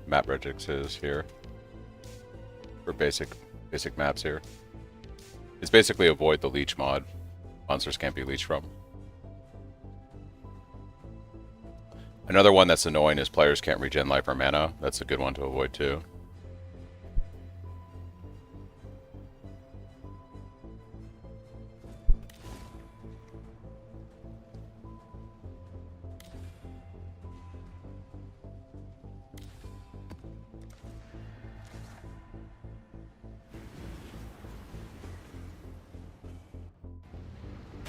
map regexes here for basic maps here. It's basically avoid the leech mod. Monsters can't be leeched from. Another one that's annoying is players can't regen life or mana. That's a good one to avoid too.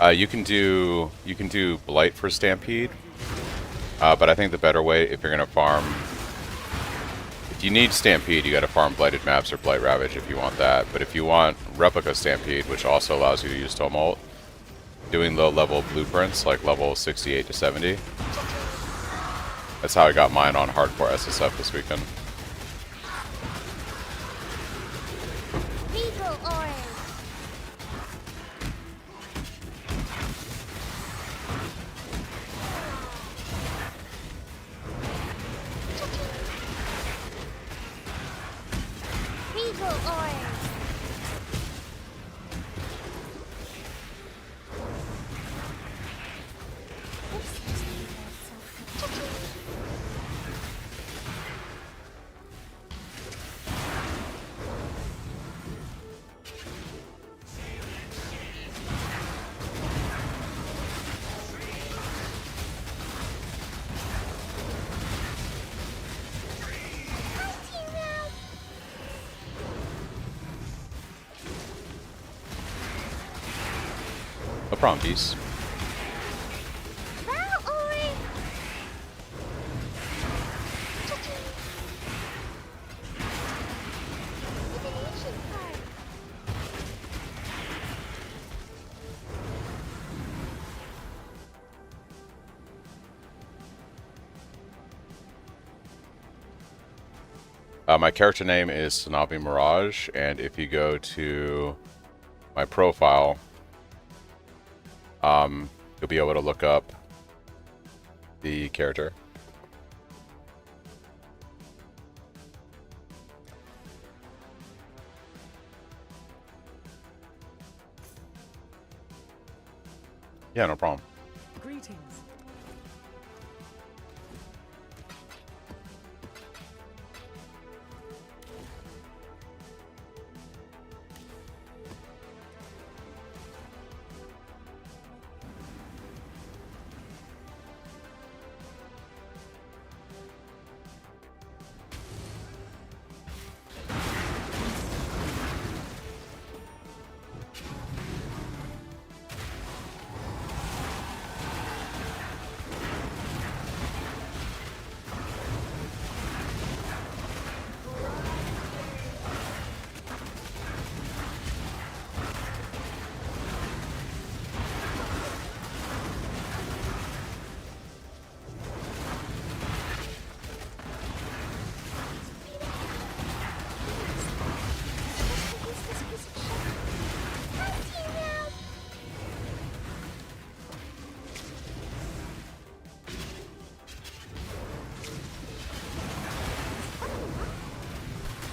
You can do Blight for Stampede, but I think the better way, if you're gonna farm, if you need Stampede, you gotta farm Blighted Maps or Blight Ravage if you want that. But if you want Replica Stampede, which also allows you to use Tumult, doing low level blueprints like level 68 to 70. That's how I got mine on hardcore SSF this weekend. Regal Orange. Regal Orange. No problem, peace. Val Orange. Divination card. My character name is Sanabi Mirage, and if you go to my profile, you'll be able to look up the character. Yeah, no problem. Greetings.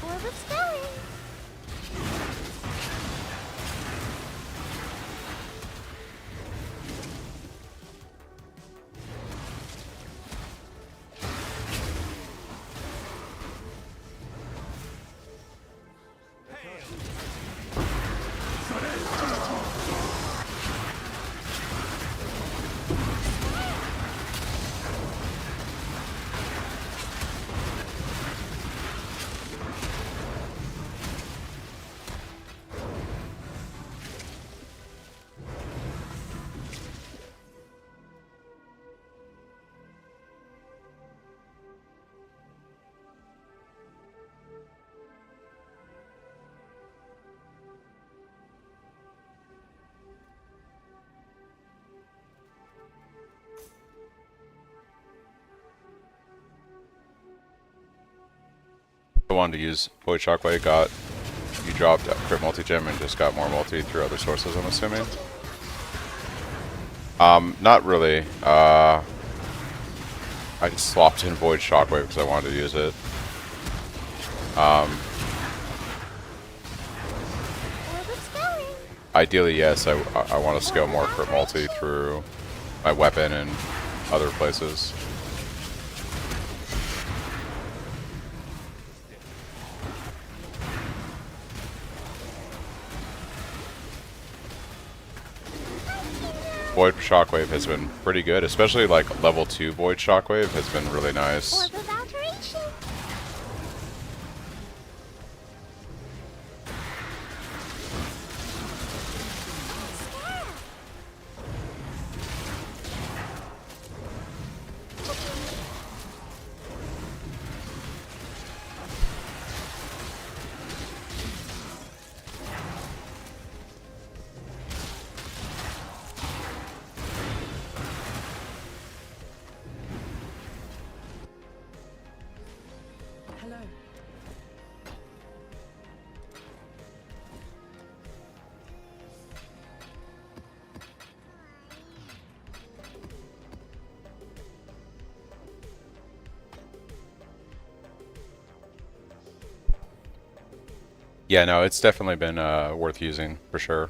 Orb of Spelling. I wanted to use Void Shockwave. Got you dropped crit multi-gem and just got more multi through other sources, I'm assuming. Not really. I just swapped in Void Shockwave because I wanted to use it. Orbit's going. Ideally, yes, I want to scale more crit multi through my weapon and other places. Void Shockwave has been pretty good, especially like level 2 Void Shockwave has been really nice. Orb of alteration. Scarab. Hello. Yeah, no, it's definitely been worth using for sure.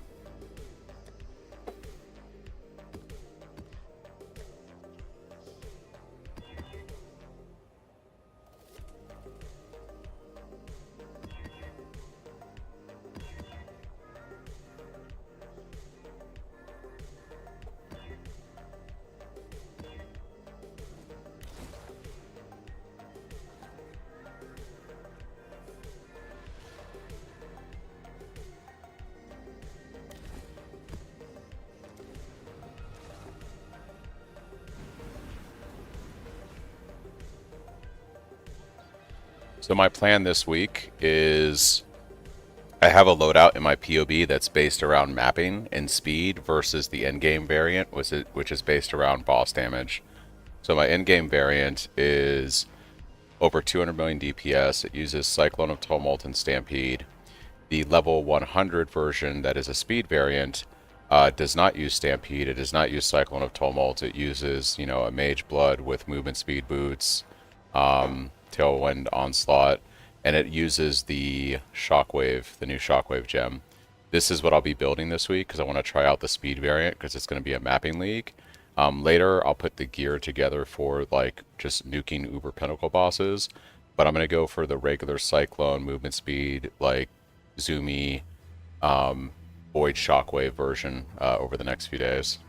So my plan this week is I have a loadout in my POB that's based around mapping and speed versus the endgame variant, which is based around boss damage. So my endgame variant is over 200 million DPS. It uses Cyclone of Tumult and Stampede. The level 100 version, that is a speed variant, does not use Stampede. It does not use Cyclone of Tumult. It uses, you know, a Mage Blood with movement speed boots, Tailwind Onslaught, and it uses the Shockwave, the new Shockwave gem. This is what I'll be building this week because I want to try out the speed variant because it's going to be a mapping league. Later, I'll put the gear together for like just nuking Uber Pinnacle bosses, but I'm going to go for the regular Cyclone, movement speed, like zoomy, Void Shockwave version over the next few days.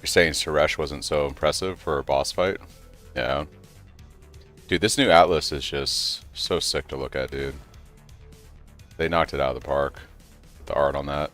You're saying Suresh wasn't so impressive for a boss fight? Yeah. Dude, this new Atlas is just so sick to look at, dude. They knocked it out of the park. The art on that.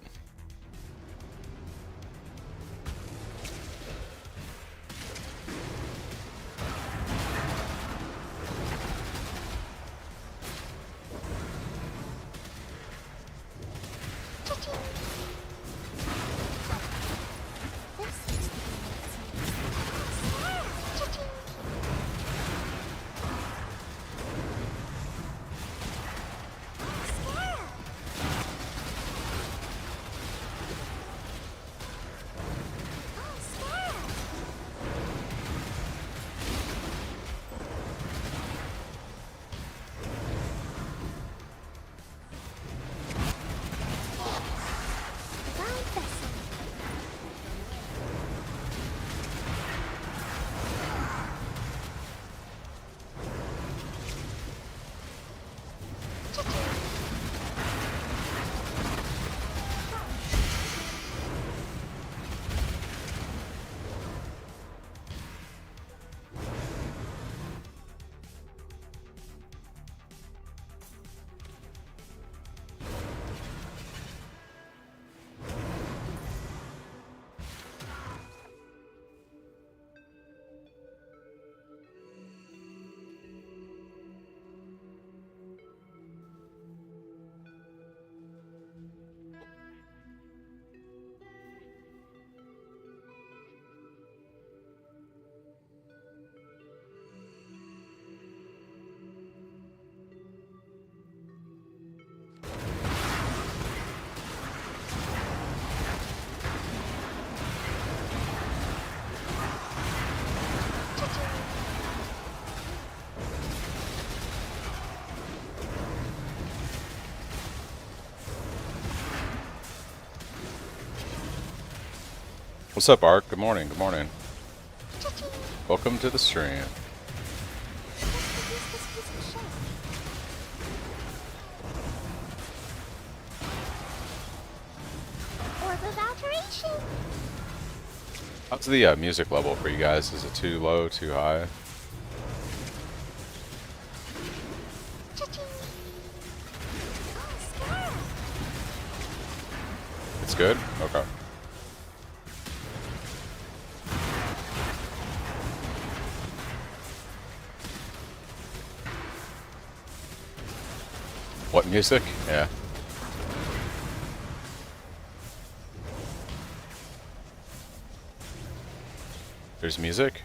What's up, Ark? Good morning. Good morning. Cha-ching. Welcome to the stream. Orb of alteration. How's the music level for you guys? Is it too low, too high? Cha-ching. Oh, Scarab. It's good? Okay. What music? Yeah. There's music?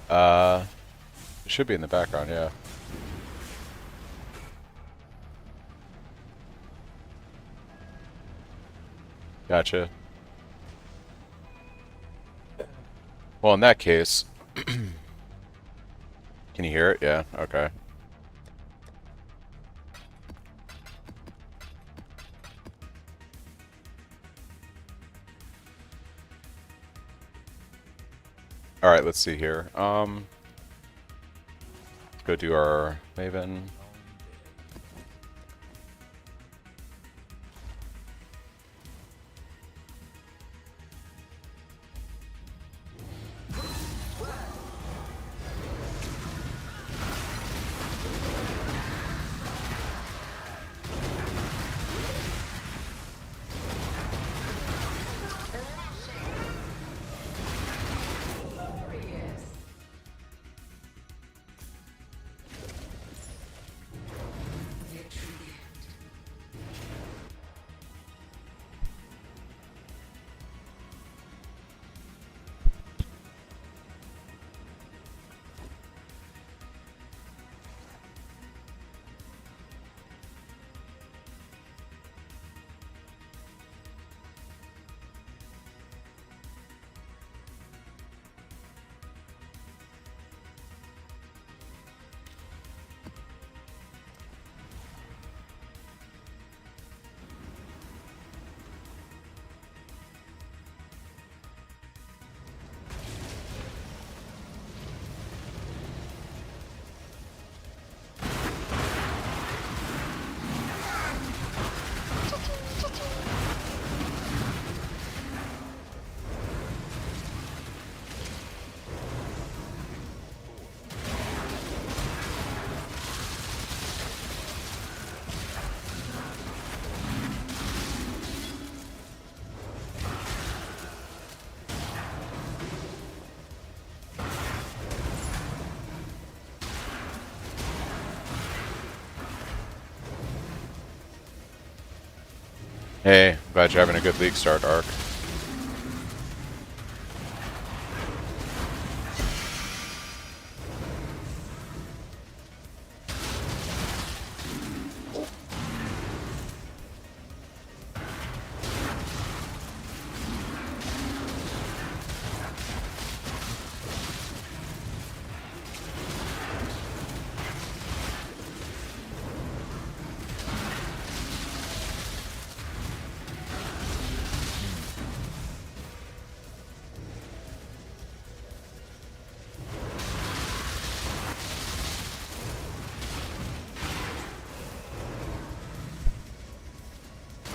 It should be in the background, yeah. Gotcha. Well, in that case... Can you hear it? Yeah, okay. Alright, let's see here. Let's go do our Maven. Hey, glad you're having a good league start, Ark.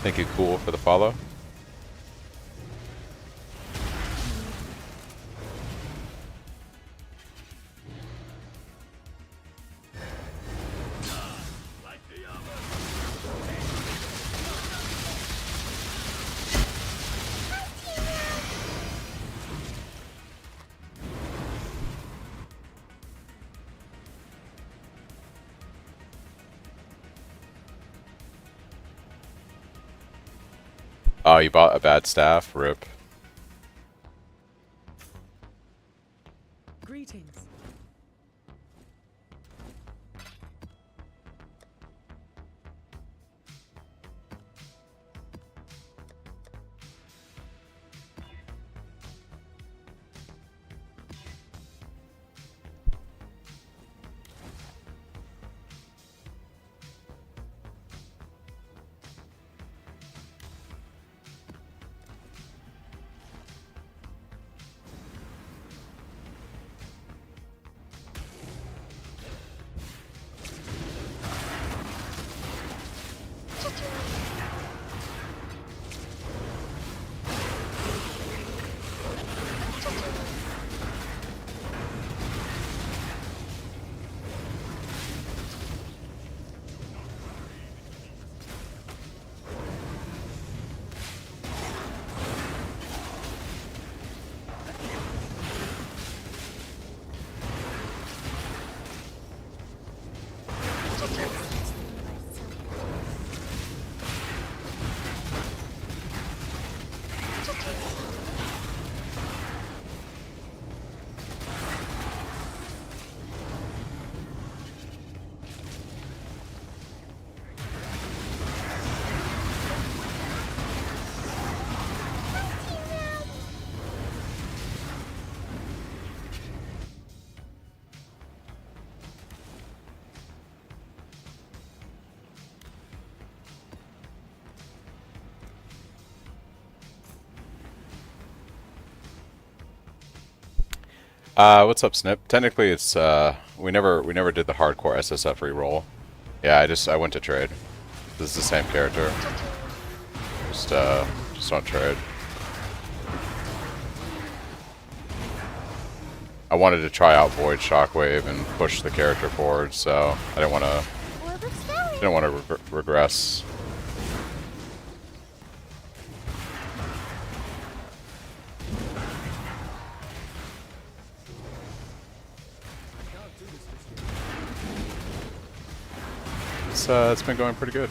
Thank you, Cool, for the follow. Oh, you bought a bad staff? Rip. Greetings. What's up, Snip? Technically, it's we never did the hardcore SSF reroll. Yeah, I went to trade. This is the same character. Just on trade. I wanted to try out Void Shockwave and push the character forward, so I didn't want to regress. It's been going pretty good.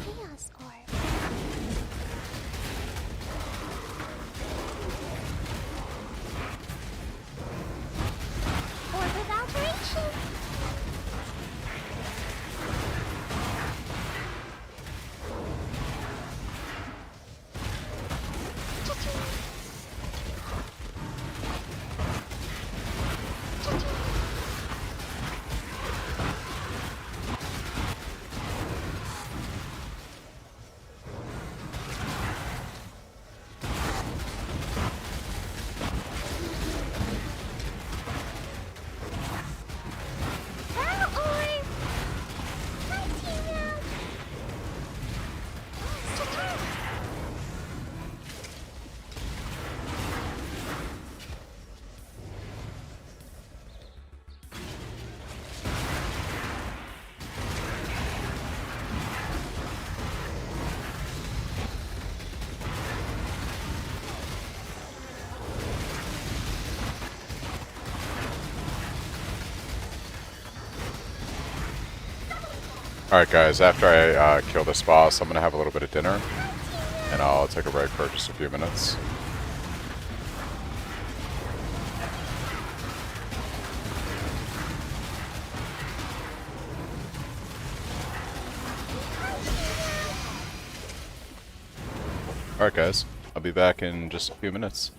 Chaos Orb. Orb of Alteration. Alright guys, after I kill this boss, I'm going to have a little bit of dinner, and I'll take a break for just a few minutes. Alright guys, I'll be back in just a few minutes.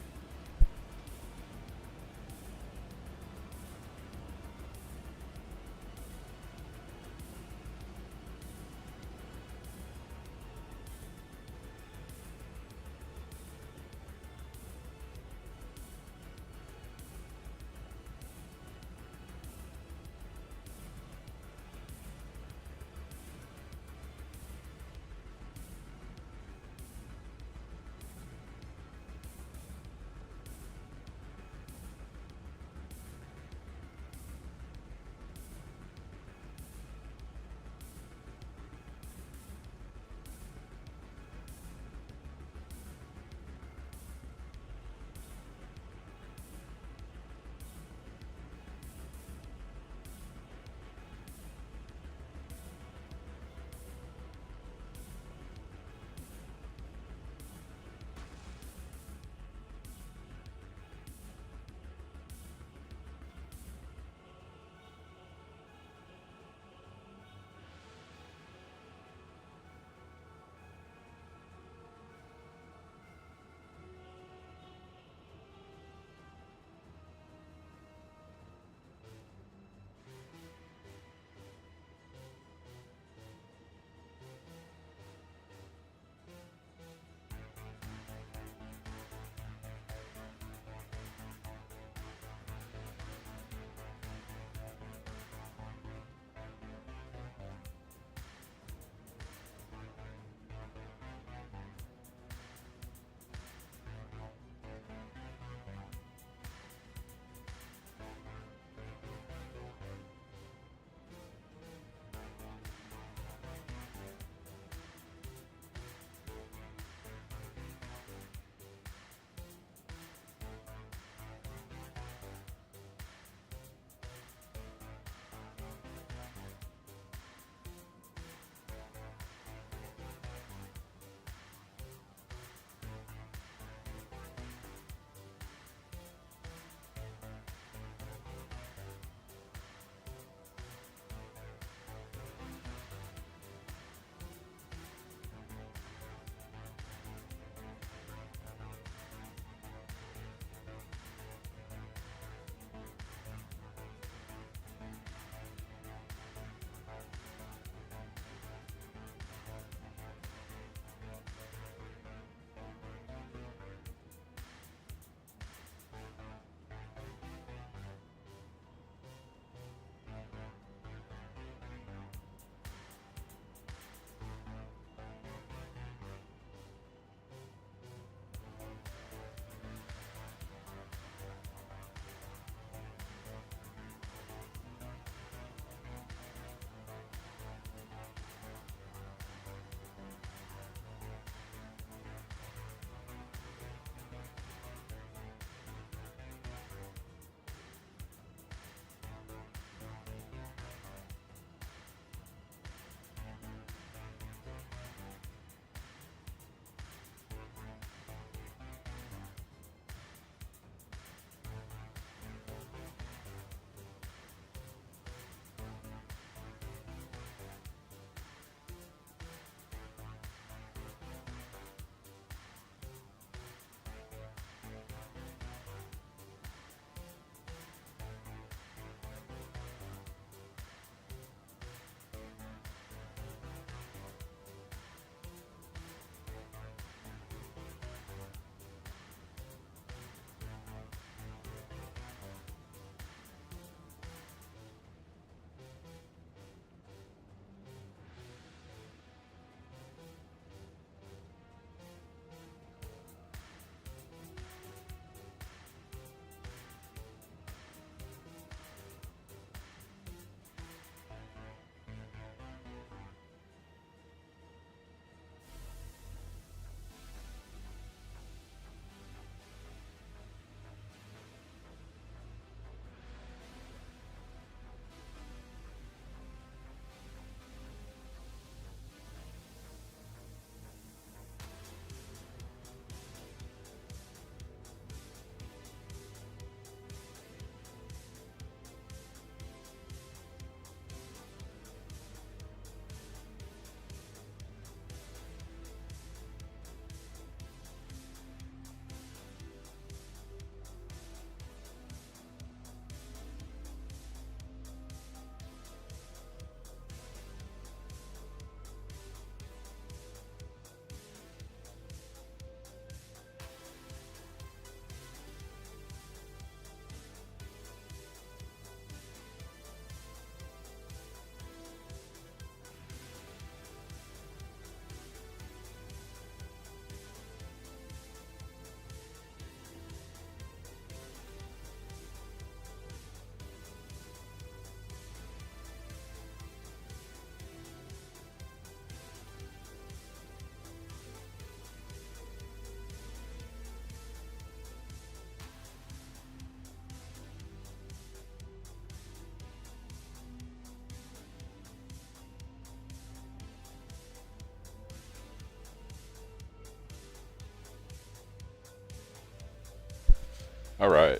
All right.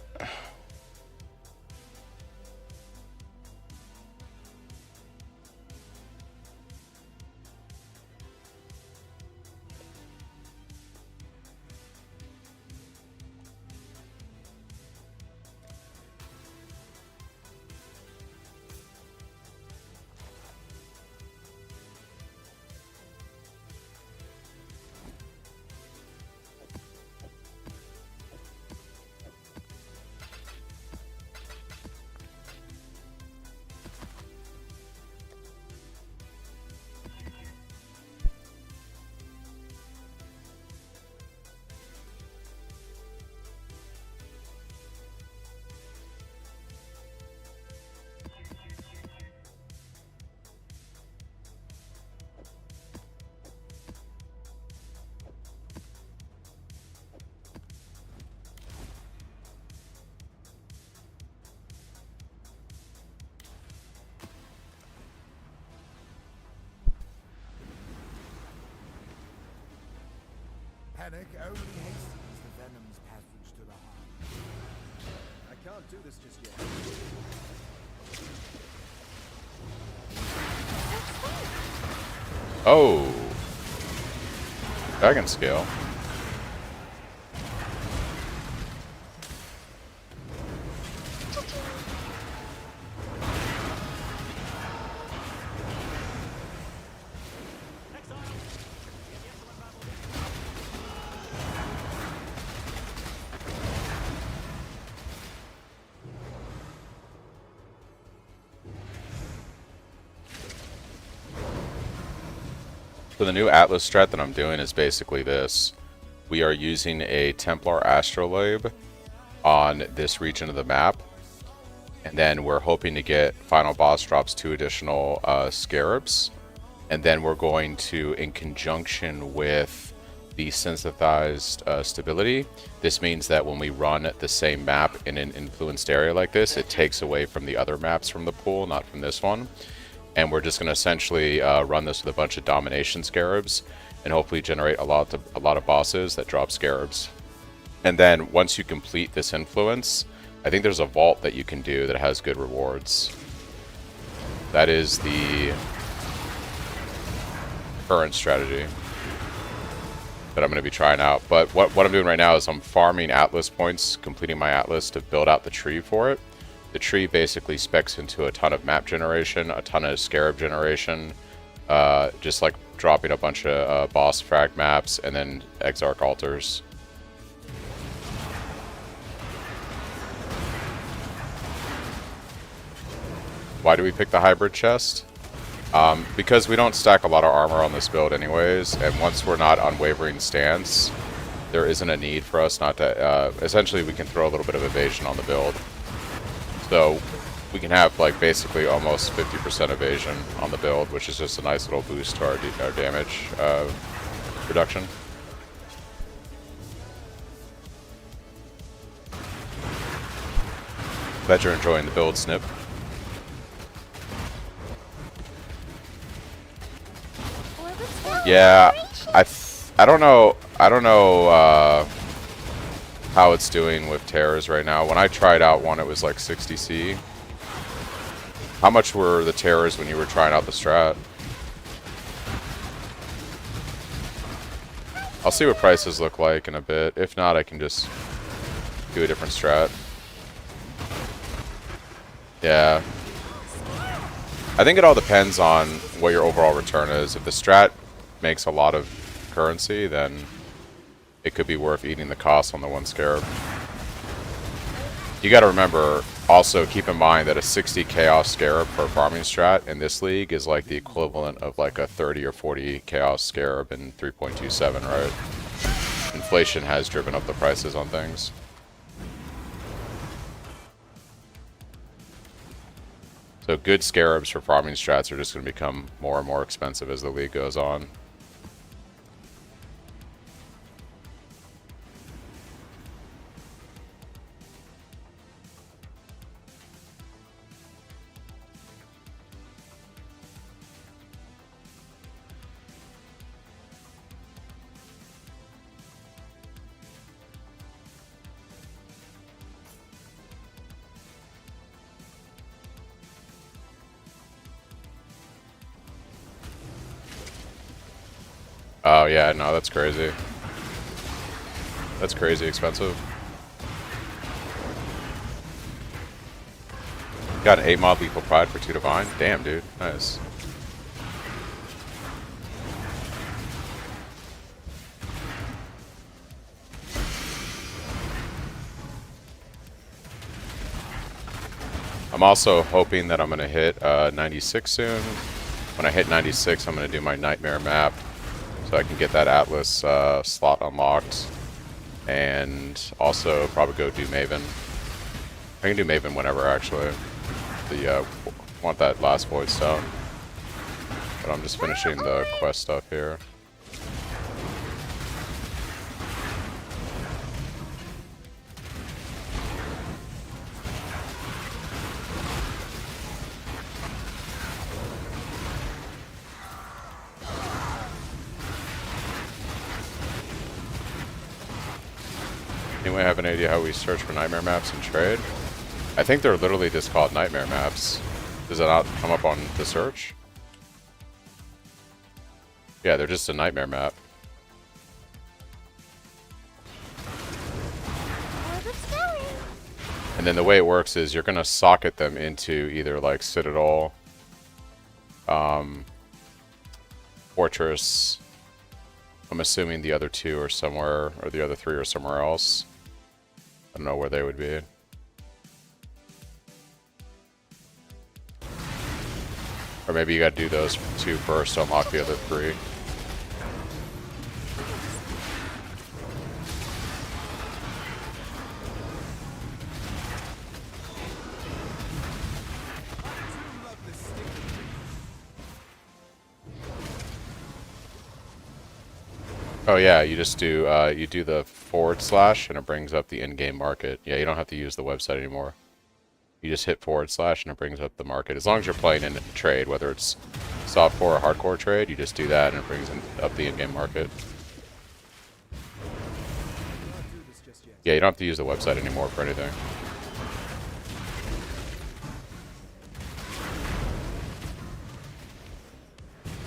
Panic only hastens the venom's passage to the heart. I can't do this just yet. Oh. Dragon scale. So the new Atlas strat that I'm doing is basically this. We are using a Templar Astrolabe on this region of the map. And then we're hoping to get final boss drops 2 additional Scarabs. And then we're going to, in conjunction with the synthesized stability, this means that when we run the same map in an influenced area like this, it takes away from the other maps from the pool, not from this one. And we're just going to essentially run this with a bunch of domination Scarabs and hopefully generate a lot of bosses that drop Scarabs. And then once you complete this influence, I think there's a vault that you can do that has good rewards. That is the current strategy that I'm going to be trying out. But what I'm doing right now is I'm farming Atlas points, completing my Atlas to build out the tree for it. The tree basically specs into a ton of map generation, a ton of Scarab generation, just like dropping a bunch of boss frag maps, and then Exarch altars. Why do we pick the hybrid chest? Because we don't stack a lot of armor on this build anyways, and once we're not unwavering stance, there isn't a need for us not to... essentially, we can throw a little bit of evasion on the build. So we can have like basically almost 50% evasion on the build, which is just a nice little boost to our damage reduction. Glad you're enjoying the build, Snip. Yeah, I don't know how it's doing with terrors right now. When I tried out one, it was like 60C. How much were the terrors when you were trying out the strat? I'll see what prices look like in a bit. If not, I can just do a different strat. Yeah. I think it all depends on what your overall return is. If the strat makes a lot of currency, then it could be worth eating the cost on the one Scarab. You gotta remember, also keep in mind that a 60 Chaos Scarab per farming strat in this league is like the equivalent of like a 30 or 40 Chaos Scarab in 3.27, right? Inflation has driven up the prices on things. So good Scarabs for farming strats are just going to become more and more expensive as the league goes on. Oh yeah, no, that's crazy. That's crazy expensive. Got an 8 mod lethal pride for 2 divine. Damn, dude. Nice. I'm also hoping that I'm going to hit 96 soon. When I hit 96, I'm going to do my Nightmare map so I can get that Atlas slot unlocked. And also probably go do Maven. I can do Maven whenever, actually. Want that last Void Stone. But I'm just finishing the quest stuff here. Anyone have an idea how we search for nightmare maps and trade? I think they're literally just called nightmare maps. Does it not come up on the search? Yeah, they're just a nightmare map. And then the way it works is you're gonna socket them into either like Citadel, Fortress. I'm assuming the other 2 are somewhere, or the other 3 are somewhere else. I don't know where they would be. Or maybe you gotta do those 2 first to unlock the other 3. Oh yeah, you just do you do the / and it brings up the in-game market. Yeah, you don't have to use the website anymore. You just hit / and it brings up the market. As long as you're playing in a trade, whether it's softcore or hardcore trade, you just do that and it brings up the in-game market. Yeah, you don't have to use the website anymore for anything.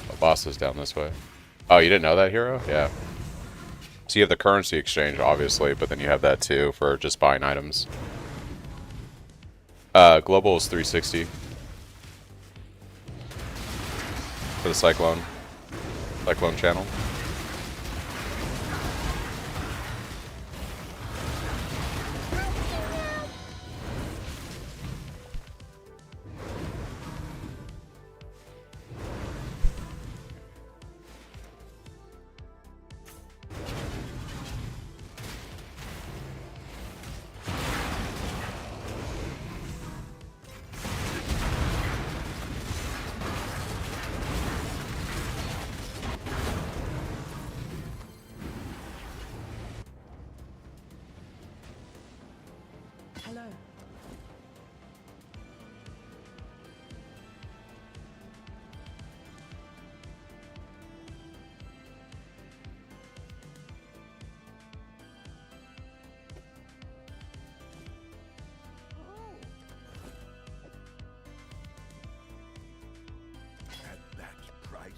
The boss is down this way. Oh, you didn't know that, hero? Yeah. So you have the currency exchange, obviously, but then you have that too for just buying items. Global is 360 for the Cyclone channel. Hello. At that price.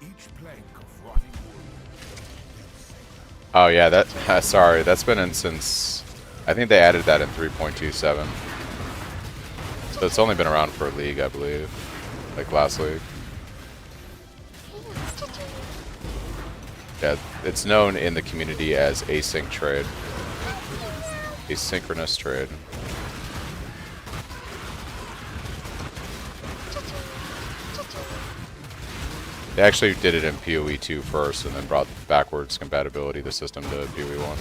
Each plank of rotting wood. Oh yeah, that sorry, that's been in since I think they added that in 3.27. So it's only been around for a league, I believe. Like last league. Yeah, it's known in the community as async trade. Asynchronous trade. They actually did it in PoE 2 first and then brought backwards compatibility of the system to PoE 1.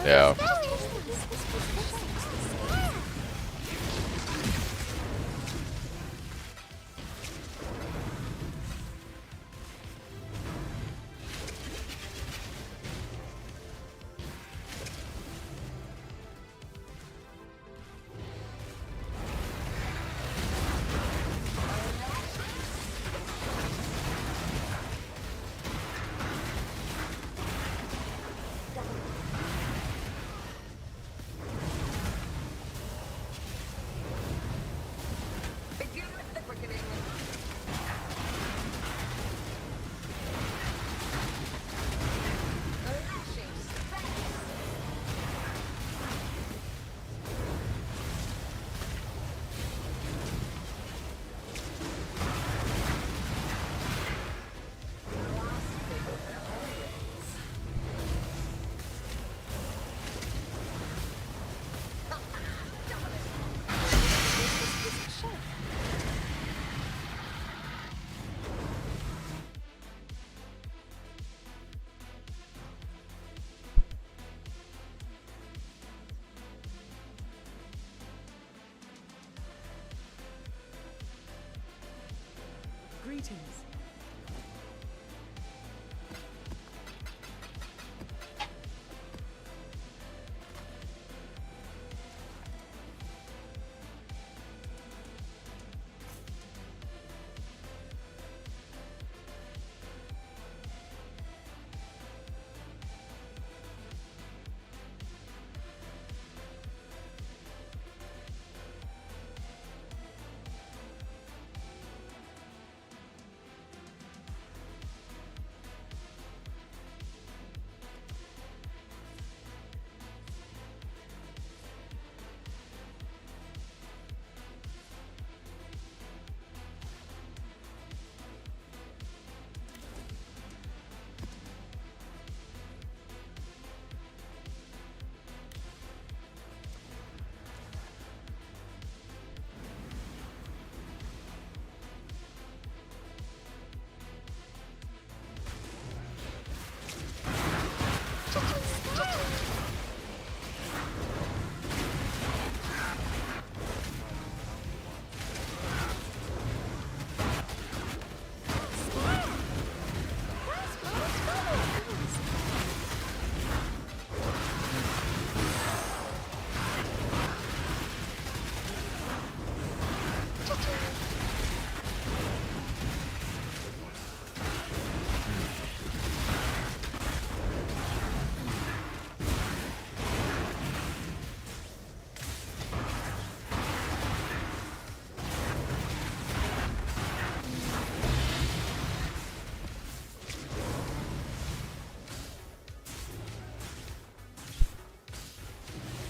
Yeah. Greetings.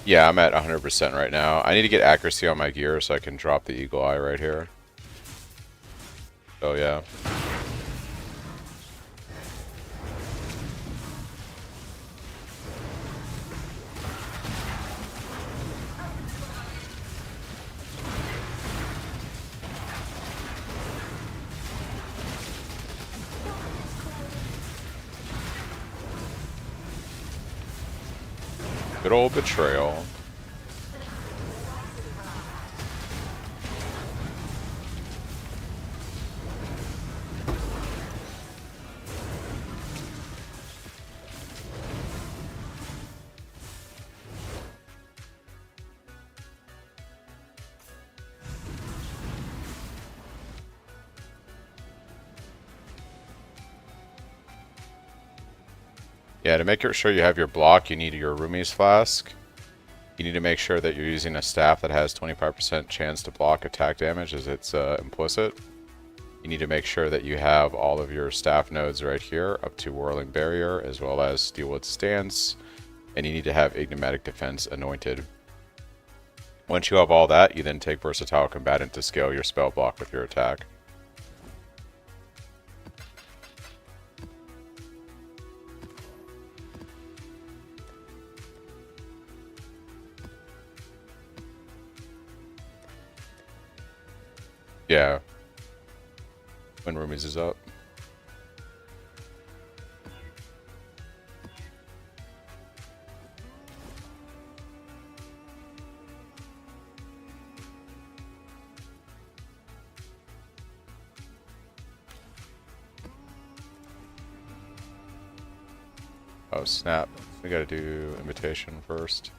Yeah, I'm at 100% right now. I need to get accuracy on my gear so I can drop the Eagle Eye right here. Oh yeah. Good old betrayal. Yeah, to make sure you have your block, you need your Rumi's Flask. You need to make sure that you're using a staff that has 25% chance to block attack damage as it's implicit. You need to make sure that you have all of your staff nodes right here up to Whirling Barrier as well as Steelwood Stance. And you need to have Enigmatic Defense anointed. Once you have all that, you then take Versatile Combatant to scale your spell block with your attack. Yeah. When Rumi's is up. Oh snap. We gotta do invitation first.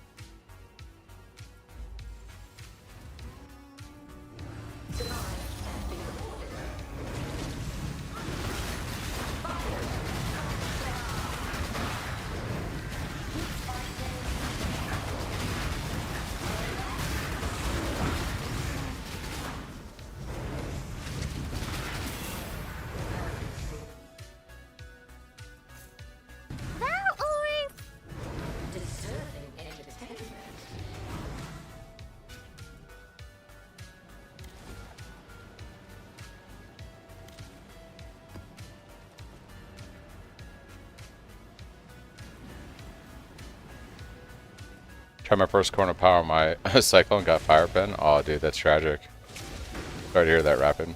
Try my first corner power. My Cyclone got fire pen. Oh, dude, that's tragic. Sorry to hear that, Rapid.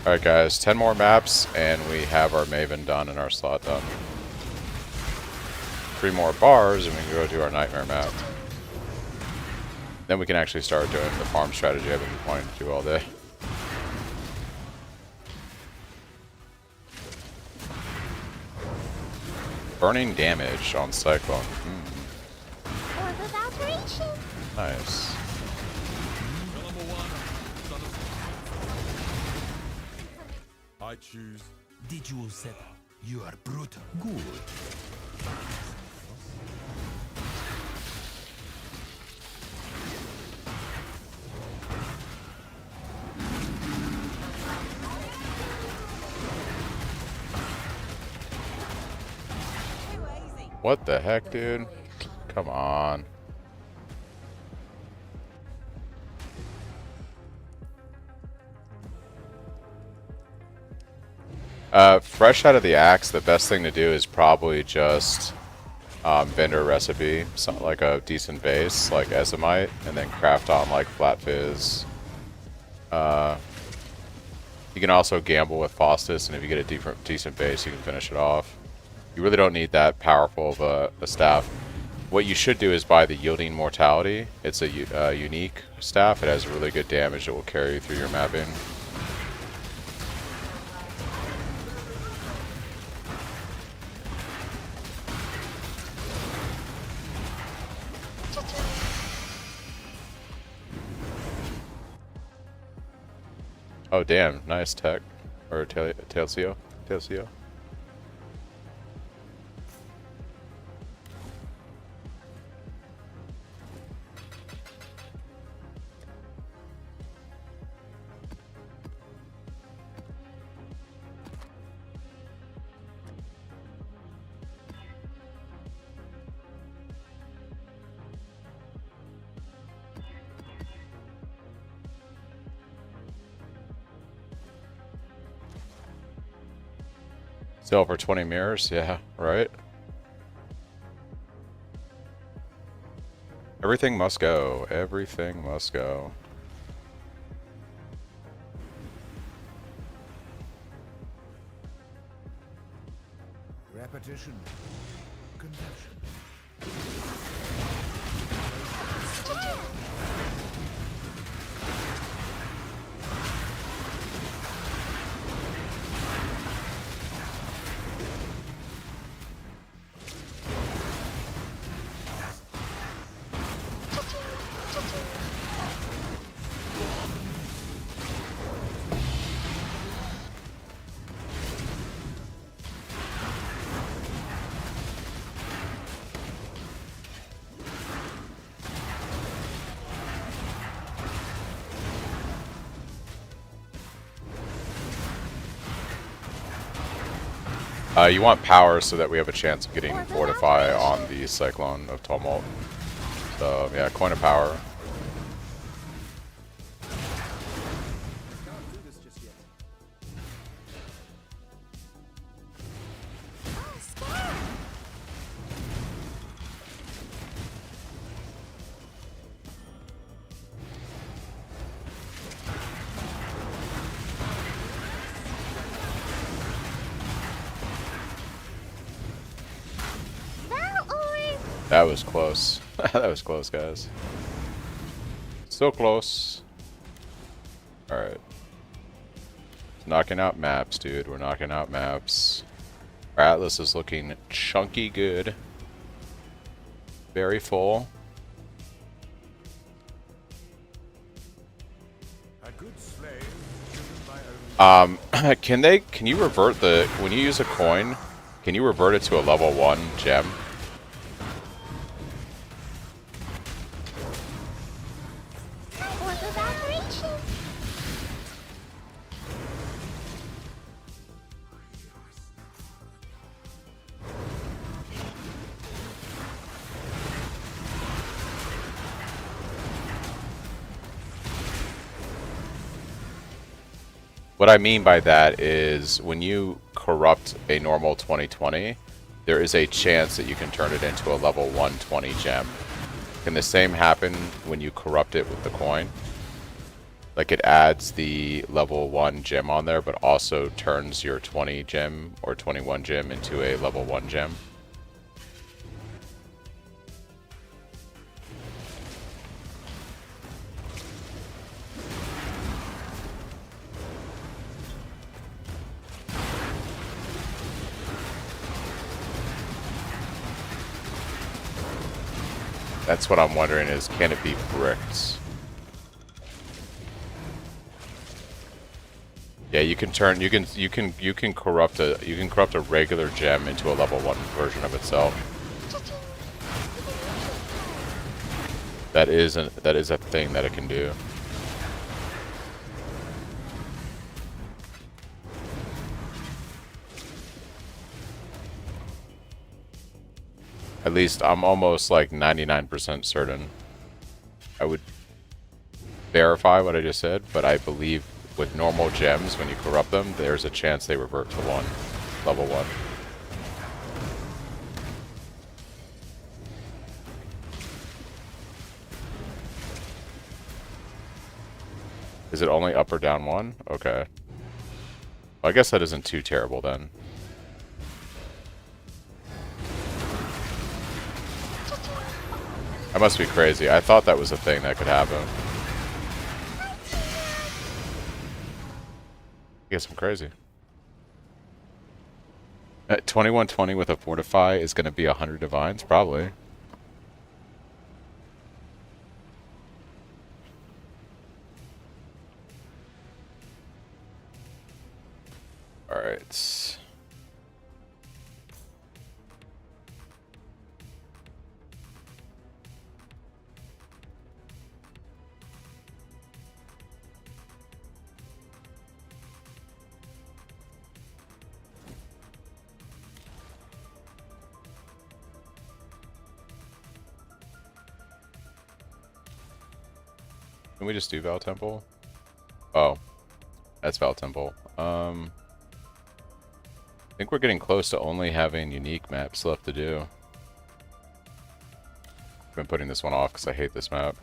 Alright, guys, 10 more maps, and we have our Maven done and our slot done. 3 more bars, and we can go do our Nightmare map. Then we can actually start doing the farm strategy I've been wanting to do all day. Burning damage on Cyclone. Orb of Alteration. Nice. I choose. Did you set up? You are brutal. Good. What the heck, dude? Come on. Fresh out of the axe, the best thing to do is probably just vendor recipe, something like a decent base, like Ezomite, and then craft on like Flat Fizz. You can also gamble with Faustus, and if you get a decent base, you can finish it off. You really don't need that powerful of a staff. What you should do is buy the Yielding Mortality. It's a unique staff. It has really good damage that will carry you through your mapping. Oh damn, nice tech. Or Tailseo. Tailseo. Sell for 20 mirrors? Yeah, right? Everything must go. Everything must go. Repetition. Conversion. You want power so that we have a chance of getting Fortify on the Cyclone of Tumult. So, yeah, coin of power. Oh, Scarab. That was close. That was close, guys. So close. Alright. Knocking out maps, dude. We're knocking out maps. Our Atlas is looking chunky good. Very full. A good slave driven by only Can you revert when you use a coin, can you revert it to a level 1 gem? Orb of Alteration. What I mean by that is when you corrupt a normal 2020, there is a chance that you can turn it into a level 120 gem. Can the same happen when you corrupt it with the coin? Like it adds the level 1 gem on there, but also turns your 20 gem or 21 gem into a level 1 gem. That's what I'm wondering is, can it be bricked? Yeah, you can turn, you can corrupt a regular gem into a level 1 version of itself. That is a thing that it can do. At least I'm almost like 99% certain. I would verify what I just said, but I believe with normal gems, when you corrupt them, there's a chance they revert to 1, level 1. Is it only up or down 1? Okay. Well, I guess that isn't too terrible then. I must be crazy. I thought that was a thing that could happen. I guess I'm crazy. At 2120 with a Fortify is going to be 100 Divines? Probably. Alright. Can we just do Val Temple? Oh, that's Val Temple. I think we're getting close to only having unique maps left to do. I've been putting this one off because I hate this map.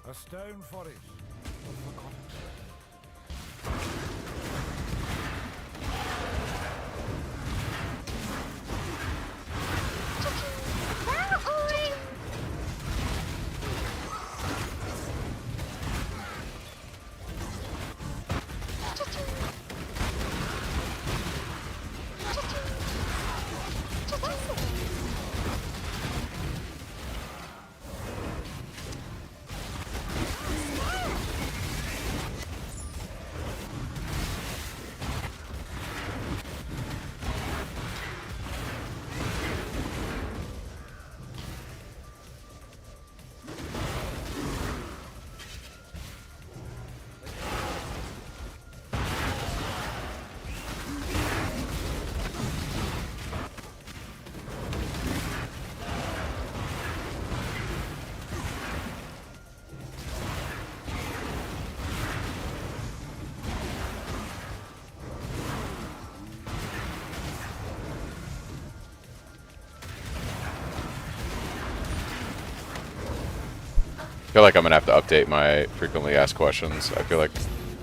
A stone forest. I feel like I'm going to have to update my frequently asked questions. I feel like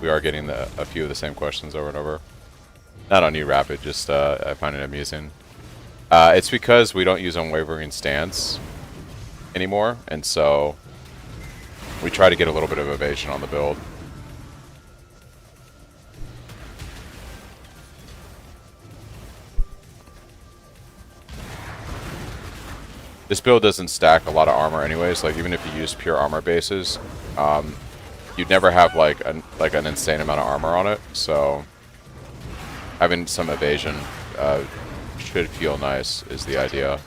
we are getting a few of the same questions over and over. Not on you, Rapid, just I find it amusing. It's because we don't use Unwavering Stance anymore, and so we try to get a little bit of evasion on the build. This build doesn't stack a lot of armor anyways, like even if you use pure armor bases, you'd never have like an insane amount of armor on it, so having some evasion should feel nice is the idea.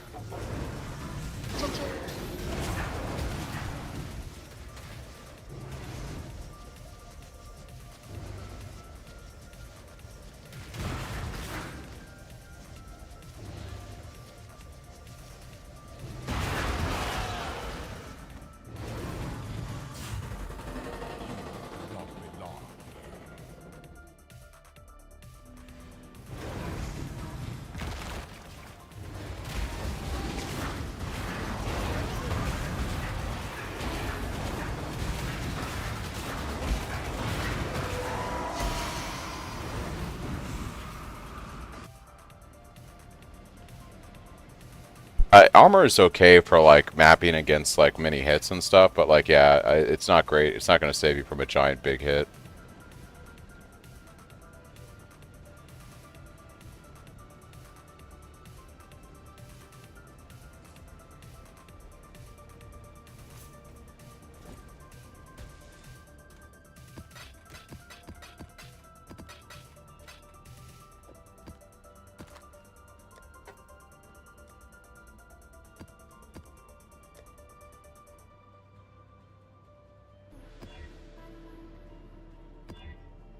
Armor is okay for like mapping against like mini hits and stuff, but like yeah, it's not great. It's not going to save you from a giant big hit.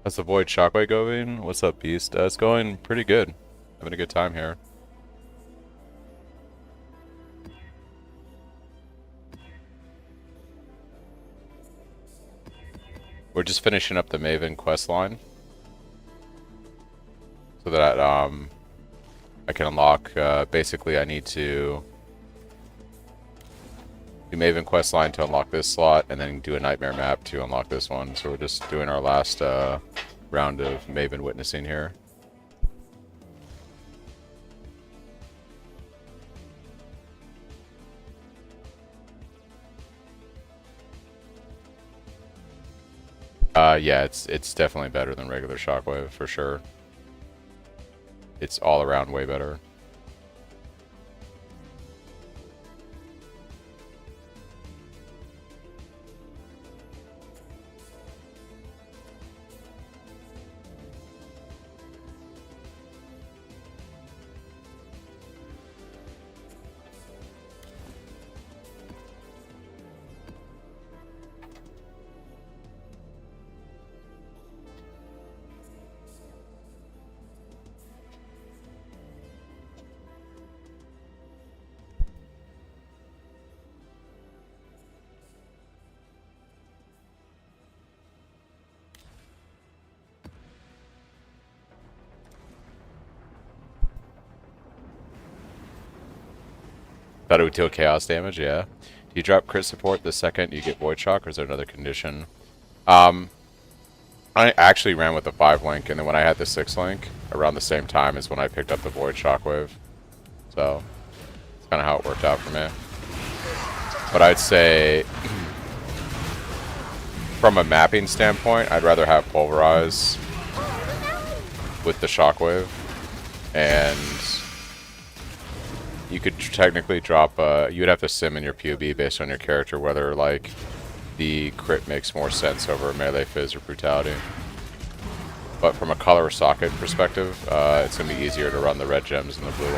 How's the Void Shockwave going? What's up, Beast? It's going pretty good. Having a good time here. We're just finishing up the Maven quest line. So that I can unlock, basically I need to do Maven quest line to unlock this slot, and then do a Nightmare map to unlock this one. So we're just doing our last round of Maven witnessing here. Yeah, it's definitely better than regular Shockwave, for sure. It's all around way better. Thought it would deal chaos damage, yeah. Do you drop crit support the second you get Void Shock, or is there another condition? I actually ran with the 5 link, and then when I had the 6 link, around the same time is when I picked up the Void Shockwave. So, that's kind of how it worked out for me. But I'd say, from a mapping standpoint, I'd rather have Pulverize with the Shockwave. And you could technically drop, you'd have to sim in your POB based on your character, whether like the crit makes more sense over melee fizz or brutality. But from a color socket perspective, it's going to be easier to run the red gems than the blue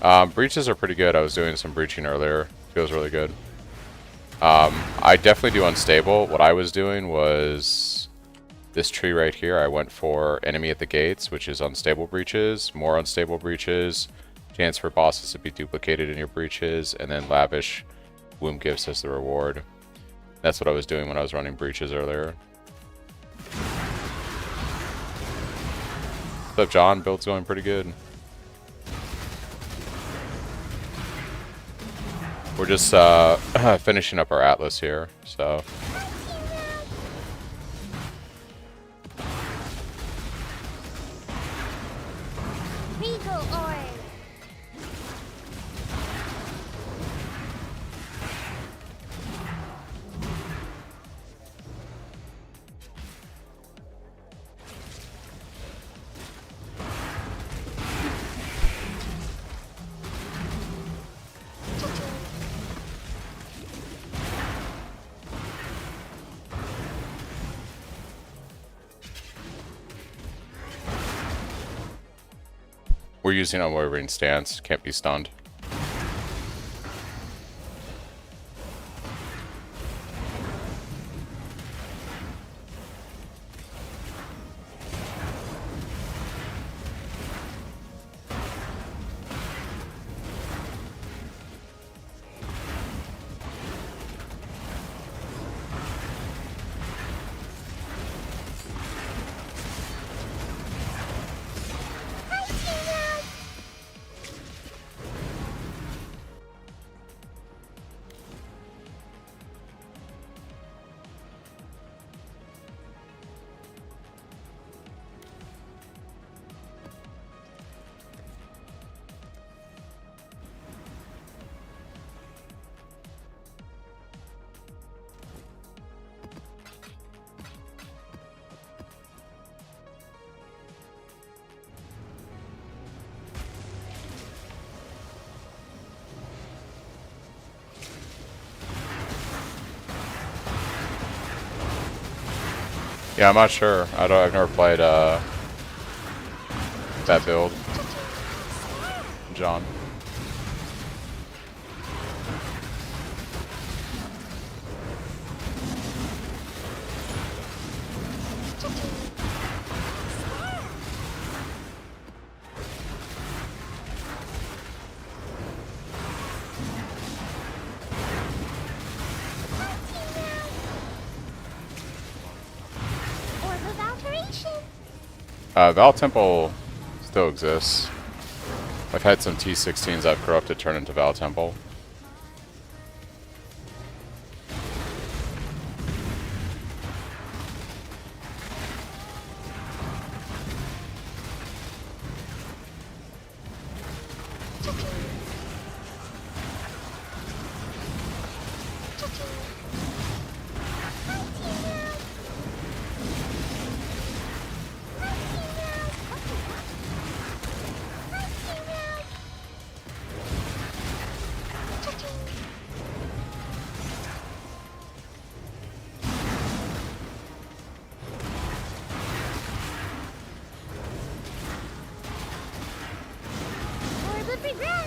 one. Breaches are pretty good. I was doing some breaching earlier. Feels really good. I definitely do unstable. What I was doing was this tree right here. I went for enemy at the gates, which is unstable breaches, more unstable breaches, chance for bosses to be duplicated in your breaches, and then lavish womb gifts as the reward. That's what I was doing when I was running breaches earlier. What's up, John? Build's going pretty good. We're just finishing up our Atlas here, so. Regal Orb. We're using Unwavering Stance, can't be stunned. Yeah, I'm not sure. I've never played that build, John. Orb of alteration. Val Temple still exists. I've had some T16s I've corrupted turn into Val Temple. Orb of regret.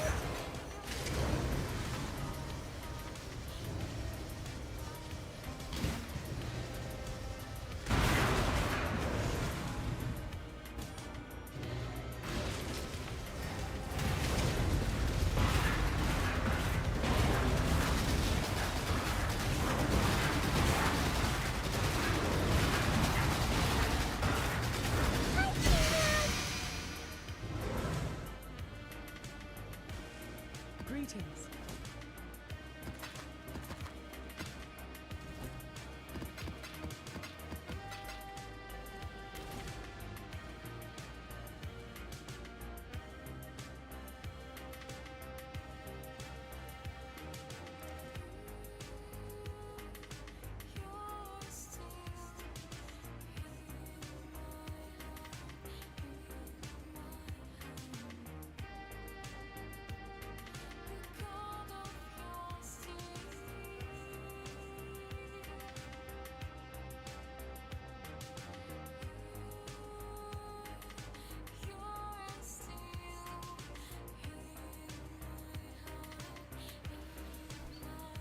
Greetings.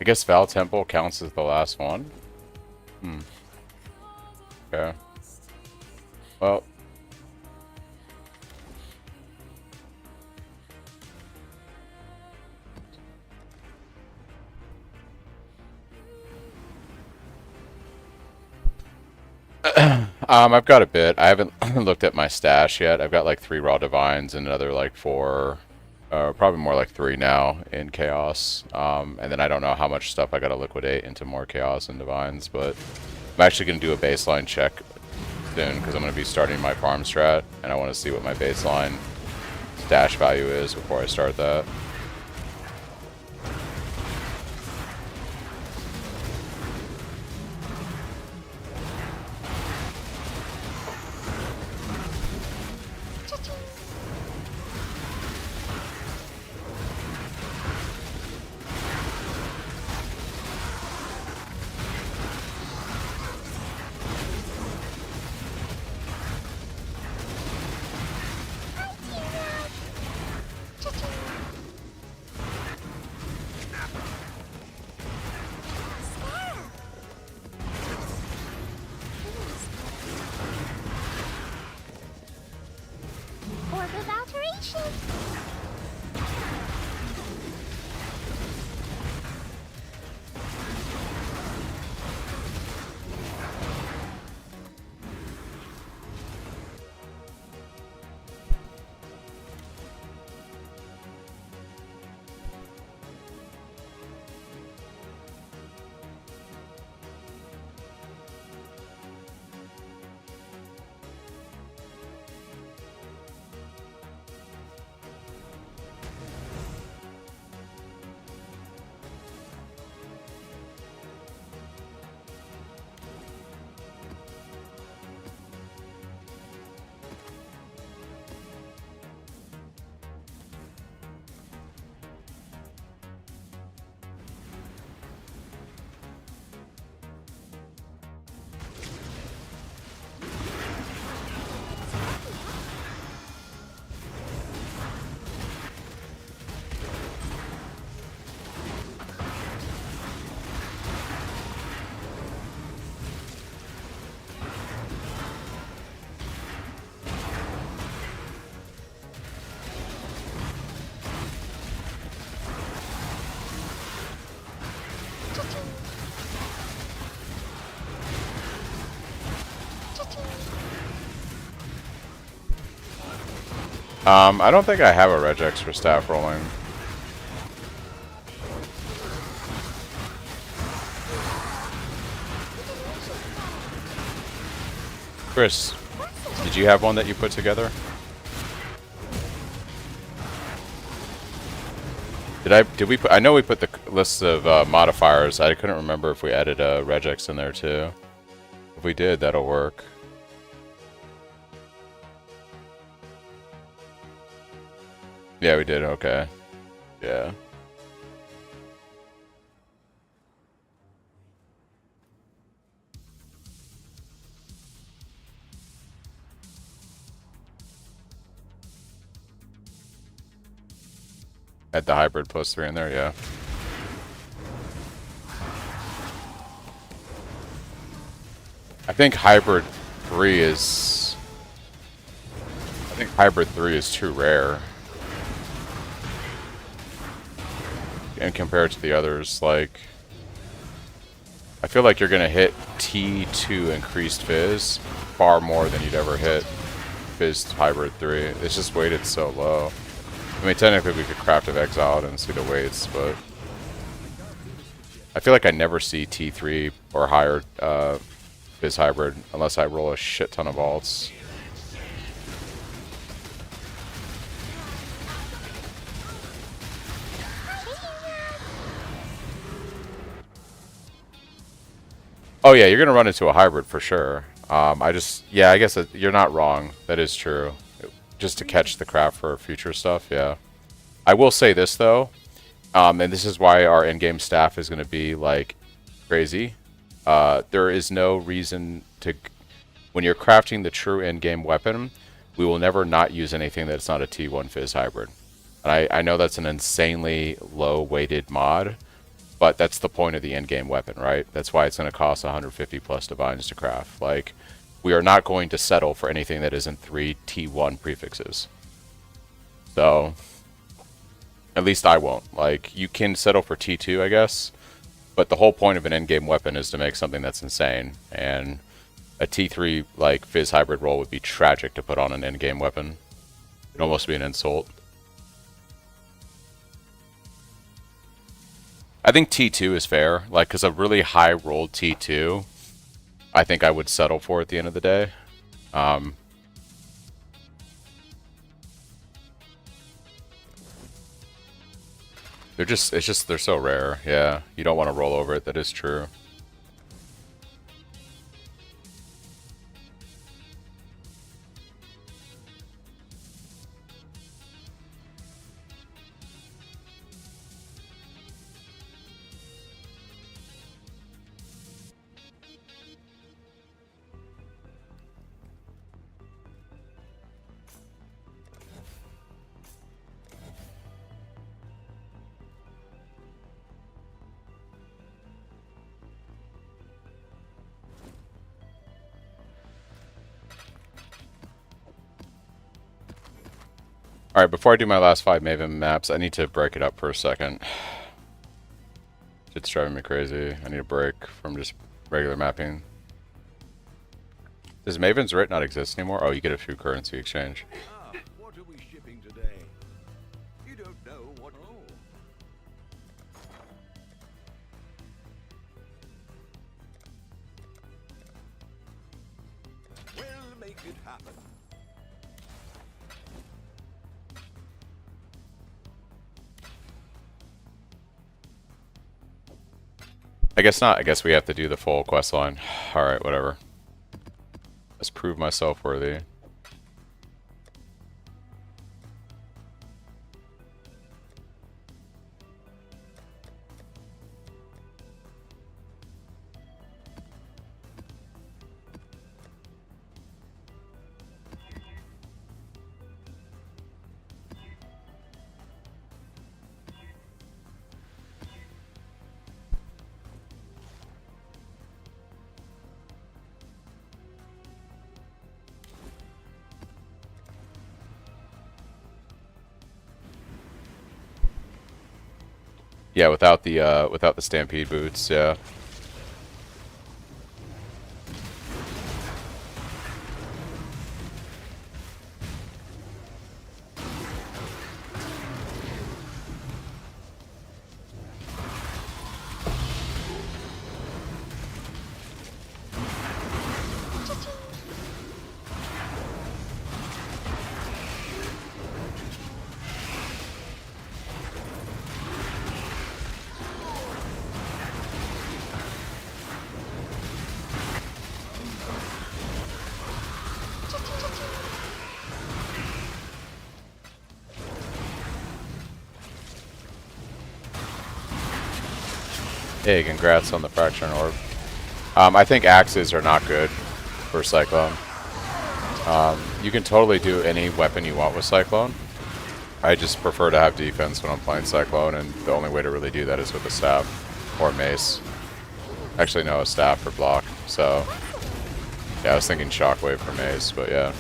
I guess Val Temple counts as the last one. Okay. Well. I've got a bit. I haven't looked at my stash yet. I've got like 3 raw divines and another like 4, probably more like 3 now in chaos. And then I don't know how much stuff I gotta liquidate into more chaos and divines, but I'm actually gonna do a baseline check soon because I'm gonna be starting my farm strat, and I want to see what my baseline stash value is before I start that. I don't think I have a regex for staff rolling. Chris, did you have one that you put together? Did we put, I know we put the list of modifiers. I couldn't remember if we added a regex in there too. If we did, that'll work. Yeah, we did. Okay. Yeah. Add the hybrid +3 in there, yeah. I think hybrid 3 is... I think hybrid 3 is too rare. And compared to the others, like... I feel like you're gonna hit T2 increased Fizz far more than you'd ever hit Fizz hybrid 3. It's just weighted so low. I mean, technically we could craft of Exiled and see the weights, but... I feel like I never see T3 or higher Fizz hybrid unless I roll a shit ton of alts. Oh yeah, you're gonna run into a hybrid for sure. Yeah, I guess you're not wrong. That is true. Just to catch the craft for future stuff, yeah. I will say this though, and this is why our endgame staff is gonna be like crazy. There is no reason to, when you're crafting the true endgame weapon, we will never not use anything that's not a T1 Fizz hybrid. And I know that's an insanely low weighted mod, but that's the point of the endgame weapon, right? That's why it's going to cost 150 plus divines to craft. Like, we are not going to settle for anything that isn't 3 T1 prefixes. So, at least I won't. Like, you can settle for T2, I guess, but the whole point of an endgame weapon is to make something that's insane. And a T3 like Fizz hybrid roll would be tragic to put on an endgame weapon. It'd almost be an insult. I think T2 is fair, like, because a really high rolled T2, I think I would settle for at the end of the day. They're so rare. Yeah, you don't want to roll over it. That is true. Alright, before I do my last 5 Maven maps, I need to break it up for a second. It's driving me crazy. I need a break from just regular mapping. Does Maven's Writ not exist anymore? Oh, you get a few currency exchange. Ah, what are we shipping today? You don't know what... Oh. We'll make it happen. I guess not. I guess we have to do the full quest line. Alright, whatever. Let's prove myself worthy. Yeah, without the Stampede boots, yeah. Hey, congrats on the Fracturing Orb. I think axes are not good for Cyclone. You can totally do any weapon you want with Cyclone. I just prefer to have defense when I'm playing Cyclone, and the only way to really do that is with a staff or mace. Actually, no, a staff for block. So, yeah, I was thinking Shockwave for mace, but yeah.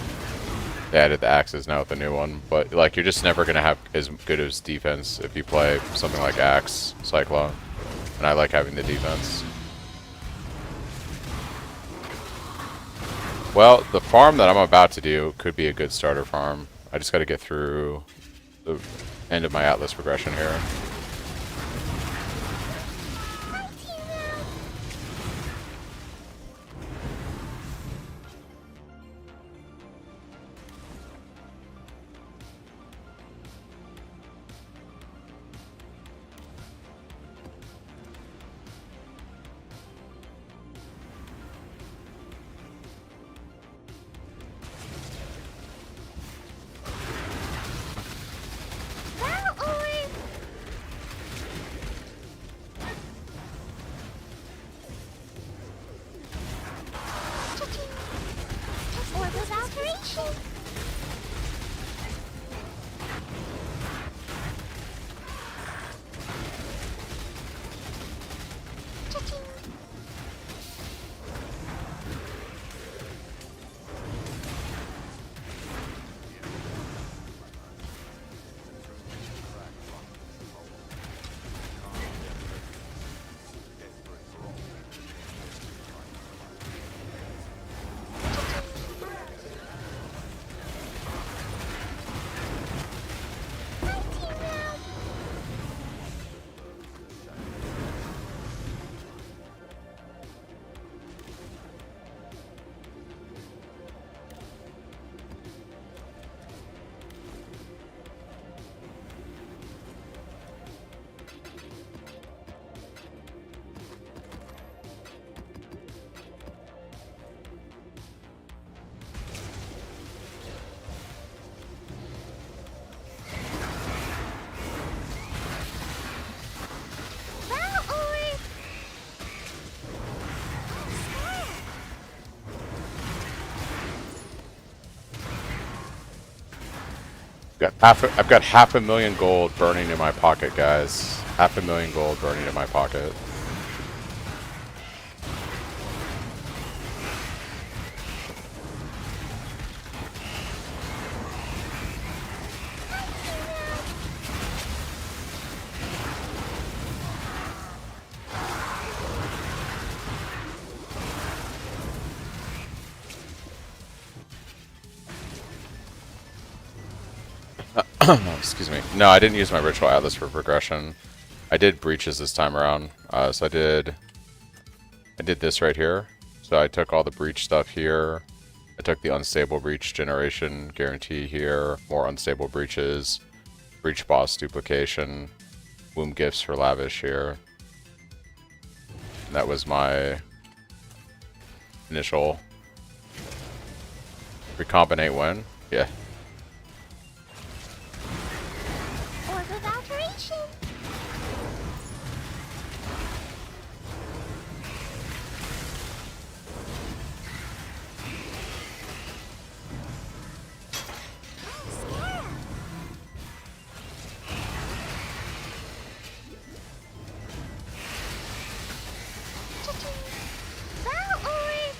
They added the axes now with the new one, but like you're just never gonna have as good as defense if you play something like Axe, Cyclone, and I like having the defense. Well, the farm that I'm about to do could be a good starter farm. I just gotta get through the end of my Atlas progression here. Orb of alteration. Cha-ching. I've got half a million gold burning in my pocket, guys. Half a million gold burning in my pocket. Excuse me. No, I didn't use my Ritual Atlas for progression. I did breaches this time around. So I did this right here. So I took all the breach stuff here. I took the unstable breach generation guarantee here. More unstable breaches. Breach boss duplication. Womb gifts for lavish here. And that was my initial recombinate win. Yeah. Orb of alteration. Scarab. Cha-ching. Battle orb.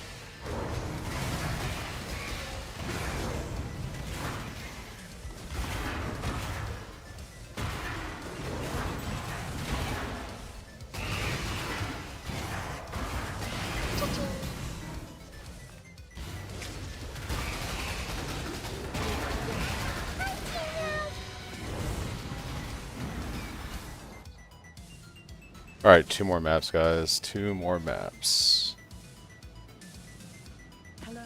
Alright, 2 more maps, guys. 2 more maps. Hello.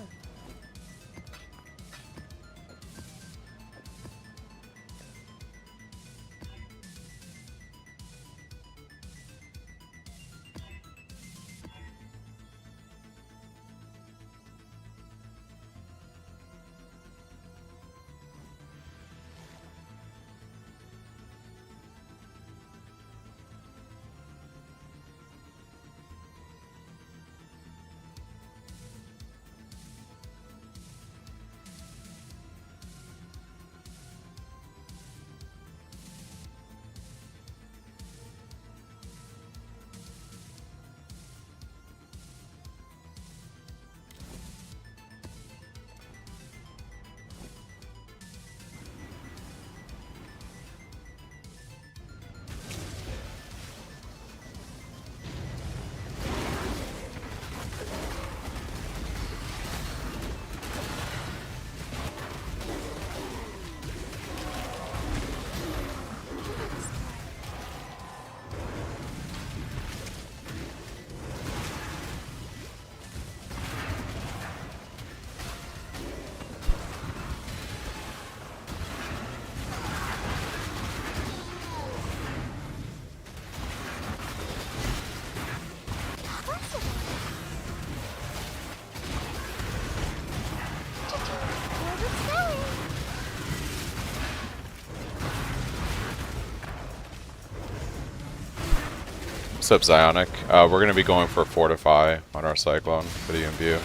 What's up, Zionic? We're going to be going for Fortify on our Cyclone. What do you in view?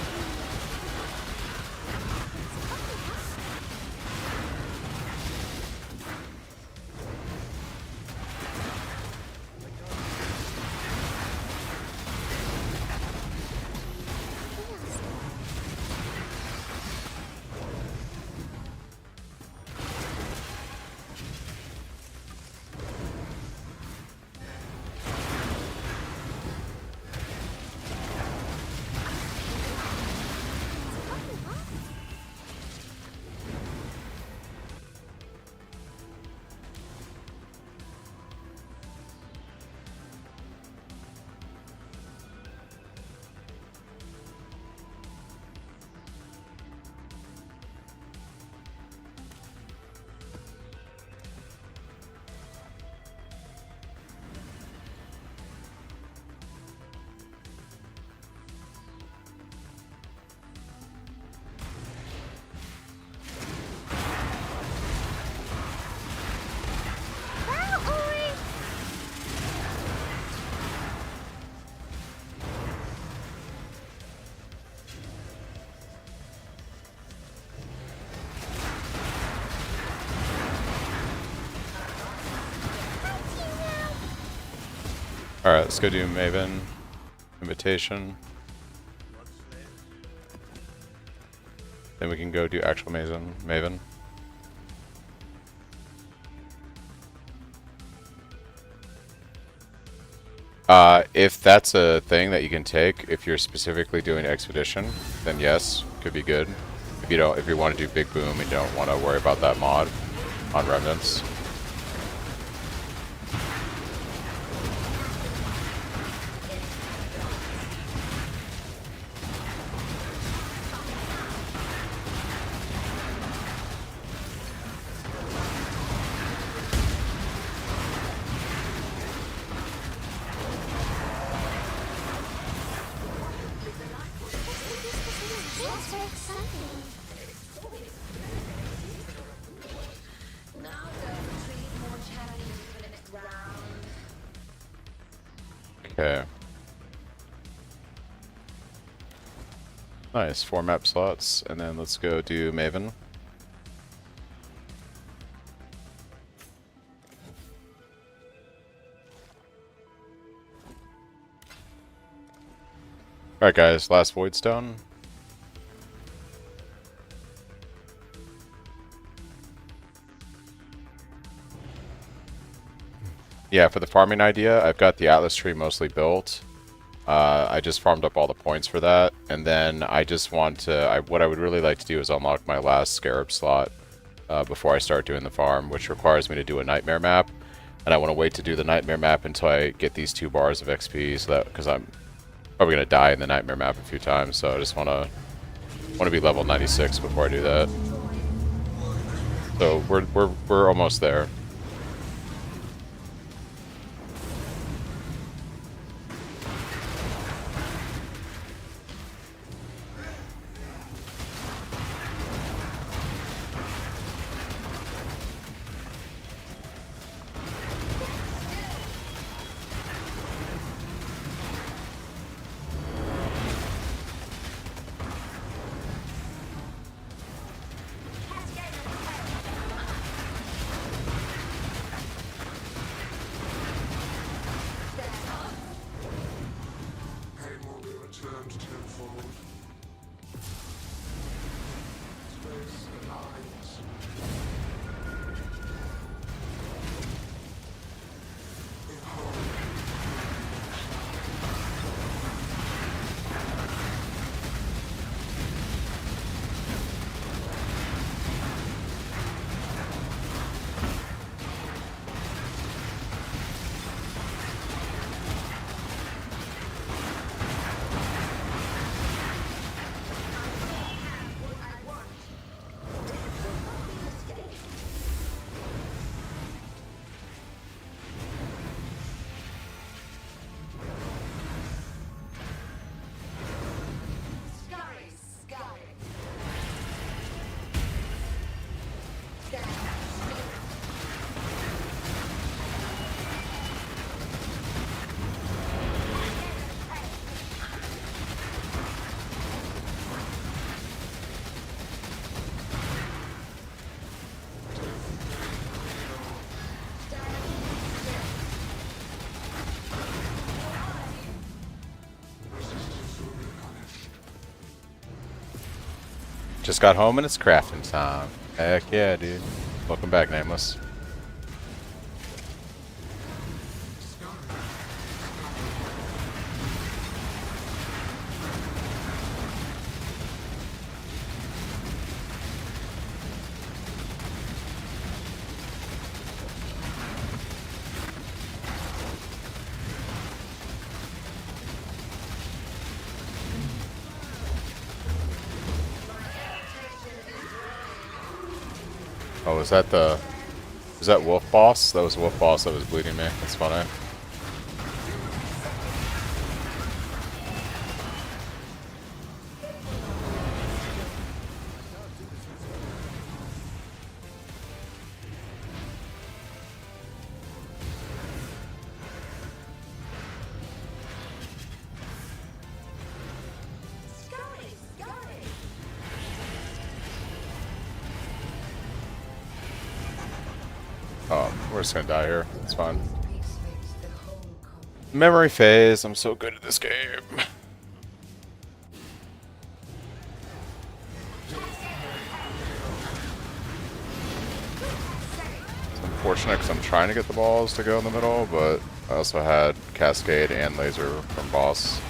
Alright, let's go do Maven. Invitation. Then we can go do actual Maven. If that's a thing that you can take, if you're specifically doing Expedition, then yes, could be good. If you want to do Big Boom and don't want to worry about that mod on Remnants. That's so exciting. Okay. Nice, 4 map slots, and then let's go do Maven. Alright guys, last Void Stone. Yeah, for the farming idea, I've got the Atlas tree mostly built. I just farmed up all the points for that, and then I just want to... what I would really like to do is unlock my last Scarab slot before I start doing the farm, which requires me to do a Nightmare map. And I want to wait to do the Nightmare map until I get these 2 bars of XP, so that because I'm probably going to die in the Nightmare map a few times, so I just want to be level 96 before I do that. So we're almost there. Just got home and it's crafting time. Heck yeah, dude. Welcome back, Nameless. Oh, was that Wolf Boss? That was Wolf Boss that was bleeding me. That's funny. Oh, we're just gonna die here. It's fine. Memory phase. I'm so good at this game. It's unfortunate because I'm trying to get the balls to go in the middle, but I also had Cascade and Laser from boss.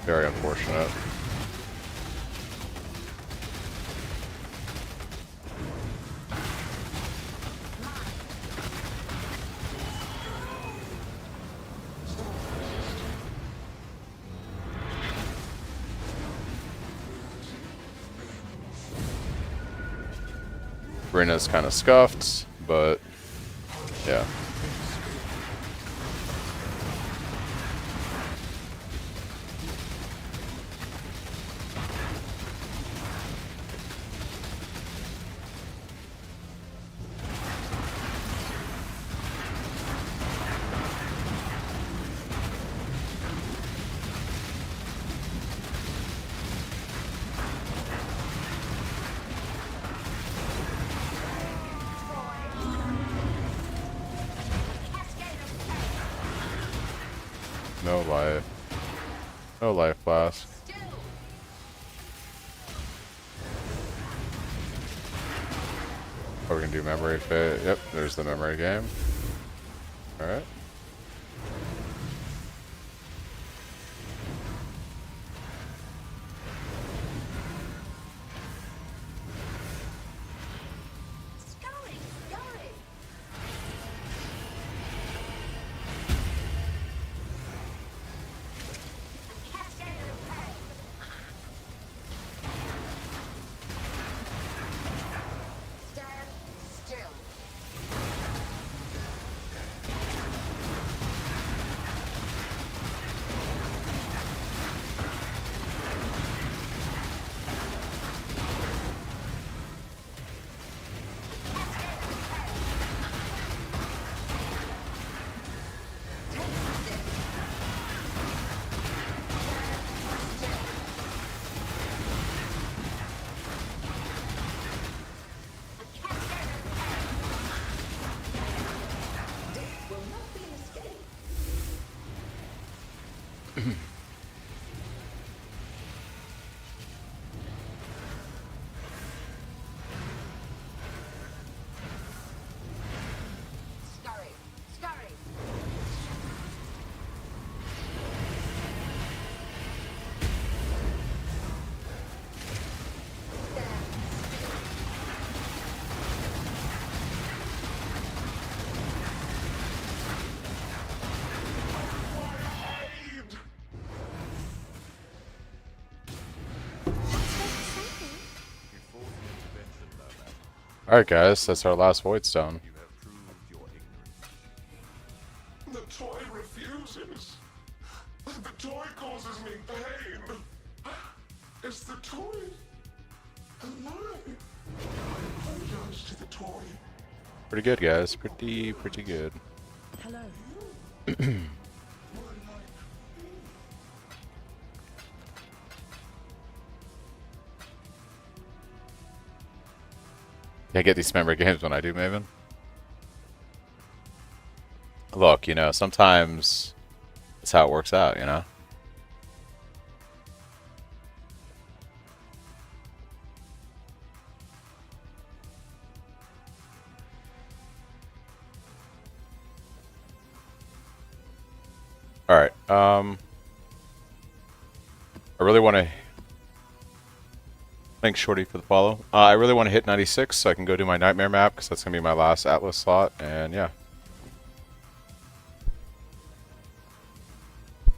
Very unfortunate. Rena's kind of scuffed, but yeah. No life. No life flask. Oh, we're gonna do memory phase. Yep, there's the memory game. Alright. Alright guys, that's our last Void Stone. You have proved your ignorance. The toy refuses. The toy causes me pain. Is the toy alive? I apologize to the toy. Pretty good guys, pretty good. Hello. Can't get these memory games when I do, Maven. Look, you know, sometimes that's how it works out, you know? I really want to thanks Shorty for the follow. I really want to hit 96 so I can go do my nightmare map because that's gonna be my last Atlas slot. And yeah.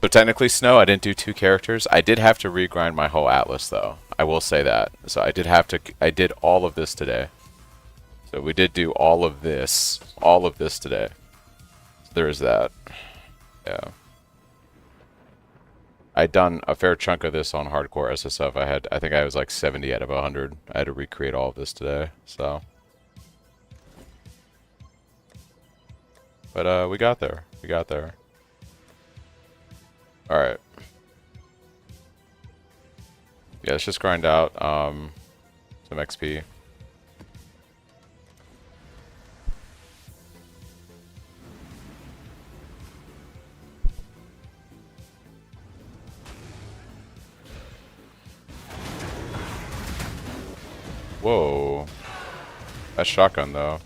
So technically, Snow, I didn't do 2 characters. I did have to regrind my whole Atlas though. I will say that. So I did all of this today. So we did do all of this today. So there is that. Yeah. I'd done a fair chunk of this on hardcore SSF. I think I was like 70 out of 100. I had to recreate all of this today, so. But we got there. We got there. Alright. Yeah, let's just grind out some XP. Whoa. That's shotgun though.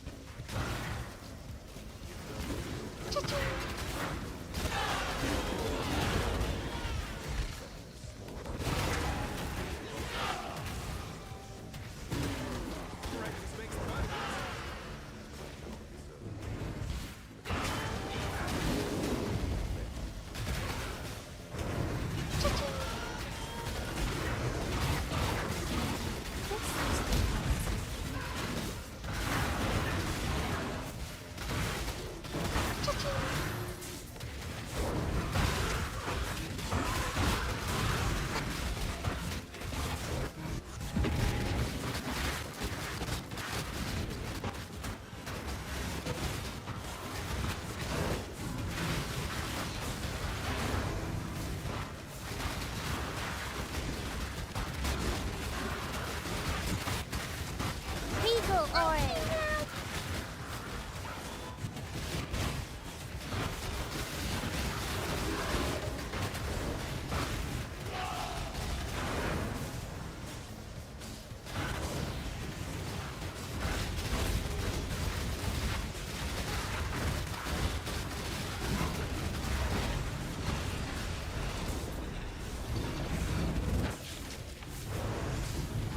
Eagle orange.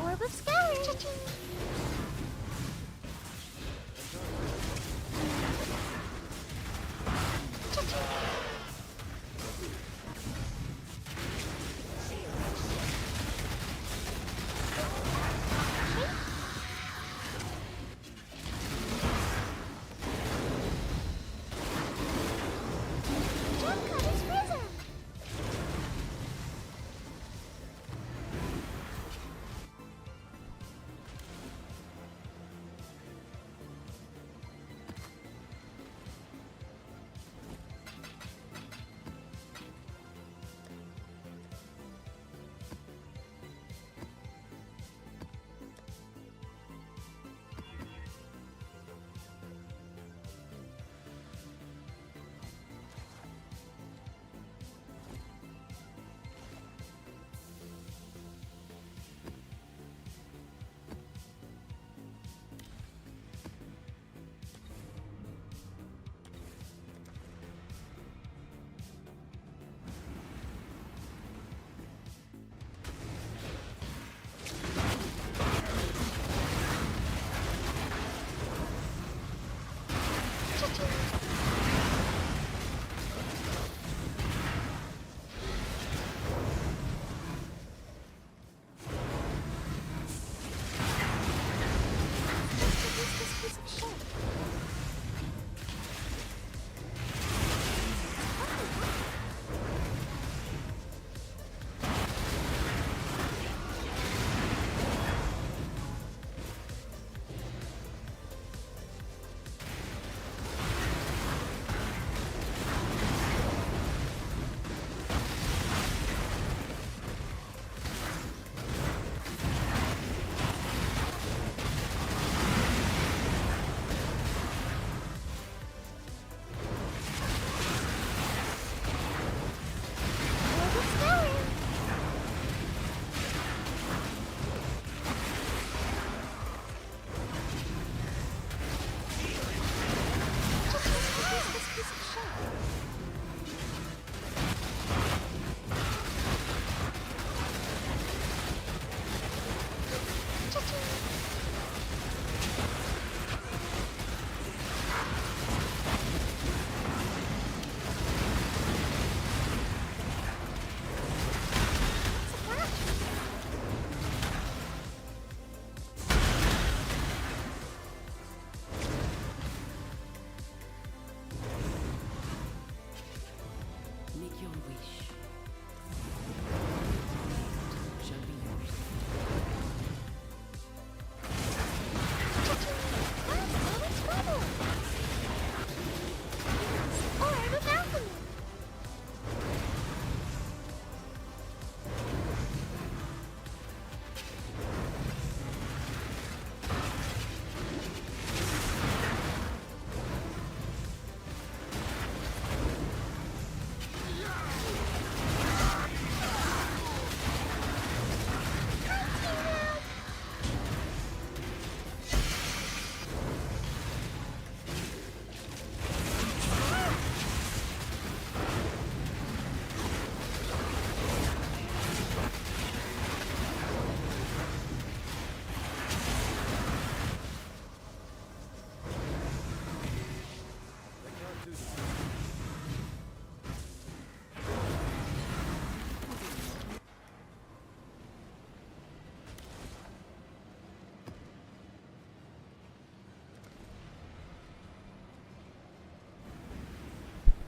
Orb of Scarab.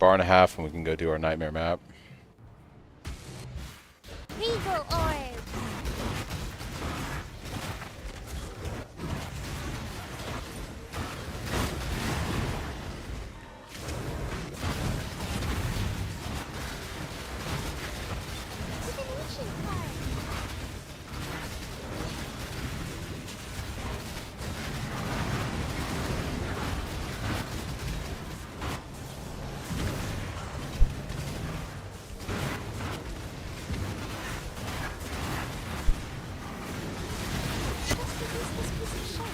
bar and a half, and we can go do our nightmare map. Regal Orb. Divination card. Just because this piece of shit.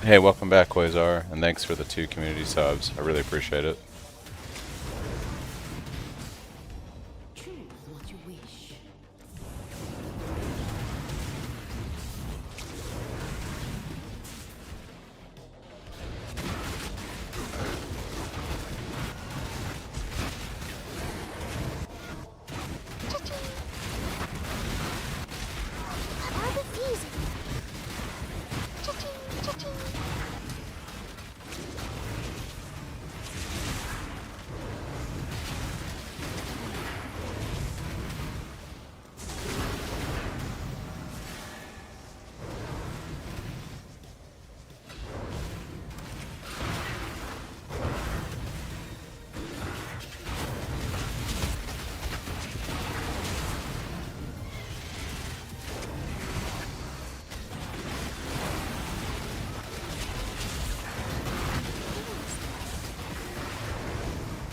Hey, welcome back, Quasar, and thanks for the 2 community subs. I really appreciate it. Choose what you wish. Cha-ching. Orb of Fusion. Cha-ching, cha-ching.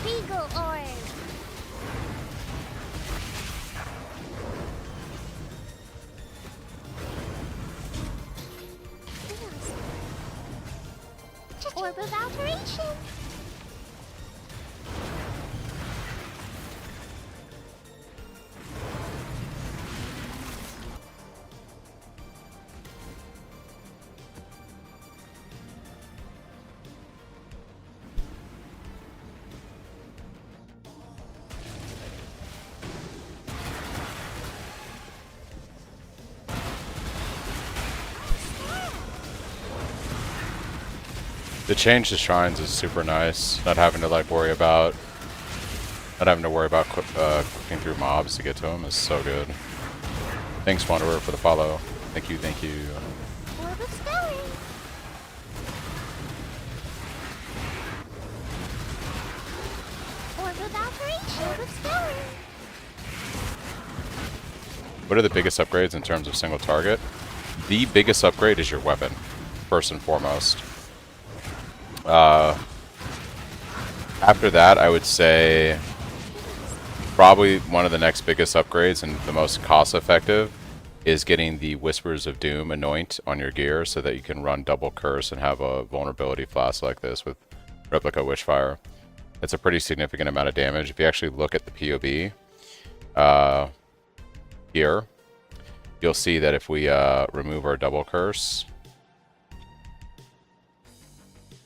Regal Orb. Orb of Alteration. The change to shrines is super nice. Not having to worry about clicking through mobs to get to them is so good. Thanks, Wanderer, for the follow. Thank you, thank you. Orb of Spelling. Orb of Alteration. Orb of Spelling. What are the biggest upgrades in terms of single target? The biggest upgrade is your weapon, first and foremost. After that, I would say probably one of the next biggest upgrades and the most cost-effective is getting the Whispers of Doom Anoint on your gear so that you can run double curse and have a vulnerability flask like this with Replica Wishfire. It's a pretty significant amount of damage. If you actually look at the POB here, you'll see that if we remove our double curse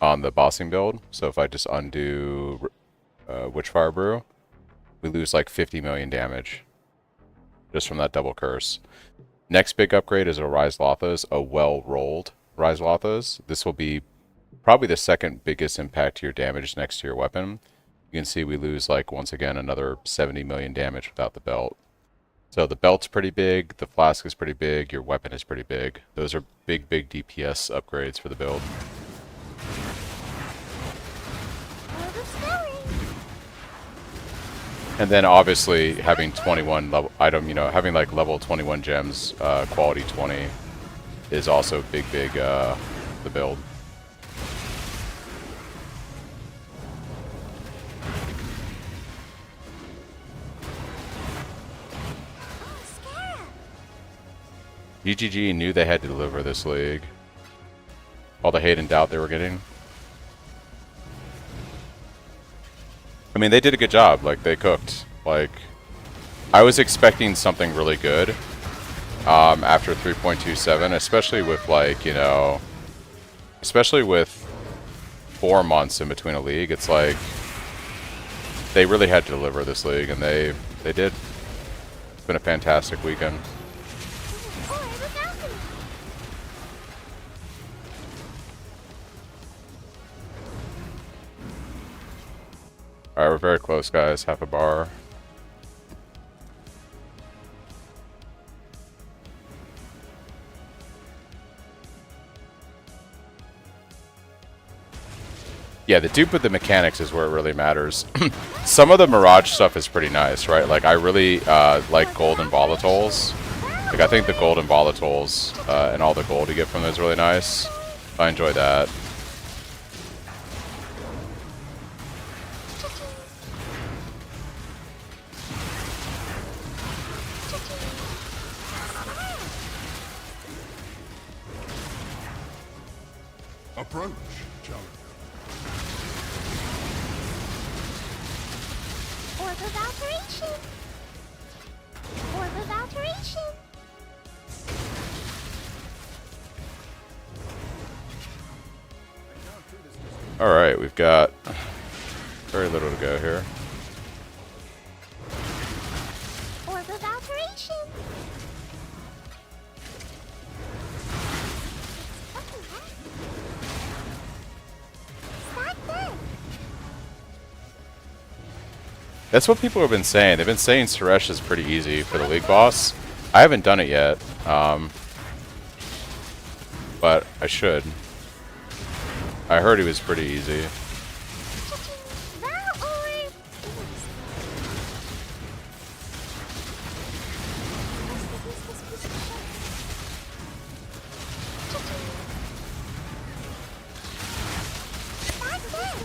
on the bossing build, so if I just undo Witchfire Brew, we lose like 50 million damage just from that double curse. Next big upgrade is a Rise Lothas, a well-rolled Rise Lothas. This will be probably the second biggest impact to your damage next to your weapon. You can see we lose, like, once again, another 70 million damage without the belt. So the belt's pretty big, the flask is pretty big, your weapon is pretty big. Those are big, big DPS upgrades for the build. And then obviously having 21 level item, you know, having like level 21 gems, quality 20 is also big, the build. Scarab! GGG knew they had to deliver this league. All the hate and doubt they were getting. I mean, they did a good job. Like, they cooked. Like, I was expecting something really good after 3.27, especially with, like, you know, especially with 4 months in between a league. It's like they really had to deliver this league, and they did. It's been a fantastic weekend. Or the balcony! Alright, we're very close, guys. Half a bar. Yeah, the dupe with the mechanics is where it really matters. Some of the Mirage stuff is pretty nice, right? Like, I really like golden volatiles. Like, I think the golden volatiles and all the gold you get from those is really nice. I enjoy that. Approach, challenger. Orb of alteration! Orb of alteration! Alright, we've got very little to go here. Orb of alteration! Stack dead! That's what people have been saying. They've been saying Suresh is pretty easy for the league boss. I haven't done it yet, but I should. I heard he was pretty easy. That orb! Stack dead!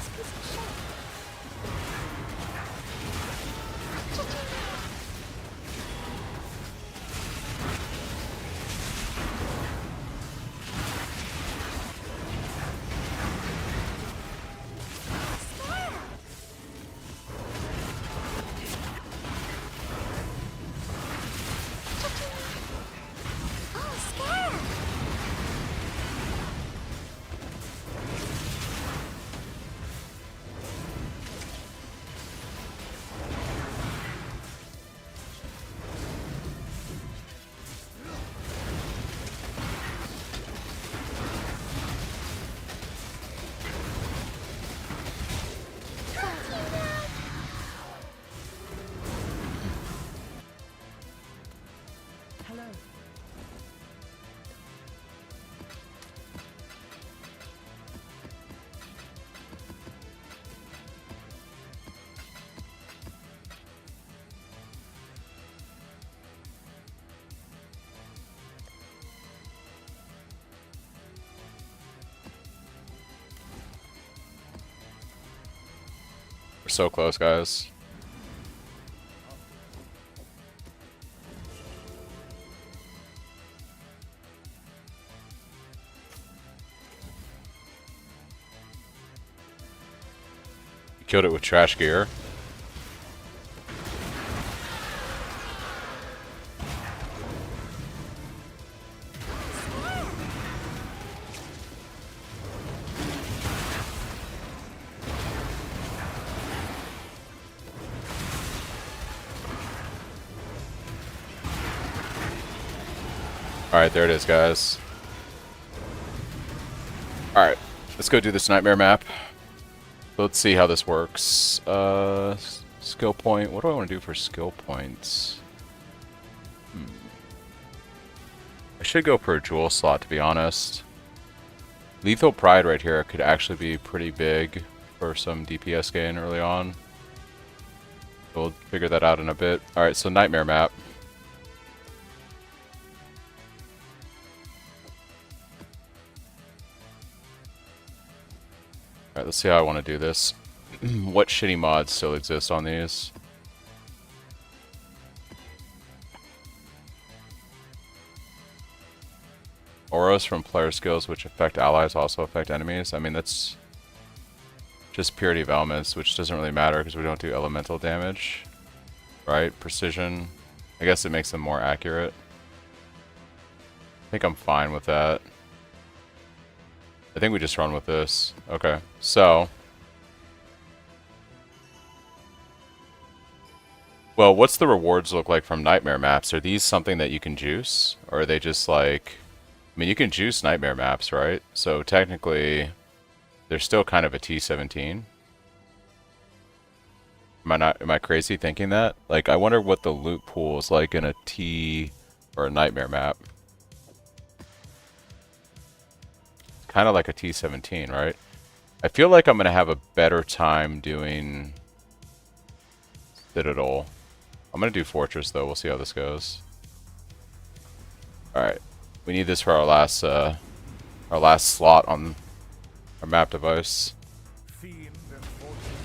Oh, Scarab! Hello. We're so close, guys. You killed it with trash gear. Alright, there it is, guys. Alright, let's go do this nightmare map. Let's see how this works. Skill point. What do I want to do for skill points? I should go for a jewel slot, to be honest. Lethal Pride right here could actually be pretty big for some DPS gain early on. We'll figure that out in a bit. Alright, so Nightmare map. Alright, let's see how I want to do this. What shitty mods still exist on these? Auras from player skills which affect allies also affect enemies. I mean, that's just purity of elements, which doesn't really matter because we don't do elemental damage. Right? Precision. I guess it makes them more accurate. I think I'm fine with that. I think we just run with this. Okay, so... Well, what's the rewards look like from Nightmare maps? Are these something that you can juice? Or are they just like... I mean, you can juice Nightmare maps, right? So technically, they're still kind of a T17. Am I crazy thinking that? Like, I wonder what the loot pool is like in a T or a Nightmare map. Kind of like a T17, right? I feel like I'm going to have a better time doing Citadel. I'm going to do Fortress, though. We'll see how this goes. Alright. We need this for our last slot on our map device. Fiend and fortune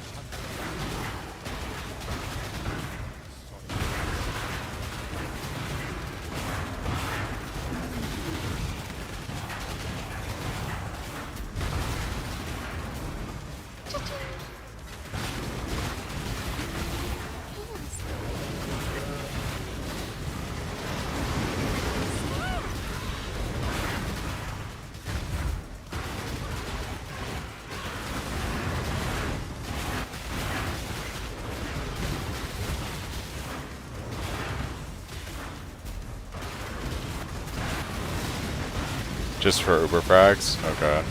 Just for Uber frags? Okay.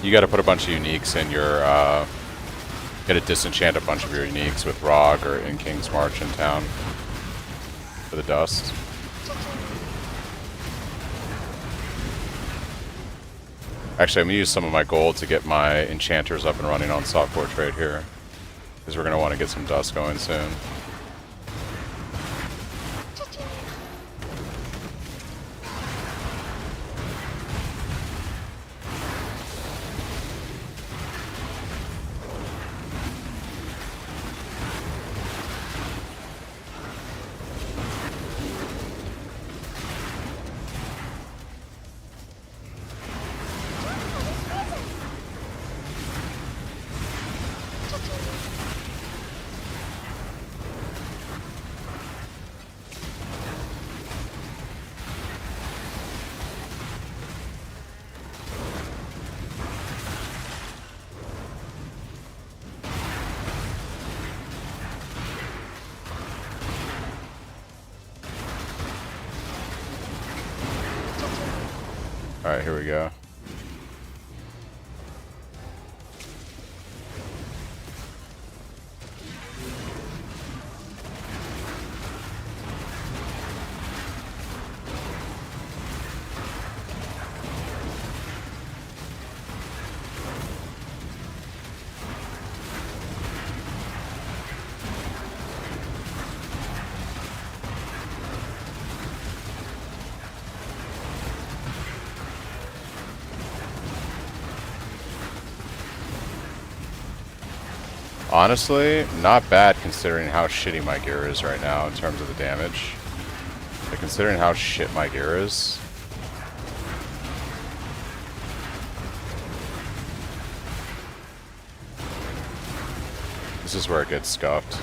You gotta put a bunch of uniques in your, gotta disenchant a bunch of your uniques with Rog or in King's March in town for the dust. Actually, I'm gonna use some of my gold to get my enchanters up and running on software trade here, because we're gonna want to get some dust going soon. Alright, here we go. Honestly, not bad considering how shitty my gear is right now in terms of the damage. Like, considering how shit my gear is. This is where it gets scuffed.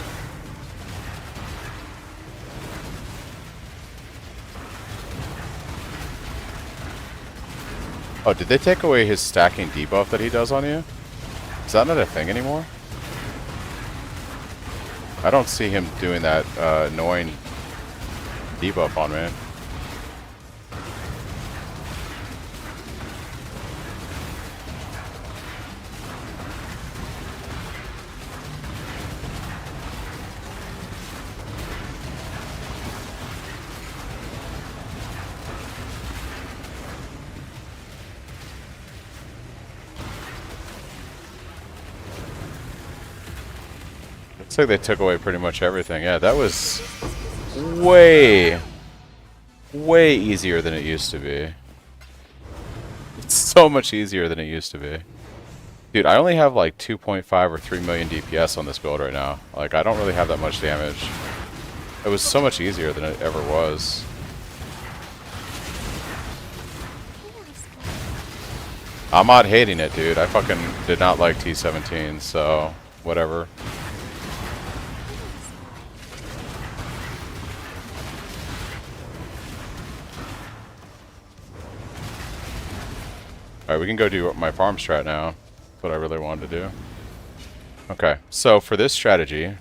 Oh, did they take away his stacking debuff that he does on you? Is that not a thing anymore? I don't see him doing that annoying debuff on me. Looks like they took away pretty much everything. Yeah, that was way, way easier than it used to be. It's so much easier than it used to be. Dude, I only have like 2.5 or 3 million DPS on this build right now. Like, I don't really have that much damage. It was so much easier than it ever was. I'm not hating it, dude. I fucking did not like T17, so whatever. Alright, we can go do my farm strat now. That's what I really wanted to do. Okay, so for this strategy, how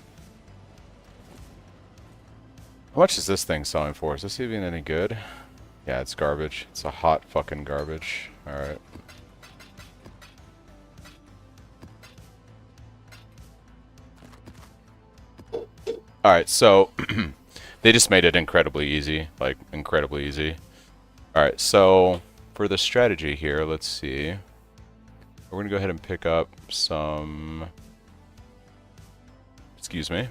much is this thing selling for? Is this even any good? Yeah, it's garbage. It's a hot fucking garbage. Alright. Alright, so they just made it incredibly easy. Like, incredibly easy. Alright, so for the strategy here, let's see. We're going to go ahead and pick up some... Excuse me.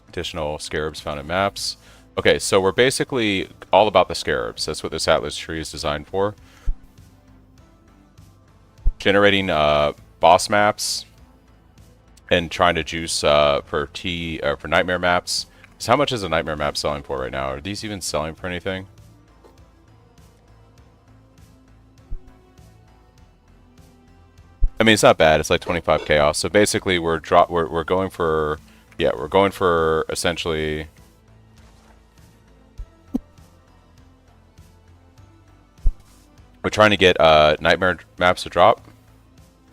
Additional scarabs found in maps. Okay, so we're basically all about the scarabs. That's what this Atlas tree is designed for. Generating boss maps and trying to juice for nightmare maps. So how much is a nightmare map selling for right now? Are these even selling for anything? I mean, it's not bad. It's like 25 chaos. So basically, we're going for, yeah, we're going for essentially. We're trying to get nightmare maps to drop,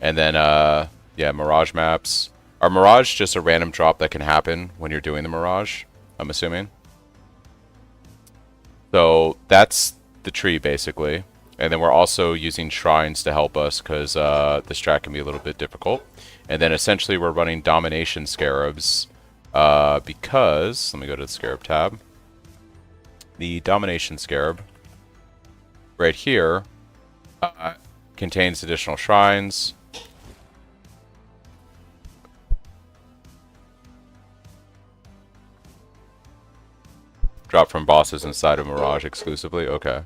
and then yeah, mirage maps. Are mirage just a random drop that can happen when you're doing the mirage? I'm assuming. So that's the tree basically. And then we're also using shrines to help us because this strat can be a little bit difficult. And then essentially we're running domination scarabs because, let me go to the scarab tab. The domination scarab right here contains additional shrines. Drop from bosses inside of Mirage exclusively? Okay.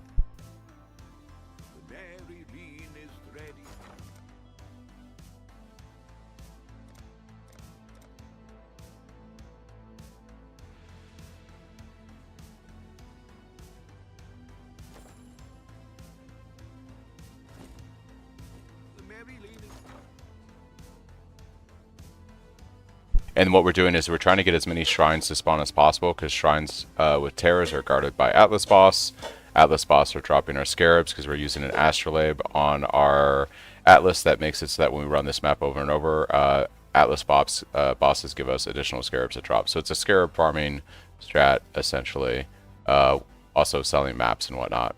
And what we're doing is we're trying to get as many shrines to spawn as possible because shrines with terrors are guarded by Atlas Boss. Atlas Boss are dropping our scarabs because we're using an astrolabe on our Atlas that makes it so that when we run this map over and over, Atlas bosses give us additional scarabs to drop. So it's a scarab farming strat essentially, also selling maps and whatnot.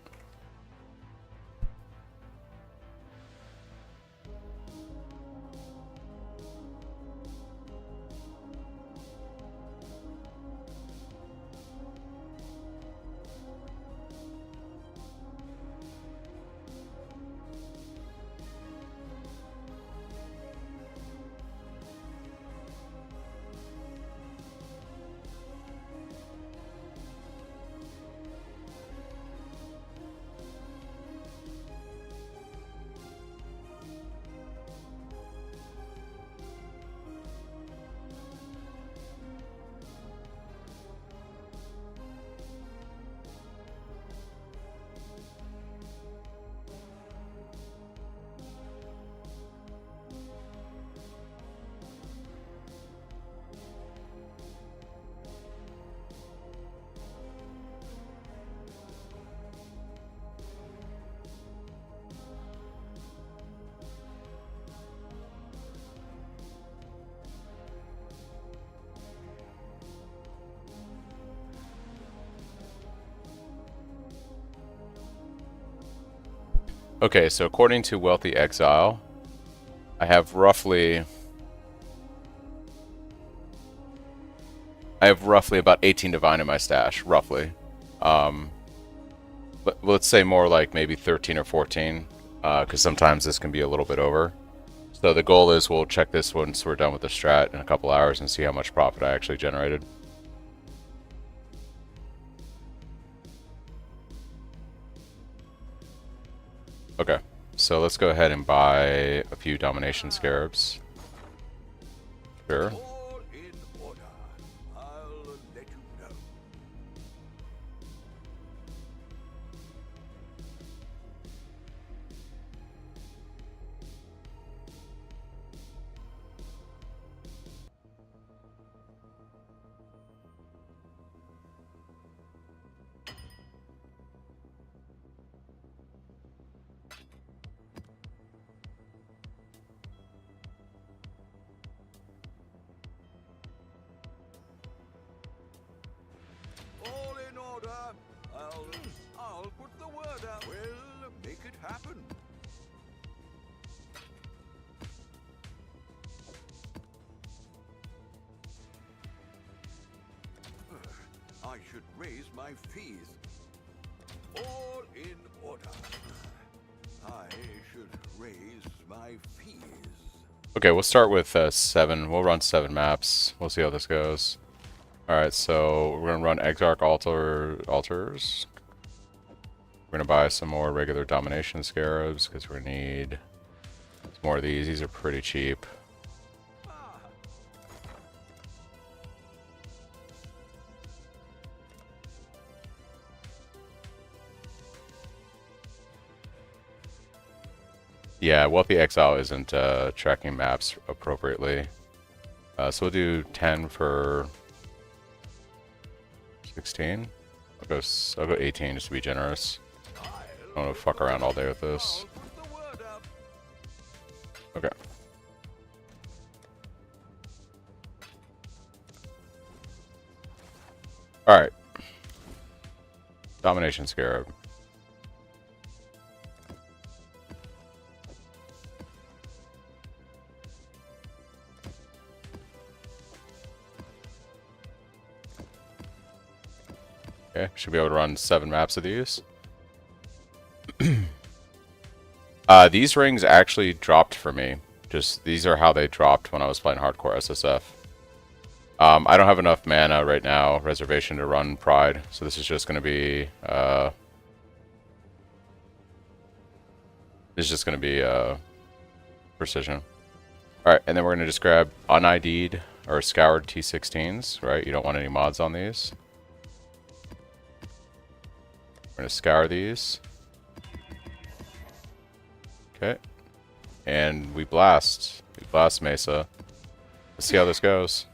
Okay, so according to Wealthy Exile, I have roughly about 18 divine in my stash, roughly. But let's say more like maybe 13 or 14, because sometimes this can be a little bit over. So the goal is we'll check this once we're done with the strat in a couple hours and see how much profit I actually generated. Okay, so let's go ahead and buy a few domination scarabs. Sure. All in order. I'll let you know. All in order. I'll put the word out. We'll make it happen. I should raise my fees. All in order. I should raise my fees. Okay, we'll start with 7. We'll run 7 maps. We'll see how this goes. Alright, so we're gonna run Exarch altars. We're gonna buy some more regular domination scarabs because we're gonna need some more of these. These are pretty cheap. Yeah, Wealthy Exile isn't tracking maps appropriately. So we'll do 10 for 16. I'll go 18 just to be generous. I don't want to fuck around all day with this. Okay. Alright. Domination Scarab. Okay, should be able to run 7 maps of these. These rings actually dropped for me. Just, these are how they dropped when I was playing hardcore SSF. I don't have enough mana right now, reservation, to run Pride, so this is just going to be, Precision. Alright, and then we're going to just grab unID'd or scoured T16s, right? You don't want any mods on these. We're going to scour these. Okay. And we blast. We blast Mesa. Let's see how this goes.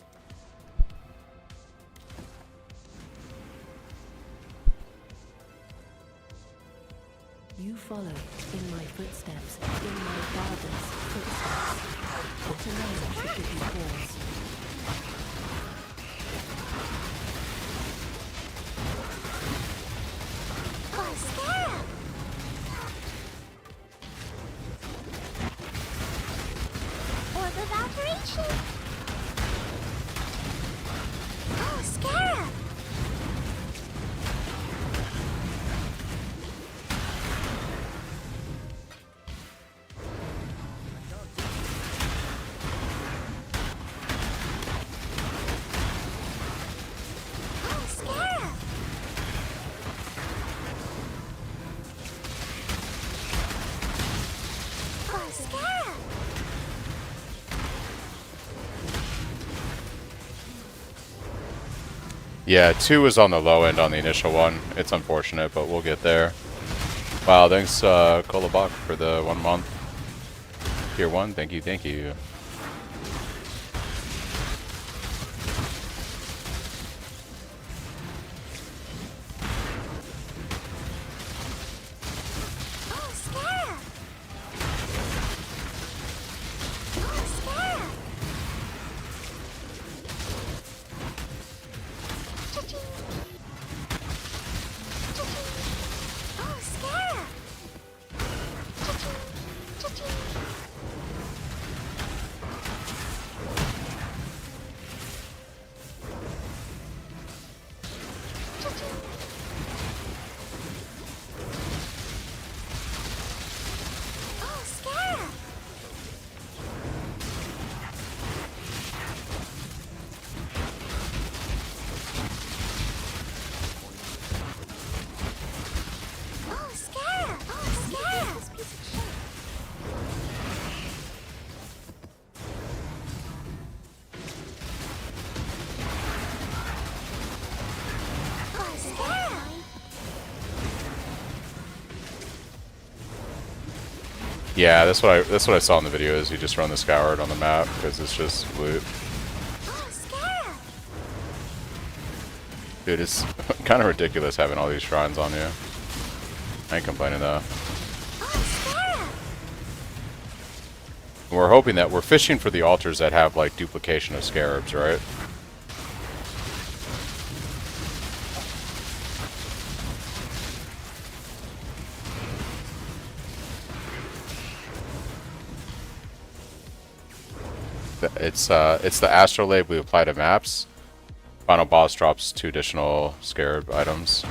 You follow in my footsteps, in my father's footsteps. What a name should give you pause. Oh, Scarab! Orb of Alteration! Oh, Scarab! Oh, Scarab! Oh, Scarab! Yeah, 2 was on the low end on the initial one. It's unfortunate, but we'll get there. Wow, thanks, Kolobok, for the 1 month. Tier 1, thank you, thank you. Oh, Scarab! Oh, Scarab! Cha-ching! Cha-ching! Oh, Scarab! Cha-ching! Cha-ching! Cha-ching! Oh, Scarab! Yeah, that's what I saw in the video. Is you just run the Scoured on the map because it's just loot. Oh, Scarab! Dude, it's kind of ridiculous having all these shrines on you. I ain't complaining though. Oh, Scarab! We're hoping that we're fishing for the altars that have like duplication of scarabs, right? It's the astrolabe we apply to maps. Final boss drops 2 additional scarab items.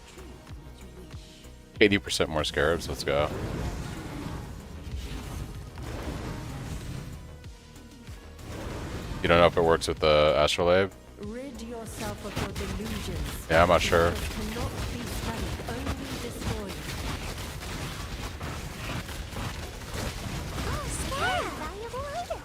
Choose what you wish. 80% more scarabs, let's go. You don't know if it works with the astrolabe? Rid yourself of your delusions. Yeah, I'm not sure. Knowledge cannot be studied, only destroyed. Oh, Scarab! Valuable item!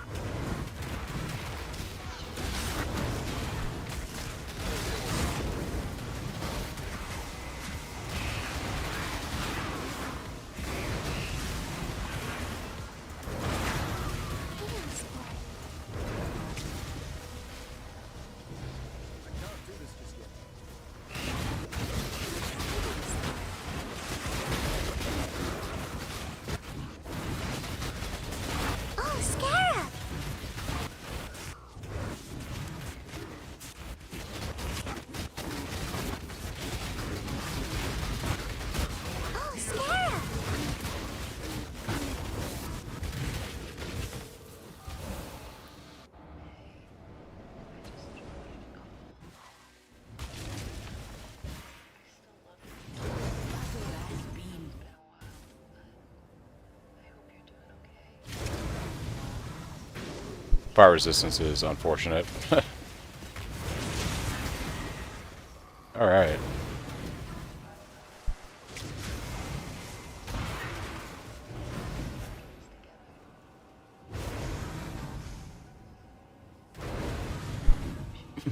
Chaos Sport. Oh, Scarab! Oh, Scarab! Fire resistance is unfortunate. Alright.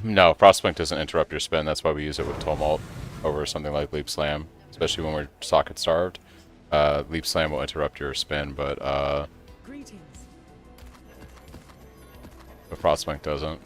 No, Frostblink doesn't interrupt your spin. That's why we use it with Tumult over something like Leap Slam, especially when we're socket starved. Leap Slam will interrupt your spin, but Greetings. Frostblink doesn't.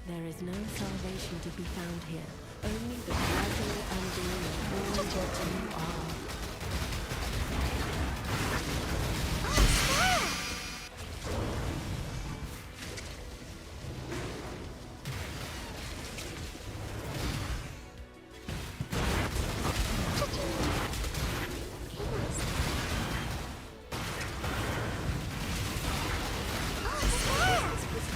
There is no salvation to be found here. Only the gradual undoing of all that you are. Oh, Scarab! Chaos. Oh, Scarab!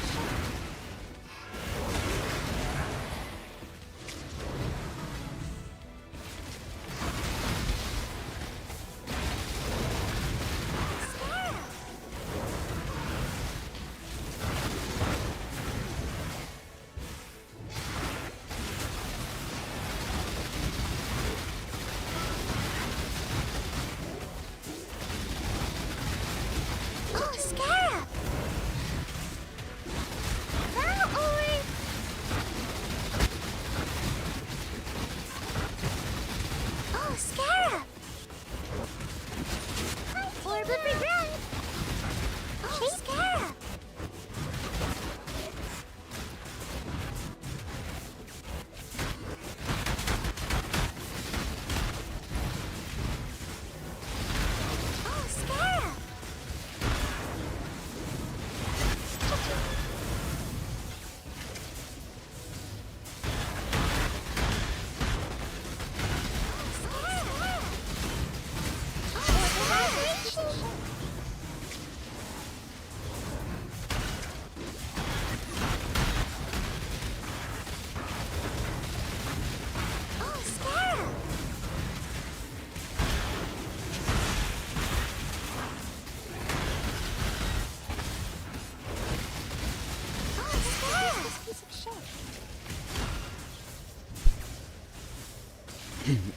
doesn't show.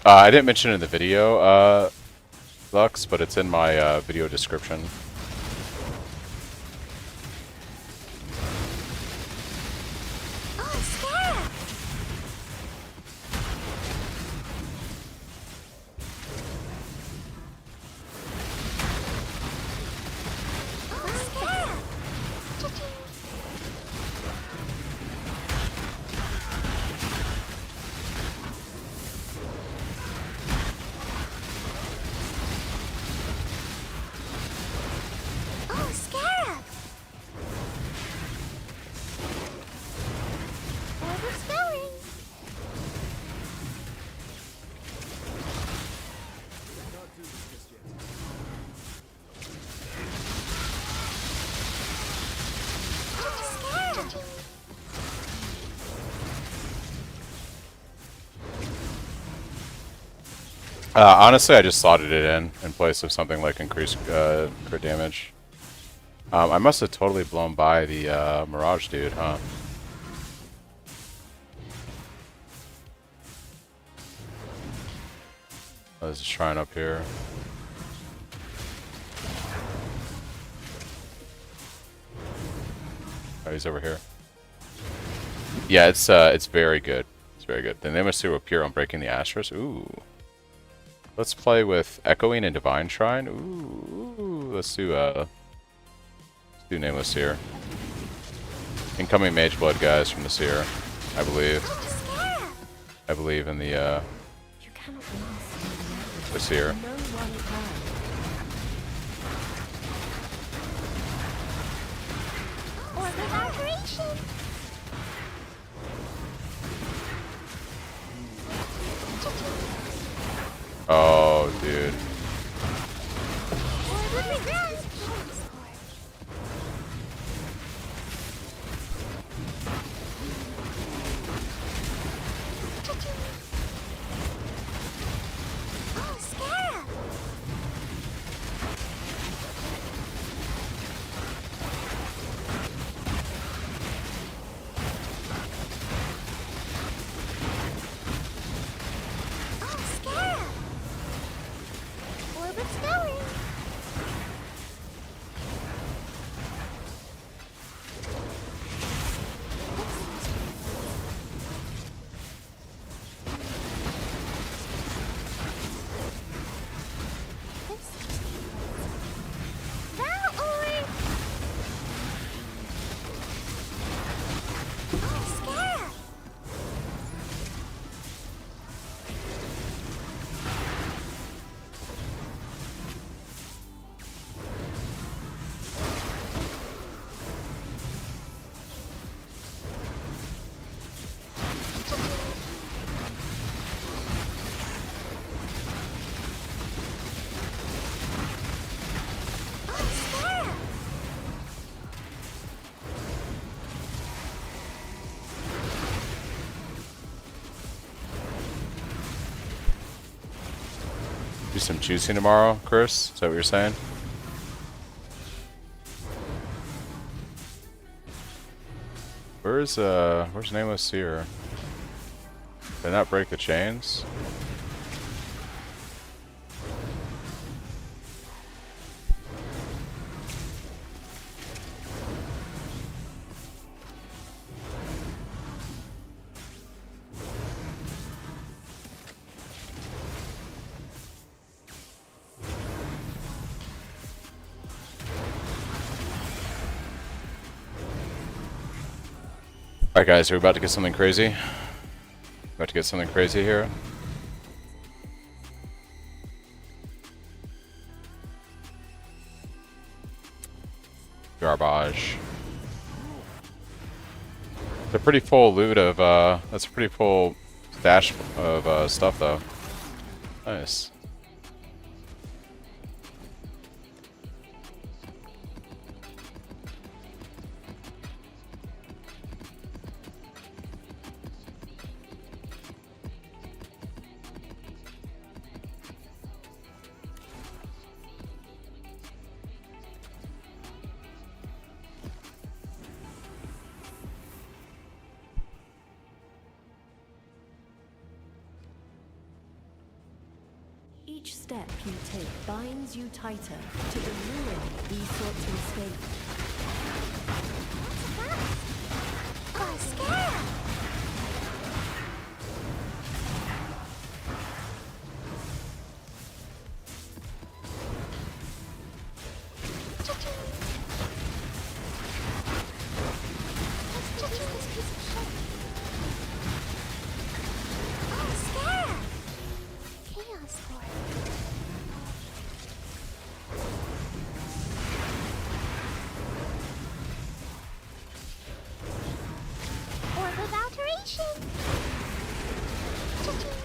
I didn't mention it in the video, Lux, but it's in my video description. Oh, Scarab! Oh, Scarab! Cha-ching! Oh, Scarab! Orbit's going! Scarab! Honestly, I just slotted it in place of something like increased crit damage. I must have totally blown by the Mirage dude, huh? There's a shrine up here. Oh, he's over here. Yeah, it's very good. It's very good. The Nemesis will appear on breaking the Astros. Ooh. Let's play with Echoing and Divine Shrine. Ooh. Let's do Nameless Seer. Incoming Mage Blood guys from the Seer, I believe. I believe in the You cannot master the Seer. no one can. Orbit operation! Oh, dude. Orbit regress! Oh, Scarab! Oh, Scarab! Orbit's going! Battle orb! Oh, Scarab! Oh, Scarab! Do some juicing tomorrow, Chris? Is that what you're saying? Where's Nameless Seer? Did I not break the chains? Alright guys, are we about to get something crazy? About to get something crazy here? Garbage. It's a pretty full loot of, that's a pretty full stash of stuff though. Nice. Each step you take binds you tighter to the ruin we sought to escape. What's that? Oh, Scarab! Let's use this piece of shit. Oh, Scarab! Chaos Force. Orb of alteration. Cha-ching.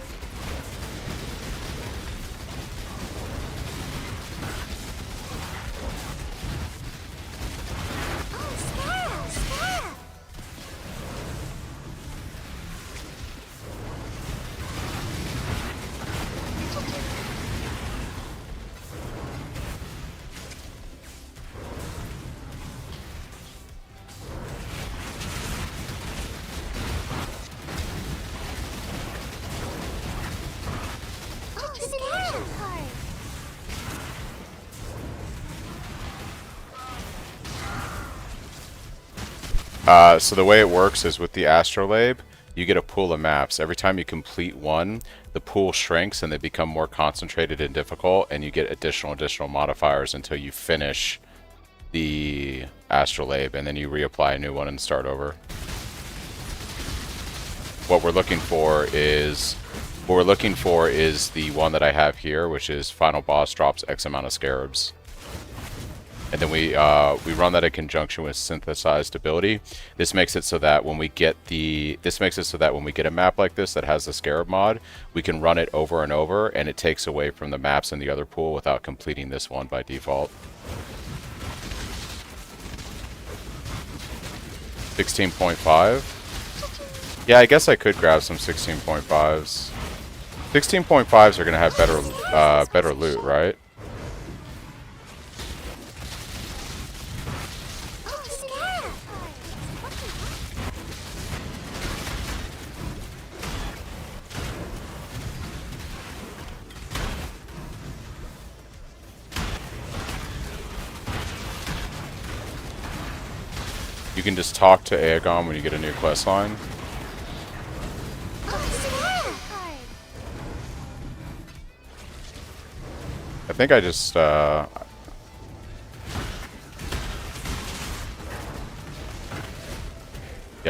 Oh, Scarab! Scarab! Oh, Scarab card! So the way it works is with the astrolabe, you get a pool of maps. Every time you complete one, the pool shrinks and they become more concentrated and difficult, and you get additional modifiers until you finish the astrolabe, and then you reapply a new one and start over. What we're looking for is the one that I have here, which is final boss drops X amount of scarabs. And then we run that in conjunction with synthesized ability. This makes it so that when we get a map like this that has the Scarab mod, we can run it over and over, and it takes away from the maps in the other pool without completing this one by default. 16.5. Yeah, I guess I could grab some 16.5s. 16.5s are gonna have better loot, right? Oh, Scarab card! You can just talk to Aegon when you get a new quest line. Oh, Scarab card! I think I just yeah,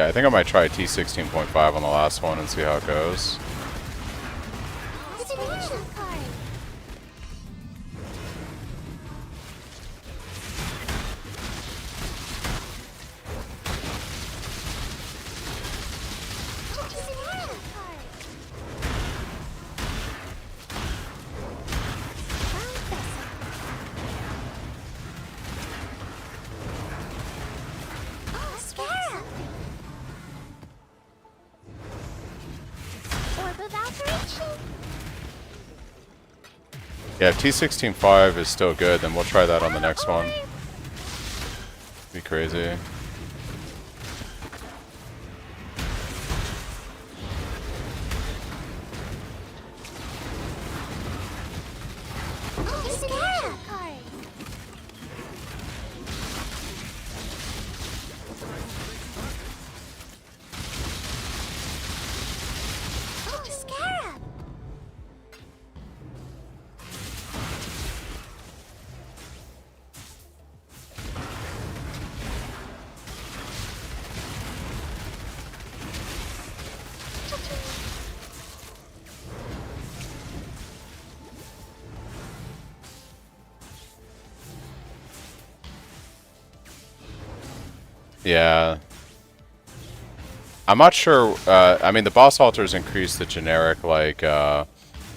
I think I might try T16.5 on the last one and see how it goes. Divination card! Oh, Scarab card! Crown Vessel. Oh, Scarab! Orb of alteration. Yeah, if T16.5 is still good, then we'll try that on the next one. Be crazy. Oh, Scarab card. Oh, Scarab. Yeah. I'm not sure, I mean, the boss altars increase the generic, like,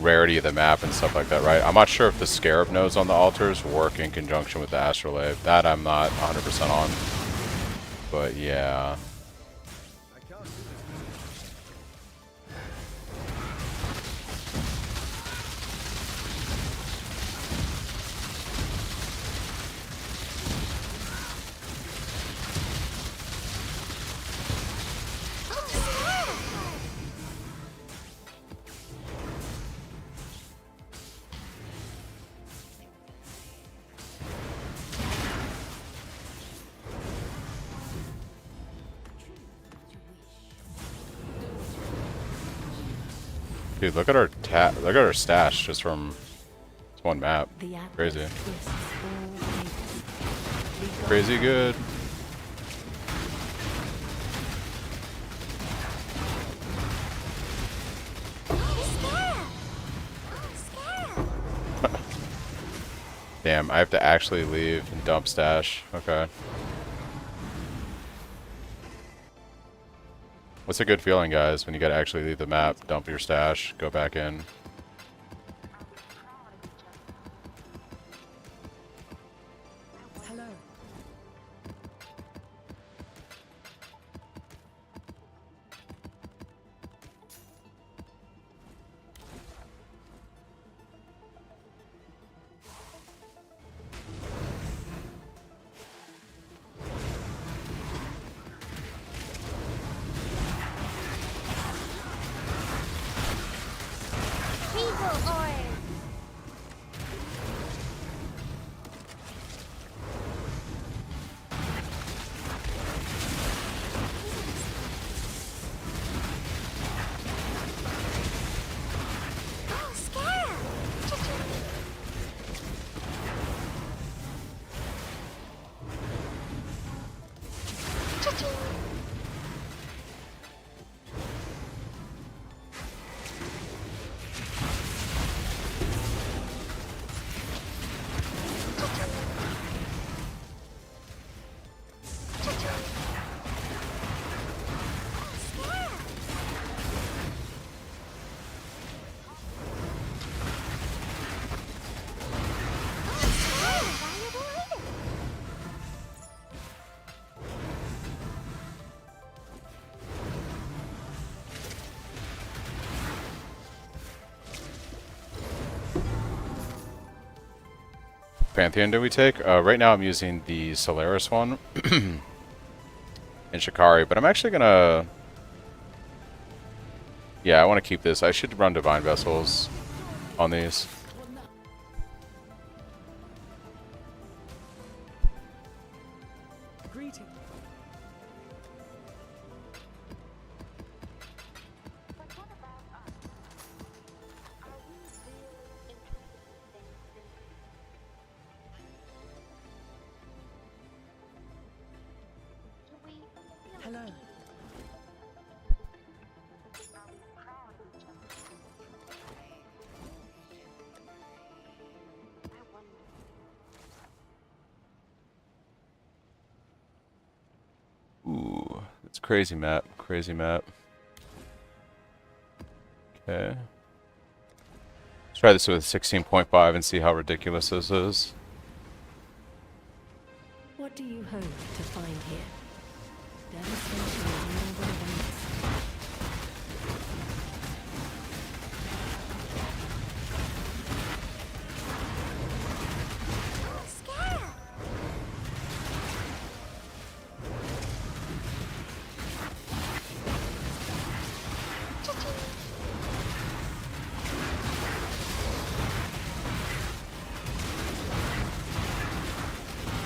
rarity of the map and stuff like that, right? I'm not sure if the Scarab nodes on the altars work in conjunction with the astrolabe. That I'm not 100% on. But, yeah. Oh, Scarab card. Dude, look at our look at our stash just from this one map. The atlas Crazy. twists all ways. The Crazy good. Damn, I have to actually leave and dump stash. Okay. What's a good feeling, guys, when you gotta actually leave the map, dump your stash, go back in? Hello. People or oh, Scarab! Cha-ching! Pantheon do we take? Right now I'm using the Solaris one in Shikari, but I'm actually gonna... Yeah, I want to keep this. I should run Divine Vessels on these. Greeting. Hello. Ooh, it's crazy map. Crazy map. Okay. Let's try this with 16.5 and see how ridiculous this is. What do you hope to find here? Devastation and noble events. Scarab! Cha-ching!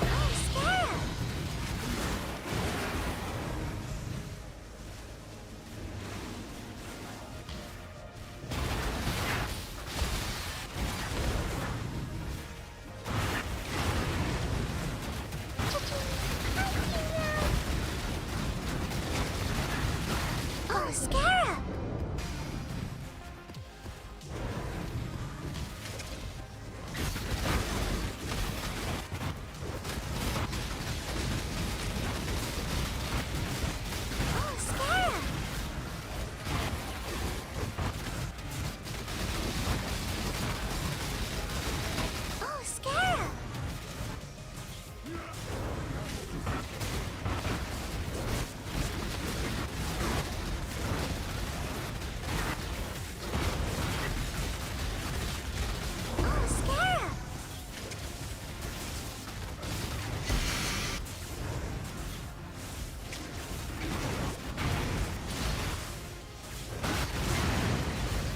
Oh, Scarab! Oh, Scarab! Oh, Scarab! Oh, Scarab! Oh, Scarab!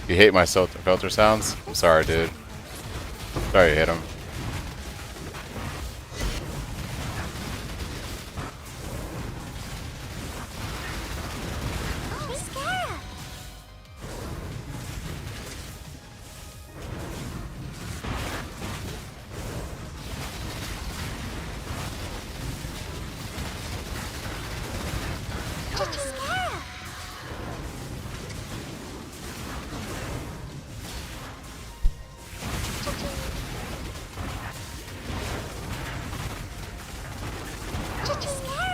You hate my filter sounds? I'm sorry, dude. Sorry you hate them. Oh, Scarab! Scarab! Scarab! Scarab! Scarab!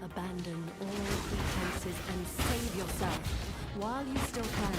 Abandon all pretenses and save yourself while you still can.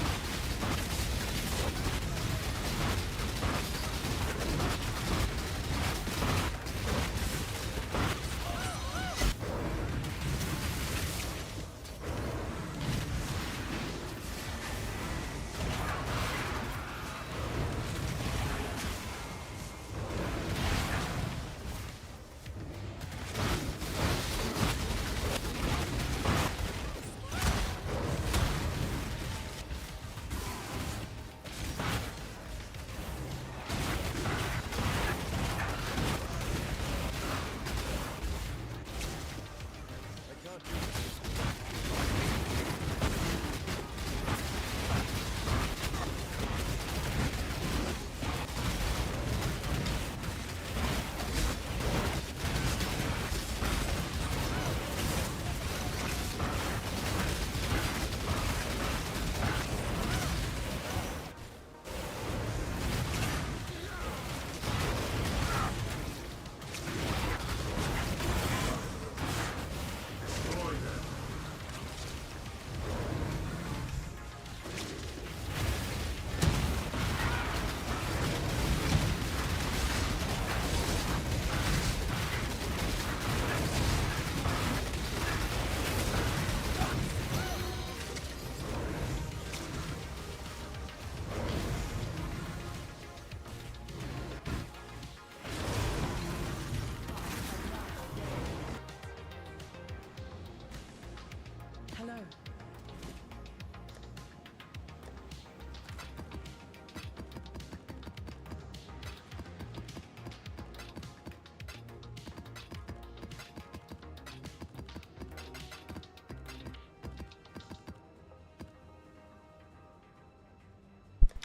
Hello.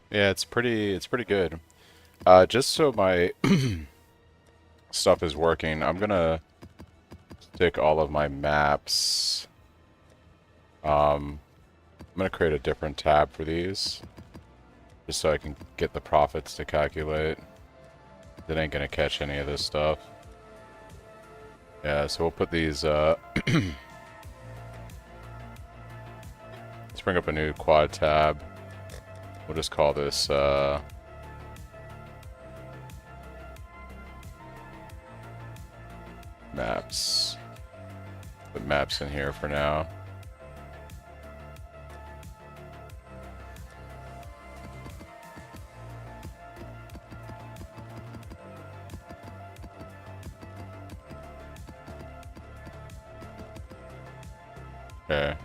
Yeah, it's pretty good. Just so my stuff is working, I'm gonna stick all of my maps. I'm gonna create a different tab for these, just so I can get the profits to calculate. That ain't gonna catch any of this stuff. Yeah, so we'll put these, let's bring up a new quad tab. We'll just call this, maps. Put maps in here for now. Okay.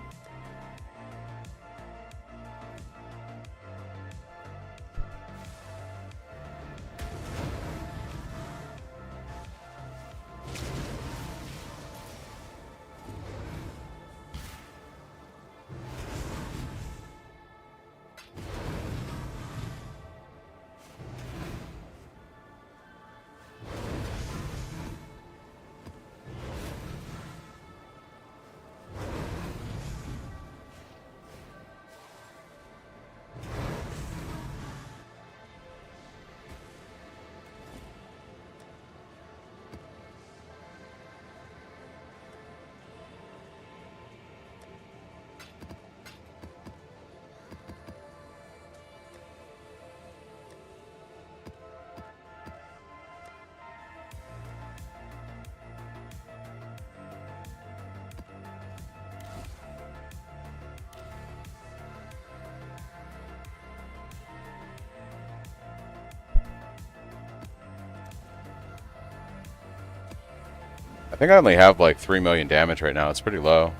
think I only have like 3 million damage right now. It's pretty low.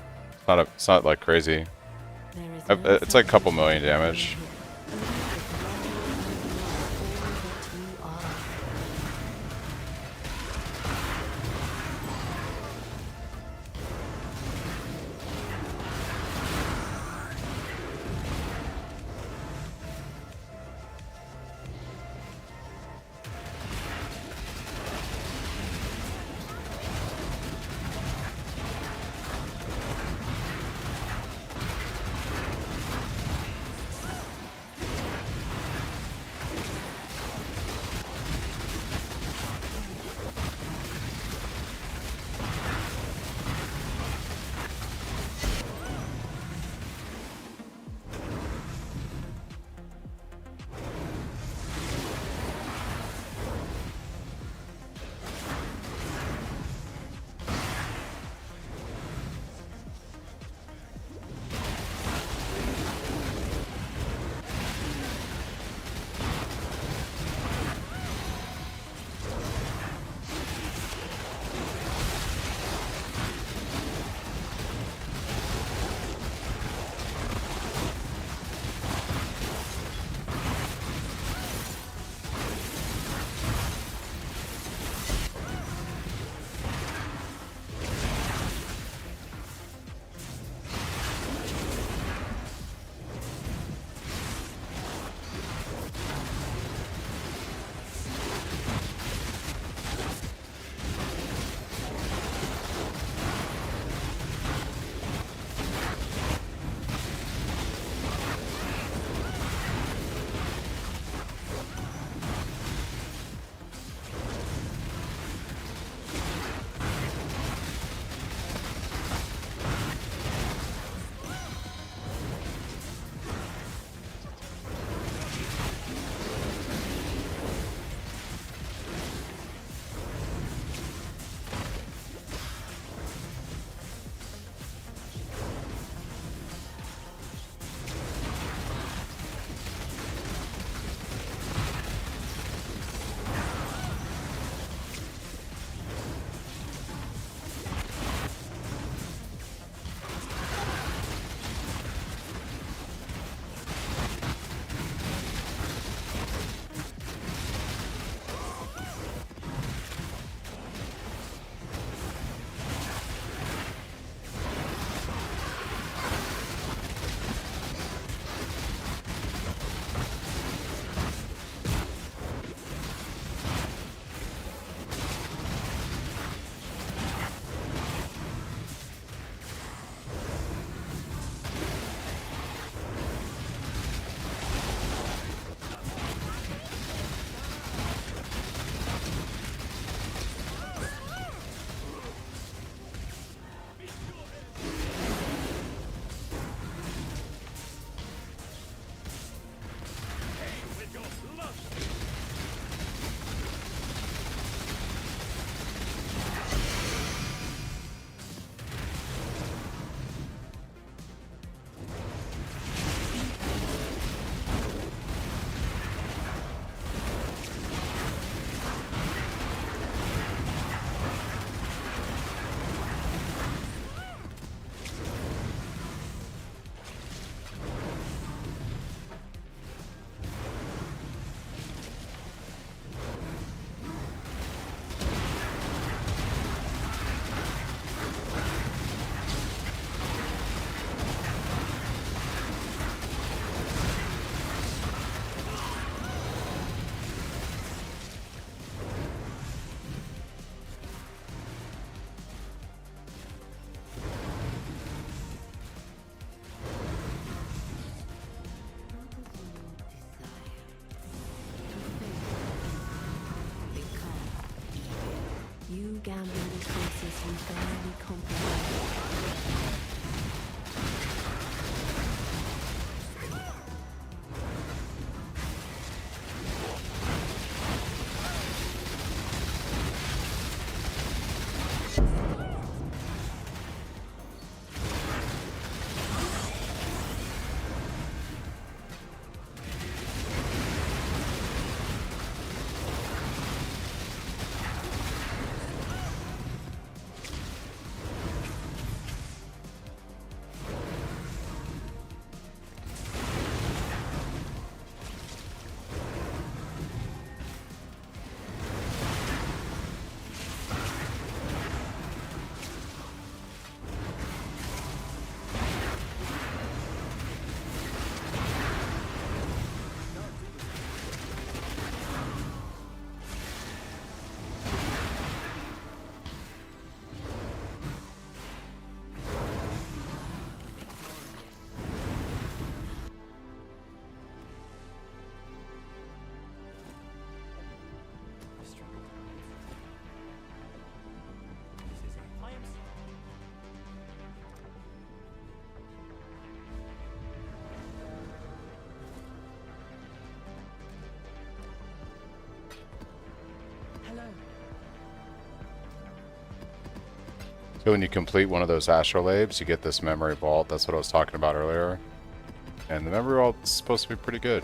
It's not like crazy. There is no It's like a couple substitute million for damage. being here. Only the ground will know all that you are. gambling resources you barely comprehend. So when you complete one of those astrolabes, you get this memory vault. That's what I was talking about earlier. And the memory vault is supposed to be pretty good.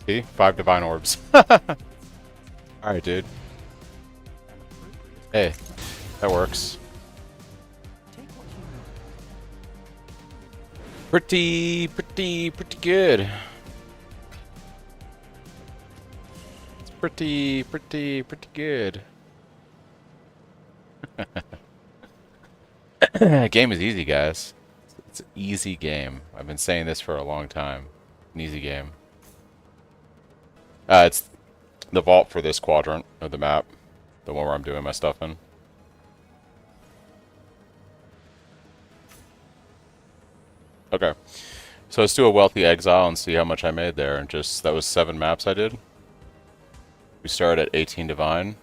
See? 5 divine orbs. Alright, dude. Hey, that works. Pretty good. It's pretty good. Game is easy, guys. It's an easy game. I've been saying this for a long time. An easy game. It's the vault for this quadrant of the map. The one where I'm doing my stuff in. Okay. So let's do a wealthy exile and see how much I made there. And just, that was 7 maps I did. We started at 18 divine.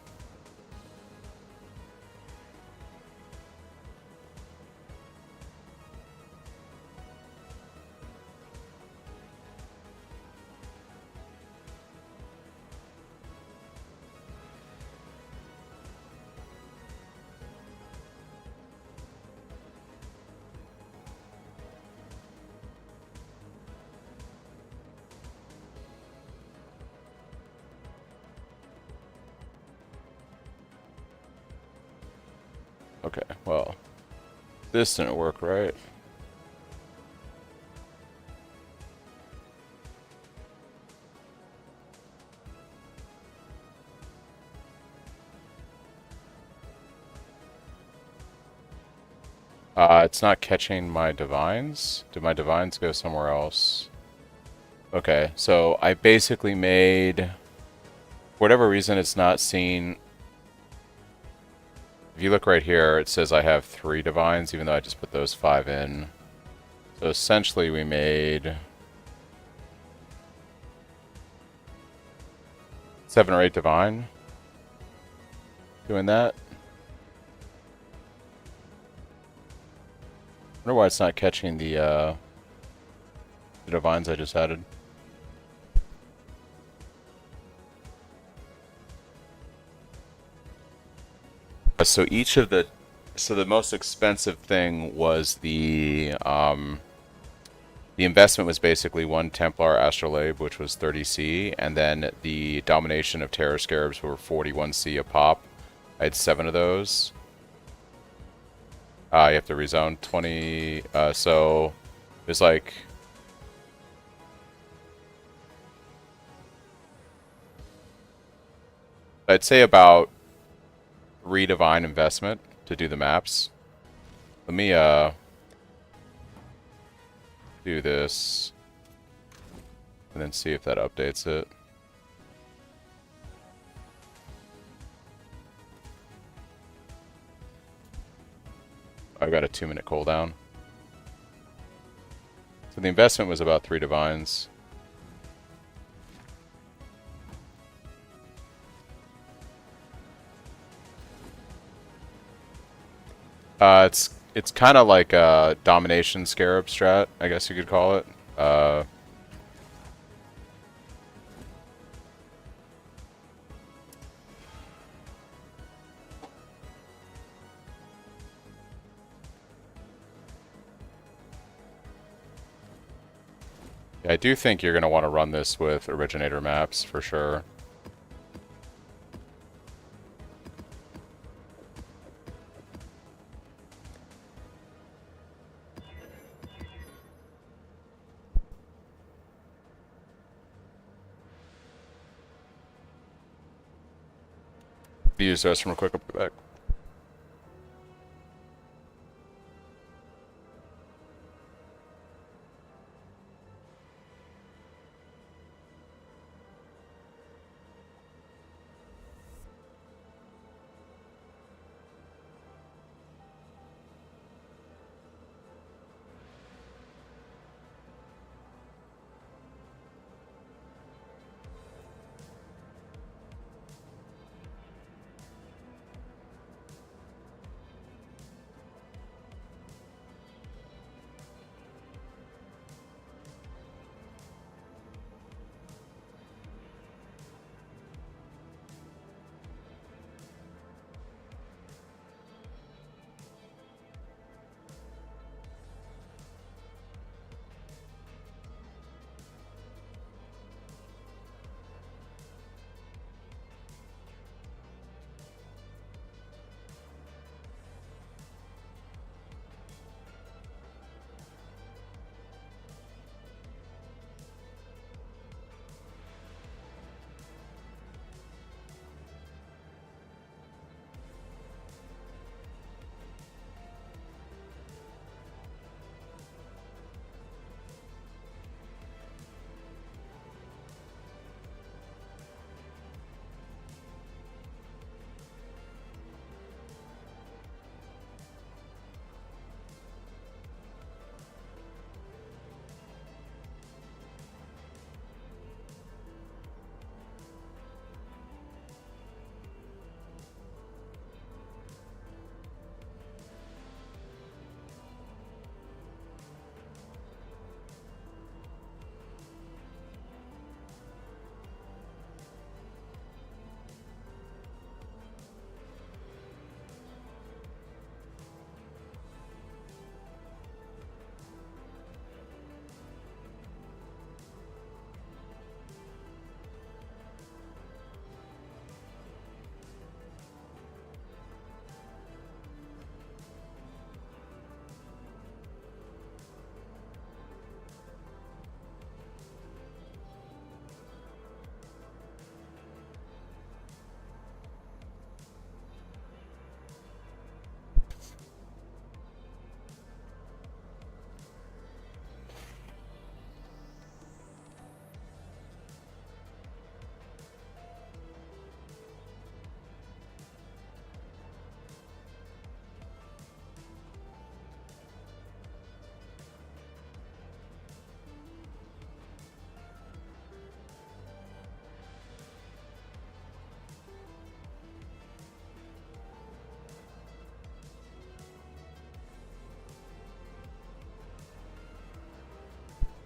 Okay, well, this didn't work right. It's not catching my divines. Did my divines go somewhere else? Okay, so I basically made, for whatever reason, it's not seeing. If you look right here, it says I have 3 divines, even though I just put those 5 in. So essentially we made 7 or 8 divine doing that. I wonder why it's not catching the divines I just added. So each of the, so the most expensive thing was the investment was basically 1 Templar Astrolabe, which was 30C, and then the domination of Terror Scarabs were 41C a pop. I had 7 of those. You have to rezone 20, so there's like, I'd say about 3 divine investment to do the maps. Let me do this and then see if that updates it. I've got a 2-minute cooldown. So the investment was about 3 divines. It's kind of like a domination Scarab strat, I guess you could call it. I do think you're going to want to run this with originator maps for sure. Use the restroom real quick, I'll be back.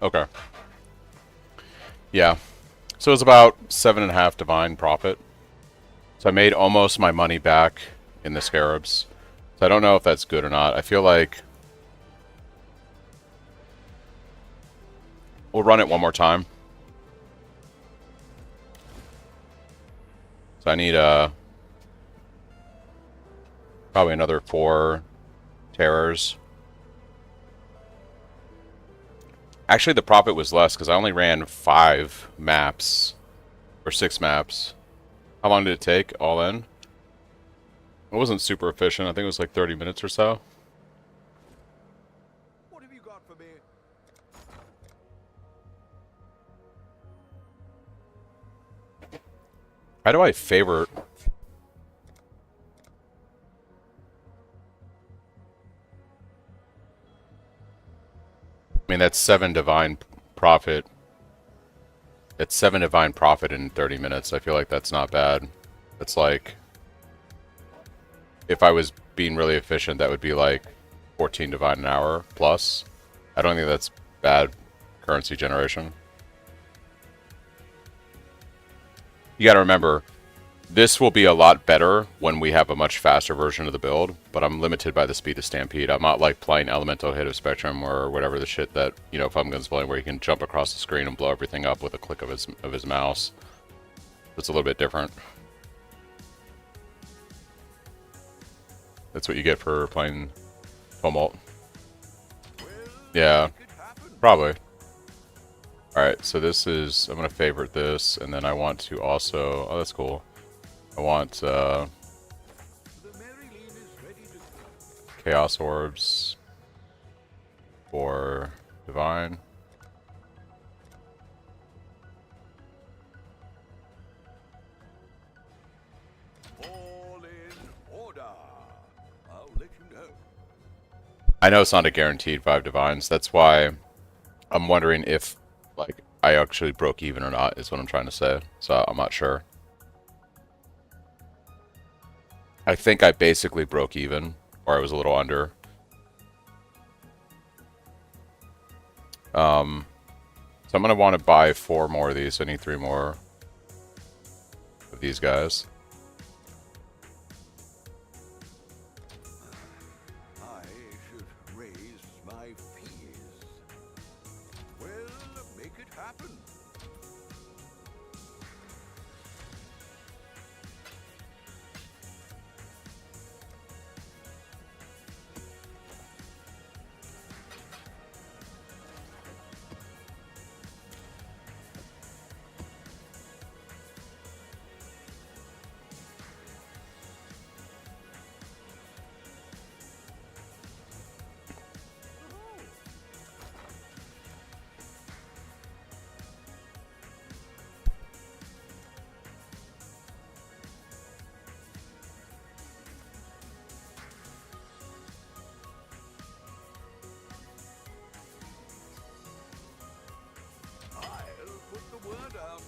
Okay. Yeah. So it's about 7.5 divine profit. So I made almost my money back in the Scarabs. So I don't know if that's good or not. I feel like we'll run it one more time. So I need probably another 4 terrors. Actually, the profit was less because I only ran 5 maps or 6 maps. How long did it take all in? It wasn't super efficient. I think it was like 30 minutes or so. What have you got for me? How do I favorite? I mean, that's 7 divine profit. It's 7 divine profit in 30 minutes. I feel like that's not bad. It's like, if I was being really efficient, that would be like 14 divine an hour plus. I don't think that's bad currency generation. You gotta remember, this will be a lot better when we have a much faster version of the build, but I'm limited by the speed of Stampede. I'm not like playing Elemental Hit of Spectrum or whatever the shit that, you know, Fumgun's playing, where he can jump across the screen and blow everything up with a click of his mouse. It's a little bit different. That's what you get for playing Tumult. Yeah, probably. Alright, so this is, I'm going to favorite this, and then I want to also, oh that's cool. I want Chaos Orbs for Divine. All in order. I'll let you know. I know it's not a guaranteed 5 Divines, that's why I'm wondering if, like, I actually broke even or not, is what I'm trying to say. So I'm not sure. I think I basically broke even, or I was a little under. So I'm going to want to buy 4 more of these. I need 3 more of these guys. I should raise my fees. Well, make it happen. I'll put the word out.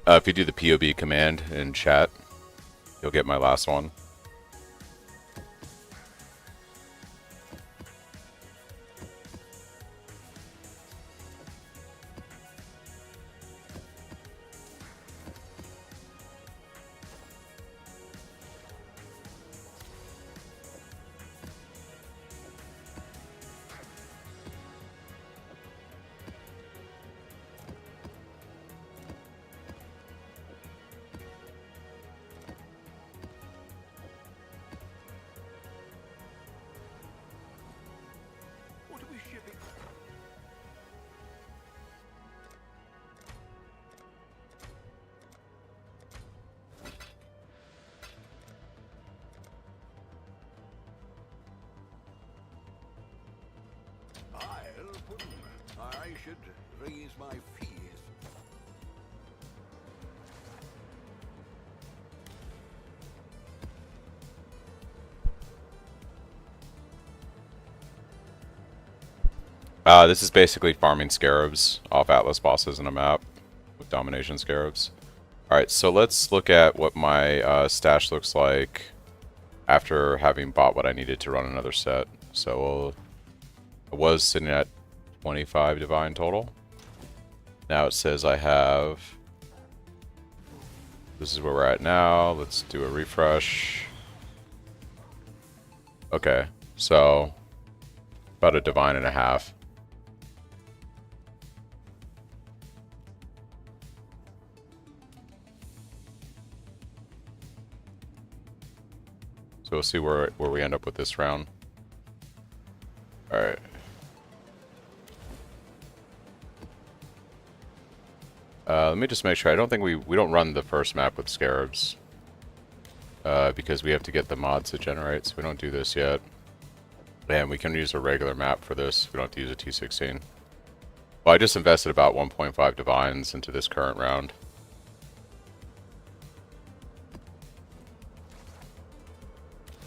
If you do the POB command in chat, you'll get my last one. What are we shipping? I should raise my fees. This is basically farming Scarabs off Atlas bosses in a map with Domination Scarabs. Alright, so let's look at what my stash looks like after having bought what I needed to run another set. So I was sitting at 25 Divine total. Now it says I have... This is where we're at now. Let's do a refresh. Okay, so about a Divine and a half. So we'll see where we end up with this round. Alright. Let me just make sure. I don't think we don't run the first map with Scarabs. Because we have to get the mods to generate, so we don't do this yet. And we can use a regular map for this. We don't have to use a T16. Well, I just invested about 1.5 Divines into this current round.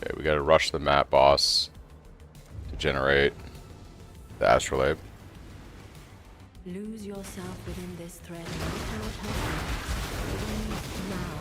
Okay, we gotta rush the map boss to generate the Astrolabe. Lose yourself within this thread and you cannot help it. Leave now.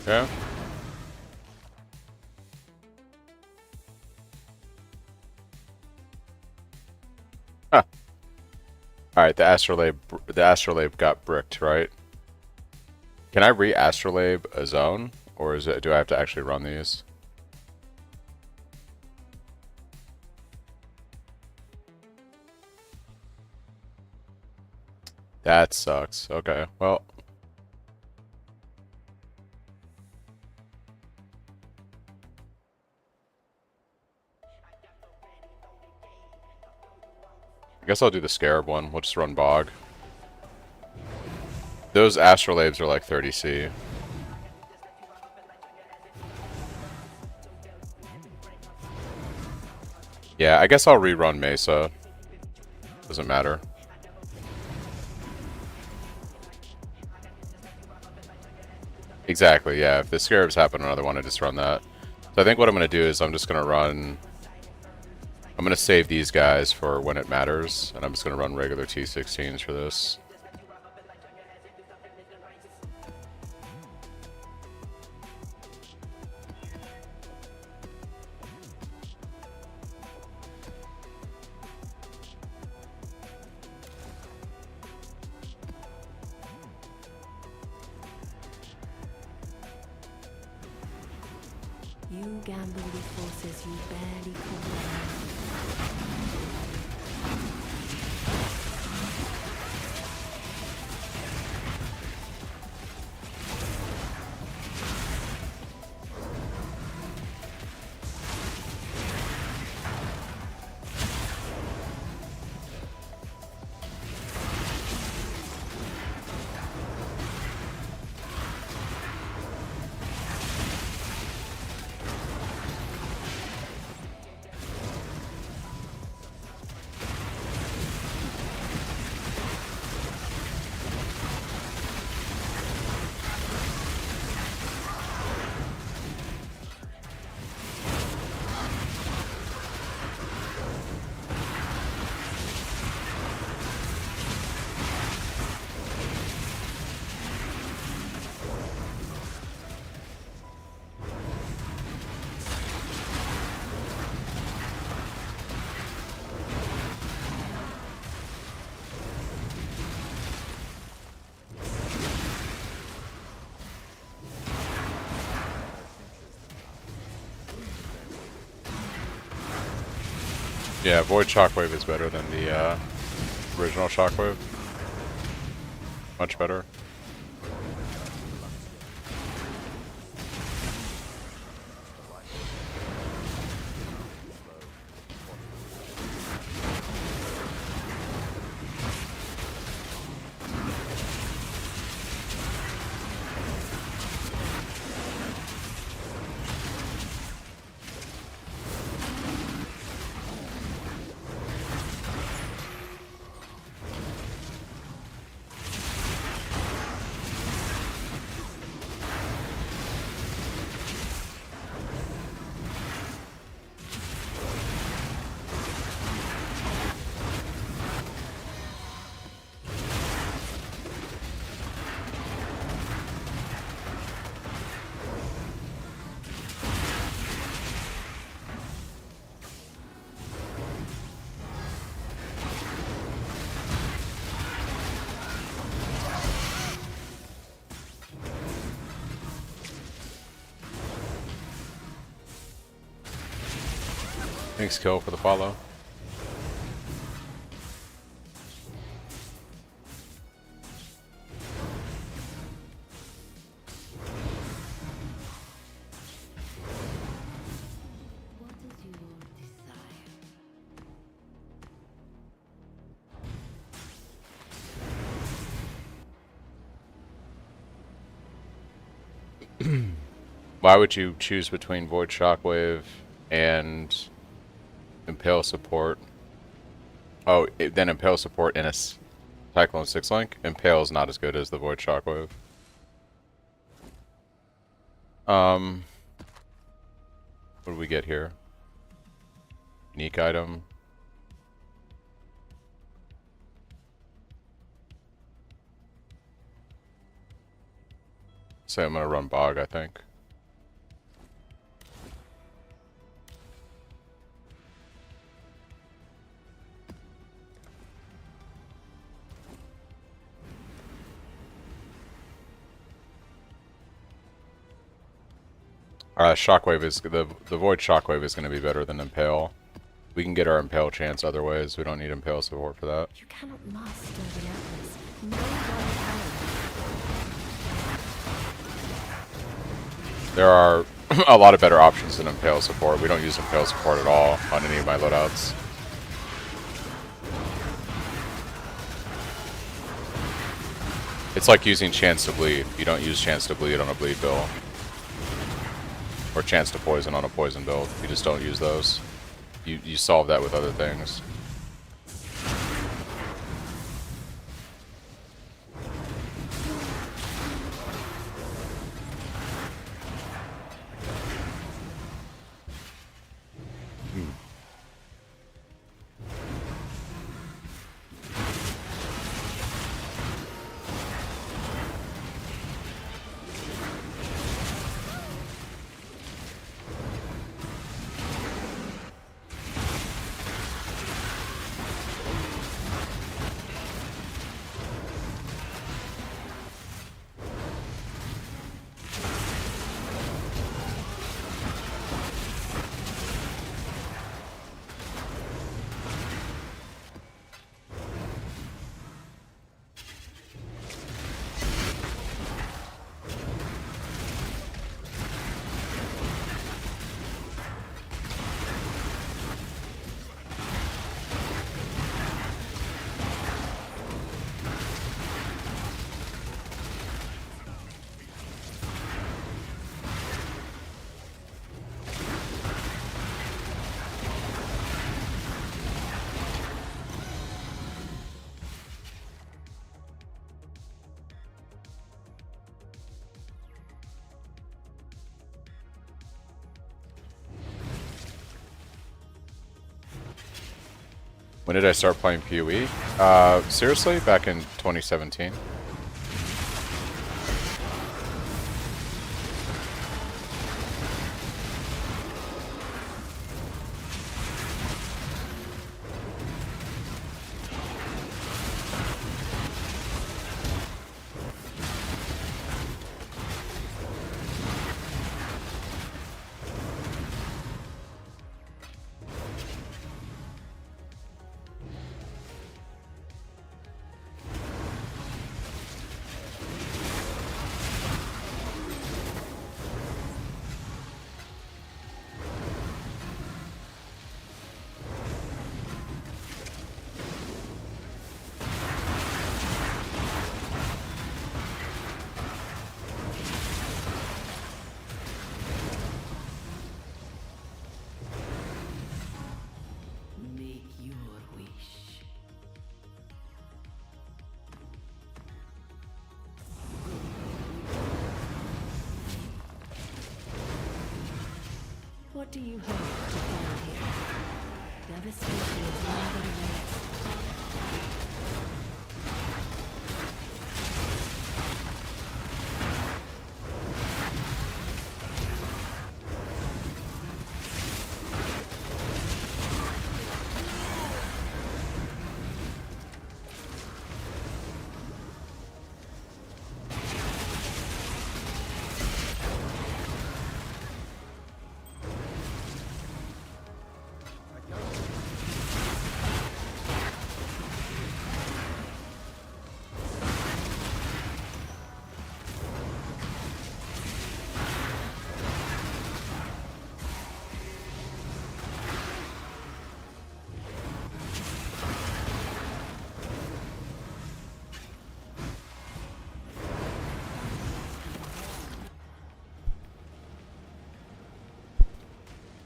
Yeah. Huh. Alright, the Astrolabe got bricked, right? Can I re-Astrolabe a zone? Or do I have to actually run these? That sucks. Okay, well. I guess I'll do the Scarab one. We'll just run Bog. Those Astrolabes are like 30C. Yeah, I guess I'll rerun Mesa. Doesn't matter. Exactly, yeah. If the Scarabs happen another one, I just run that. So I think what I'm going to do is I'm just going to run... I'm going to save these guys for when it matters, and I'm just going to run regular T16s for this. You gamble with forces you barely comprehend. Yeah, Void Shockwave is better than the original Shockwave. Much better. Thanks, Kill, for the follow. What is your desire? Why would you choose between Void Shockwave and Impale support? Oh, then Impale support in a Cyclone 6 link? Impale is not as good as the Void Shockwave. What do we get here? Unique item. So I'm gonna run Bog, I think. Shockwave is the Void Shockwave is going to be better than Impale. We can get our Impale chance other ways. We don't need Impale support for that. You cannot master the Atlas. No one can. There are a lot of better options than Impale support. We don't use Impale support at all on any of my loadouts. It's like using Chance to Bleed. You don't use Chance to Bleed on a Bleed build. Or Chance to Poison on a Poison build. You just don't use those. You solve that with other things. When did I start playing PoE? Seriously? Back in 2017. Make your wish. What do you hope to find here? Devastation is never less. I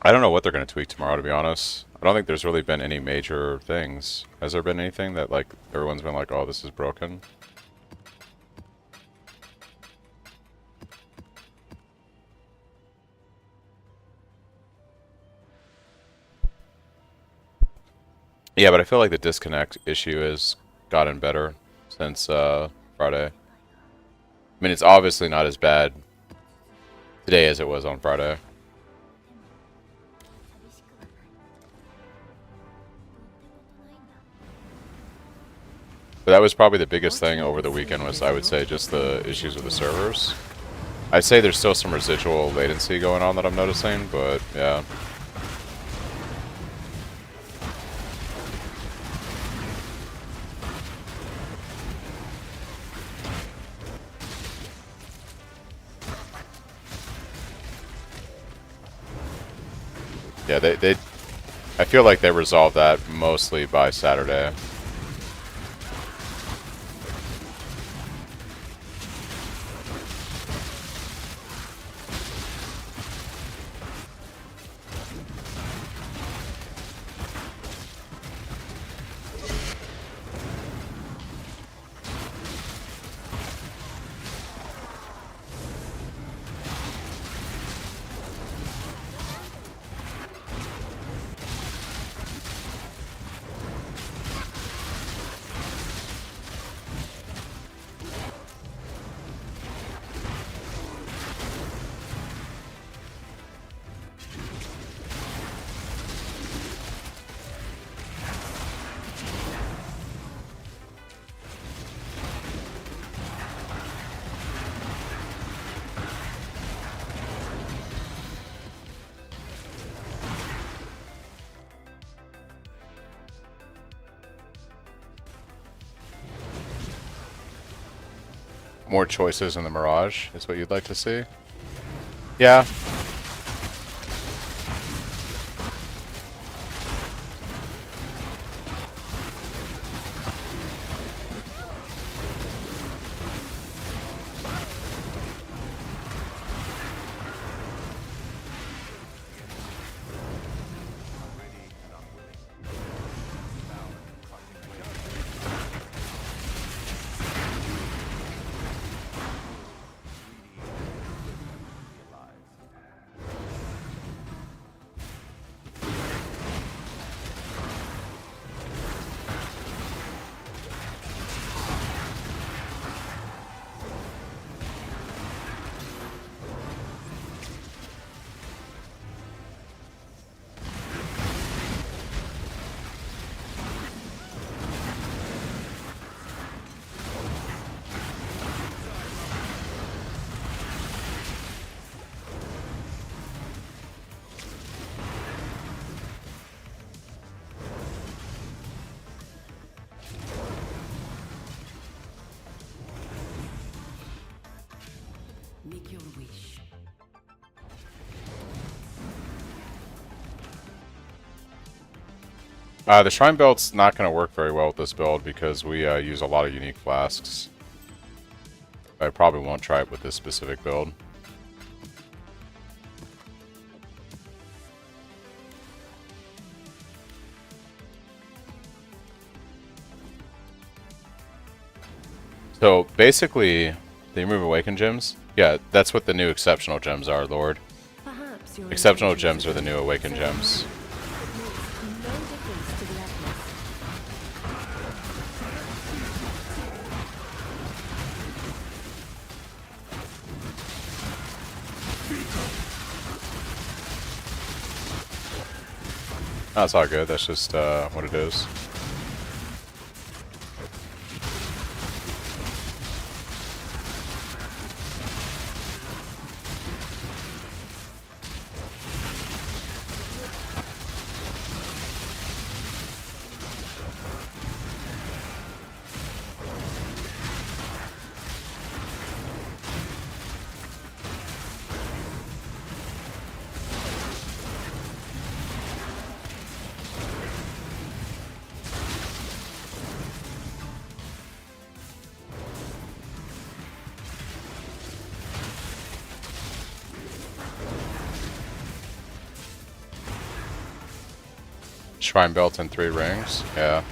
I don't know what they're going to tweak tomorrow, to be honest. I don't think there's really been any major things. Has there been anything that, like, everyone's been like, oh, this is broken? Yeah, but I feel like the disconnect issue has gotten better since Friday. I mean, it's obviously not as bad today as it was on Friday. But that was probably the biggest thing over the weekend was, I would say, just the issues with the servers. I'd say there's still some residual latency going on that I'm noticing, but yeah. Yeah, they I feel like they resolved that mostly by Saturday. More choices in the Mirage is what you'd like to see. Yeah. Make your wish. The Shrine Belt's not going to work very well with this build because we use a lot of unique flasks. I probably won't try it with this specific build. So basically, they remove Awakened Gems. Yeah, that's what the new Exceptional Gems are, Lord. Perhaps your Exceptional intentions Gems are the new Awakened Gems. It makes no difference to the Atlas. That's all good, that's just what it is. Shrine belt and 3 rings. Yeah.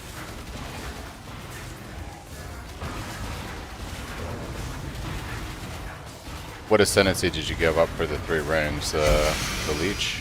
What ascendancy did you give up for the 3 rings? The leech?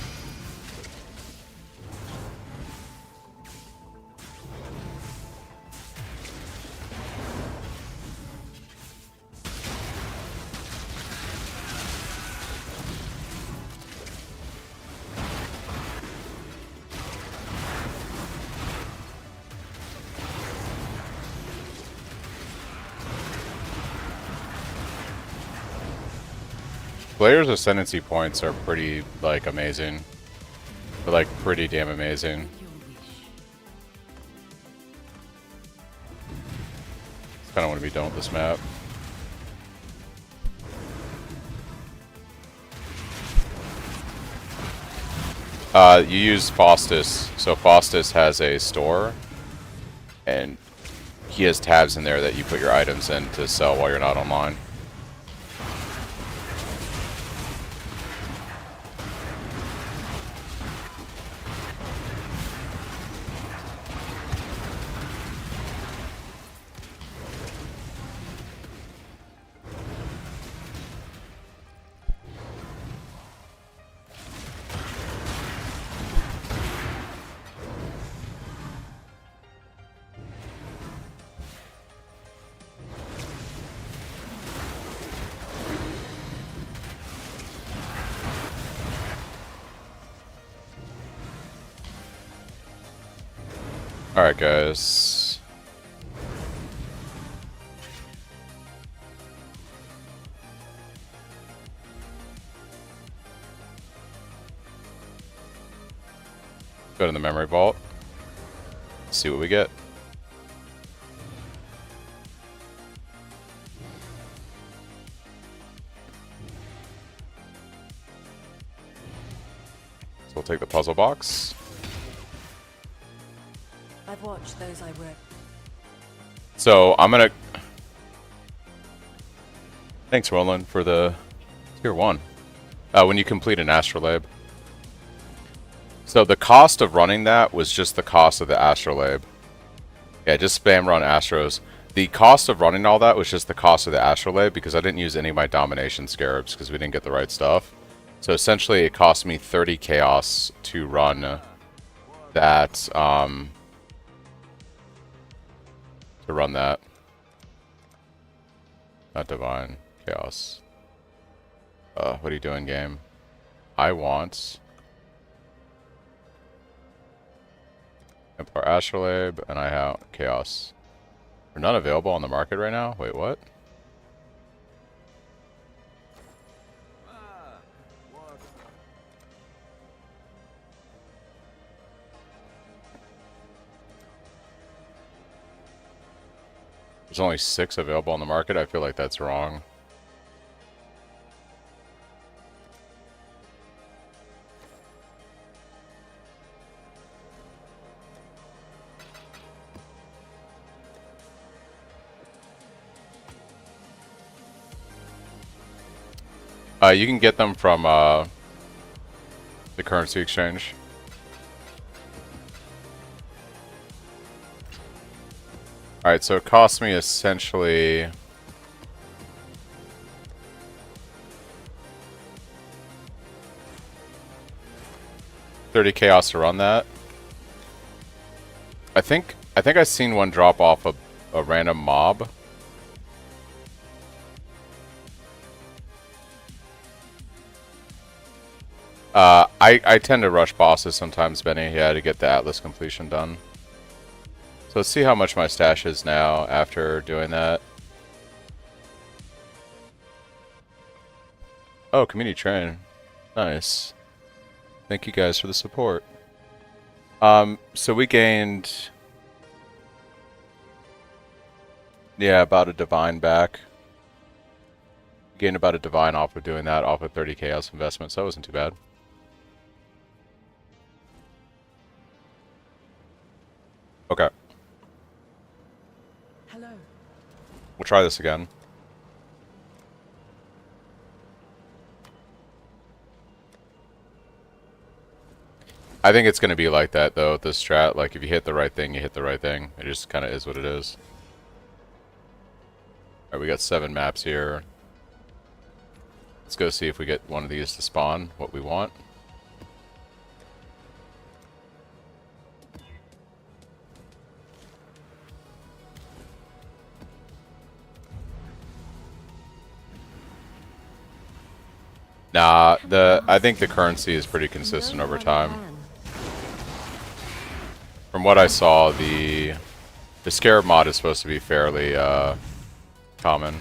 Players' ascendancy points are pretty, like, amazing. They're, like, pretty damn amazing. Your wish. Just kinda want to be done with this map. You use Faustus. So Faustus has a store, and he has tabs in there that you put your items in to sell while you're not online. Alright, guys. Go to the memory vault. See what we get. So we'll take the puzzle box. I've watched those I work. So I'm gonna. Thanks, Roland, for the tier 1. When you complete an astrolabe. So the cost of running that was just the cost of the astrolabe. Yeah, just spam run astros. The cost of running all that was just the cost of the astrolabe because I didn't use any of my domination scarabs because we didn't get the right stuff. So essentially, it cost me 30 chaos to run that. To run that. Not divine. Chaos. What are you doing, game? I want Empire Astrolabe, and I have Chaos. They're not available on the market right now? Wait, what? There's only 6 available on the market? I feel like that's wrong. You can get them from the currency exchange. Alright, so it cost me essentially $30 chaos to run that. I think I seen one drop off a random mob. I tend to rush bosses sometimes, Benny, yeah, to get the Atlas completion done. So let's see how much my stash is now after doing that. Oh, community train. Nice. Thank you guys for the support. So we gained... Yeah, about a divine back. Gained about a divine off of doing that, off of 30 chaos investment, so that wasn't too bad. Okay. Hello. We'll try this again. I think it's going to be like that, though, with this strat. Like, if you hit the right thing, you hit the right thing. It just kind of is what it is. Alright, we got 7 maps here. Let's go see if we get one of these to spawn what we want. Nah, I think the currency is pretty consistent over time. From what I saw, the Scarab mod is supposed to be fairly common.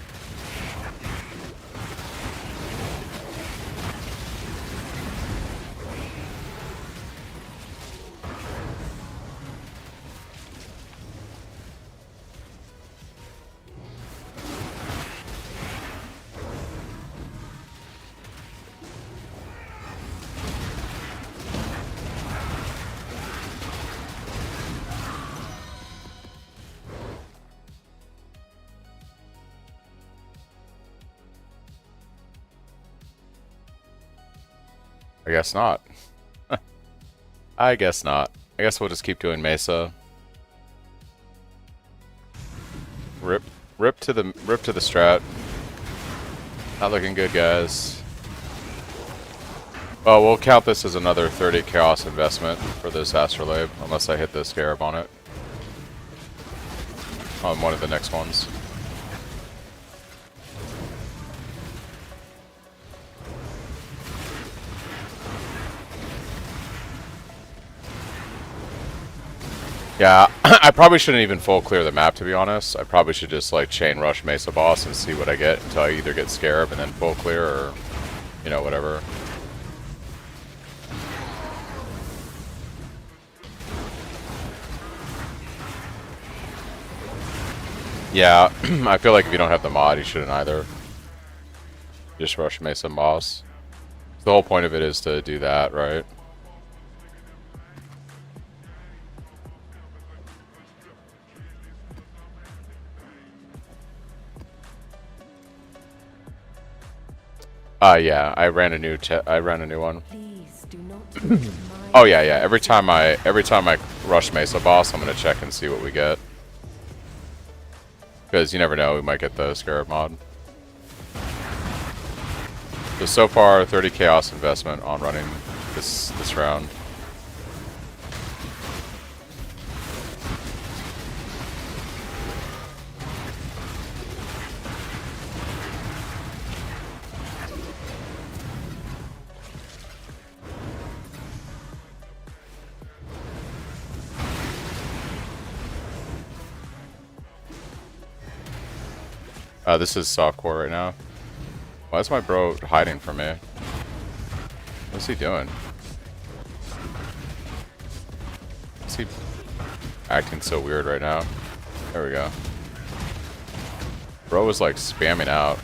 I guess not. I guess not. I guess we'll just keep doing Mesa. Rip to the strat. Not looking good, guys. Oh, we'll count this as another 30 chaos investment for this astrolabe, unless I hit the Scarab on it. On one of the next ones. Yeah, I probably shouldn't even full clear the map, to be honest. I probably should just like chain rush Mesa boss and see what I get until I either get Scarab and then full clear or, you know, whatever. Yeah, I feel like if you don't have the mod, you shouldn't either. Just rush Mesa boss. The whole point of it is to do that, right? Yeah, I ran a new one. Please do not Oh yeah, yeah. Every time I rush Mesa boss, I'm gonna check and see what we get. Because you never know, we might get the Scarab mod. So far, 30 chaos investment on running this round. This is softcore right now. Why is my bro hiding from me? What's he doing? Is he acting so weird right now? There we go. Bro was like spamming out.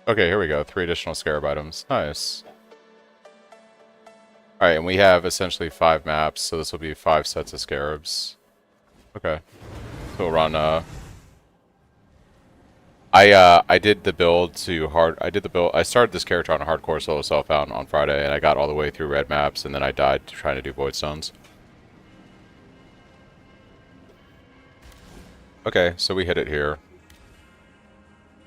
Okay, here we go. 3 additional Scarab items. Nice. Alright, and we have essentially 5 maps, so this will be 5 sets of Scarabs. Okay. So we'll run, I did the build to I started this character on a hardcore solo self-out on Friday, and I got all the way through red maps, and then I died trying to do Void Stones. Okay, so we hit it here.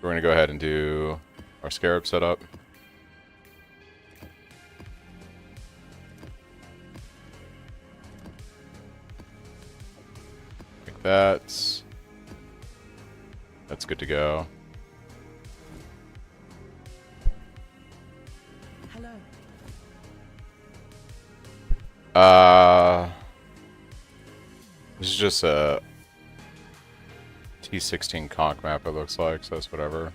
We're gonna go ahead and do our Scarab setup. Like that. That's good to go. Hello. This is just a T16 conch map, it looks like, so that's whatever.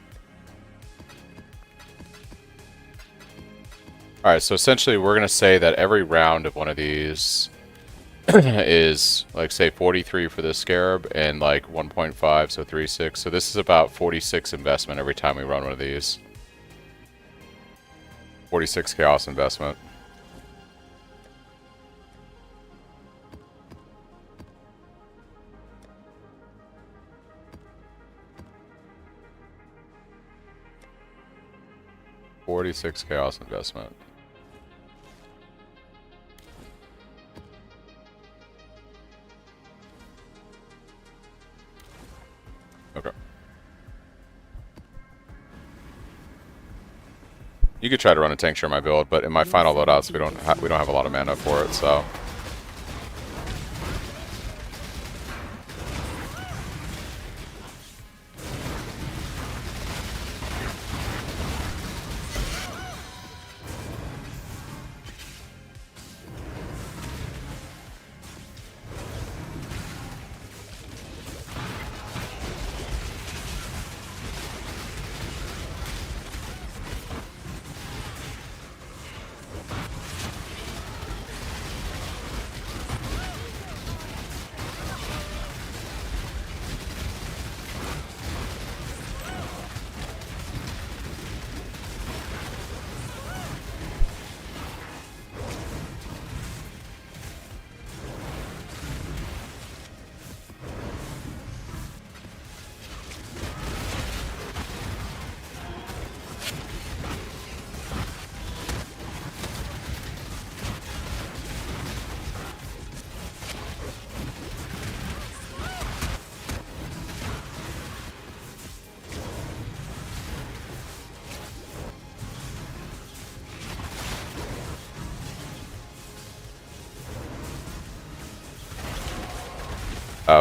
Alright, so essentially we're going to say that every round of one of these is, like, say 43 for this Scarab and, like, 1.5, so 3.6. So this is about 46 investment every time we run one of these. 46 chaos investment. $46 chaos investment. Okay. You could try to run a tank share my build, but in my final loadouts we don't have a lot of mana for it, so.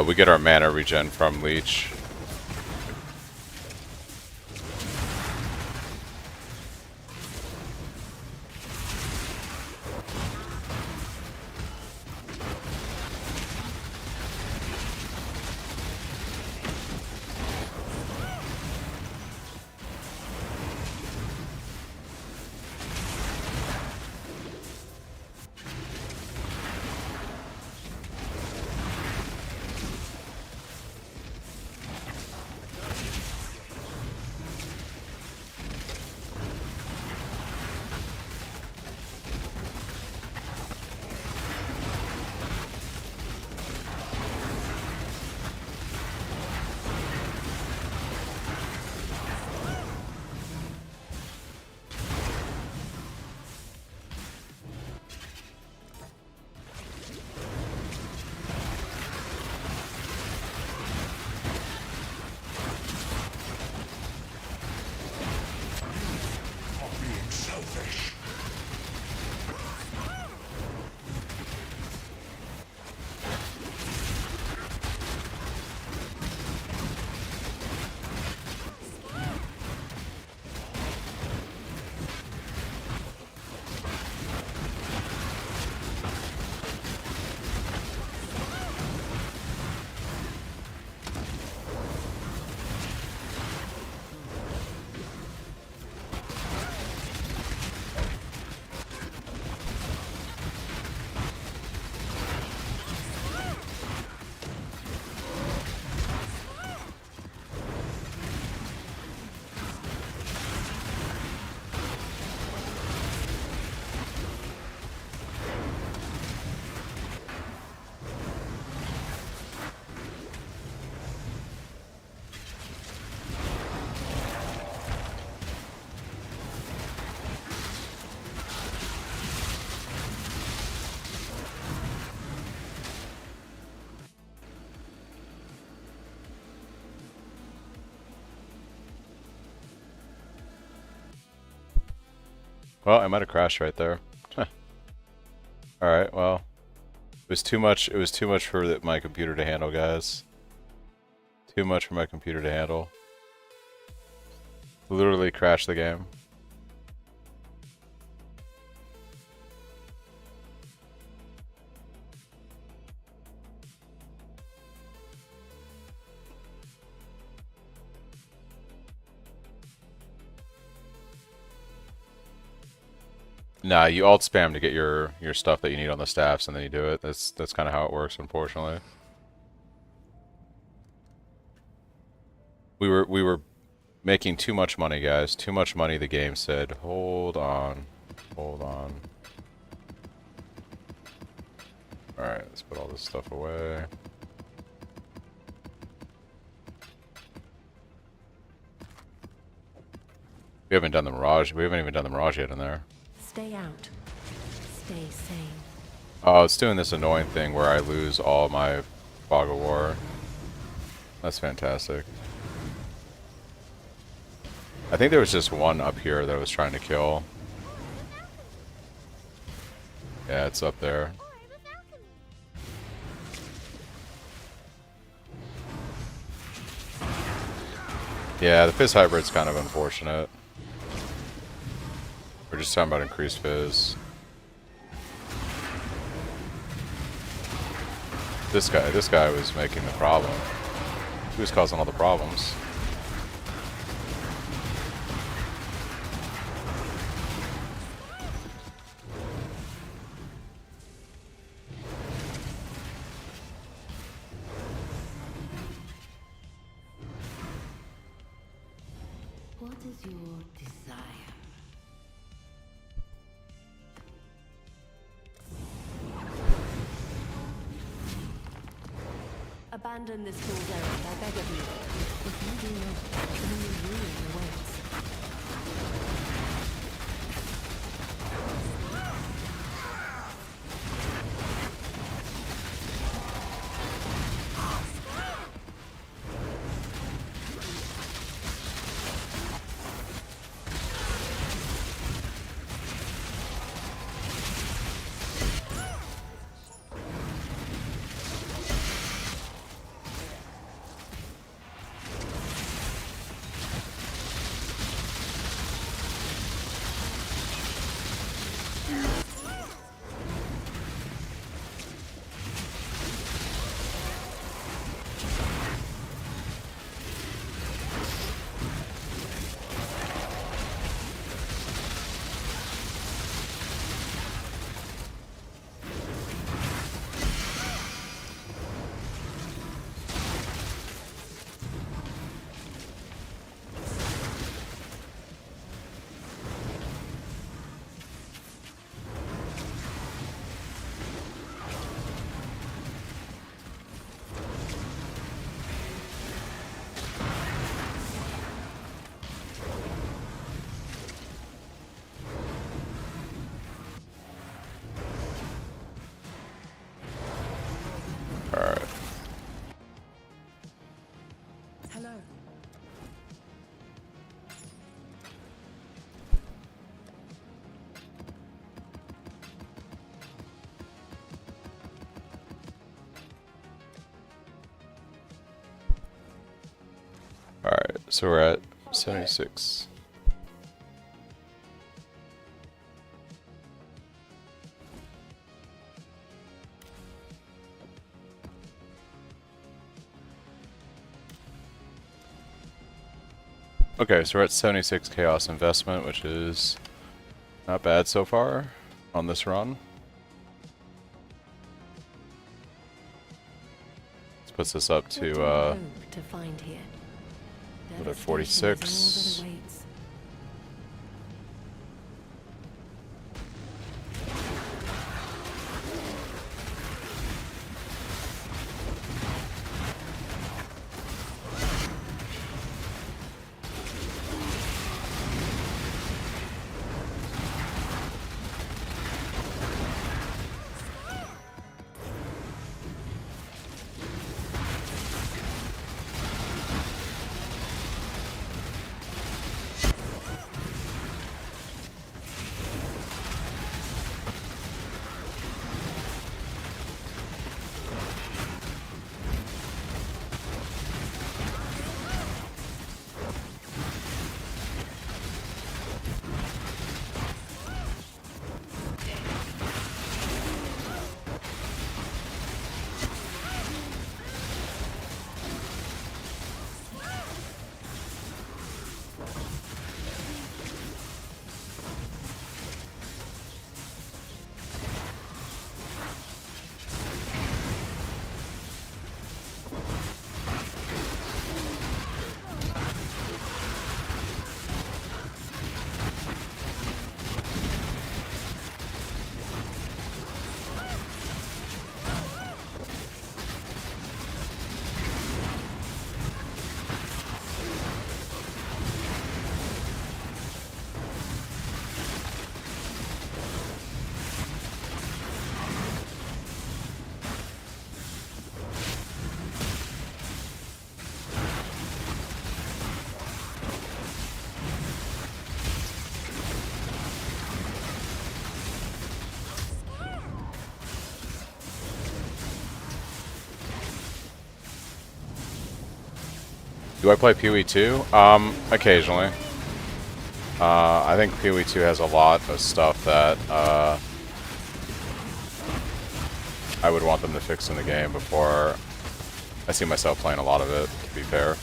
We get our mana regen from Leech. Well, I might have crashed right there. Alright, well. It was too much for my computer to handle, guys. Too much for my computer to handle. Literally crashed the game. Nah, you alt spam to get your stuff that you need on the staffs, and then you do it. That's kind of how it works, unfortunately. We were making too much money, guys. Too much money. The game said, "Hold on." hold on. Alright, let's put all this stuff away. We haven't done the Mirage. We haven't even done the Mirage yet in there. Stay out. Stay sane. Oh, it's doing this annoying thing where I lose all my Fog of War. That's fantastic. I think there was just one up here that I was trying to kill. Yeah, it's up there. Yeah, the Fizz Hybrid's kind of unfortunate. We're just talking about increased Fizz. This guy was making the problem. He was causing all the problems. What is your desire? Abandon this fool's errand, I beg of you. If you do not, only ruin awaits. Alright. Hello. Alright, so we're at 76. Okay, so we're at 76 Chaos Investment, which is not bad so far on this run. This puts us up What do you to hope to find here? what, at Devastation is 46. all that awaits. Do I play PoE 2? Occasionally. I think PoE 2 has a lot of stuff that I would want them to fix in the game before I see myself playing a lot of it, to be fair.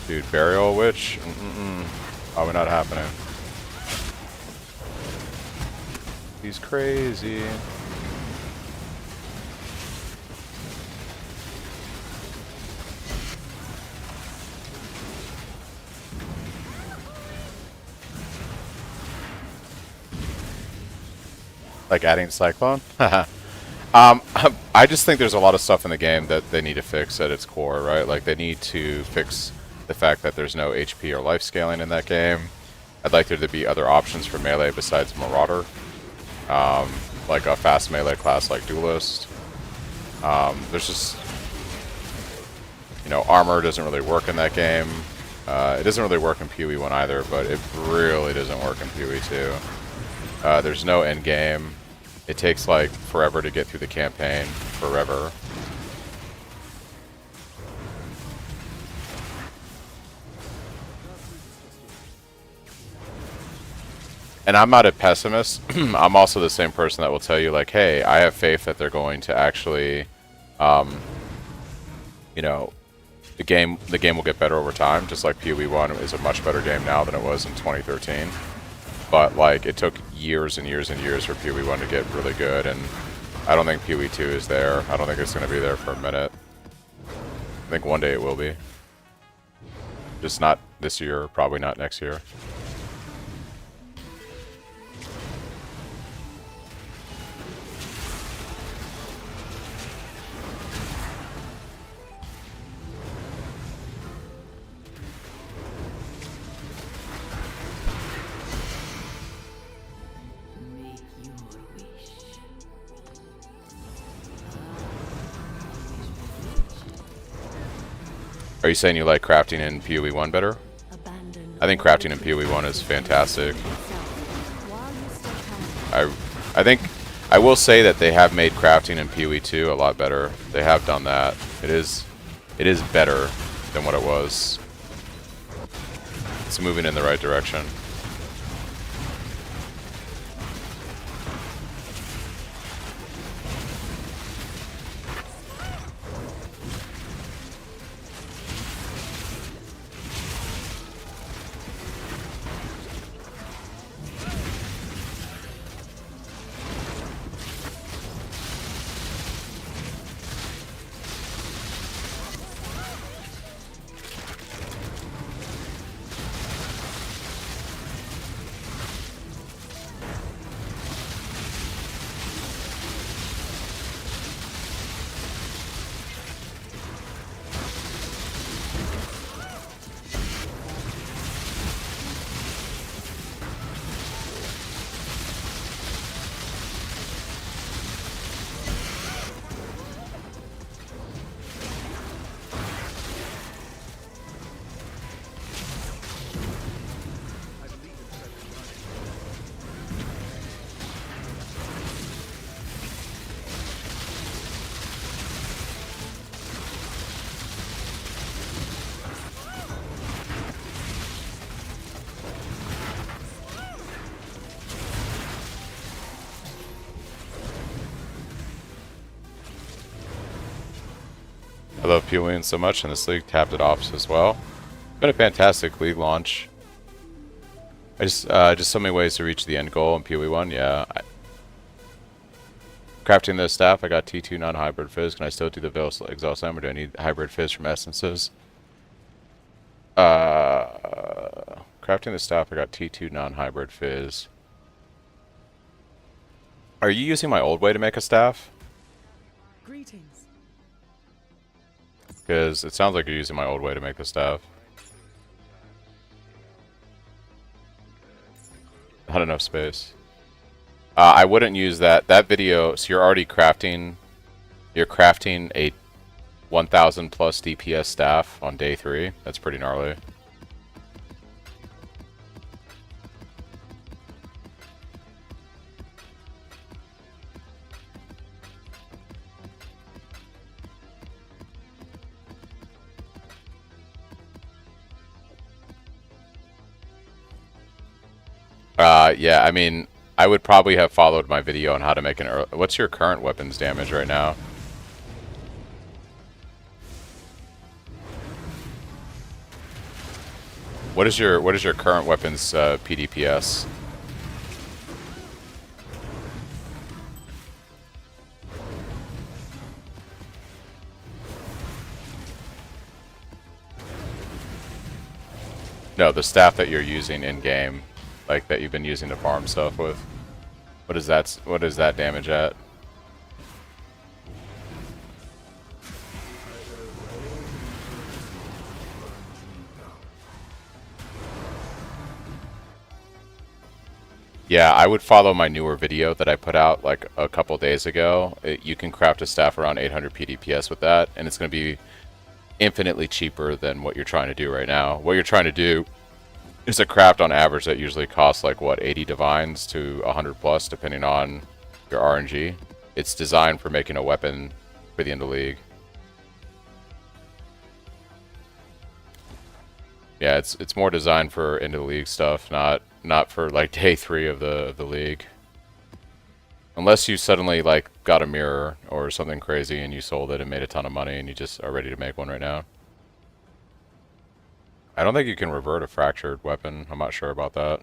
Dude, Burial Witch? Probably not happening. He's crazy. Like adding Cyclone? I just think there's a lot of stuff in the game that they need to fix at its core, right? Like, they need to fix the fact that there's no HP or life scaling in that game. I'd like there to be other options for melee besides Marauder. Like a fast melee class like Duelist. There's just... You know, armor doesn't really work in that game. It doesn't really work in PoE 1 either, but it really doesn't work in PoE 2. There's no endgame. It takes like forever to get through the campaign. Forever. And I'm not a pessimist. I'm also the same person that will tell you, like, hey, I have faith that they're going to actually, you know, the game will get better over time. Just like PoE 1 is a much better game now than it was in 2013. But like, it took years and years and years for PoE 1 to get really good, and I don't think PoE 2 is there. I don't think it's going to be there for a minute. I think one day it will be. Just not this year, probably not next year. Make your wish. Are you saying you like crafting in PoE 1 better? Abandon I think crafting in PoE 1 is fantastic. while you still can. I think I will say that they have made crafting in PoE 2 a lot better. They have done that. It is better than what it was. It's moving in the right direction. I love PoE so much, and this league tapped it off as well. It's been a fantastic league launch. Just so many ways to reach the end goal in PoE 1. Yeah. Crafting the staff, I got T2 non-hybrid fizz. Can I still do the Veil Exhaust Slam, or do I need hybrid fizz from essences? Crafting the staff, I got T2 non-hybrid fizz. Are you using my old way to make a staff? Greetings. Because it sounds like you're using my old way to make the staff. Not enough space. I wouldn't use that. That video, so you're already crafting... You're crafting a 1000 plus DPS staff on day 3. That's pretty gnarly. Yeah, I mean, I would probably have followed my video on how to make an early... What's your current weapons damage right now? What is your current weapons PDPS? No, the staff that you're using in game, like that you've been using to farm stuff with. What is that? What is that damage at? Yeah, I would follow my newer video that I put out like a couple days ago. You can craft a staff around 800 PDPS with that, and it's going to be infinitely cheaper than what you're trying to do right now. What you're trying to do is a craft on average that usually costs like, what, 80 divines to 100 plus, depending on your RNG. It's designed for making a weapon for the end of league. Yeah, it's more designed for end of the league stuff, not for like day 3 of the league. Unless you suddenly like got a mirror or something crazy and you sold it and made a ton of money and you just are ready to make one right now. I don't think you can revert a fractured weapon. I'm not sure about that.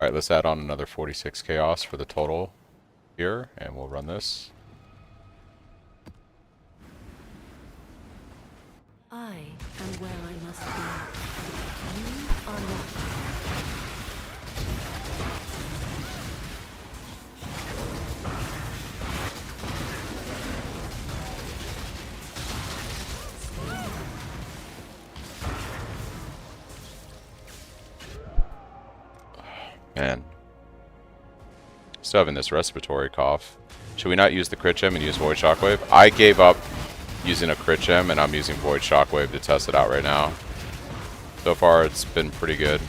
Alright, let's add on another 46 chaos for the total here, and we'll run this. I am where I must be. You are not. Man. Still having this respiratory cough. Should we not use the crit gem and use Void Shockwave? I gave up using a crit gem and I'm using Void Shockwave to test it out right now. So far it's been pretty good.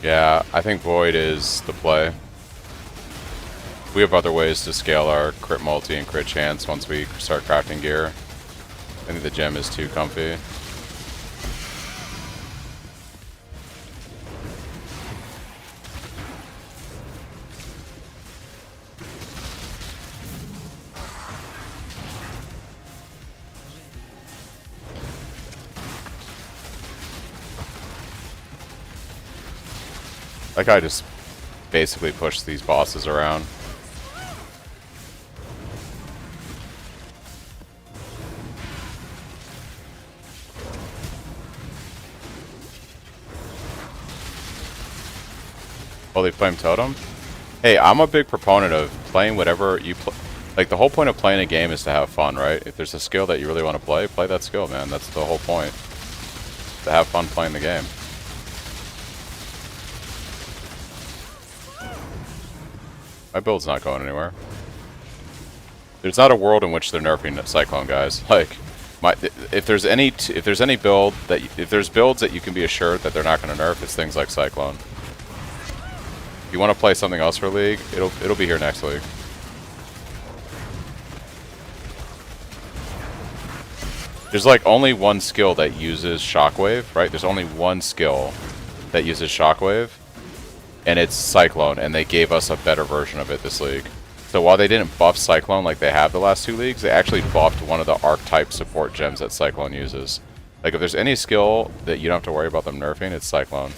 Yeah, I think Void is the play. We have other ways to scale our crit multi and crit chance once we start crafting gear. I think the gem is too comfy. Like I just basically push these bosses around. Holy Flame Totem? Hey, I'm a big proponent of playing whatever you play. Like, the whole point of playing a game is to have fun, right? If there's a skill that you really want to play that skill, man. That's the whole point. To have fun playing the game. My build's not going anywhere. There's not a world in which they're nerfing Cyclone, guys. Like, if there's builds that you can be assured that they're not going to nerf, it's things like Cyclone. If you want to play something else for League, it'll be here next League. There's like only one skill that uses Shockwave, right? There's only one skill that uses Shockwave. And it's Cyclone, and they gave us a better version of it this league. So while they didn't buff Cyclone like they have the last 2 leagues, they actually buffed one of the archetype support gems that Cyclone uses. Like, if there's any skill that you don't have to worry about them nerfing, it's Cyclone.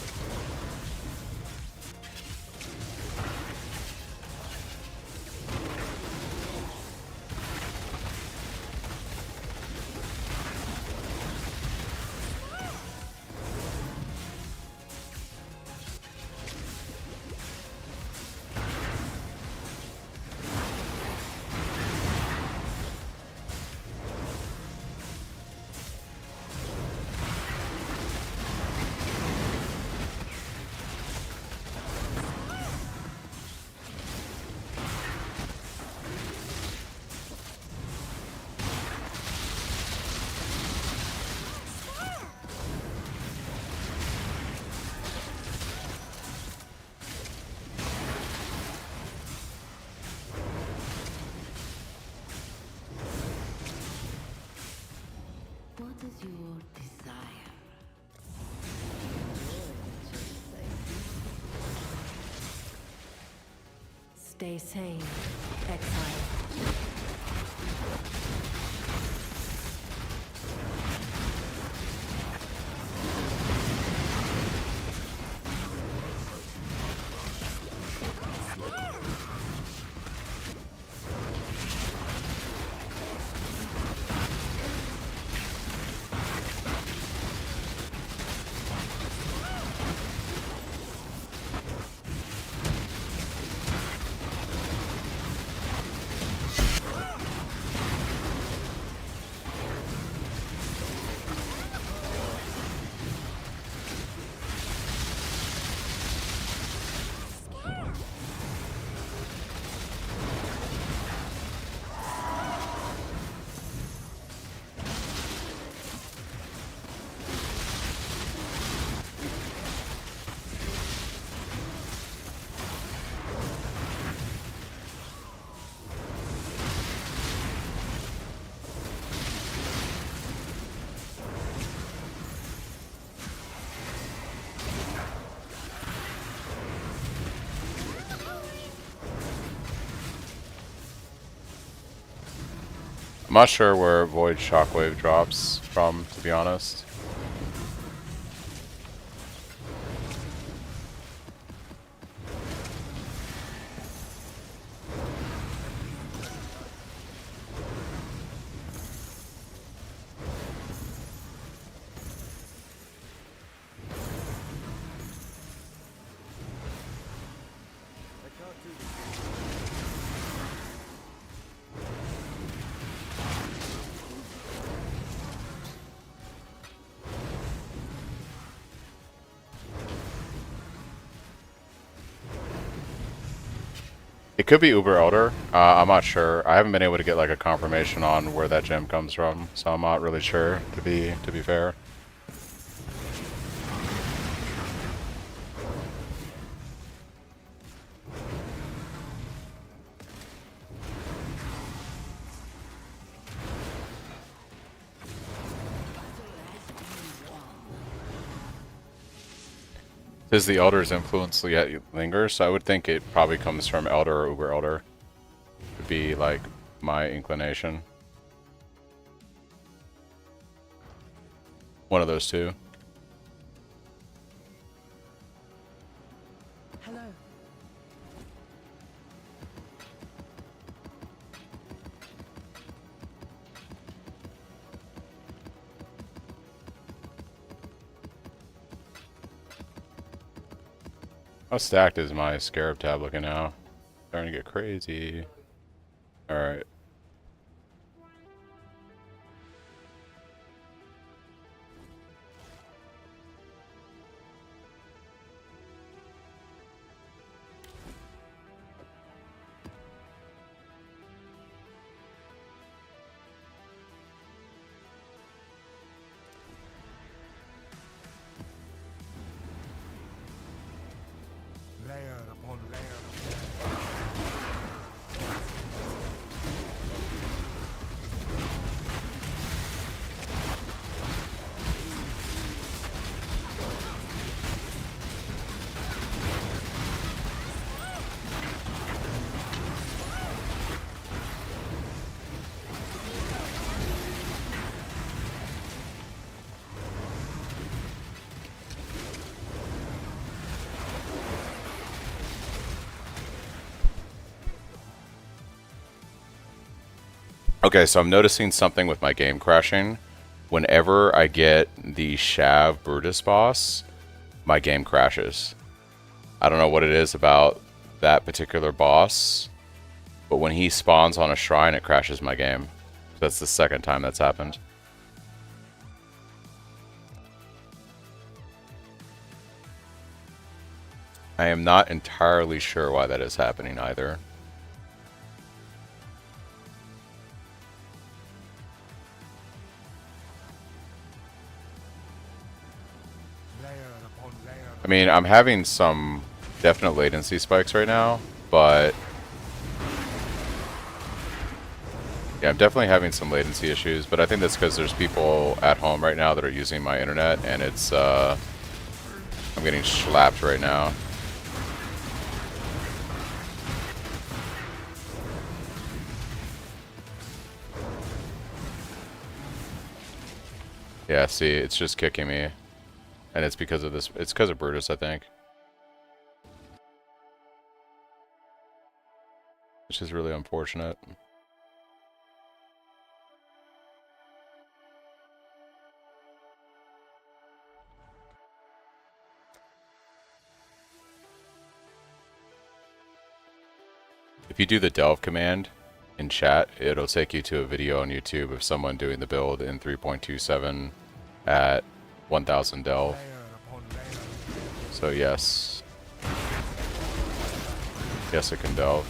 stay sane, exile. I'm not sure where Void Shockwave drops from, to be honest. It could be Uber Elder. I'm not sure. I haven't been able to get like a confirmation on where that gem comes from, so I'm not really sure. To be fair. Does the Elder's influence yet linger? So I would think it probably comes from Elder or Uber Elder. Would be like my inclination. One of those two. Hello. How stacked is my Scarab tab looking now? Starting to get crazy. Alright. Layer upon layer. Okay, so I'm noticing something with my game crashing. Whenever I get the Shav Brutus boss, my game crashes. I don't know what it is about that particular boss, but when he spawns on a shrine, it crashes my game. That's the second time that's happened. I am not entirely sure why that is happening either. I mean, I'm having some definite latency spikes right now, but yeah, I'm definitely having some latency issues, but I think that's because there's people at home right now that are using my internet, and it's, I'm getting slapped right now. Yeah, see, it's just kicking me. And it's because of this. It's because of Brutus, I think. Which is really unfortunate. If you do the delve command in chat, it'll take you to a video on YouTube of someone doing the build in 3.27 at 1000 delve. So yes. Yes, it can delve.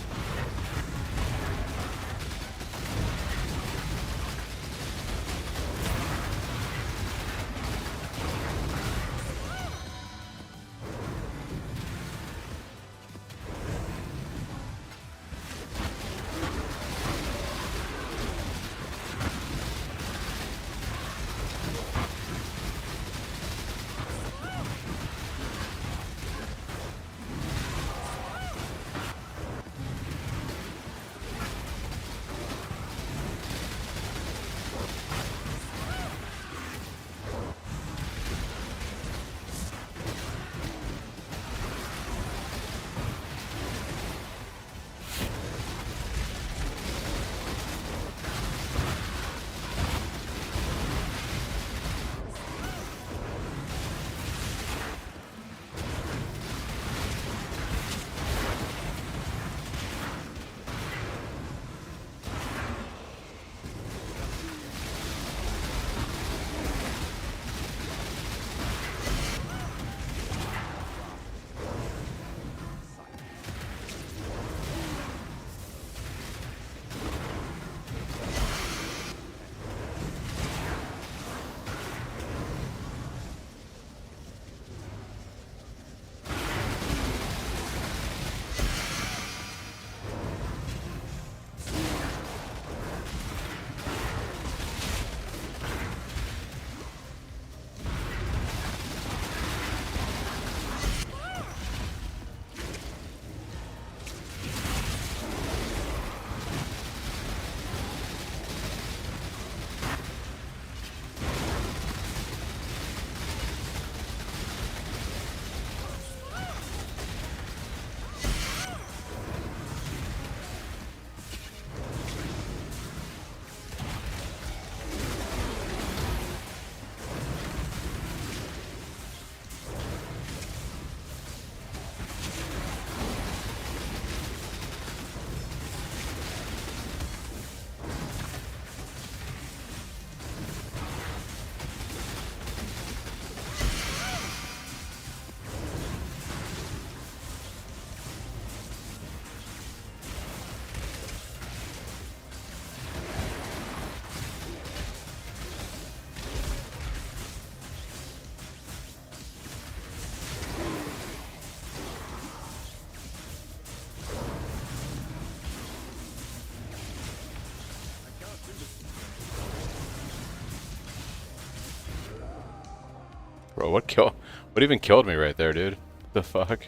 Bro, what even killed me right there, dude? What the fuck?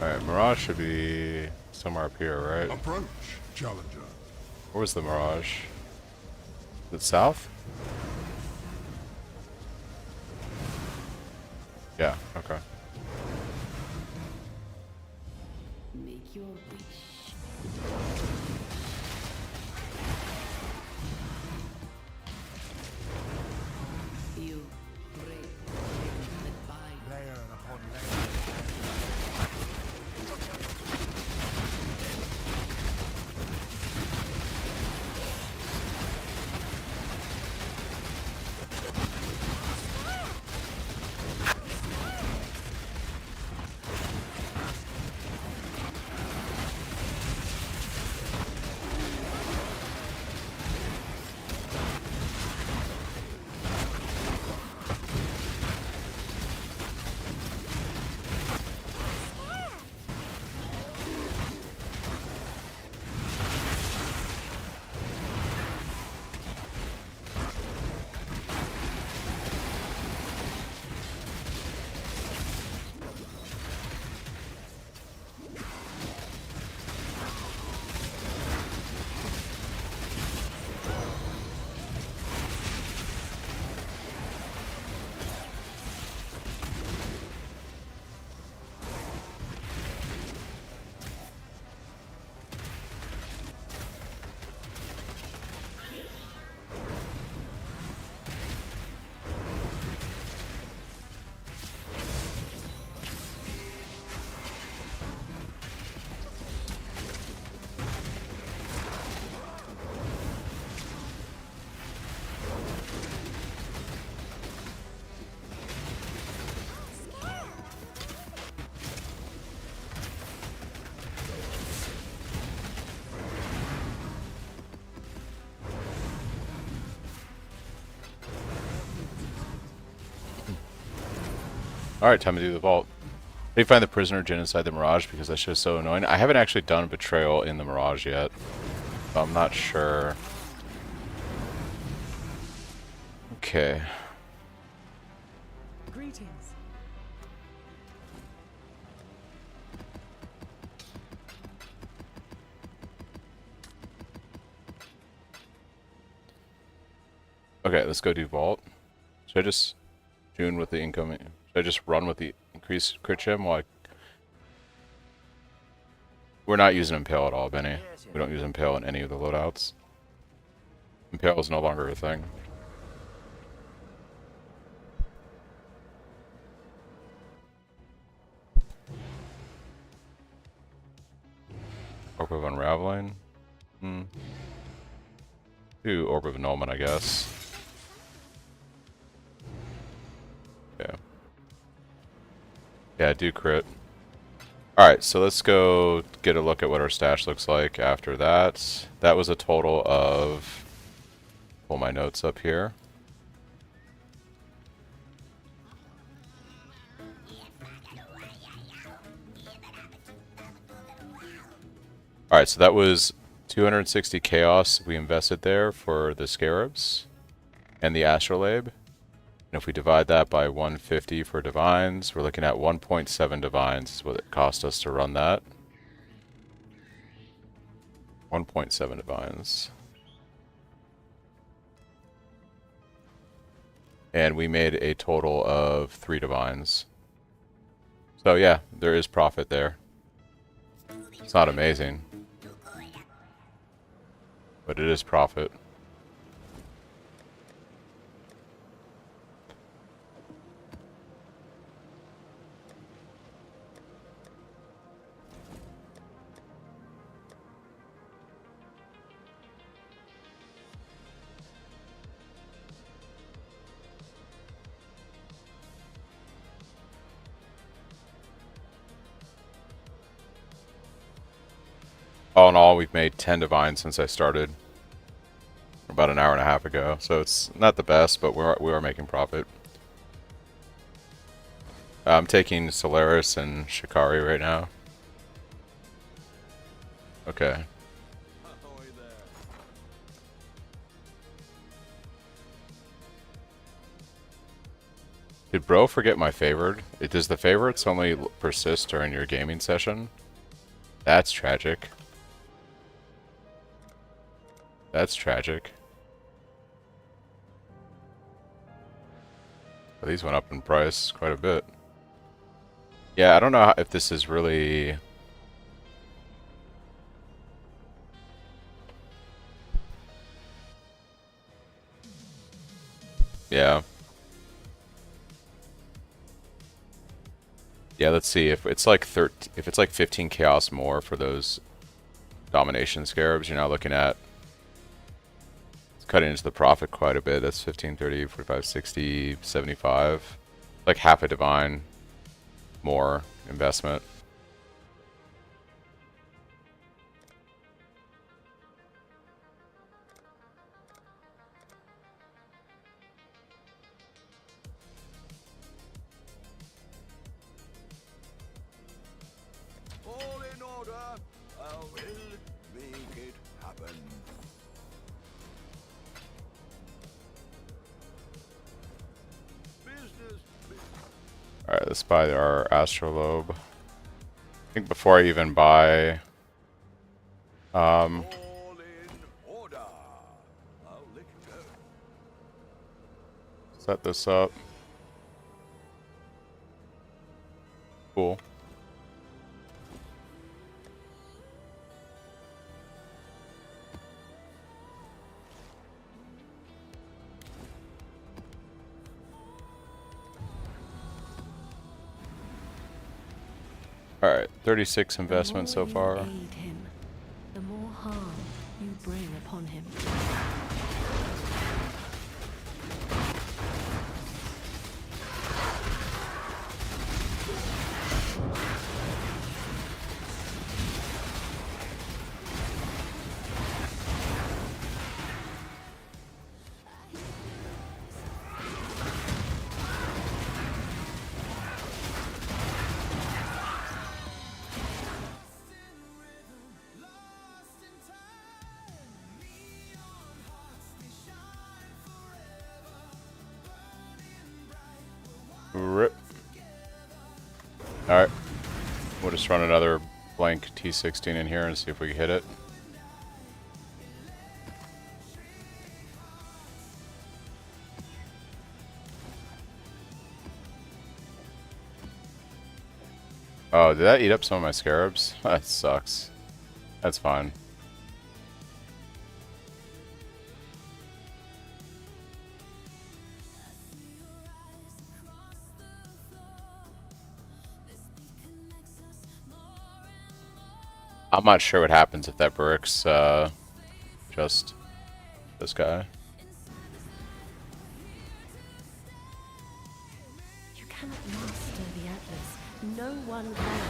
Alright, Mirage should be somewhere up here, right? Approach, Challenger. Where's the Mirage? Is it south? Yeah, okay. Make your wish. Alright, time to do the vault. How do you find the prisoner Jin inside the Mirage? Because that shit is so annoying. I haven't actually done Betrayal in the Mirage yet. So I'm not sure. Okay. Greetings. Okay, let's go do vault. Should I just tune with the incoming? Should I just run with the increased crit gem? While we're not using Impale at all, Benny. We don't use Impale in any of the loadouts. Impale is no longer a thing. Orb of Unraveling. Do Orb of Annulment, I guess. Yeah. Yeah, do crit. Alright, so let's go get a look at what our stash looks like after that. That was a total of... Pull my notes up here. Alright, so that was 260 chaos we invested there for the Scarabs and the Astrolabe. And if we divide that by 150 for divines, we're looking at 1.7 divines is what it cost us to run that. 1.7 divines. And we made a total of 3 divines. So yeah, there is profit there. It's not amazing, but it is profit. All in all, we've made 10 divines since I started about an hour and a half ago. So it's not the best, but we are making profit. I'm taking Solaris and Shikari right now. Okay. Did bro forget my favored? Does the favorites only persist during your gaming session? That's tragic. That's tragic. Well, these went up in price quite a bit. Yeah, I don't know if this is really... Yeah. Yeah, let's see if it's like 15 chaos more for those domination scarabs. You're now looking at cutting into the profit quite a bit. That's 15, 30, 45, 60, 75. Like half a divine more investment. All in order. I will make it happen. Alright, let's buy our Astrolabe. I think before I even buy... All in order. I'll let you go. set this up. Cool. Alright, 36 investments so far. The more you aid him, the more harm you bring upon him. Rip. Alright. We'll just run another blank T16 in here and see if we can hit it. Oh, did that eat up some of my scarabs? That sucks. That's fine. I'm not sure what happens if that bricks just this guy. You cannot master the Atlas. No one can.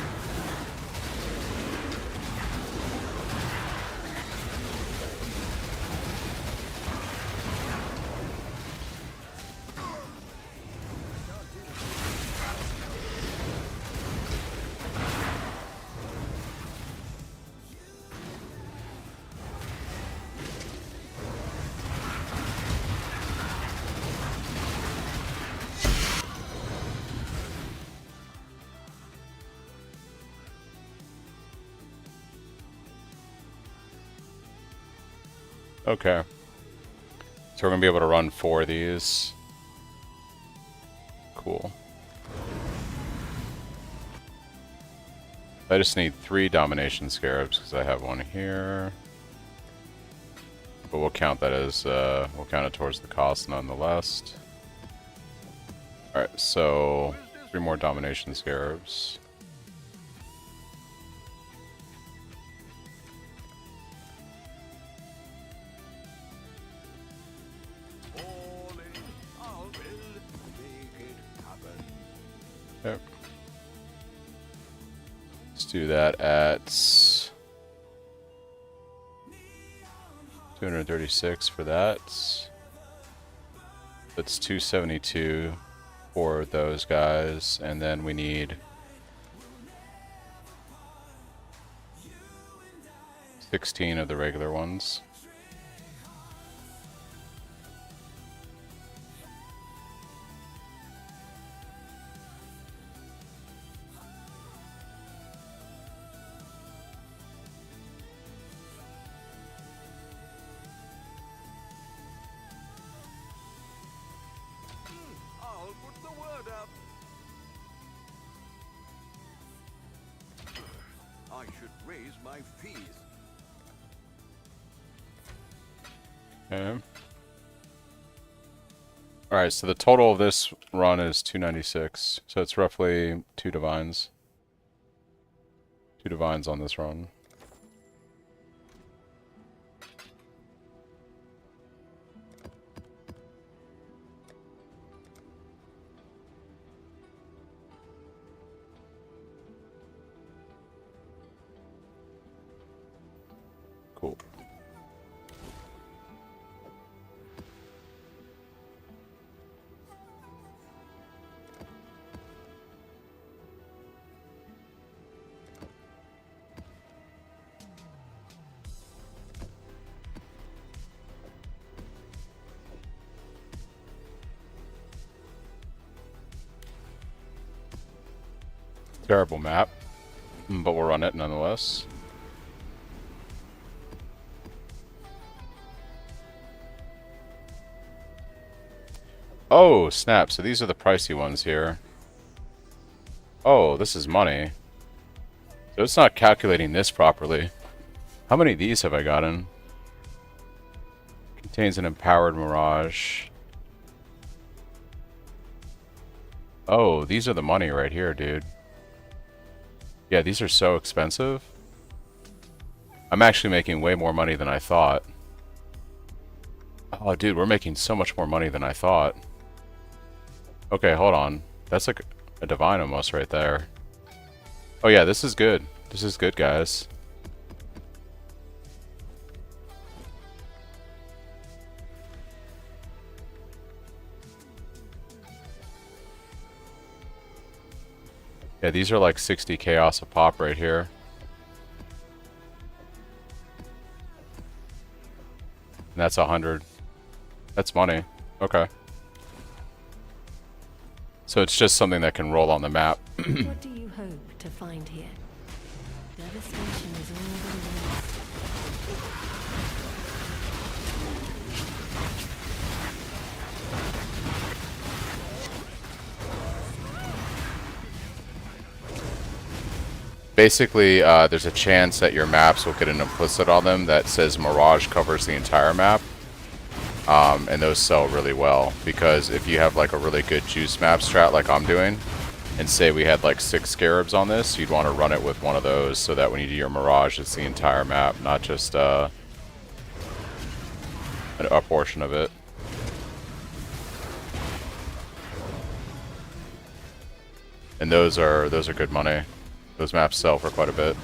Okay. So we're gonna be able to run 4 of these. Cool. I just need 3 domination scarabs because I have one here. But we'll count that as we'll count it towards the cost nonetheless. Alright, so 3 more domination scarabs. Yep. Let's do that at 236 for that. That's 272 for those guys, and then we need 16 of the regular ones. I'll put the word out. I should raise my fees. Okay. Alright, so the total of this run is 296. So it's roughly 2 divines. 2 divines on this run. Cool. Terrible map, but we'll run it nonetheless. Oh, snap. So these are the pricey ones here. Oh, this is money. So it's not calculating this properly. How many of these have I gotten? Contains an empowered mirage. Oh, these are the money right here, dude. Yeah, these are so expensive. I'm actually making way more money than I thought. Oh, dude, we're making so much more money than I thought. Okay, hold on. That's like a divine almost right there. Oh yeah, this is good. This is good, guys. Yeah, these are like 60 chaos a pop right here. And that's 100. That's money. Okay. So it's just something that can roll on the map. What do you hope to find here? Devastation is all there is. Basically, there's a chance that your maps will get an implicit on them that says Mirage covers the entire map. And those sell really well, because if you have like a really good juice map strat like I'm doing, and say we had like 6 Scarabs on this, you'd want to run it with one of those so that when you do your Mirage, it's the entire map, not just a portion of it. And those are good money. Those maps sell for quite a bit.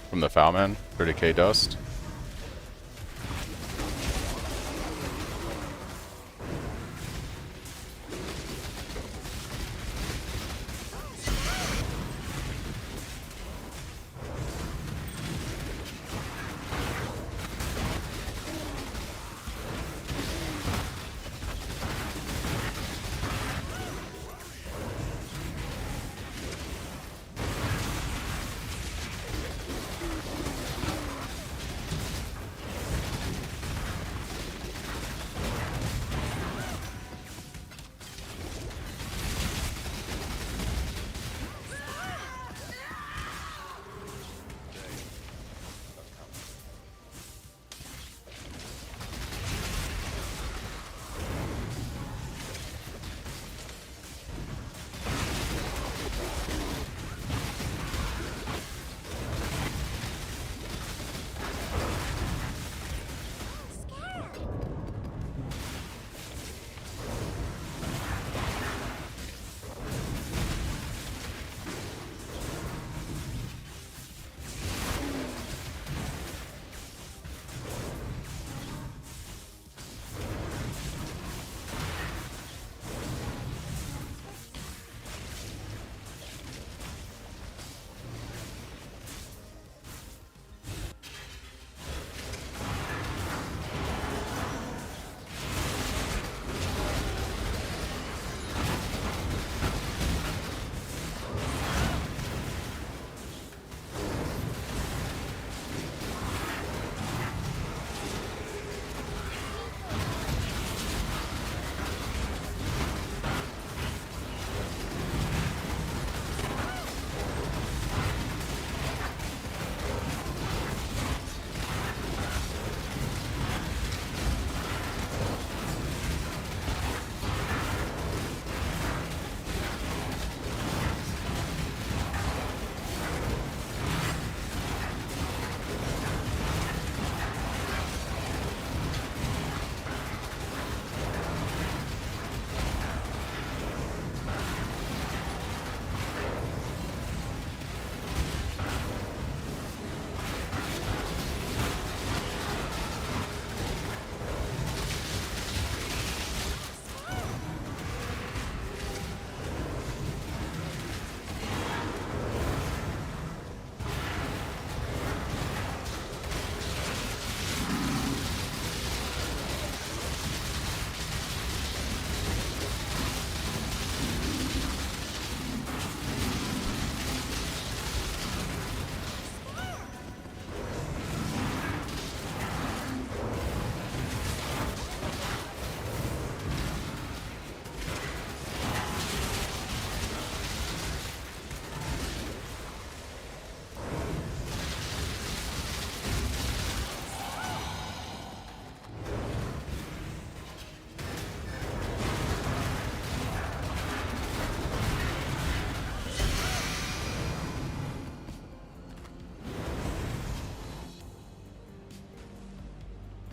From the Foulman, 30k dust.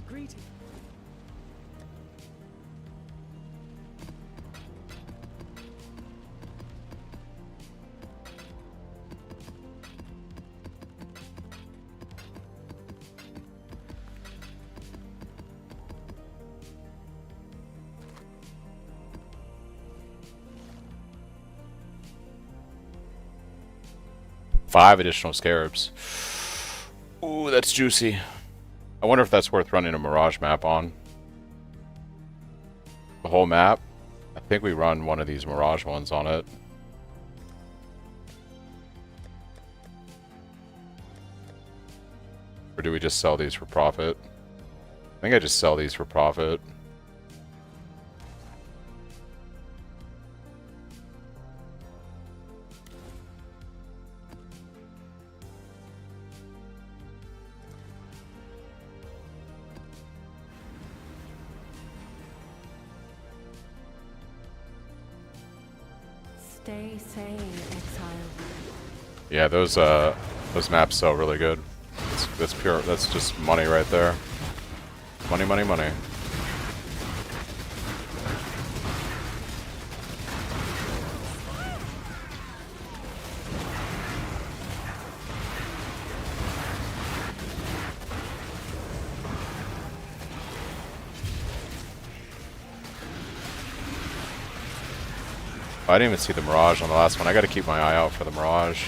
Greeting. 5 additional Scarabs. Ooh, that's juicy. I wonder if that's worth running a Mirage map on. The whole map? I think we run one of these Mirage ones on it. Or do we just sell these for profit? I think I just sell these for profit. Stay sane, exile. Yeah, those maps sell really good. That's pure. That's just money right there. Money, money, money. I didn't even see the Mirage on the last one. I gotta keep my eye out for the Mirage.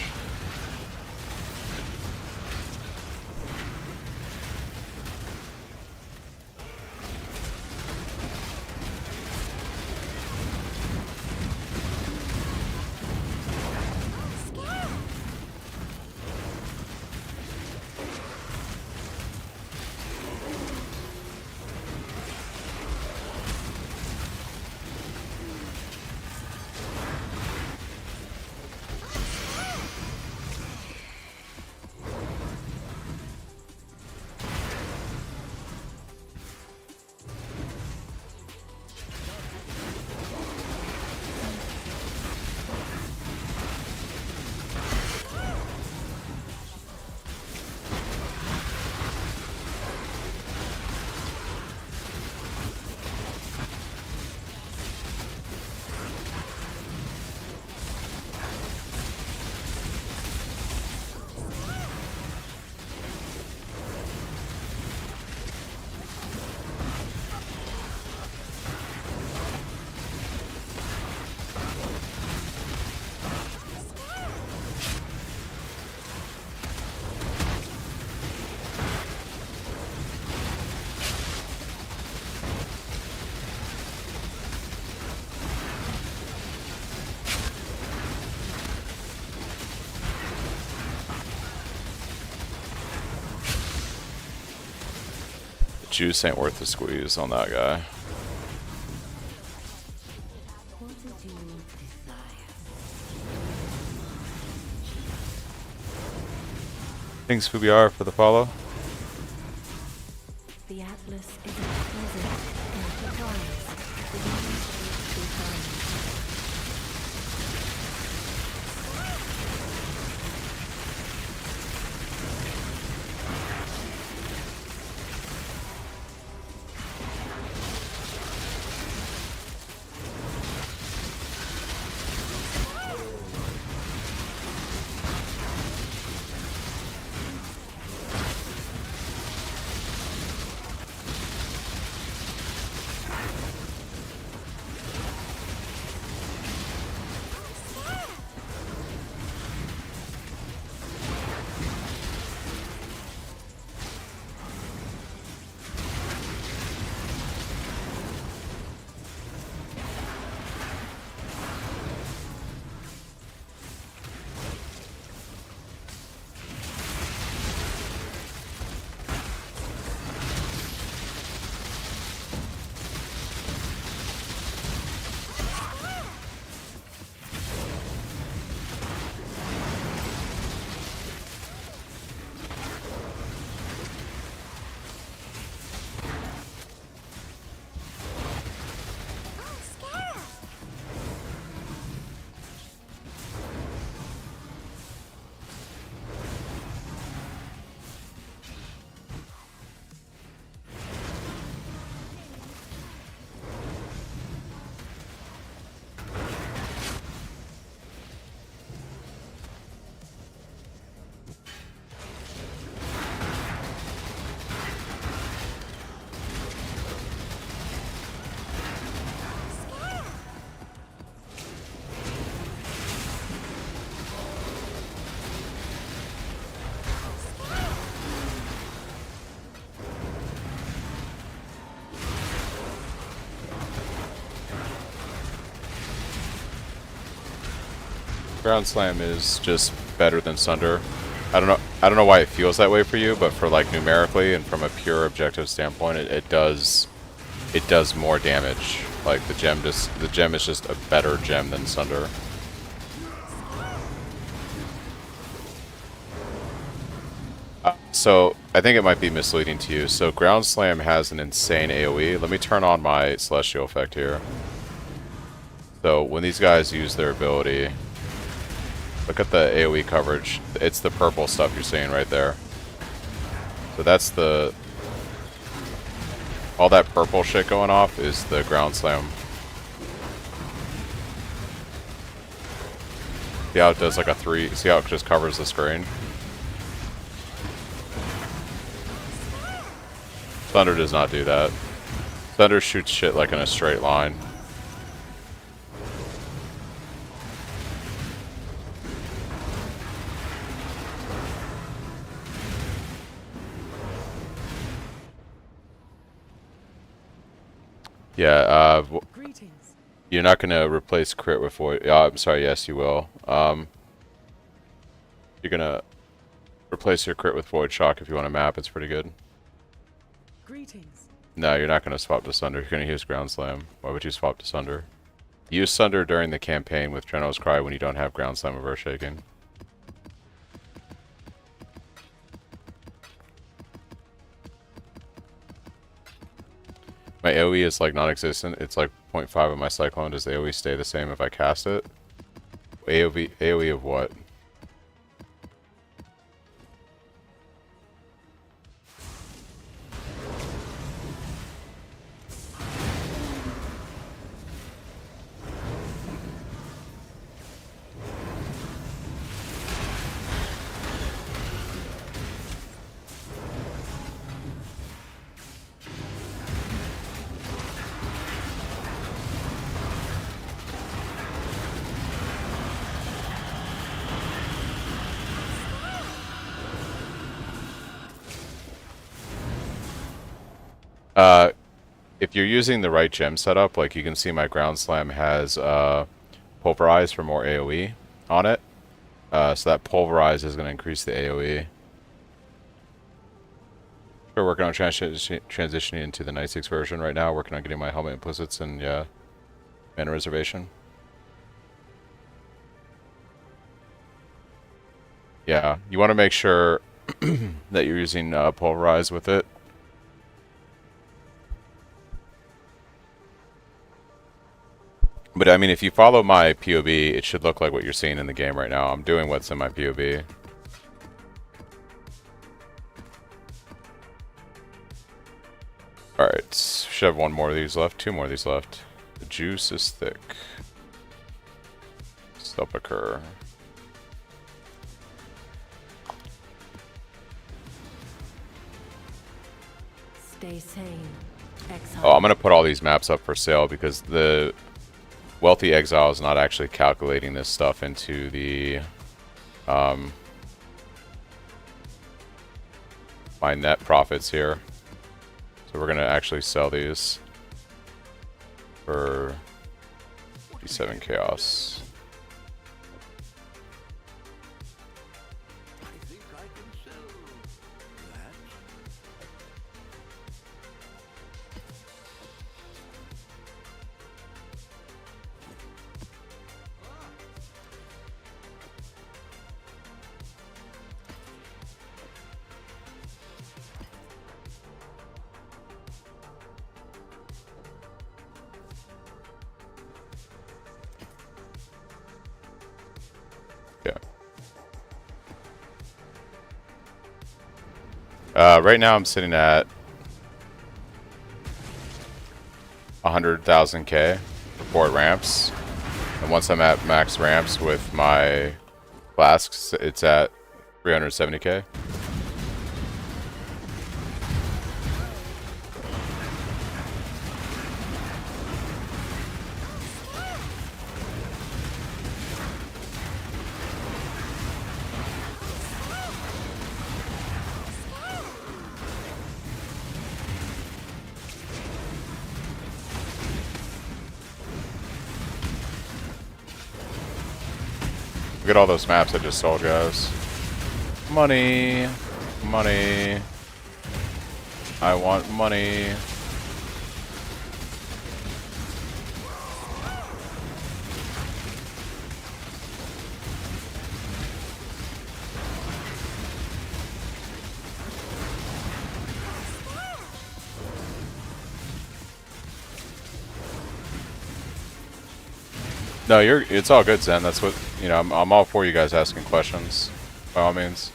Juice ain't worth the squeeze on that guy. What is your desire? Thanks, Fubiar, for the follow. The Atlas is a pleasant enterprise. The one behind. Ground Slam is just better than Sunder. I don't know why it feels that way for you, but for like numerically and from a pure objective standpoint, it does more damage. Like the gem is just a better gem than Sunder. So I think it might be misleading to you. So Ground Slam has an insane AoE. Let me turn on my Celestial effect here. So when these guys use their ability, look at the AoE coverage. It's the purple stuff you're seeing right there. So that's the... all that purple shit going off is the Ground Slam. See how it does like a 3... see how it just covers the screen? Thunder does not do that. Thunder shoots shit like in a straight line. Yeah, you're not going to replace crit with void. I'm sorry, yes you will. You're going to replace your crit with void shock if you want to map. It's pretty good. Greetings. No, you're not going to swap to Sunder. You're going to use Ground Slam. Why would you swap to Sunder? Use Sunder during the campaign with General's Cry when you don't have Ground Slam of Earthshaking. My AoE is like non-existent. It's like 0.5 of my Cyclone. Does the AoE stay the same if I cast it? AoE of what? If you're using the right gem setup, like you can see my Ground Slam has Pulverize for more AoE on it. So that Pulverize is going to increase the AoE. We're working on transitioning into the Night 6 version right now, working on getting my helmet implicits and mana reservation. Yeah, you want to make sure that you're using Pulverize with it. But I mean, if you follow my POV, it should look like what you're seeing in the game right now. I'm doing what's in my POV. Alright, should have one more of these left, 2 more of these left. The juice is thick. Sepulcher. Stay sane. Exile. Oh, I'm gonna put all these maps up for sale because the Wealthy Exile is not actually calculating this stuff into the my net profits here. So we're gonna actually sell these for 57 chaos. I think I can sell that. Right now I'm sitting at 100,000k before it ramps. And once I'm at max ramps with my flasks, it's at 370k. Look at all those maps I just sold, guys. Money. Money. I want money. No, it's all good, Zen. That's what, you know, I'm all for you guys asking questions, by all means.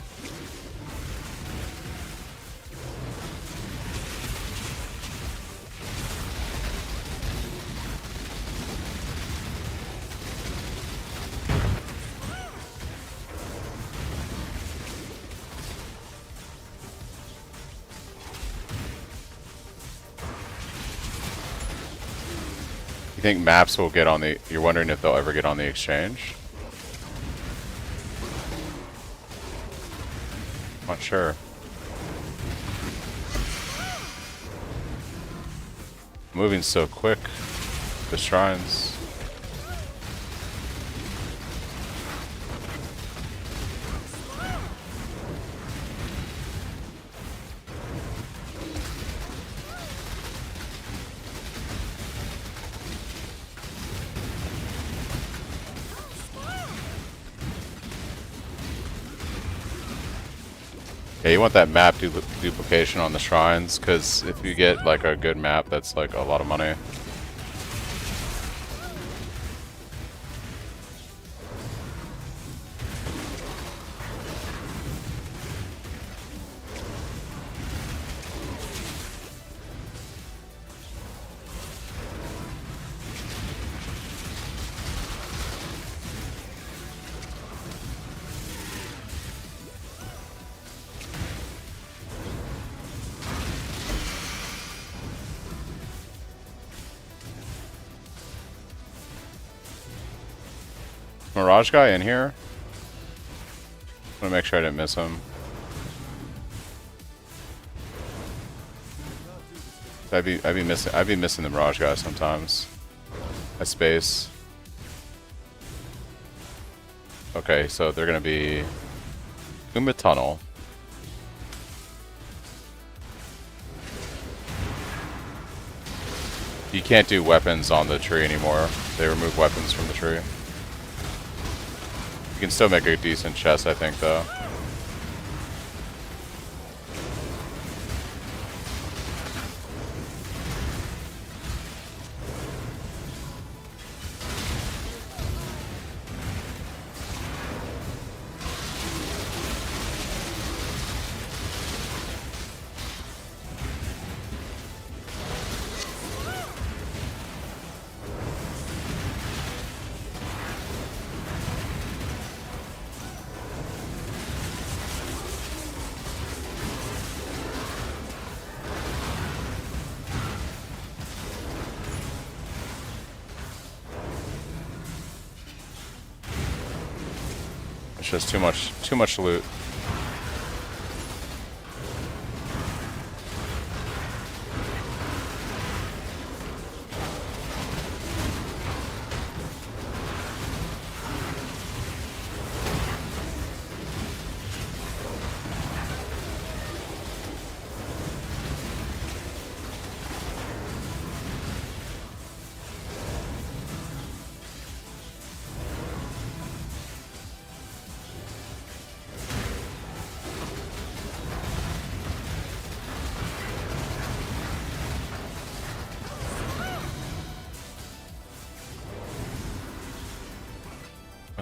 You think maps will get on the... You're wondering if they'll ever get on the exchange? Not sure. Moving so quick. The shrines. Yeah, you want that map duplication on the shrines, because if you get like a good map, that's like a lot of money. Mirage guy in here? I want to make sure I didn't miss him. I'd be missing the Mirage guy sometimes. I space. Okay, so they're gonna be Uma Tunnel. You can't do weapons on the tree anymore. They remove weapons from the tree. You can still make a decent chest, I think, though. It's just too much loot.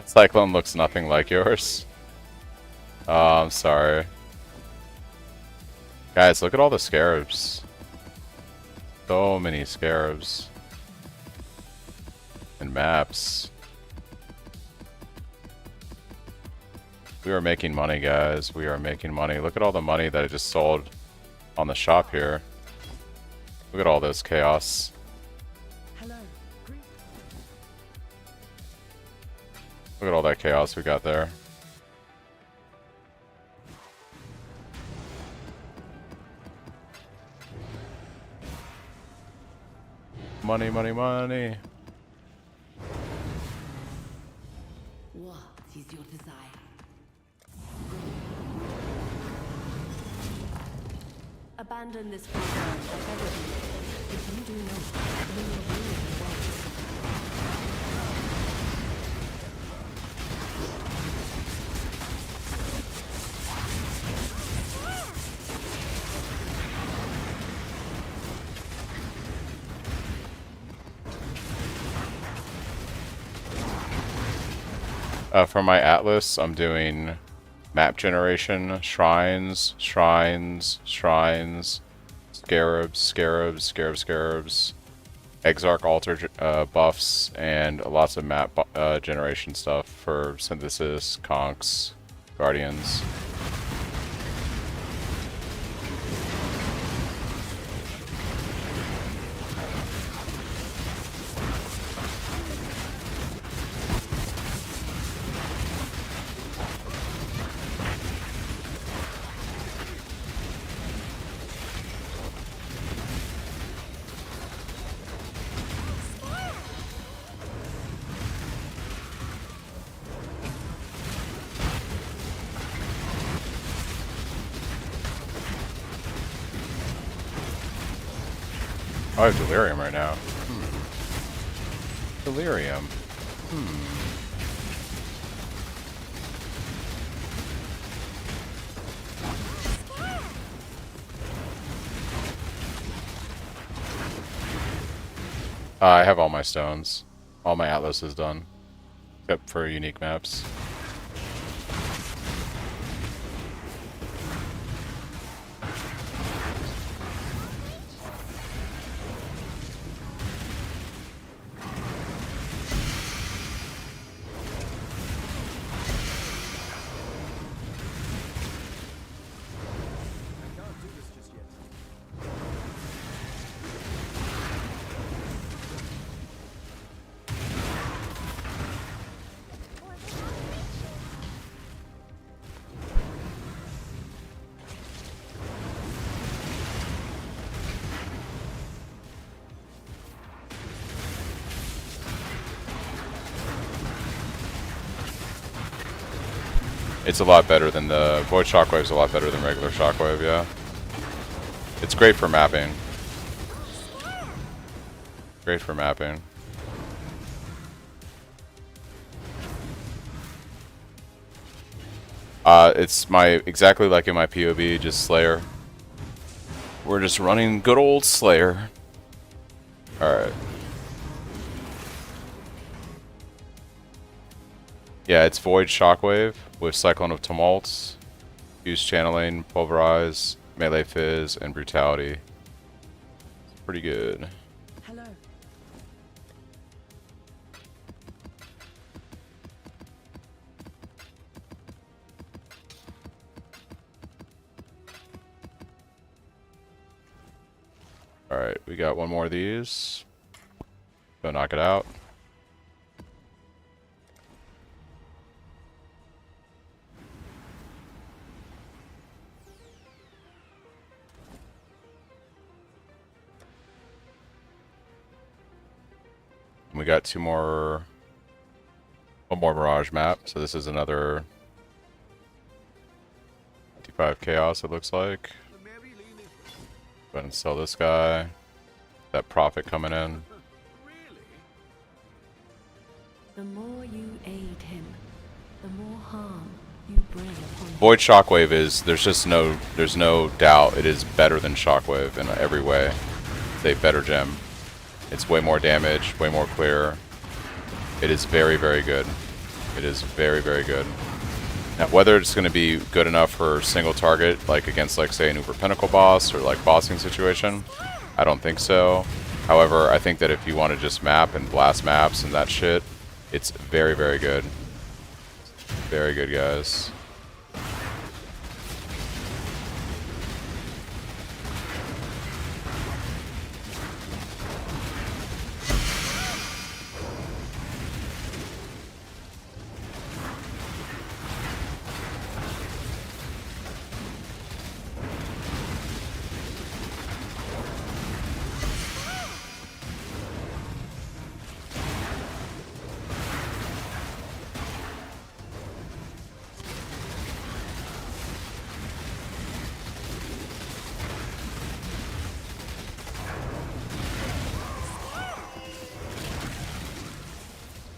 Cyclone looks nothing like yours. Oh, I'm sorry. Guys, look at all the Scarabs. So many Scarabs. And maps. We are making money, guys. We are making money. Look at all the money that I just sold on the shop here. Look at all this chaos. Look at all that chaos we got there. Money, money, money. What is your desire. Abandon this program, I beg of you. If you do not, you will ruin the world. For my Atlas, I'm doing map generation, shrines, scarabs, Exarch altar buffs, and lots of map generation stuff for synthesis, conks, guardians. Oh, I have delirium right now. Delirium. I have all my stones. All my Atlas is done. Except for unique maps. It's a lot better than the Void Shockwave's a lot better than regular Shockwave, yeah. It's great for mapping. Great for mapping. It's exactly like in my POB, just Slayer. We're just running good old Slayer. Alright. Yeah, it's Void Shockwave with Cyclone of Tumult, Fuse Channeling, Pulverize, Melee Fizz, and Brutality. It's pretty good. Hello. Alright, we got one more of these. Go knock it out. We got one more Mirage map, so this is another 55 Chaos, it looks like. Go ahead and sell this guy. That profit coming in. The more you aid him, the more harm you bring upon him. Void Shockwave is, there's no doubt it is better than Shockwave in every way. It's a better gem. It's way more damage, way more clear. It is very, very good. It is very, very good. Now, whether it's going to be good enough for single target, like against, like, say, an Uber Pinnacle boss or, like, bossing situation, I don't think so. However, I think that if you want to just map and blast maps and that shit, it's very, very good. Very good, guys.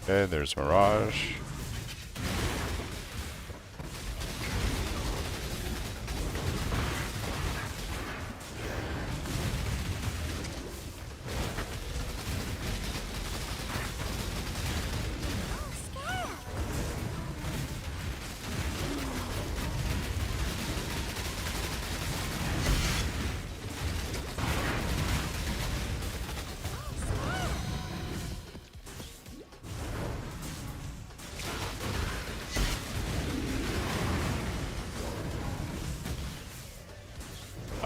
Okay, there's Mirage.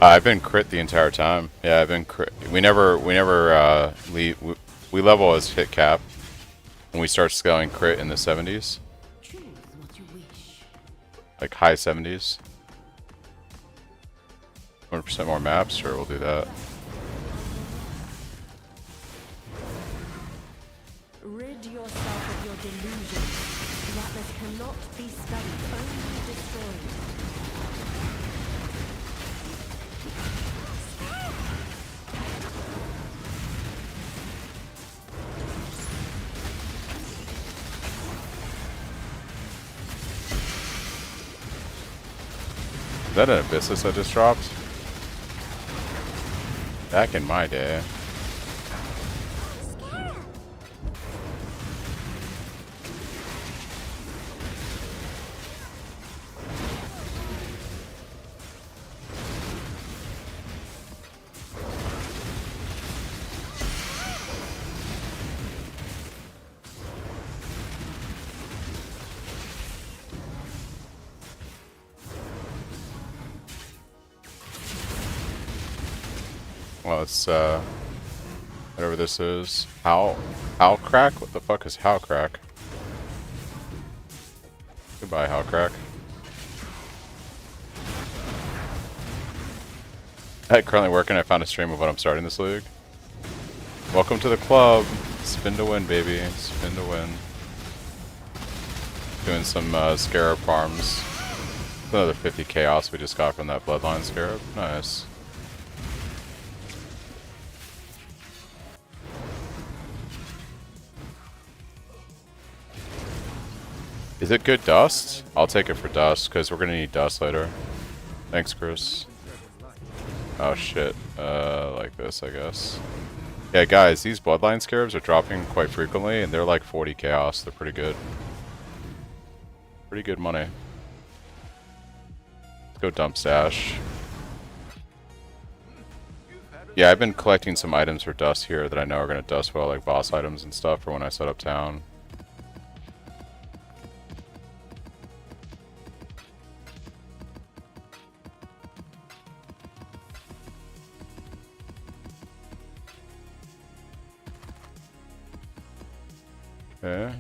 I've been crit the entire time. Yeah, I've been crit. We never leave. We level as hit cap, and we start scaling crit in the 70s, Choose what you wish. like high 70s. 100% more maps, sure, we'll do that. Rid yourself of your delusion. Darkness cannot be studied, only destroyed. Is that an Abyssus I just dropped? Back in my day. Well, it's whatever this is. How crack? What the fuck is how crack? Goodbye, how crack. Currently working. I found a stream of when I'm starting this league. Welcome to the club. Spin to win, baby. Spin to win. Doing some Scarab farms. Another 50 chaos we just got from that Bloodline Scarab. Nice. Is it good dust? I'll take it for dust, because we're going to need dust later. Thanks, Chris. Oh shit. Like this, I guess. Yeah, guys, these Bloodline Scarabs are dropping quite frequently, and they're like 40 chaos. They're pretty good. Pretty good money. Let's go dump stash. Yeah, I've been collecting some items for dust here that I know are going to dust well, like boss items and stuff for when I set up town. Okay.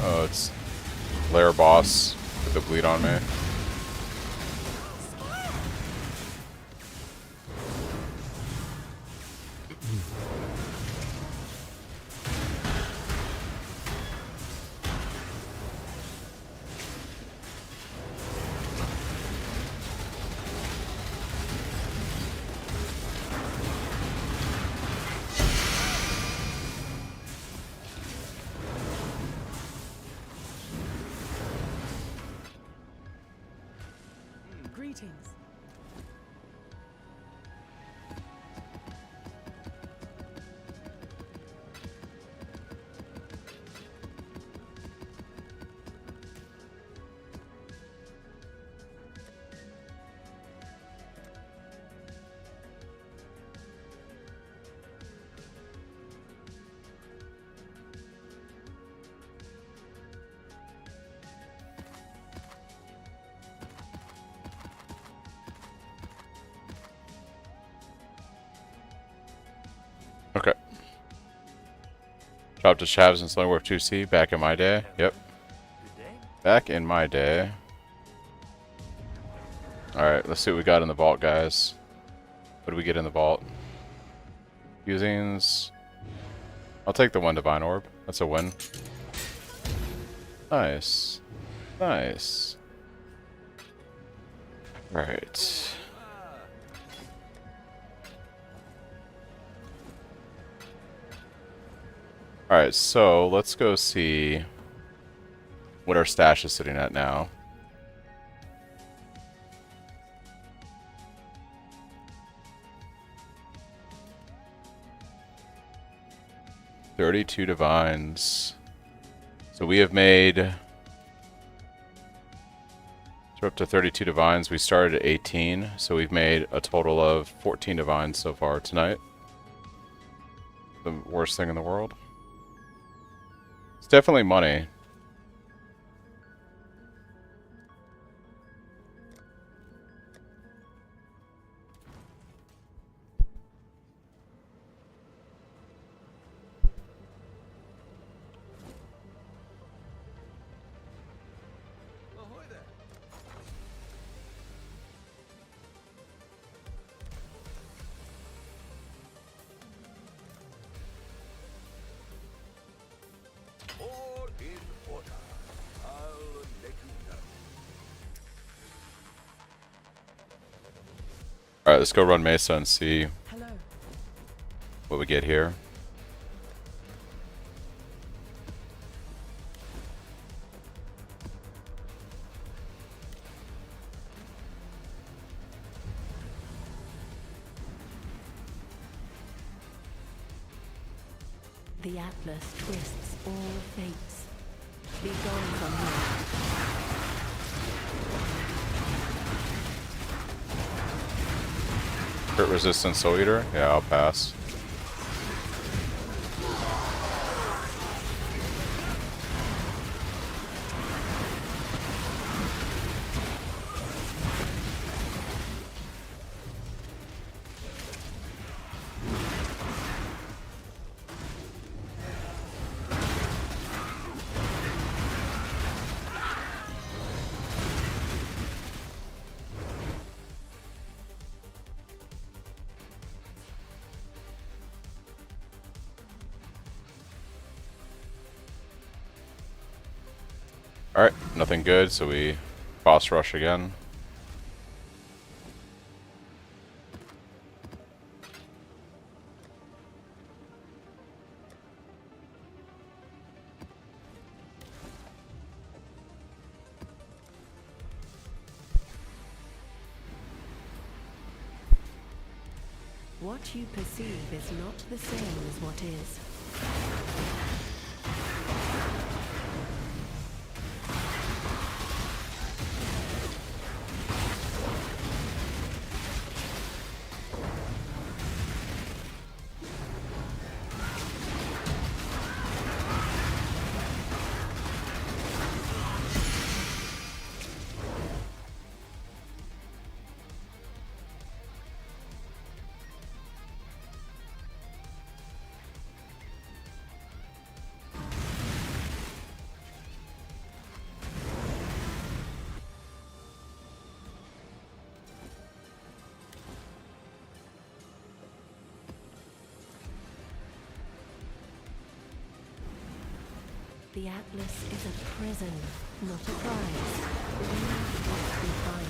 Oh, it's Lair boss with the bleed on me. Greetings. Okay. Dropped to Shavs and Slowing Warp 2C back in my day. Yep. Good day. Back in my day. Alright, let's see what we got in the vault, guys. What do we get in the vault? Fusings. I'll take the one Divine Orb. That's a win. Nice. Nice. Right. Alright, so let's go see what our stash is sitting at now. $32 divines. So we have made... So we're up to 32 divines. We started at 18, so we've made a total of 14 divines so far tonight. The worst thing in the world. It's definitely money. Ahoy there. All in order. I'll let you know. Alright, let's go run Mesa and see Hello. what we get here. The Atlas twists all fates. Be gone from me. Crit resistance Soul Eater? Yeah, I'll pass. Alright, nothing good, so we boss rush again. What you perceive is not the same as what is. The Atlas is a prison, not a prize. Leave what we find.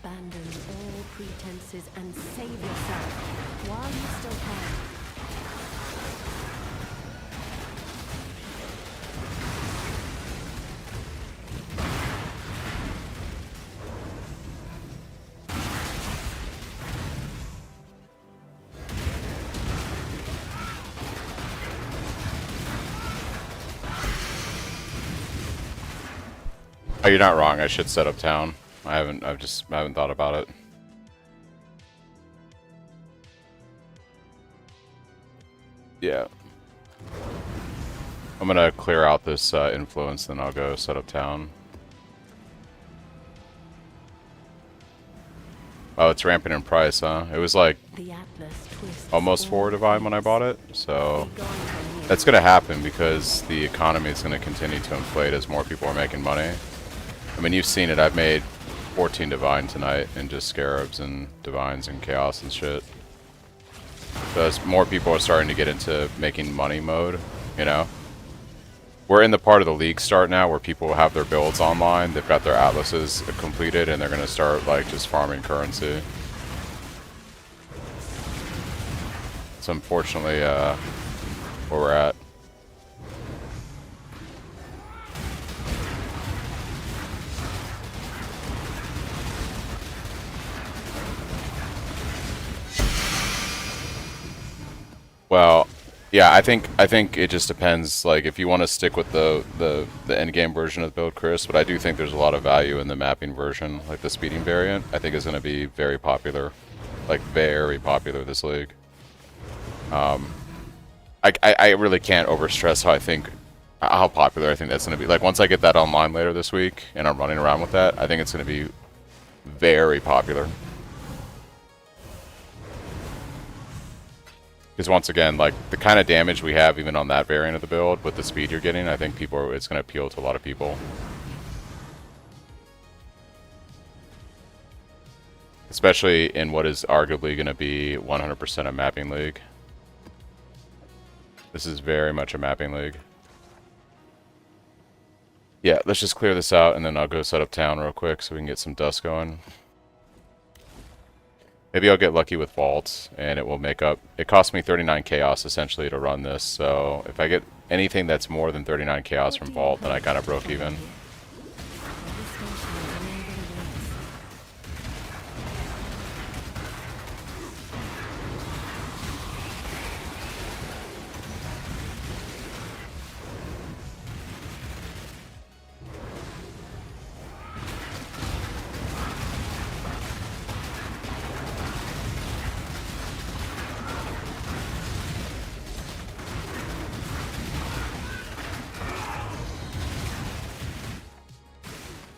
Abandon all pretenses and save yourself while you still can. Oh, you're not wrong. I should set up town. I haven't thought about it. Yeah. I'm gonna clear out this influence, then I'll go set up town. Oh, it's ramping in price, huh? It was like The Atlas twists almost 4 all divine when I bought it, so that's gonna happen because the economy is gonna continue to inflate as more people are making money. I mean, you've seen it. I've made 14 divine tonight in just scarabs and divines and chaos and shit. So as more people are starting to get into making money mode, you know. We're in the part of the league start now where people have their builds online, they've got their atlases completed, and they're gonna start like just farming currency. So unfortunately, where we're at. Well, yeah, I think it just depends. Like, if you want to stick with the end game version of the build, Chris, but I do think there's a lot of value in the mapping version, like the speeding variant. I think is going to be very popular, like very popular this league. I really can't overstress how popular I think that's going to be. Like, once I get that online later this week and I'm running around with that, I think it's going to be very popular. Because once again, like, the kind of damage we have even on that variant of the build with the speed you're getting, I think it's going to appeal to a lot of people. Especially in what is arguably going to be 100% a mapping league. This is very much a mapping league. Yeah, let's just clear this out and then I'll go set up town real quick so we can get some dust going. Maybe I'll get lucky with vaults, and it will make up... It cost me 39 chaos, essentially, to run this, so if I get anything that's more than 39 chaos from vault, then I kind of broke even.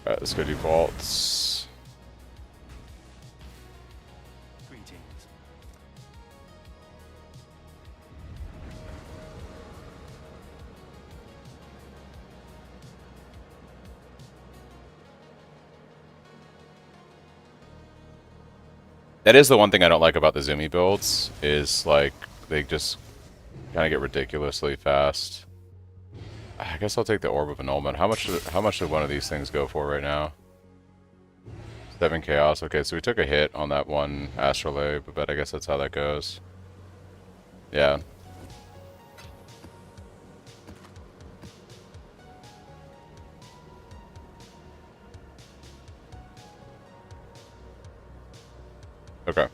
Alright, let's go do vaults. Greetings. That is the one thing I don't like about the Zoomy builds, is, like, they just kind of get ridiculously fast. I guess I'll take the Orb of Annulment. How much did one of these things go for right now? 7 chaos. Okay, so we took a hit on that one astrolabe, but I guess that's how that goes. Yeah. Okay.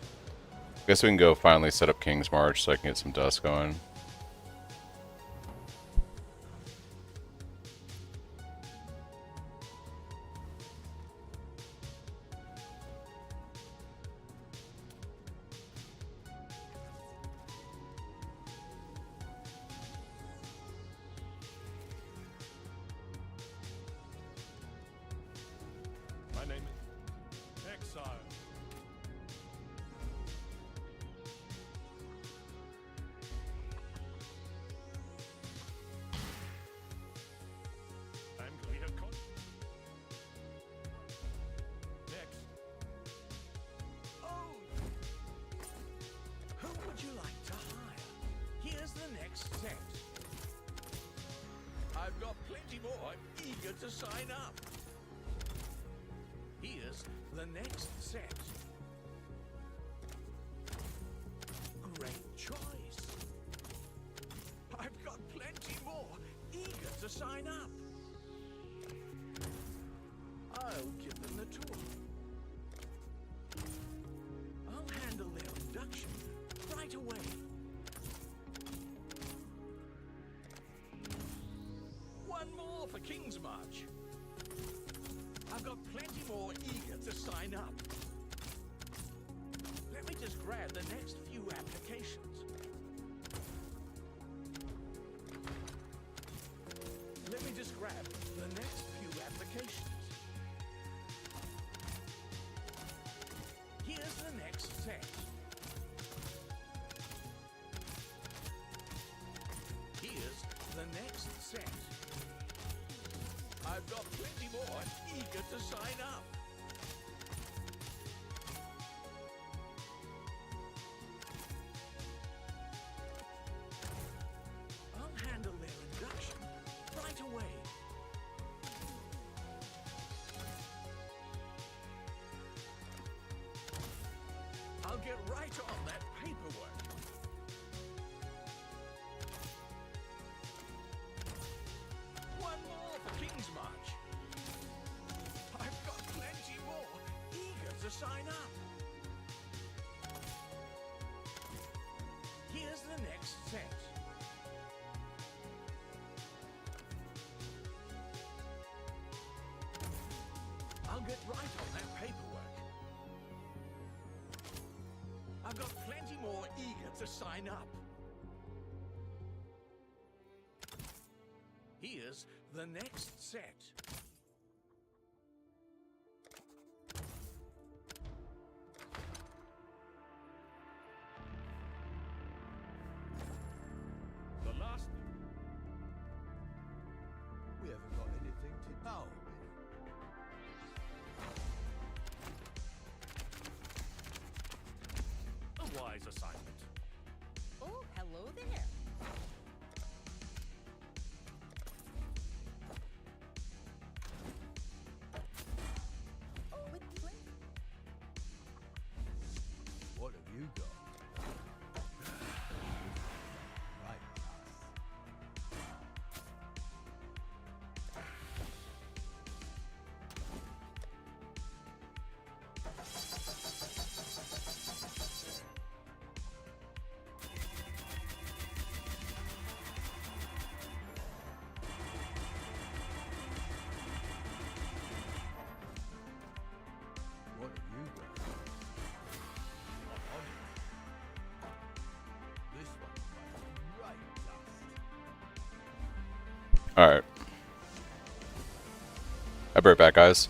Guess we can go finally set up King's March so I can get some dust going. My name is Exile. I'm Clear Con. Next. Oh! Who would you like to hire? Here's the next set. I've got plenty more. I'm eager to sign up. Here's the next set. Great choice. I've got plenty more eager to sign up. I'll give them the tour. I'll handle their induction right away. One more for King's March. I've got plenty more eager to sign up. Let me just grab the next few applications. Let me just grab the next few applications. Here's the next set. Here's the next set. I've got plenty more eager to sign up. I'll handle their induction right away. I'll get right on that paperwork. One more for King's March. I've got plenty more eager to sign up. Here's the next set. I'll get right on that paperwork. I've got plenty more eager to sign up. Here's the next set. The last. We haven't got anything to know. A wise assignment. Oh, hello there. Oh, with pleasure. What have you got? Right. What have you got? I'm on it. This one's making great dust. Alright. I'll be right back, guys.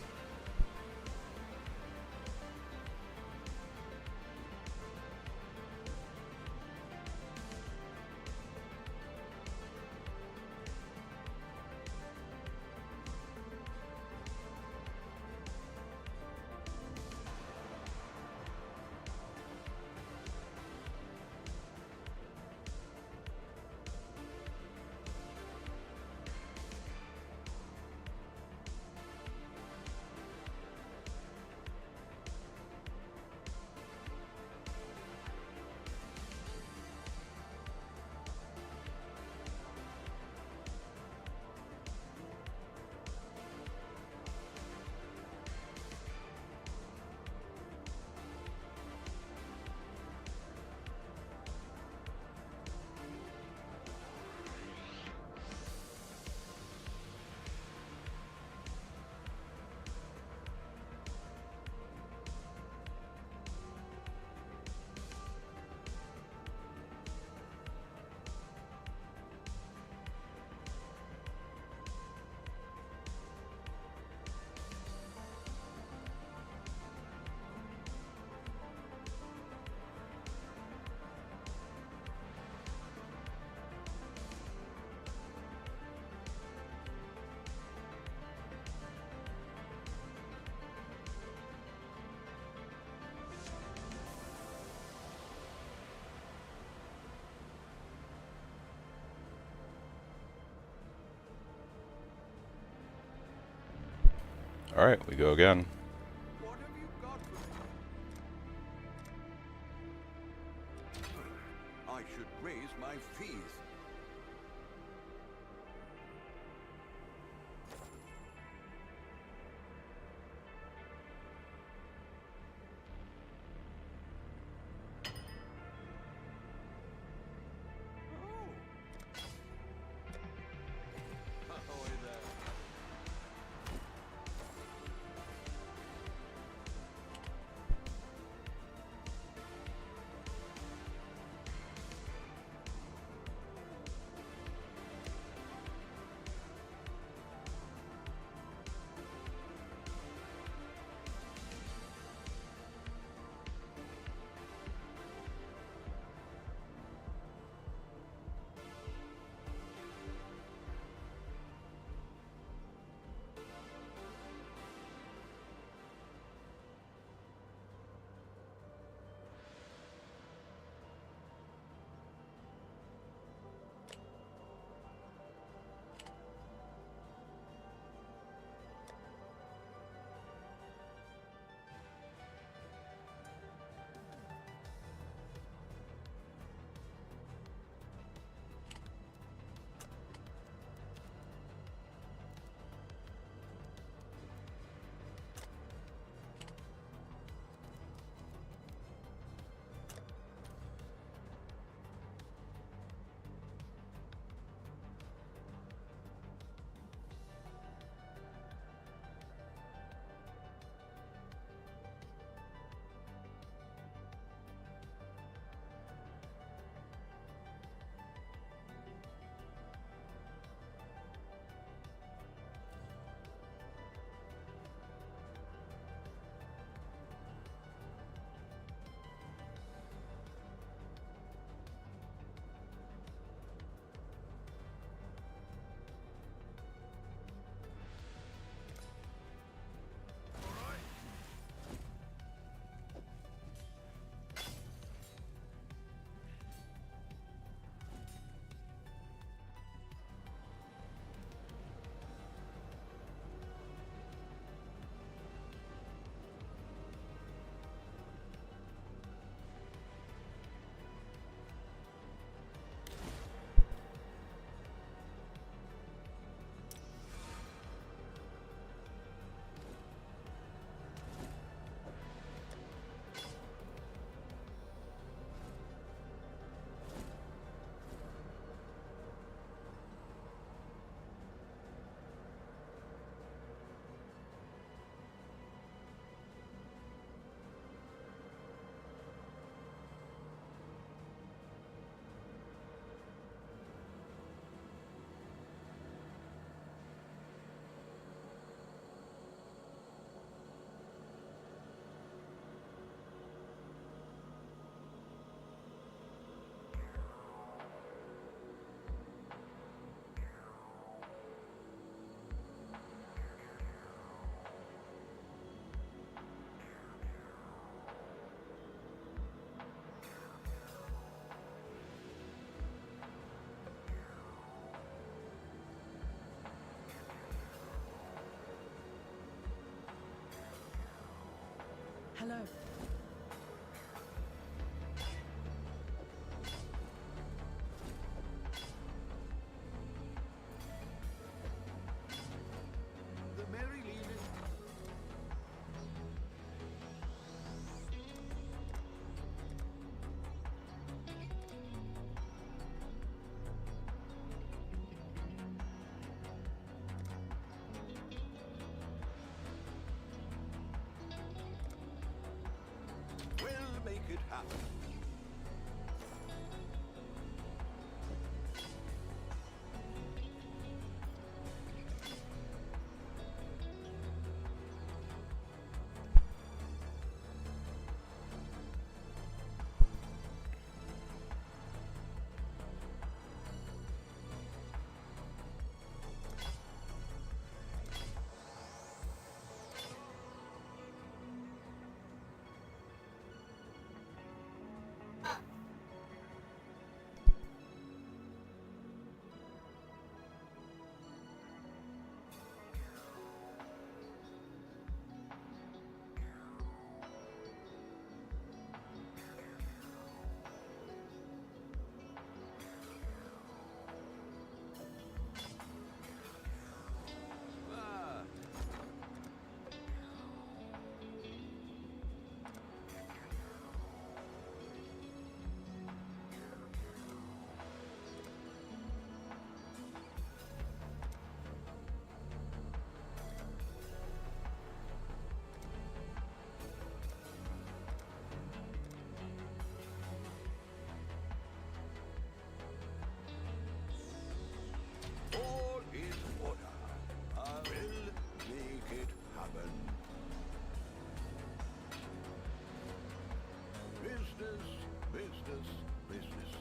Alright, we go again. hello. The Merry Leland. We'll make it happen. All in order. I will make it happen. Business, business, business.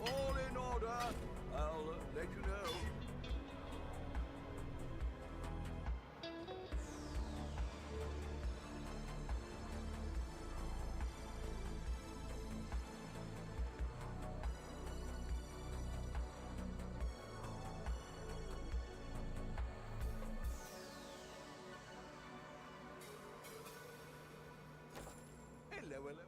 All in order. I'll let you know. Hello, hello.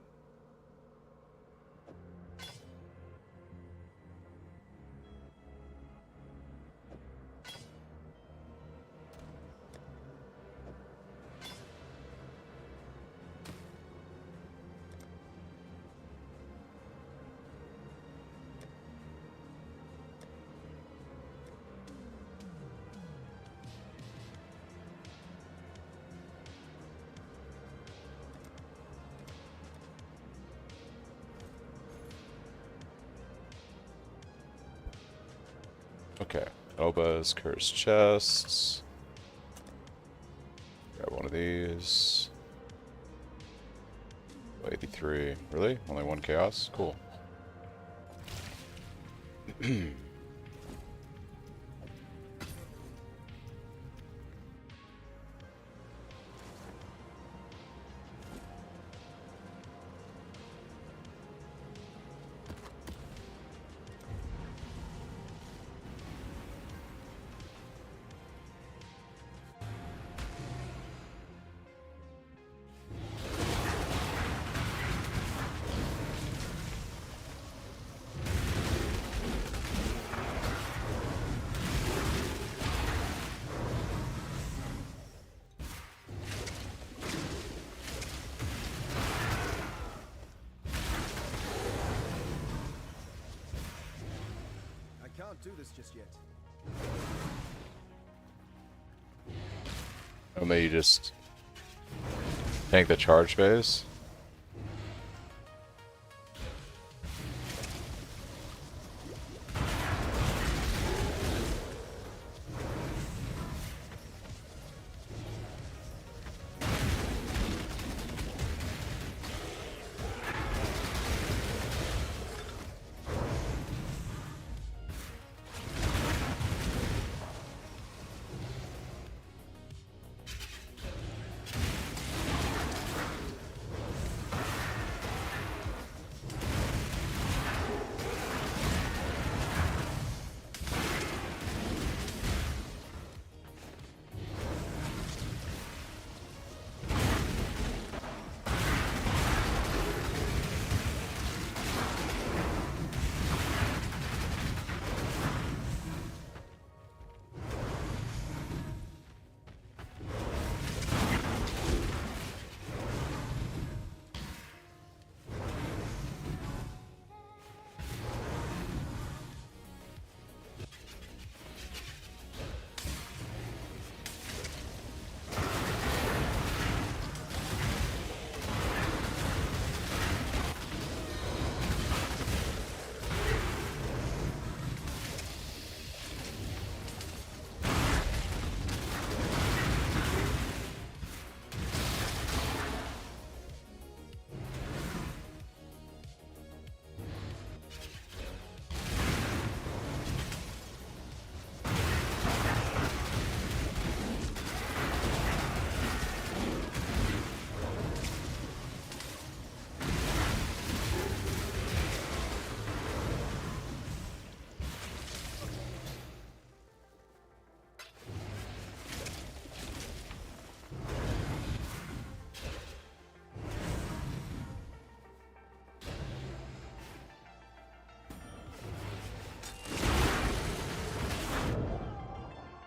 Okay. Elbows, cursed chests. Grab one of these. 83. Really? Only one chaos? Cool. Can't do this just yet. Or maybe you just tank the charge phase.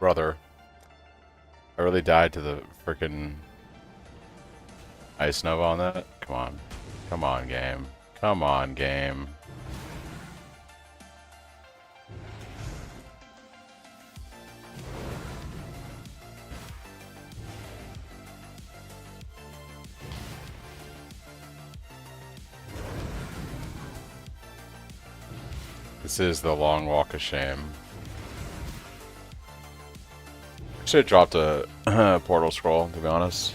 Brother. I really died to the freaking Ice Nova on that? Come on. Come on, game. Come on, game. This is the long walk of shame. Should have dropped a portal scroll, to be honest.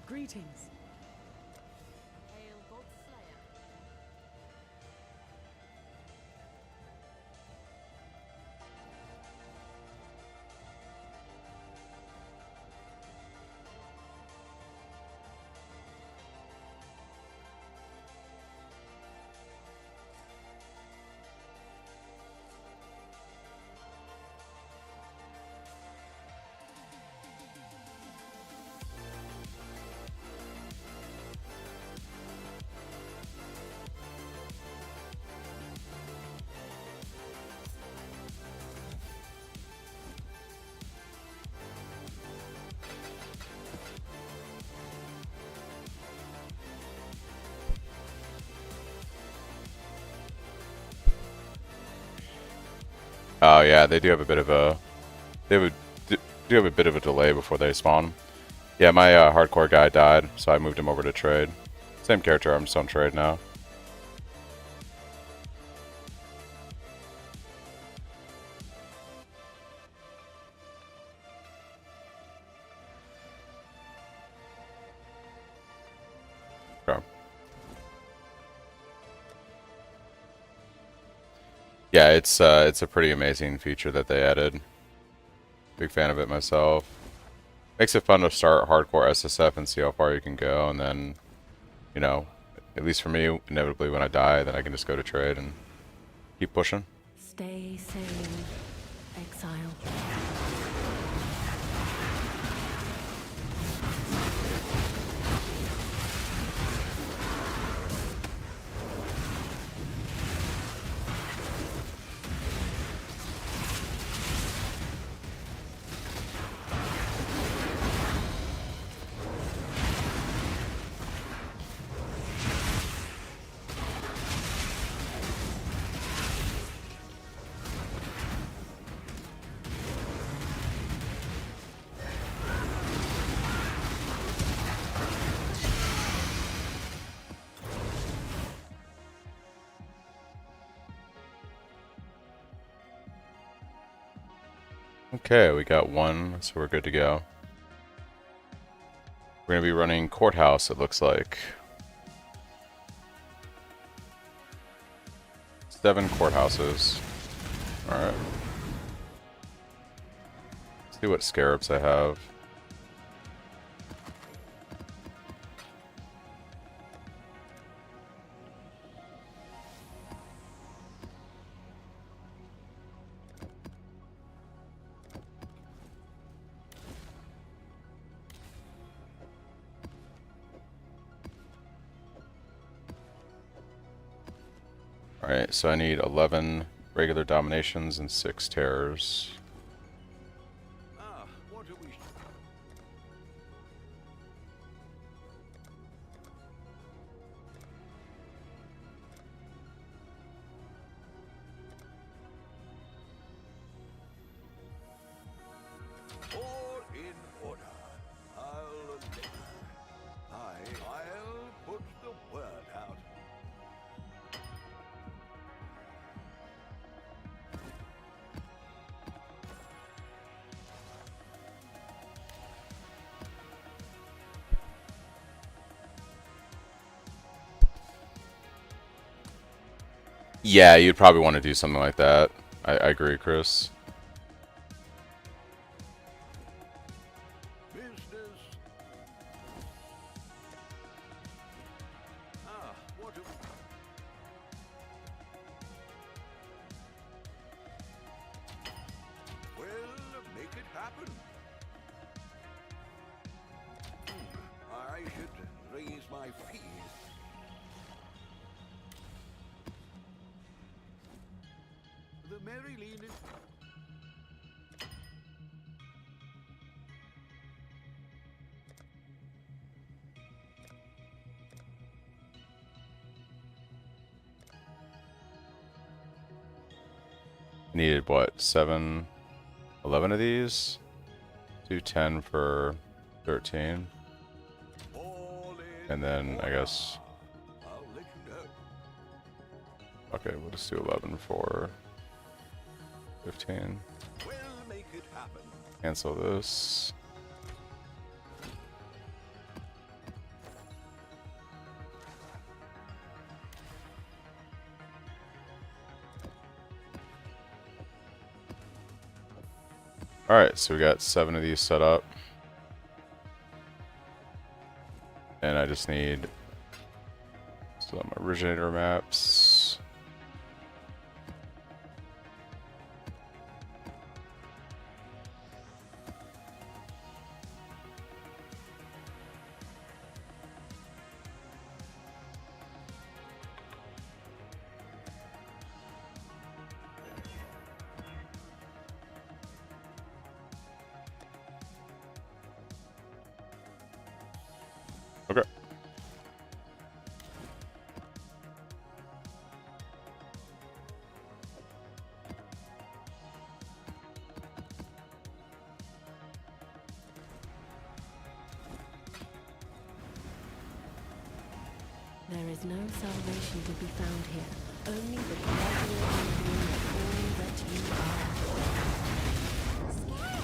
Greetings. Hail, God Slayer. Oh yeah, they do have a bit of a do have a bit of a delay before they spawn. Yeah, my hardcore guy died, so I moved him over to trade. Same character, I'm just on trade now. Okay. Yeah, it's a pretty amazing feature that they added. Big fan of it myself. Makes it fun to start hardcore SSF and see how far you can go, and then, you know, at least for me, inevitably when I die, then I can just go to trade and keep pushing. Stay sane, exile. Okay, we got one, so we're good to go. We're going to be running Courthouse, it looks like. 7 courthouses. Alright. See what Scarabs I have. Alright, so I need 11 regular dominations and 6 terrors. Ah, what do we... All in order. I'll put the word out. Yeah, you'd probably want to do something like that. I agree, Chris. Business. Ah, what a... Well, make it happen. I should raise my fees. The Mary Lean is... Needed what? 7, 11 of these? Do 10 for 13. All in And then I guess. I'll let you know. Okay, we'll just do 11 for 15. We'll make it happen. Cancel this. Alright, so we got 7 of these set up. And I just need some originator maps. Okay. There is no salvation to be found here. Only the gradual undoing of all that you are. Scarab!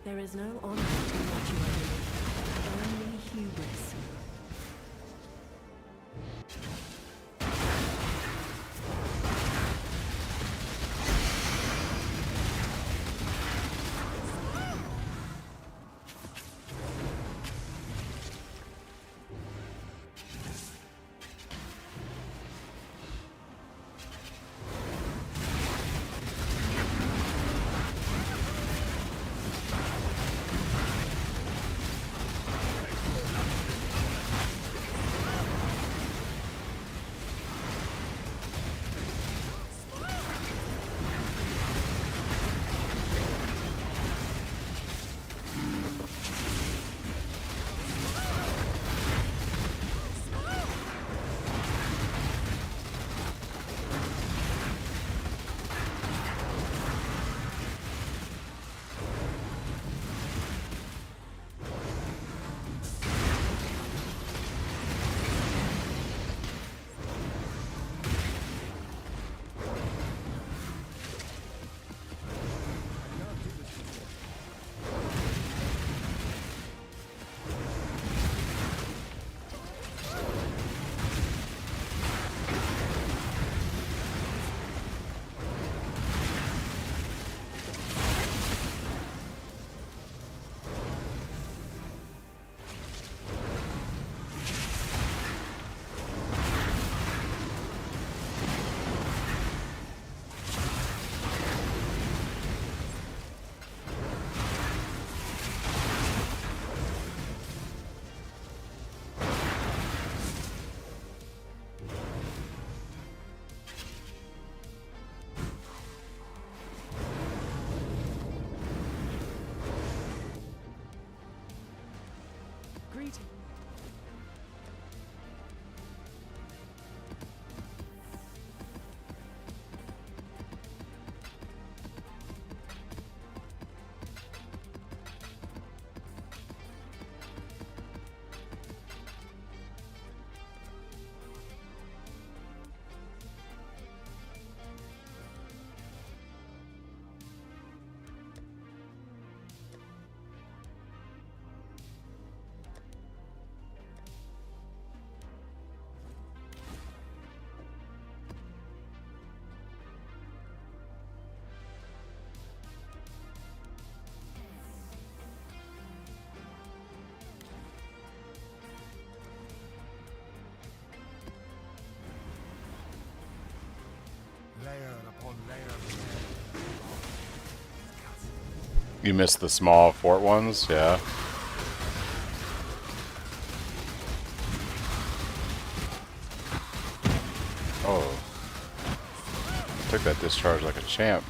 There is no honor in what you are doing, only hubris. Greeting. Layer upon layer. You missed the small fort ones, yeah. Oh. Took that discharge like a champ.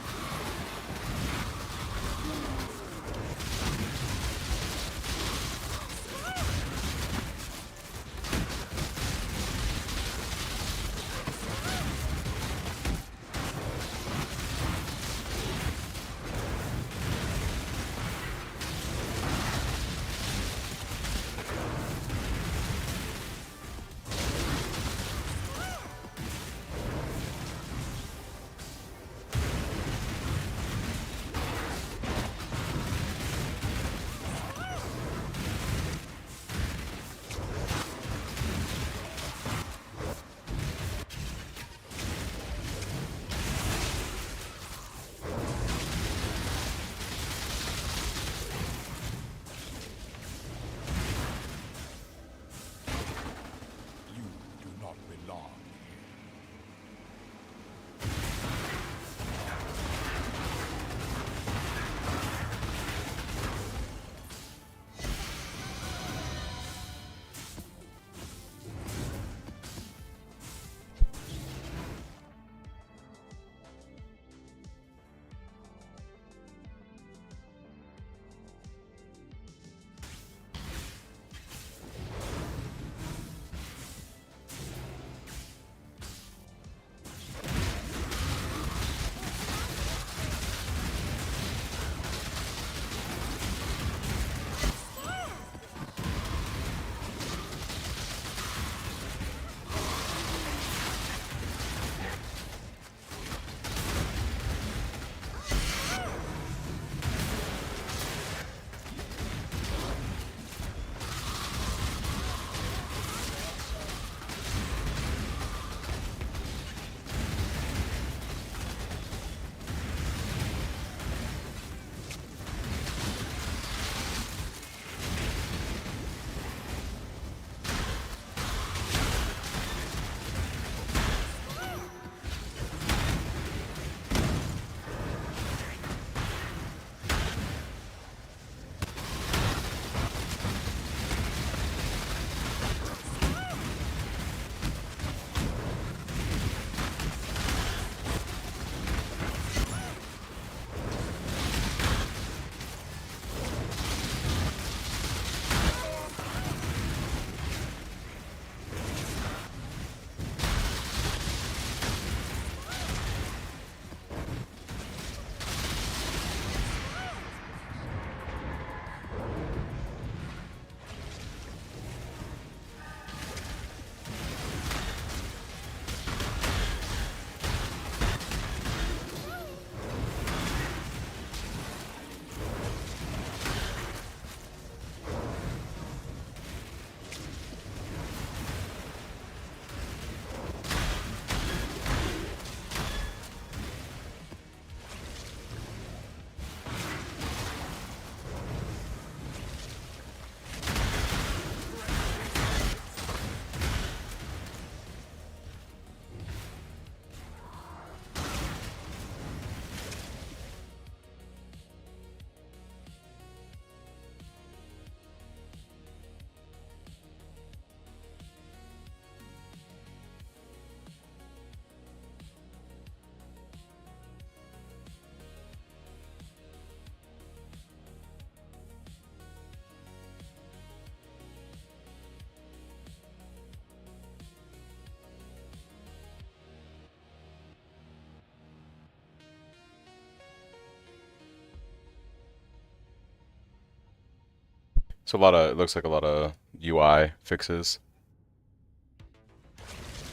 So a lot of, it looks like a lot of UI fixes.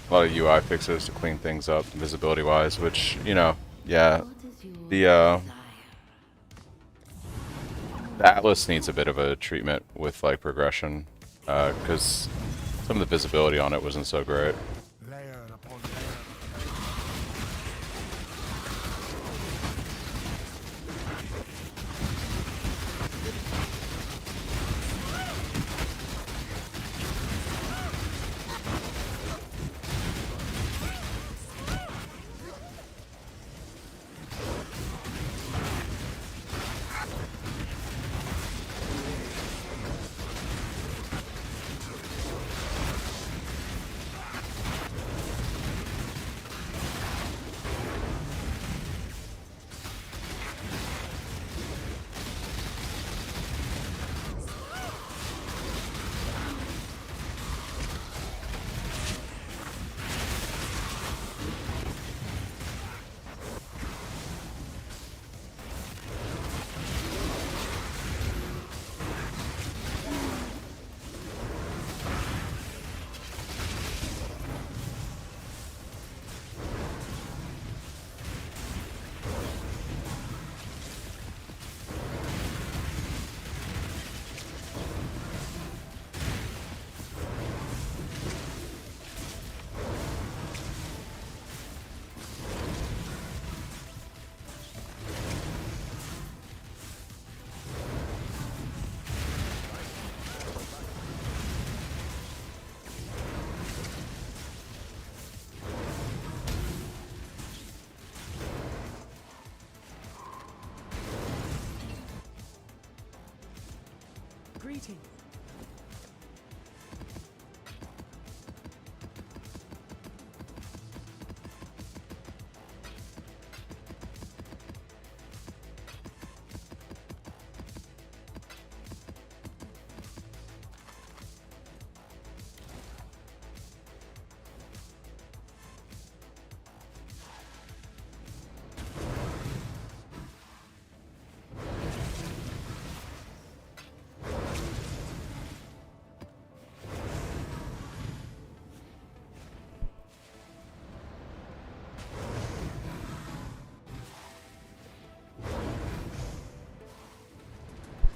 A lot of UI fixes to clean things up visibility wise, which, you know, yeah. The Atlas needs a bit of a treatment with like progression, because some of the visibility on it wasn't so great. Layer upon layer. Greetings.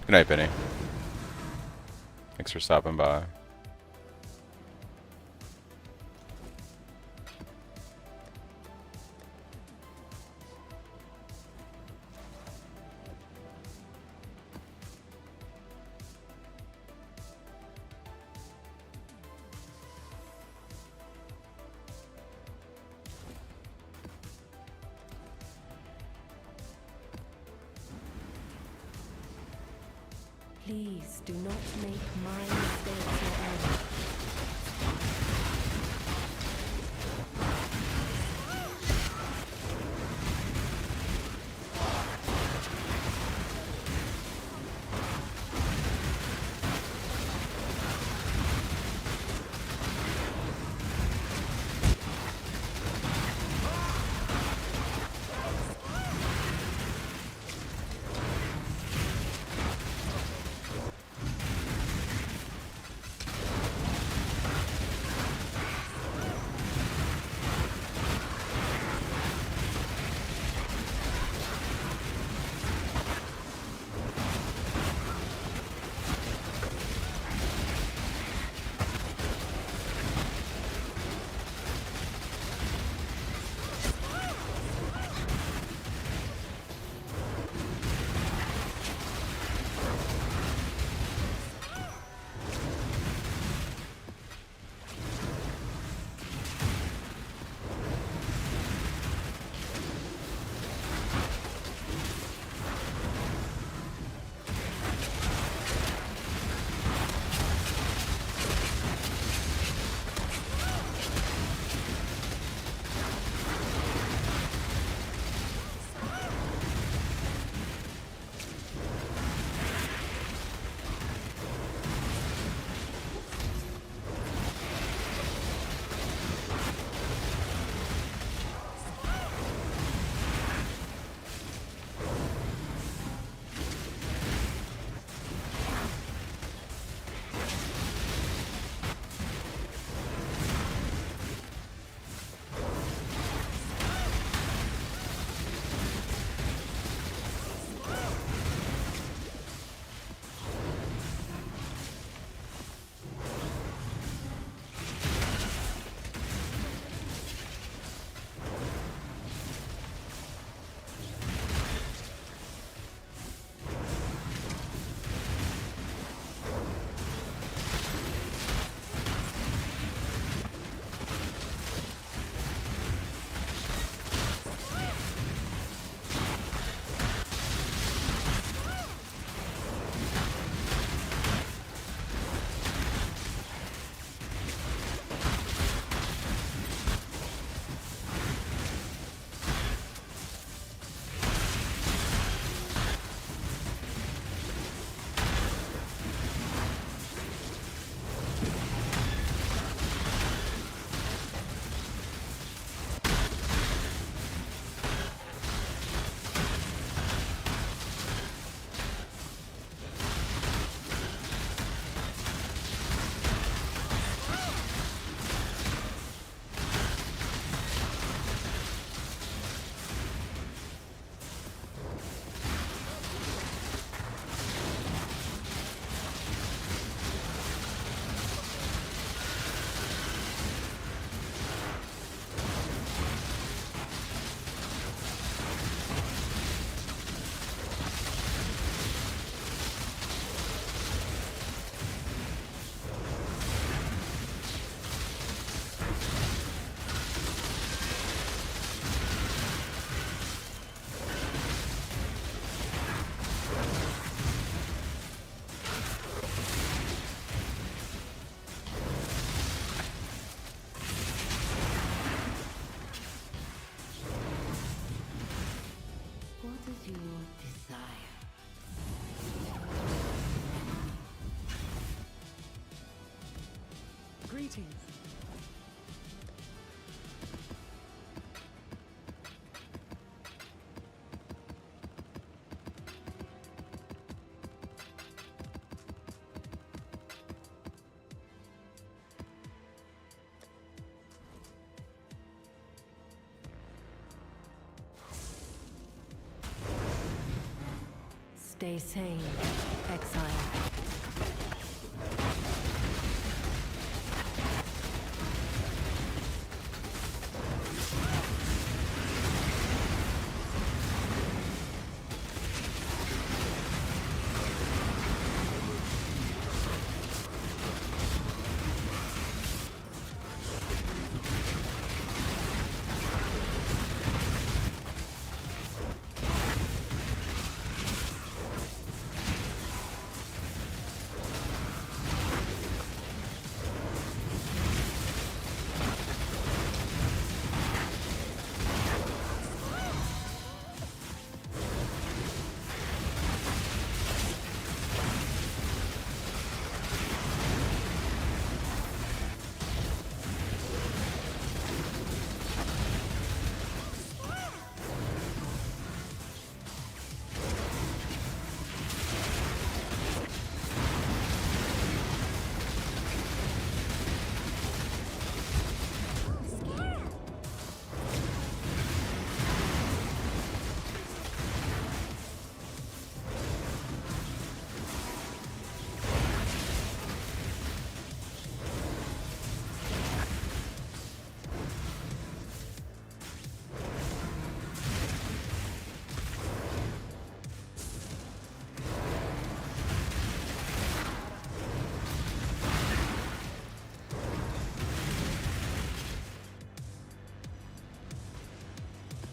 Good night, Benny. Thanks for stopping by. Please do not make my mistakes your own. Greetings. Stay sane, exile.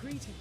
Greetings.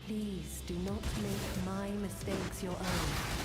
Please do not make my mistakes your own.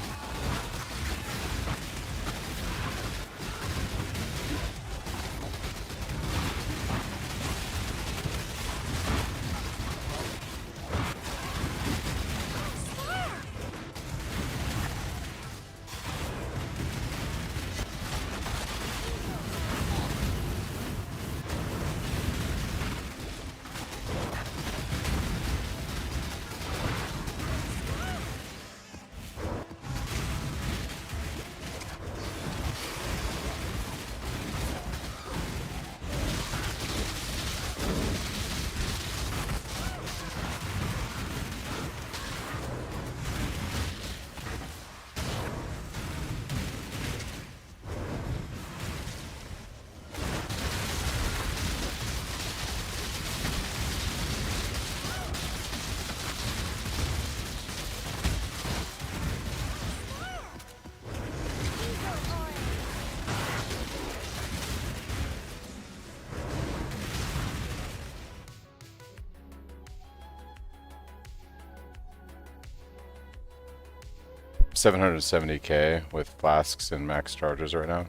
$770K with flasks and max charges right now.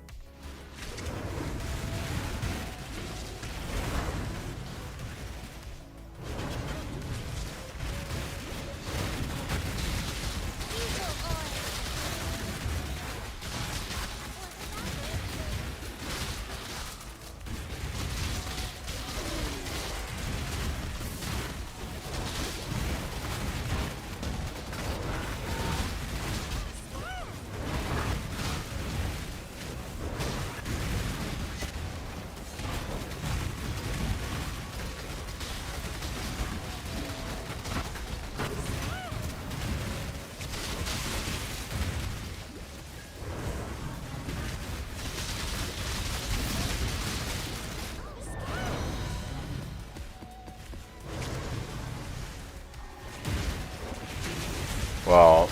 Well,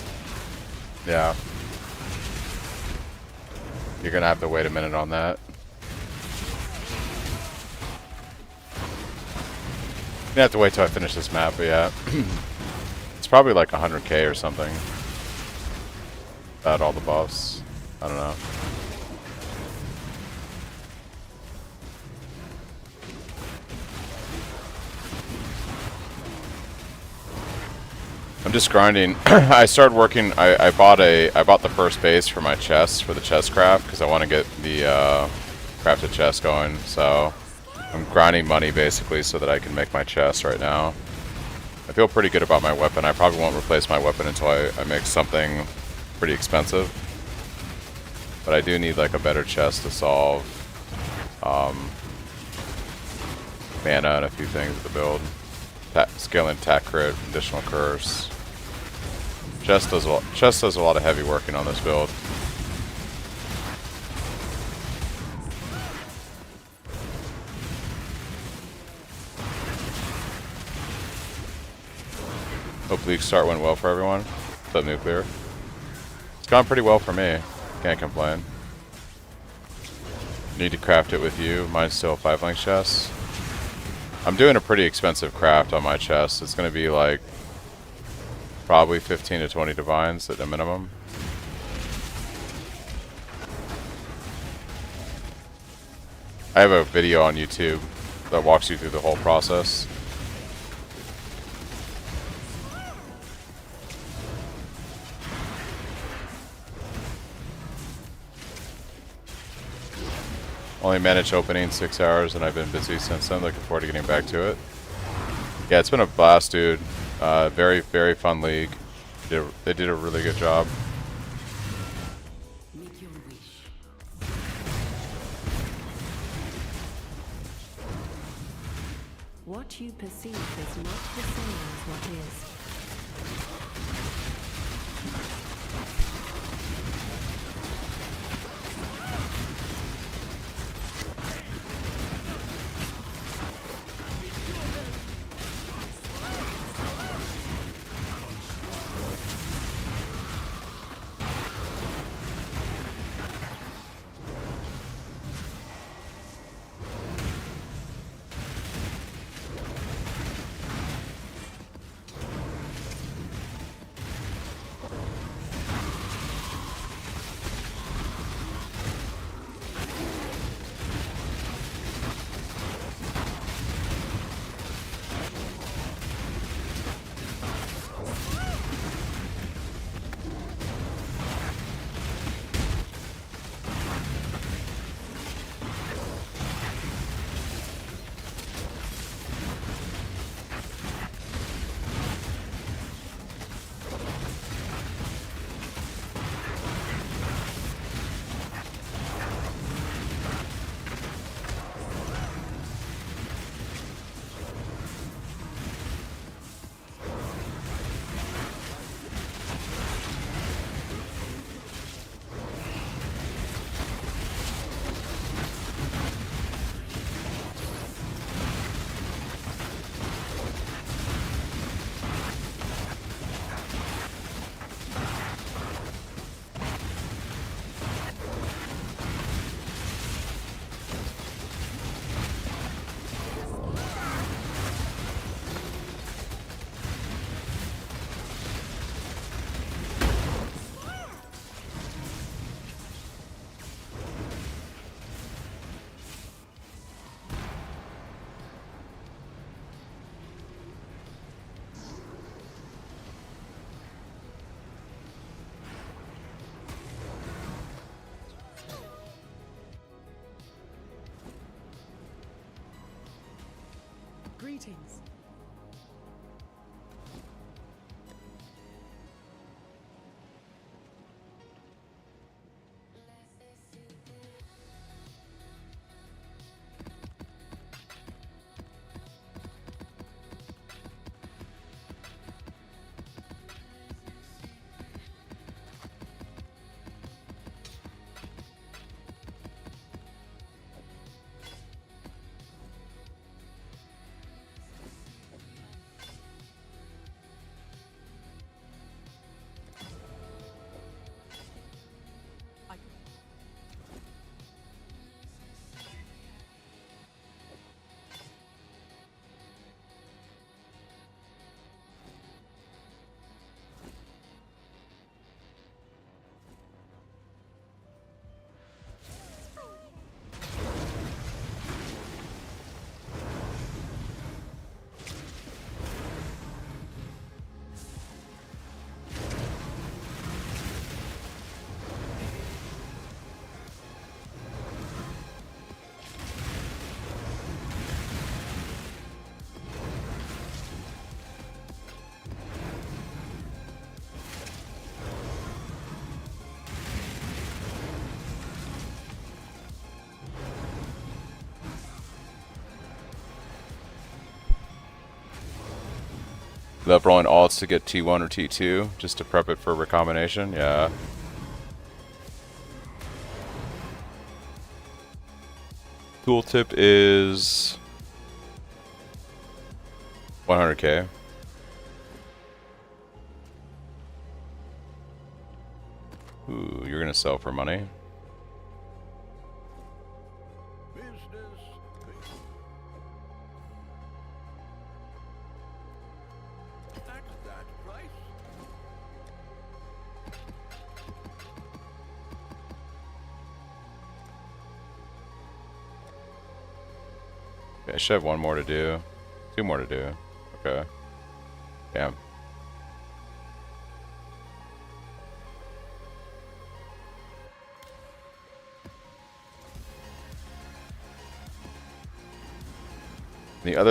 yeah. You're gonna have to wait a minute on that. You have to wait till I finish this map, but yeah. It's probably like 100k or something. Without all the buffs. I don't know. I'm just grinding. I started working. I bought the first base for my chest, for the chest craft, because I want to get the crafted chest going. So I'm grinding money basically so that I can make my chest right now. I feel pretty good about my weapon. I probably won't replace my weapon until I make something pretty expensive. But I do need like a better chest to solve mana and a few things with the build. Scaling attack crit, additional curse. Chest does a lot of heavy working on this build. Hope League start went well for everyone. What's up, Nuclear? It's gone pretty well for me. Can't complain. Need to craft it with you. Mine's still a 5-link chest. I'm doing a pretty expensive craft on my chest. It's going to be like probably 15 to 20 divines at a minimum. I have a video on YouTube that walks you through the whole process. Only managed opening 6 hours and I've been busy since then. Looking forward to getting back to it. Yeah, it's been a blast, dude. Very, very fun league. They did a really good job. Make your wish. What you perceive is not the same as what is. Greetings. Without rolling alts to get T1 or T2, just to prep it for recombination, yeah. Tooltip is 100k. Ooh, you're gonna sell for money. Okay, I should have one more to do. 2 more to do. Okay. Damn. The other